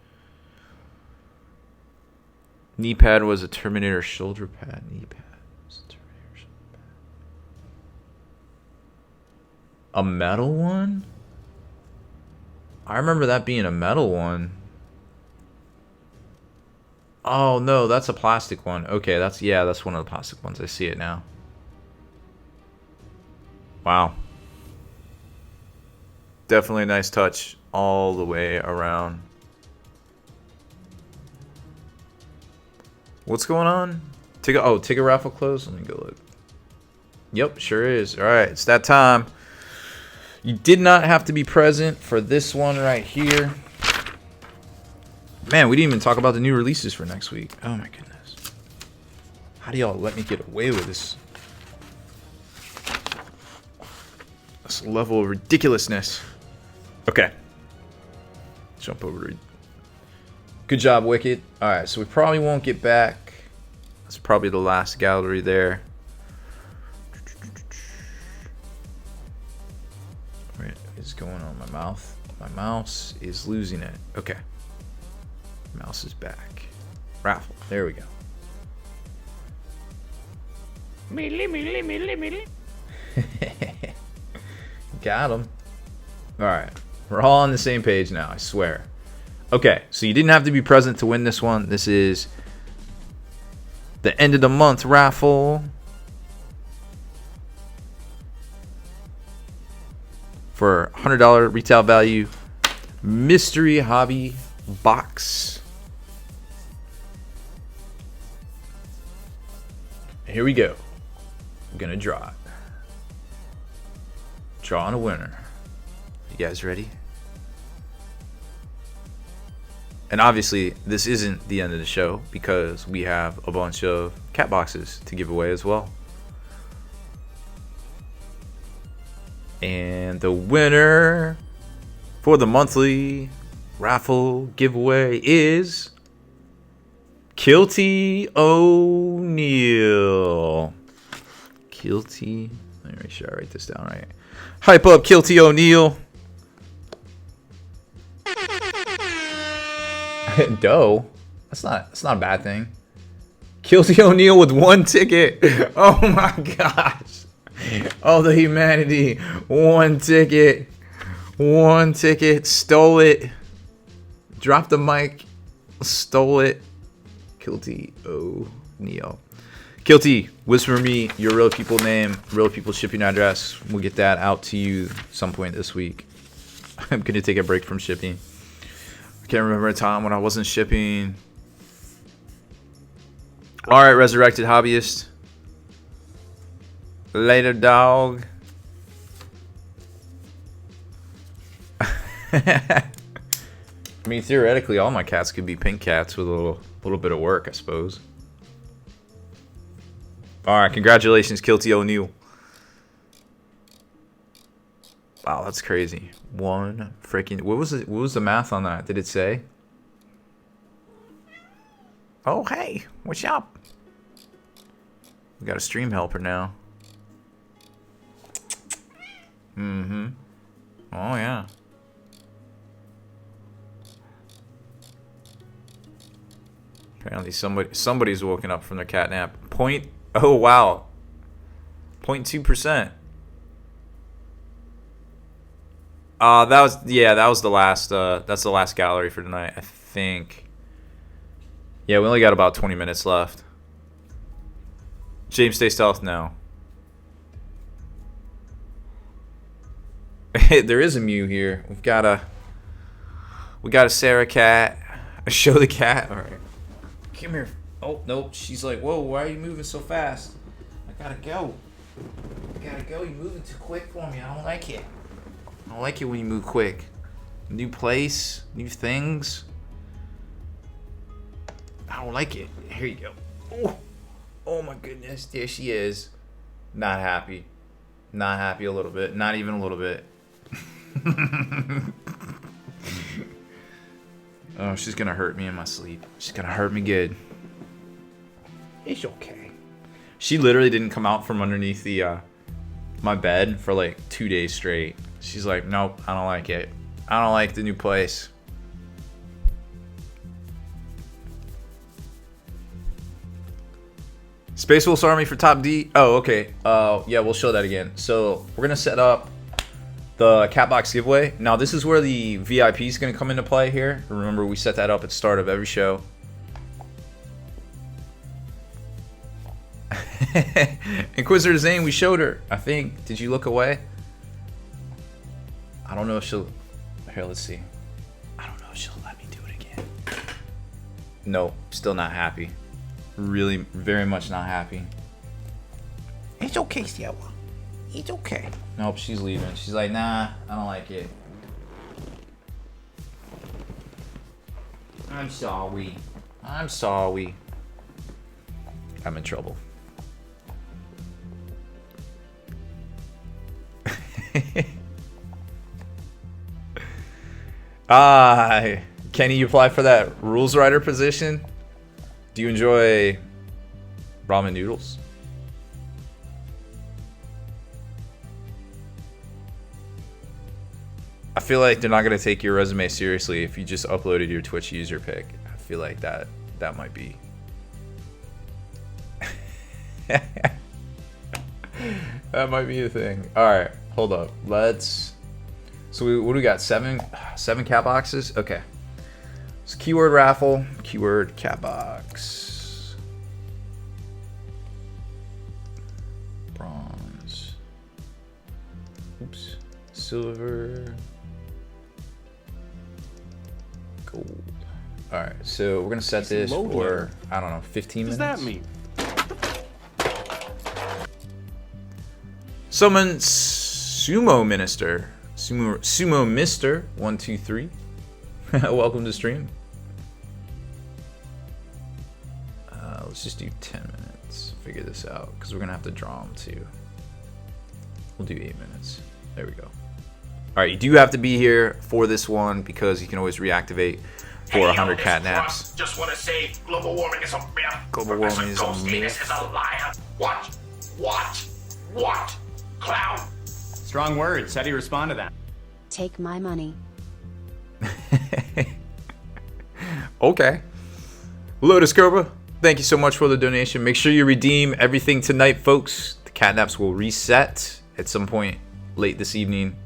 Knee pad was a Terminator shoulder pad. Knee pad was a Terminator shoulder pad. A metal one? I remember that being a metal one. Oh no, that's a plastic one. Okay, that's one of the plastic ones. I see it now. Wow. Definitely a nice touch all the way around. What's going on? Ticket raffle closed? Let me go look. Yep, sure is. Alright, it's that time. You did not have to be present for this one right here. Man, we didn't even talk about the new releases for next week. Oh my goodness. How do y'all let me get away with this? This level of ridiculousness. Okay. Jump over to... Good job, Wicked. Alright, so we probably won't get back. That's probably the last gallery there. What is going on with my mouth? My mouse is losing it. Okay. Mouse is back. Raffle. There we go. Got him. Alright. We're all on the same page now, I swear. Okay, so you didn't have to be present to win this one. This is the end of the month raffle. For $100 retail value mystery hobby box. Here we go. I'm gonna draw it. Drawing a winner. You guys ready? And obviously, this isn't the end of the show because we have a bunch of cat boxes to give away as well. And the winner for the monthly raffle giveaway is Kilty O'Neil. Kilty, let me make sure I write this down right. Hype up Kilty O'Neil. Doe. That's not a bad thing. Kilty O'Neil with 1 ticket. Oh my gosh. Oh, the humanity. 1 ticket. 1 ticket. Stole it. Dropped the mic. Stole it. Kilty O'Neil. Kilty, whisper me your real people name, real people shipping address. We'll get that out to you some point this week. I'm going to take a break from shipping. I can't remember a time when I wasn't shipping. Alright, Resurrected Hobbyist. Later, dog. I mean, theoretically, all my cats could be pink cats with a little bit of work, I suppose. Alright, congratulations, Kilty O'Neil. Wow, that's crazy. 1 freaking... What was the math on that? Did it say? Oh, hey. What's up? We got a stream helper now. Mm-hmm. Oh, yeah. Apparently somebody's woken up from their cat nap. Oh, wow. 0.2%. That was the last that's the last gallery for tonight, I think. Yeah, we only got about 20 minutes left. James, stay stealth now. There is a Mew here. We got a Sarah cat. Show the cat. All right. Come here. Oh, nope. She's like, whoa, why are you moving so fast? I gotta go. You're moving too quick for me. I don't like it. I don't like it when you move quick. New place, new things. I don't like it. Here you go. Oh my goodness. There she is. Not happy. Not happy a little bit. Not even a little bit. Oh, she's gonna hurt me in my sleep. She's gonna hurt me good. It's okay. She literally didn't come out from underneath the my bed for like 2 days straight. She's like, nope, I don't like it. I don't like the new place. Space Wolves Army for top D. Oh, okay. Yeah, we'll show that again. So we're gonna set up the cat box giveaway. Now this is where the VIP is gonna come into play here. Remember, we set that up at the start of every show. Inquisitor Zane, we showed her, I think. Did you look away? I don't know if she'll... Here, let's see. I don't know if she'll let me do it again. No, still not happy. Really, very much not happy. It's okay, Sierra. It's okay. Nope, she's leaving. She's like, nah, I don't like it. I'm sorry. I'm sorry. I'm in trouble. Kenny, you apply for that rules writer position? Do you enjoy ramen noodles? I feel like they're not going to take your resume seriously if you just uploaded your Twitch user pic. I feel like that might be... that might be a thing. Alright, hold up. Let's... So what do we got? Seven cat boxes? Okay. So keyword raffle, keyword cat box. Bronze. Oops. Silver. Gold. Alright, so we're gonna set this for, I don't know, 15 minutes. What does that mean? Summon Sumo Minister. Sumo Mister 123. Welcome to stream. Let's just do 10 minutes. figure this out because we're gonna have to draw them too. We'll do 8 minutes. There we go. All right, you do have to be here for this one because you can always reactivate for 100 cat naps. Just want to say, global warming is a myth. Global warming is a myth. Is a liar. What? Clown? Strong words. How do you respond to that? Take my money. Okay. Lotus Cobra, thank you so much for the donation. Make sure you redeem everything tonight, folks. The catnaps will reset at some point late this evening,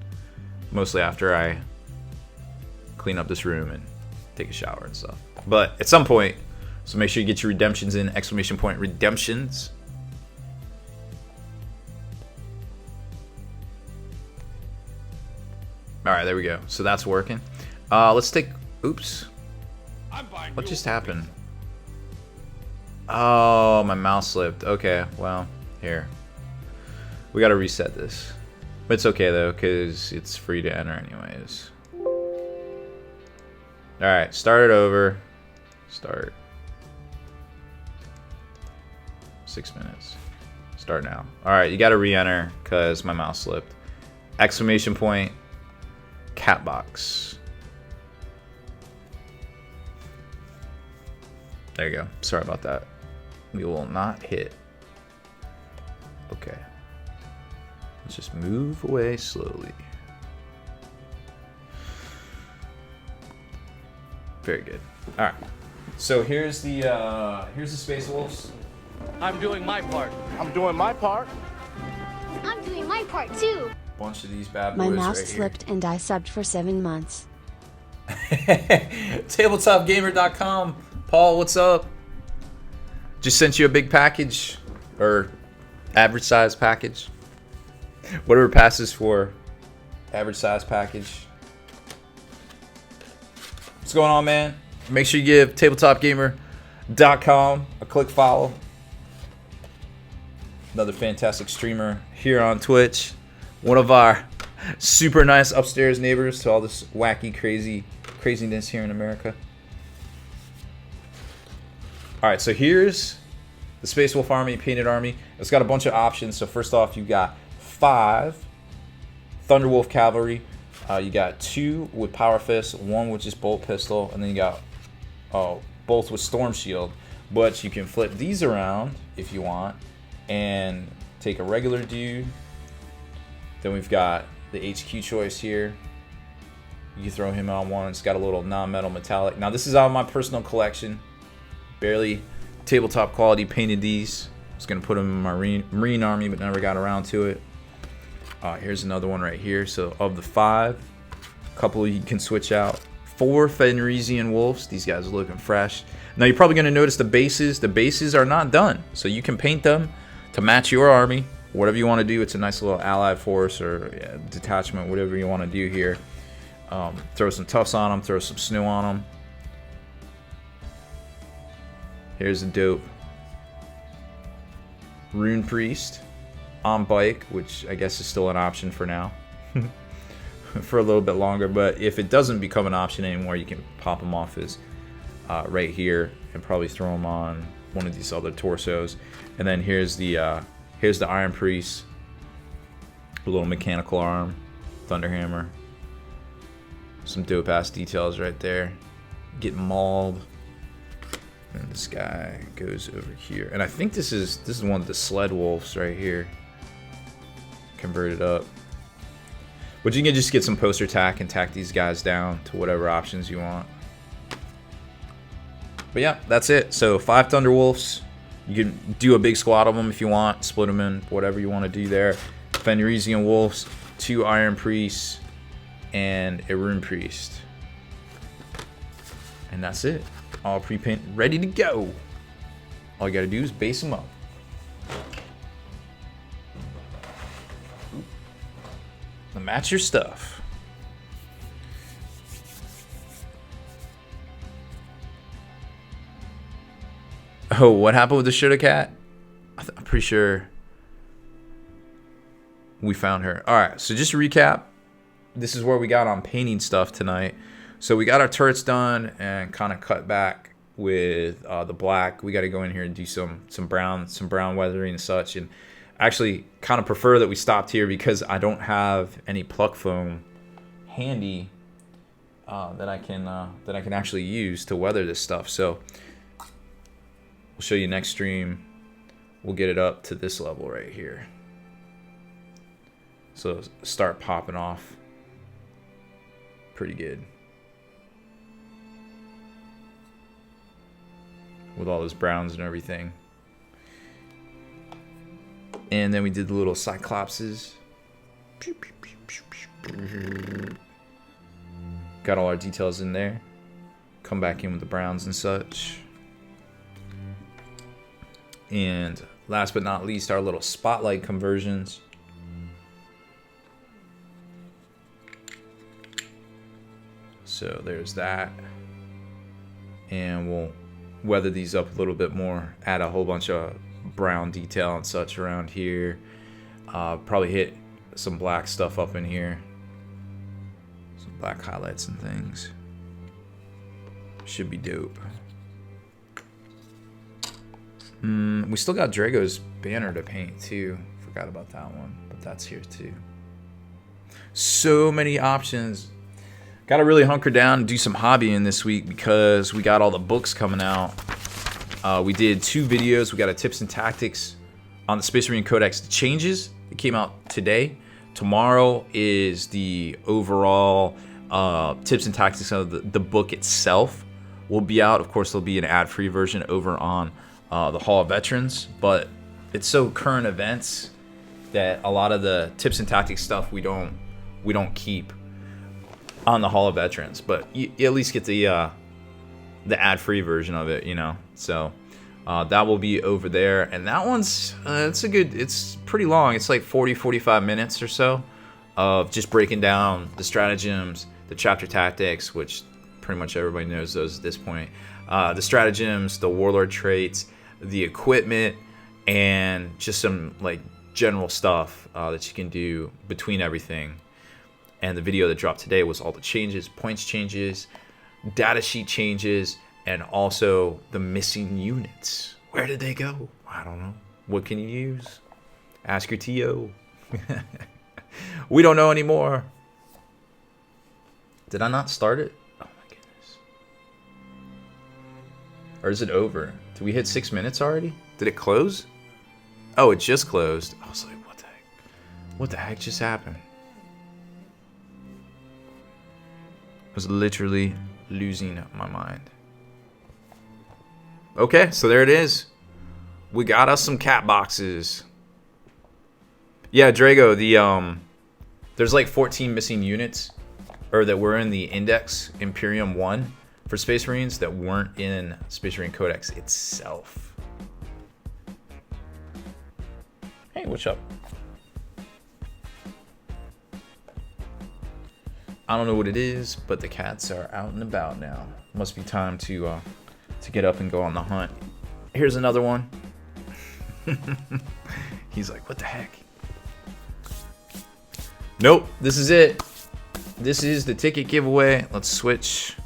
mostly after I clean up this room and take a shower and stuff. But at some point, so make sure you get your redemptions in, exclamation point redemptions. All right, there we go. So that's working. Let's take, oops. What just happened? Oh, my mouse slipped. Okay, well, here. We gotta reset this. But it's okay though, because it's free to enter anyways. Alright, start it over. Start. 6 minutes. Start now. Alright, you gotta re-enter because my mouse slipped. Exclamation point. Cat box. There you go. Sorry about that. We will not hit. Okay. Let's just move away slowly. Very good. All right. So here's the Space Wolves. I'm doing my part. I'm doing my part. I'm doing my part too. Bunch of these bad boys My mouse right slipped and I subbed for 7 months. Tabletopgamer.com. Paul, what's up? Just sent you a big package, or average size package. Whatever passes for average size package. What's going on, man? Make sure you give tabletopgamer.com a click follow. Another fantastic streamer here on Twitch. One of our super nice upstairs neighbors to all this wacky, craziness here in America. Alright, so here's the Space Wolf Army, Painted Army. It's got a bunch of options. So first off, you've got 5 Thunderwolf Cavalry. You got 2 with Power Fist, 1 with just Bolt Pistol, and then you got both with Storm Shield. But you can flip these around if you want and take a regular dude. Then we've got the HQ choice here. You can throw him on one. It's got a little non-metal metallic. Now this is out of my personal collection. Barely tabletop quality painted these. I was gonna put them in my Marine Army, but never got around to it. Here's another one right here. So of the 5, a couple you can switch out. 4 Fenrisian Wolves. These guys are looking fresh. Now you're probably gonna notice the bases. The bases are not done, so you can paint them to match your army. Whatever you want to do. It's a nice little allied force or detachment, whatever you want to do here. Throw some tufts on them. Throw some snow on them. Here's a dope Rune Priest on bike, which I guess is still an option for now. For a little bit longer, but if it doesn't become an option anymore, you can pop them off as right here and probably throw them on one of these other torsos. And then here's the Iron Priest, a little mechanical arm, Thunderhammer. Some dope ass details right there. Get mauled. And this guy goes over here. And I think this is one of the Sled Wolves right here. Converted up. But you can just get some poster tack and tack these guys down to whatever options you want. But yeah, that's it. So 5 Thunderwolves. You can do a big squad of them if you want. Split them in whatever you want to do there. Fenrisian Wolves, 2 Iron Priests, and a Rune Priest. And that's it. All pre-paint, ready to go. All you gotta do is base them up. And match your stuff. Oh, what happened with the Shoulda Cat? I'm pretty sure we found her. Alright, so just to recap, this is where we got on painting stuff tonight. So we got our turrets done and kind of cut back with the black. We got to go in here and do some brown weathering and such. And actually kind of prefer that we stopped here because I don't have any pluck foam handy that I can actually use to weather this stuff. So we'll show you next stream. We'll get it up to this level right here. So start popping off pretty good with all those browns and everything. And then we did the little cyclopses. Got all our details in there. Come back in with the browns and such. And last but not least, our little spotlight conversions. So there's that. And we'll weather these up a little bit more. Add a whole bunch of brown detail and such around here. Probably hit some black stuff up in here. Some black highlights and things. Should be dope. We still got Drago's banner to paint too. Forgot about that one, but that's here too. So many options. Got to really hunker down and do some hobbying this week because we got all the books coming out. We did 2 videos. We got a tips and tactics on the Space Marine Codex changes. It came out today. Tomorrow is the overall tips and tactics of the book itself will be out. Of course, there'll be an ad-free version over on the Hall of Veterans, but it's so current events that a lot of the tips and tactics stuff we don't keep on the Hall of Veterans, but you at least get the ad-free version of it, you know. So that will be over there, and that one's it's pretty long. It's like 40-45 minutes or so of just breaking down the stratagems, the chapter tactics, which pretty much everybody knows those at this point. The stratagems, the warlord traits, the equipment, and just some like general stuff that you can do between everything. And the video that dropped today was all the changes, points changes, data sheet changes, and also the missing units. Where did they go? I don't know. What can you use? Ask your TO. We don't know anymore. Did I not start it? Oh my goodness. Or is it over? Did we hit 6 minutes already? Did it close? Oh, it just closed. I was like, what the heck? What the heck just happened? I was literally losing my mind. Okay, so there it is. We got us some cat boxes. Yeah, Drago, there's like 14 missing units, or that were in the Index Imperium 1 for Space Marines that weren't in Space Marine Codex itself. Hey, what's up? I don't know what it is, but the cats are out and about now. Must be time to get up and go on the hunt. Here's another one. He's like, what the heck? Nope, this is it. This is the ticket giveaway. Let's switch.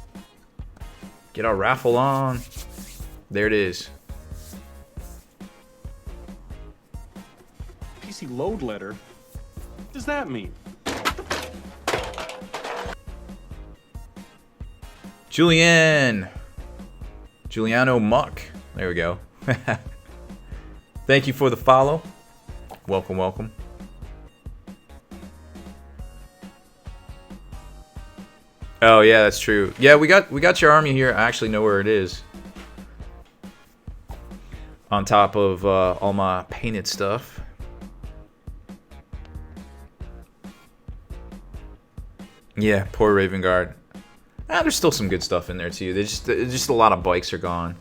Get our raffle on. There it is. PC load letter? What does that mean? Giuliano Muck. There we go. Thank you for the follow. Welcome, welcome. Oh yeah, that's true. Yeah, we got your army here. I actually know where it is. On top of all my painted stuff. Yeah, poor Raven Guard. There's still some good stuff in there too. Just a lot of bikes are gone.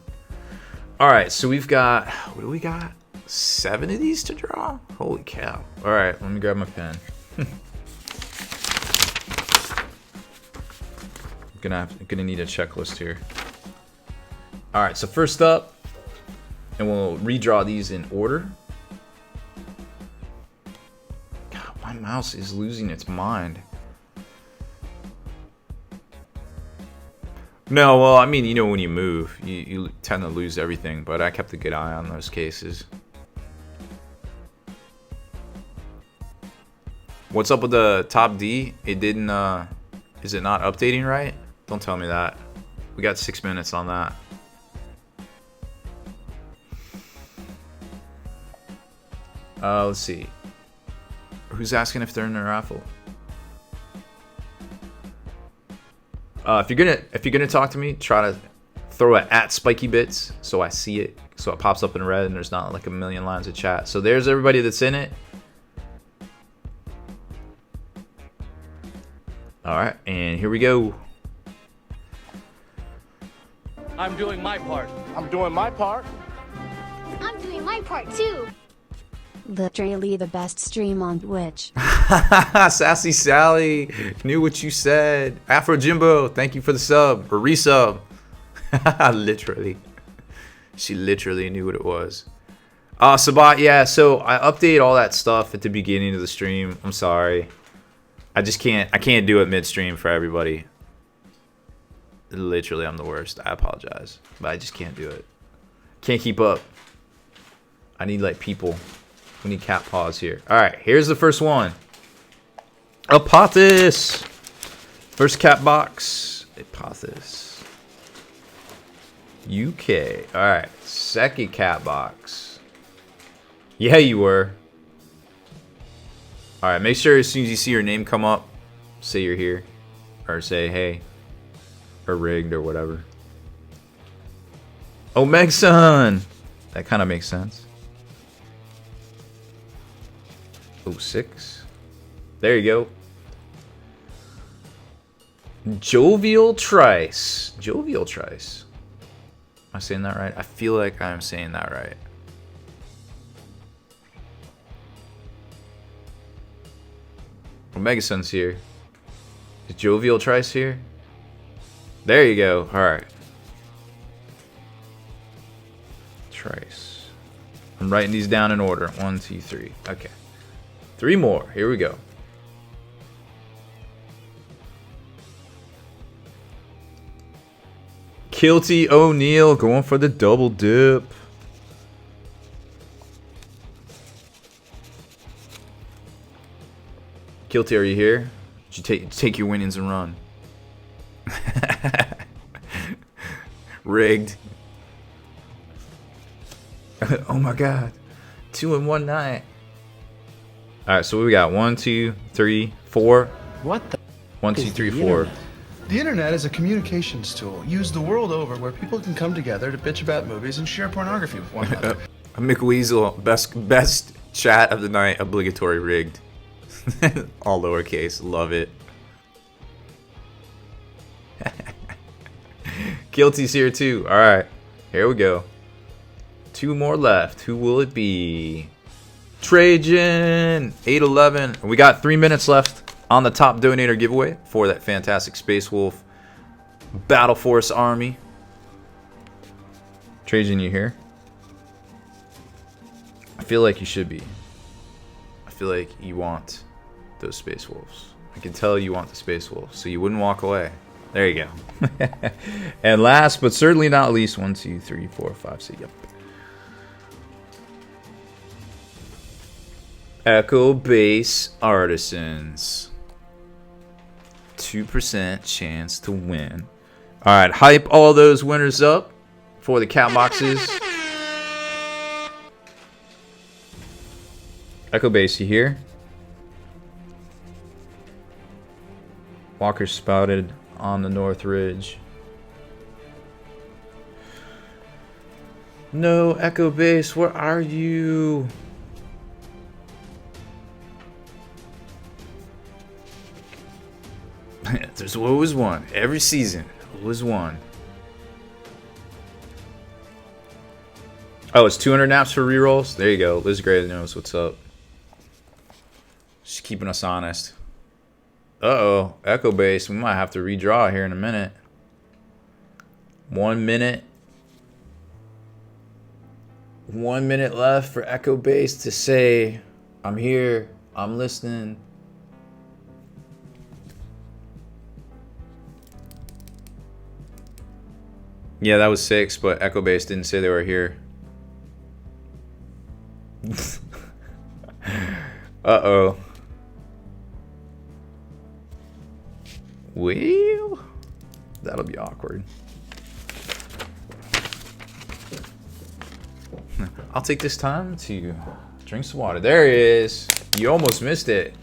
All right, so we've got, what do we got? 7 of these to draw? Holy cow. All right, let me grab my pen. Gonna need a checklist here. All right, so first up, and we'll redraw these in order. God, my mouse is losing its mind. No, well, I mean, you know, when you move, you tend to lose everything, but I kept a good eye on those cases. What's up with the top D? It didn't, is it not updating right? Don't tell me that. We got 6 minutes on that. Let's see. Who's asking if they're in a raffle? If you're gonna talk to me, try to throw it at Spiky Bits so I see it, so it pops up in red and there's not like a million lines of chat. So there's everybody that's in it. All right, and here we go. I'm doing my part. I'm doing my part. I'm doing my part too. Literally the best stream on Twitch. Sassy Sally knew what you said. Afro Jimbo, thank you for the sub or resub. Literally, she literally knew what it was. Sabat, yeah. So I update all that stuff at the beginning of the stream. I'm sorry, I can't do it midstream for everybody. Literally, I'm the worst. I apologize, but I just can't do it. Can't keep up. I need like people. We need cat paws here. All right, here's the first one. Apothis. First cat box. Apothis. UK. All right, second cat box. Yeah, you were. All right, make sure as soon as you see your name come up, say you're here, or say hey, or rigged or whatever. Oh, Megson. That kind of makes sense. 06. There you go. Jovial Trice. Jovial Trice. Am I saying that right? I feel like I'm saying that right. Omega Sun's here. Is Jovial Trice here? There you go. Alright. Trice. I'm writing these down in order. 1, 2, 3. Okay. 3 more. Here we go. Kilty O'Neal going for the double dip. Kilty, are you here? Did you take your winnings and run? Rigged. Oh my god. 2 in 1 night. Alright, so we got 1, 2, 3, 4. What the 1, 2, 3, 4. The internet is a communications tool used the world over where people can come together to bitch about movies and share pornography with one another. McWeasel, best chat of the night, obligatory rigged. All lowercase, love it. Guilty's here too. Alright, here we go. 2 more left. Who will it be? Trajan 811. We got 3 minutes left on the top donator giveaway for that fantastic Space Wolf Battle Force army. Trajan, you here? I feel like you should be. I feel like you want those Space Wolves. I can tell you want the Space Wolves, so you wouldn't walk away. There you go. And last but certainly not least, 1, 2, 3, 4, 5, 6. Yep. Echo Base Artisans. 2% chance to win. Alright, hype all those winners up for the cat boxes. Echo Base, you here? Walker spouted on the North Ridge. No, Echo Base, where are you? There's always one. Every season, always one. Oh, it's 200 naps for rerolls? There you go. Liz Gray knows what's up. She's keeping us honest. Uh-oh. Echo Base. We might have to redraw here in a minute. 1 minute. 1 minute left for Echo Base to say, I'm here. I'm listening. Yeah, that was 6, but Echo Base didn't say they were here. Uh-oh. Well, that'll be awkward. I'll take this time to drink some water. There he is. You almost missed it.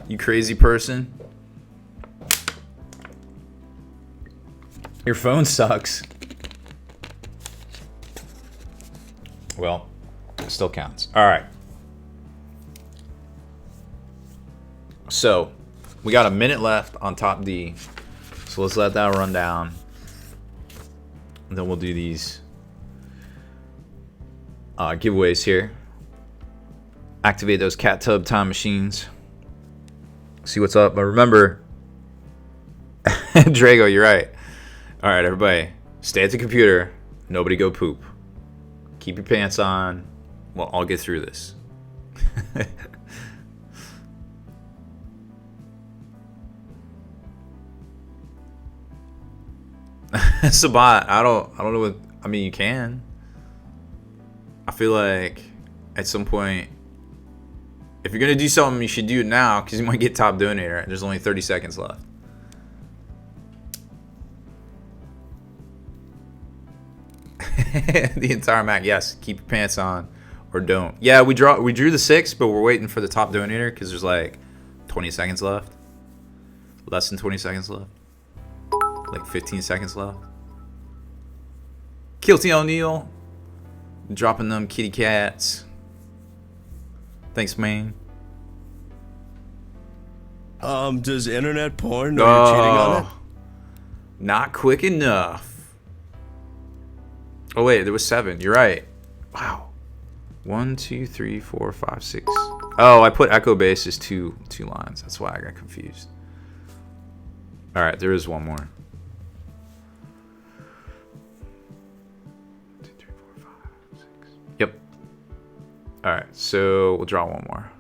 You crazy person. Your phone sucks. Well, it still counts. All right. So, we got a minute left on top D. So let's let that run down. And then we'll do these giveaways here. Activate those cat tub time machines. See what's up. But remember, Drago, you're right. All right, everybody, stay at the computer. Nobody go poop. Keep your pants on. Well, I'll get through this. Sabat, I don't know what. I mean, you can. I feel like at some point, if you're gonna do something, you should do it now because you might get top donator. There's only 30 seconds left. The entire Mac, yes. Keep your pants on, or don't. Yeah, we drew the 6, but we're waiting for the top donator because there's like 20 seconds left. Less than 20 seconds left. Like 15 seconds left. Kilty O'Neal, dropping them kitty cats. Thanks, man. Does internet porn know you're cheating on it? Not quick enough. Oh wait, there was 7. You're right. Wow. 1, 2, 3, 4, 5, 6. Oh, I put Echo Base as two lines. That's why I got confused. All right, there is one more. 1, 2, 3, 4, 5, 6. Yep. All right, so we'll draw one more.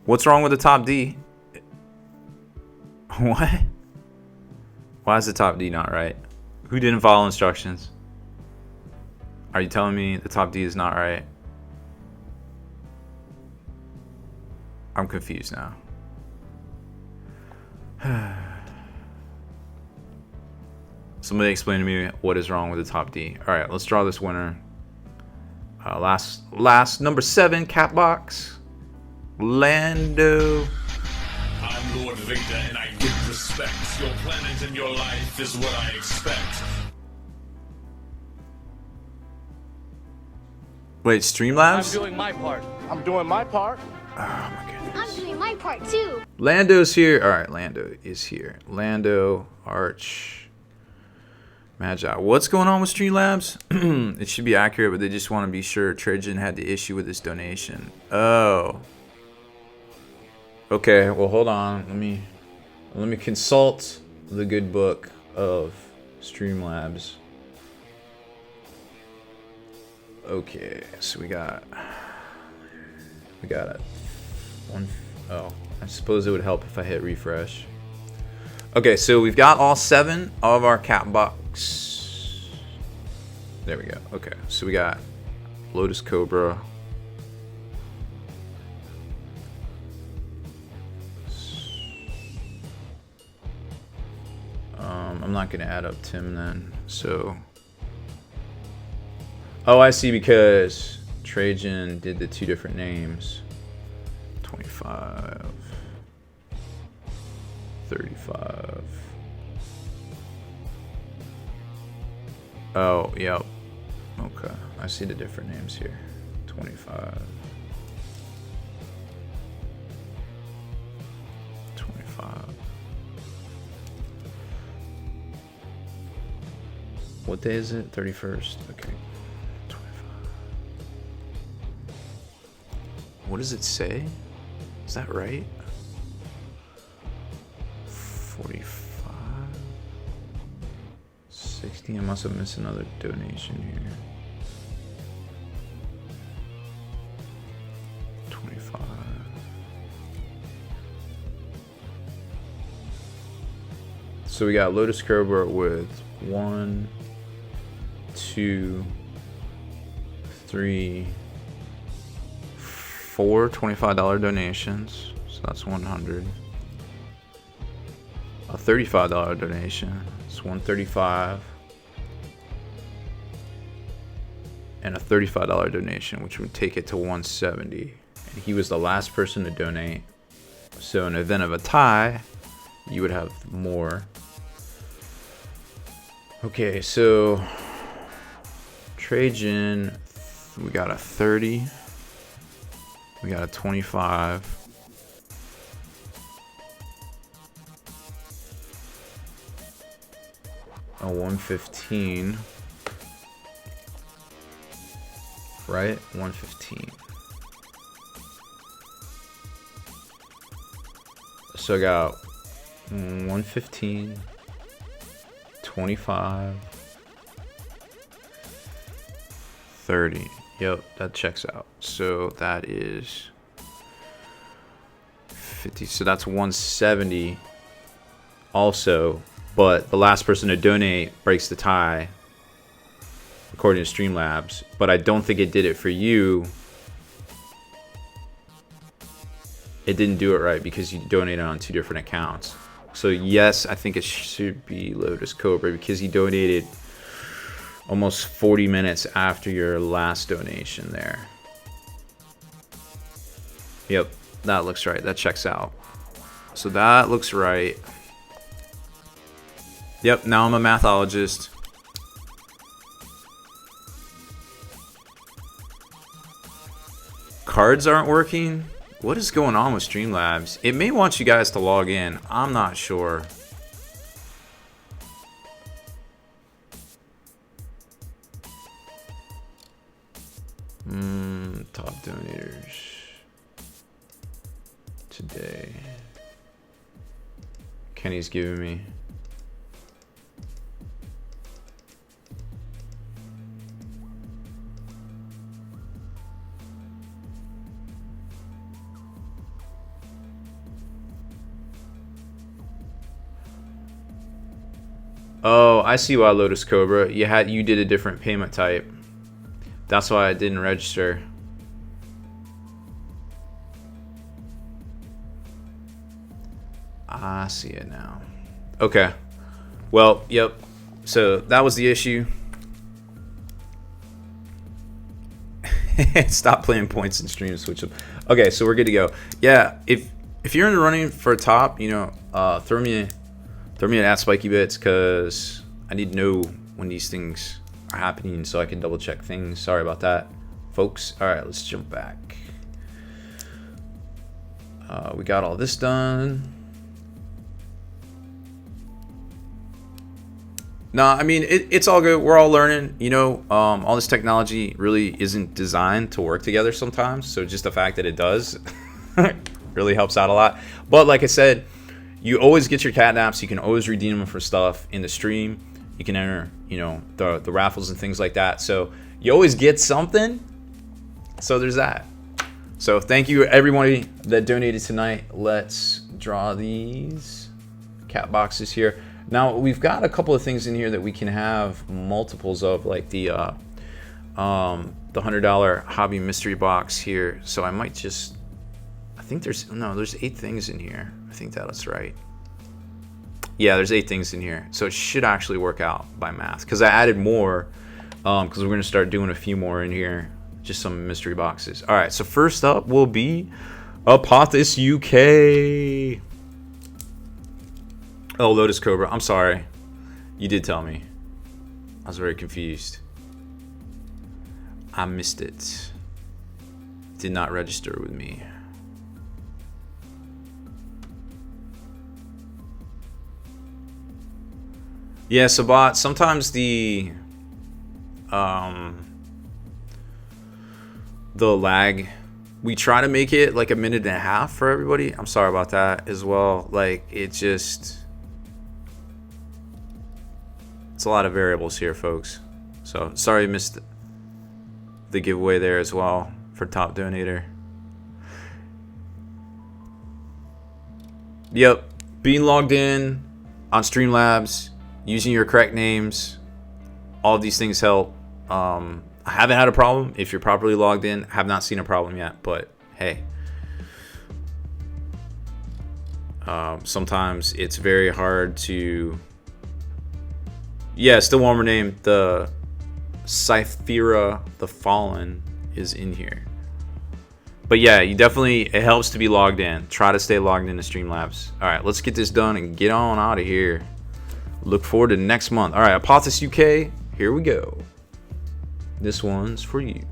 What's wrong with the top D? What? Why is the top D not right? Who didn't follow instructions? Are you telling me the top D is not right? I'm confused now. Somebody explain to me what is wrong with the top D. All right, let's draw this winner. Last number 7 cap box. Lando. I'm Lord Victor and I give respect. Your planet and your life is what I expect. Wait, Streamlabs? I'm doing my part. I'm doing my part. Oh my goodness. I'm doing my part too. Lando's here. All right, Lando is here. Lando, Arch, Magi. What's going on with Streamlabs? It should be accurate, but they just want to be sure Trajan had the issue with his donation. Oh. Okay, well hold on. Let me consult the good book of Streamlabs. Okay, so we got it. Oh, I suppose it would help if I hit refresh. Okay, so we've got all 7 of our cap box. There we go. Okay, so we got Lotus Cobra. I'm not gonna add up Tim then. So, oh, I see, because Trajan did the 2 different names. 25, 35. Oh, yep. Okay, I see the different names here. 25. 25. What day is it? 31st. Okay. 25. What does it say? Is that right? 45. 60. I must have missed another donation here. 25. So we got Lotus Cobra with 1, 2, 3, 4 $25 donations. So that's 100. A $35 donation. It's 135. And a $35 donation, which would take it to 170. And he was the last person to donate. So in the event of a tie, you would have more. Okay, so Trajan, we got a 30. We got a 25. A 115. Right? 115. So I got 115, 25, 30. Yep, that checks out. So that is 50. So that's 170 also. But the last person to donate breaks the tie, according to Streamlabs. But I don't think it did it for you. It didn't do it right because you donated on 2 different accounts. So yes, I think it should be Lotus Cobra because he donated almost 40 minutes after your last donation there. Yep, that looks right. That checks out. So that looks right. Yep, now I'm a mathologist. Cards aren't working. What is going on with Streamlabs? It may want you guys to log in. I'm not sure. Top donators today. Kenny's giving me. Oh, I see why, Lotus Cobra. You did a different payment type. That's why it didn't register. I see it now. Okay. Well, yep. So that was the issue. Stop playing points in stream, switch them. Okay, so we're good to go. Yeah, if you're in the running for a top, you know, throw me an at Spiky Bits, because I need to know when these things are happening so I can double check things. Sorry about that, folks. All right, let's jump back. We got all this done. No, I mean, it's all good. We're all learning. You know, all this technology really isn't designed to work together sometimes. So just the fact that it does really helps out a lot. But like I said, you always get your catnaps. You can always redeem them for stuff in the stream. You can enter, you know, the raffles and things like that. So you always get something. So there's that. So thank you everybody that donated tonight. Let's draw these cat boxes here. Now we've got a couple of things in here that we can have multiples of, like the $100 hobby mystery box here. So I might just, I think there's 8 things in here. I think that's right. Yeah, there's 8 things in here. So it should actually work out by math, because I added more because we're going to start doing a few more in here. Just some mystery boxes. All right, so first up will be Apothis UK. Oh, Lotus Cobra. I'm sorry. You did tell me. I was very confused. I missed it. Did not register with me. Yeah, Sabat, sometimes the lag, we try to make it like 1.5 minutes for everybody. I'm sorry about that as well. Like, it's a lot of variables here, folks. So sorry you missed the giveaway there as well for top donator. Yep, being logged in, on Streamlabs, using your correct names. All of these things help. I haven't had a problem. If you're properly logged in, have not seen a problem yet. But hey, sometimes it's very hard to. Yeah, still warmer name. The Cythera the Fallen is in here. But yeah, it helps to be logged in. Try to stay logged into Streamlabs. All right, let's get this done and get on out of here. Look forward to next month. All right, Apothis UK, here we go. This one's for you.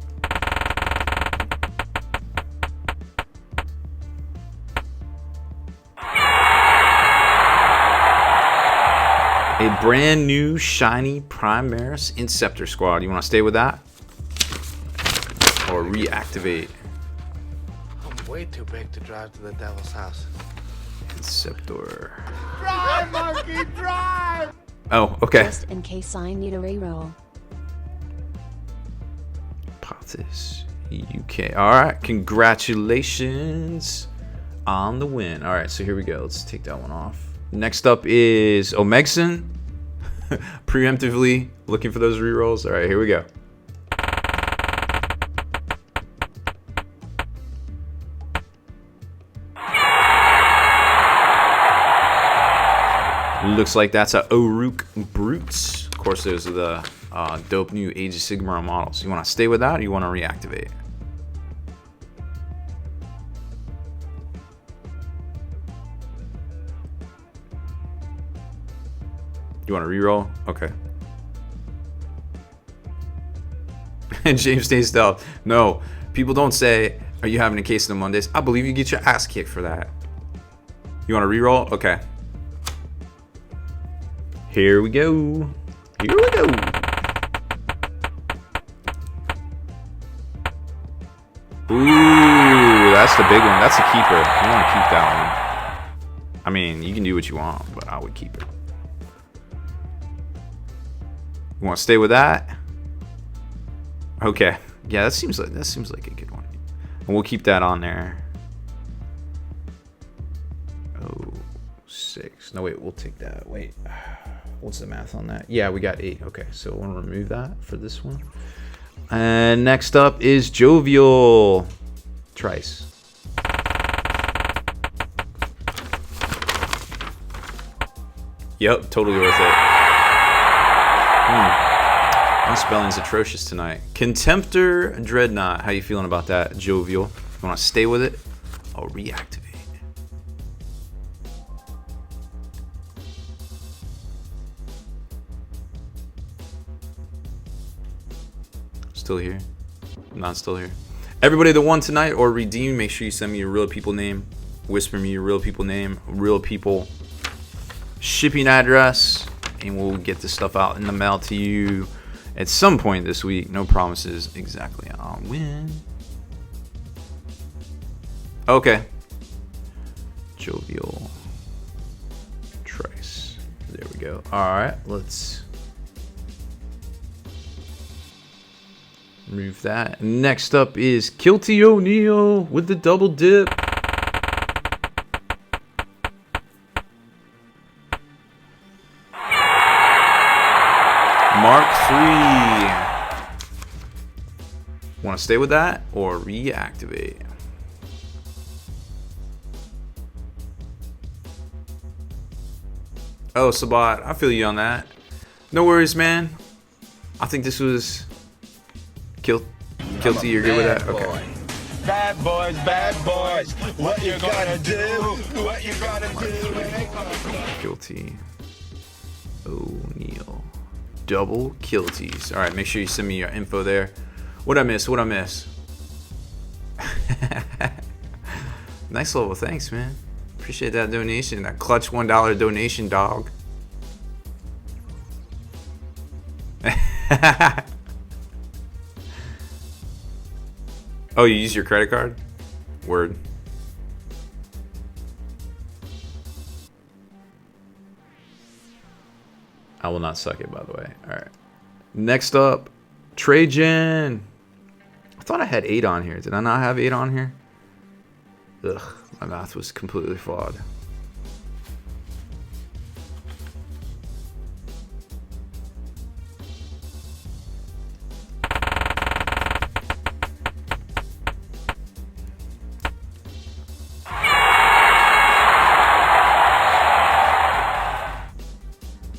A brand new shiny Primaris Inceptor squad. You want to stay with that? Or reactivate? I'm way too big to drive to the devil's house. Inceptor. Drive, monkey, drive! Oh, okay. Just in case I need a reroll. Apothis UK. Alright, congratulations on the win. Alright, so here we go. Let's take that one off. Next up is Omegson. Preemptively looking for those rerolls. Alright, here we go. Looks like that's a Oruk Brutes. Of course, those are the dope new Age of Sigmar models. You want to stay with that or you want to reactivate? You want to reroll? Okay. And James stays stealth. No, people don't say, are you having a case on Mondays? I believe you get your ass kicked for that. You want to reroll? Okay. Here we go. Here we go. Ooh, that's the big one. That's a keeper. You want to keep that one. I mean, you can do what you want, but I would keep it. You want to stay with that? Okay. Yeah, that seems like a good one. And we'll keep that on there. Oh, 6. No, wait, we'll take that. Wait. What's the math on that? Yeah, we got 8. Okay, so we'll remove that for this one. And next up is Jovial Trice. Yep, totally worth it. My spelling's atrocious tonight. Contemptor Dreadnought. How you feeling about that, Jovial? You want to stay with it? I'll reactivate. Still here? Not still here. Everybody that won tonight or redeemed, make sure you send me your real people name. Whisper me your real people name, real people shipping address, and we'll get this stuff out in the mail to you at some point this week. No promises exactly on when. Okay. Jovial Trice. There we go. Alright, let's remove that. Next up is Kilty O'Neill with the double dip. Mark III. Want to stay with that or reactivate? Oh, Sabat, I feel you on that. No worries, man. I think this was Kilty. You're good with that? Okay. Bad boys, what you gonna do? What you gonna do? Kilty O'Neill. Double Kilties. Alright, make sure you send me your info there. What'd I miss? Nice level, thanks, man. Appreciate that donation. That clutch $1 donation, dog. Oh, you use your credit card? Word. I will not suck it, by the way. Alright. Next up, Trajan. I thought I had 8 on here. Did I not have 8 on here? Ugh, my math was completely flawed.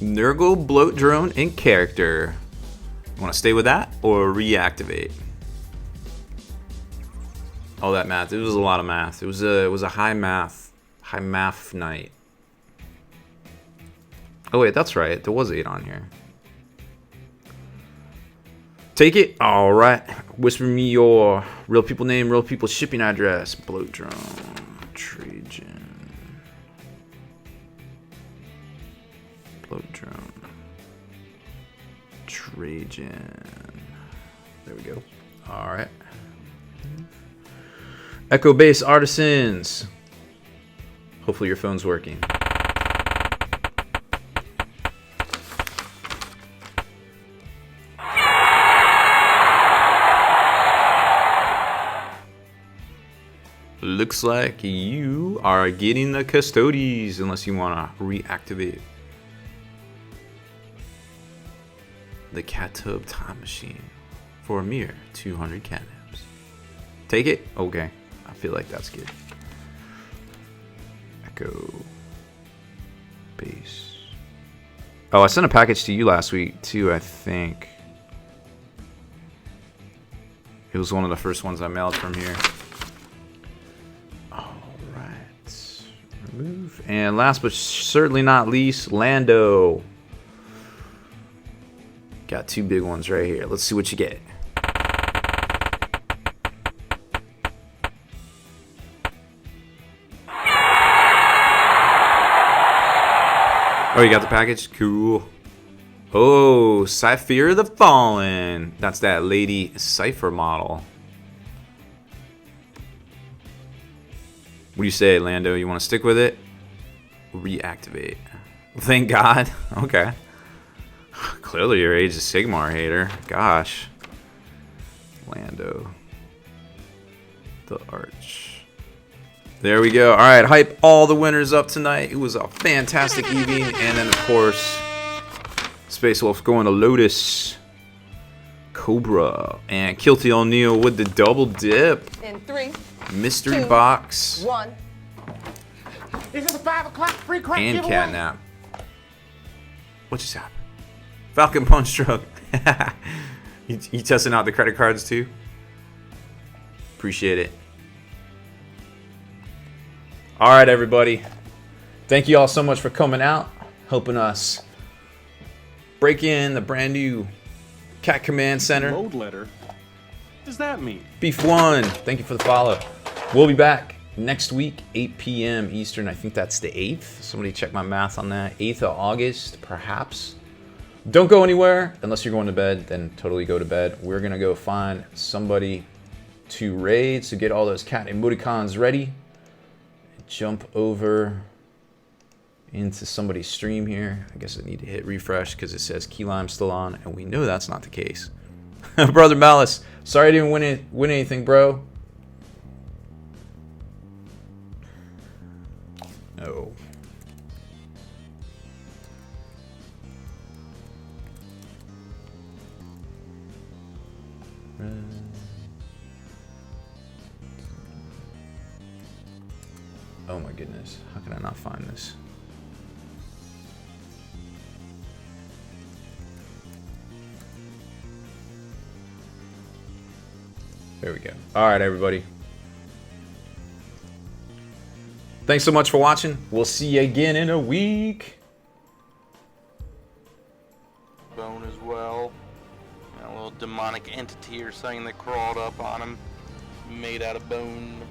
Nurgle bloat drone in character. You want to stay with that or reactivate? All that math. It was a lot of math. It was a high math night. Oh wait, that's right. There was 8 on here. Take it. All right. Whisper me your real people name, real people shipping address. Bloat drone. Trajan. Bloat drone. Trajan. There we go. All right. Echo Base Artisans. Hopefully your phone's working. Looks like you are getting the Custodes unless you want to reactivate the cat tub time machine for a mere 200 catnips. Take it? Okay. I feel like that's good. Echo Base. Oh, I sent a package to you last week too, I think. It was one of the first ones I mailed from here. Remove. And last but certainly not least, Lando. Got 2 big ones right here. Let's see what you get. Oh, you got the package? Cool. Oh, Cypher the Fallen. That's that Lady Cypher model. What do you say, Lando? You want to stick with it? Reactivate. Thank God. Okay. Clearly you're Age of Sigmar hater. Gosh. Lando. The Arch. There we go. Alright, hype all the winners up tonight. It was a fantastic evening. And then, of course, Space Wolf going to Lotus. Cobra. And Kilty O'Neal with the double dip. In 3, Mystery 2, box. 1. This is a 5 o'clock free crap And giveaway. Catnap. What just happened? Falcon Punch Truck. you testing out the credit cards too? Appreciate it. Alright, everybody. Thank you all so much for coming out. Helping us break in the brand new Cat Command Center. Load letter? What does that mean? Beef One, thank you for the follow. We'll be back next week, 8 p.m. Eastern. I think that's the 8th. Somebody check my math on that. 8th of August, perhaps. Don't go anywhere unless you're going to bed. Then totally go to bed. We're going to go find somebody to raid. So get all those cat emoticons ready. Jump over into somebody's stream here. I guess I need to hit refresh because it says Key Lime still on. And we know that's not the case. Brother Malice, sorry I didn't win anything, bro. No. Oh my goodness, how can I not find this? There we go. All right, everybody. Thanks so much for watching. We'll see you again in a week. Bone as well. And a little demonic entity or something that crawled up on him, made out of bone.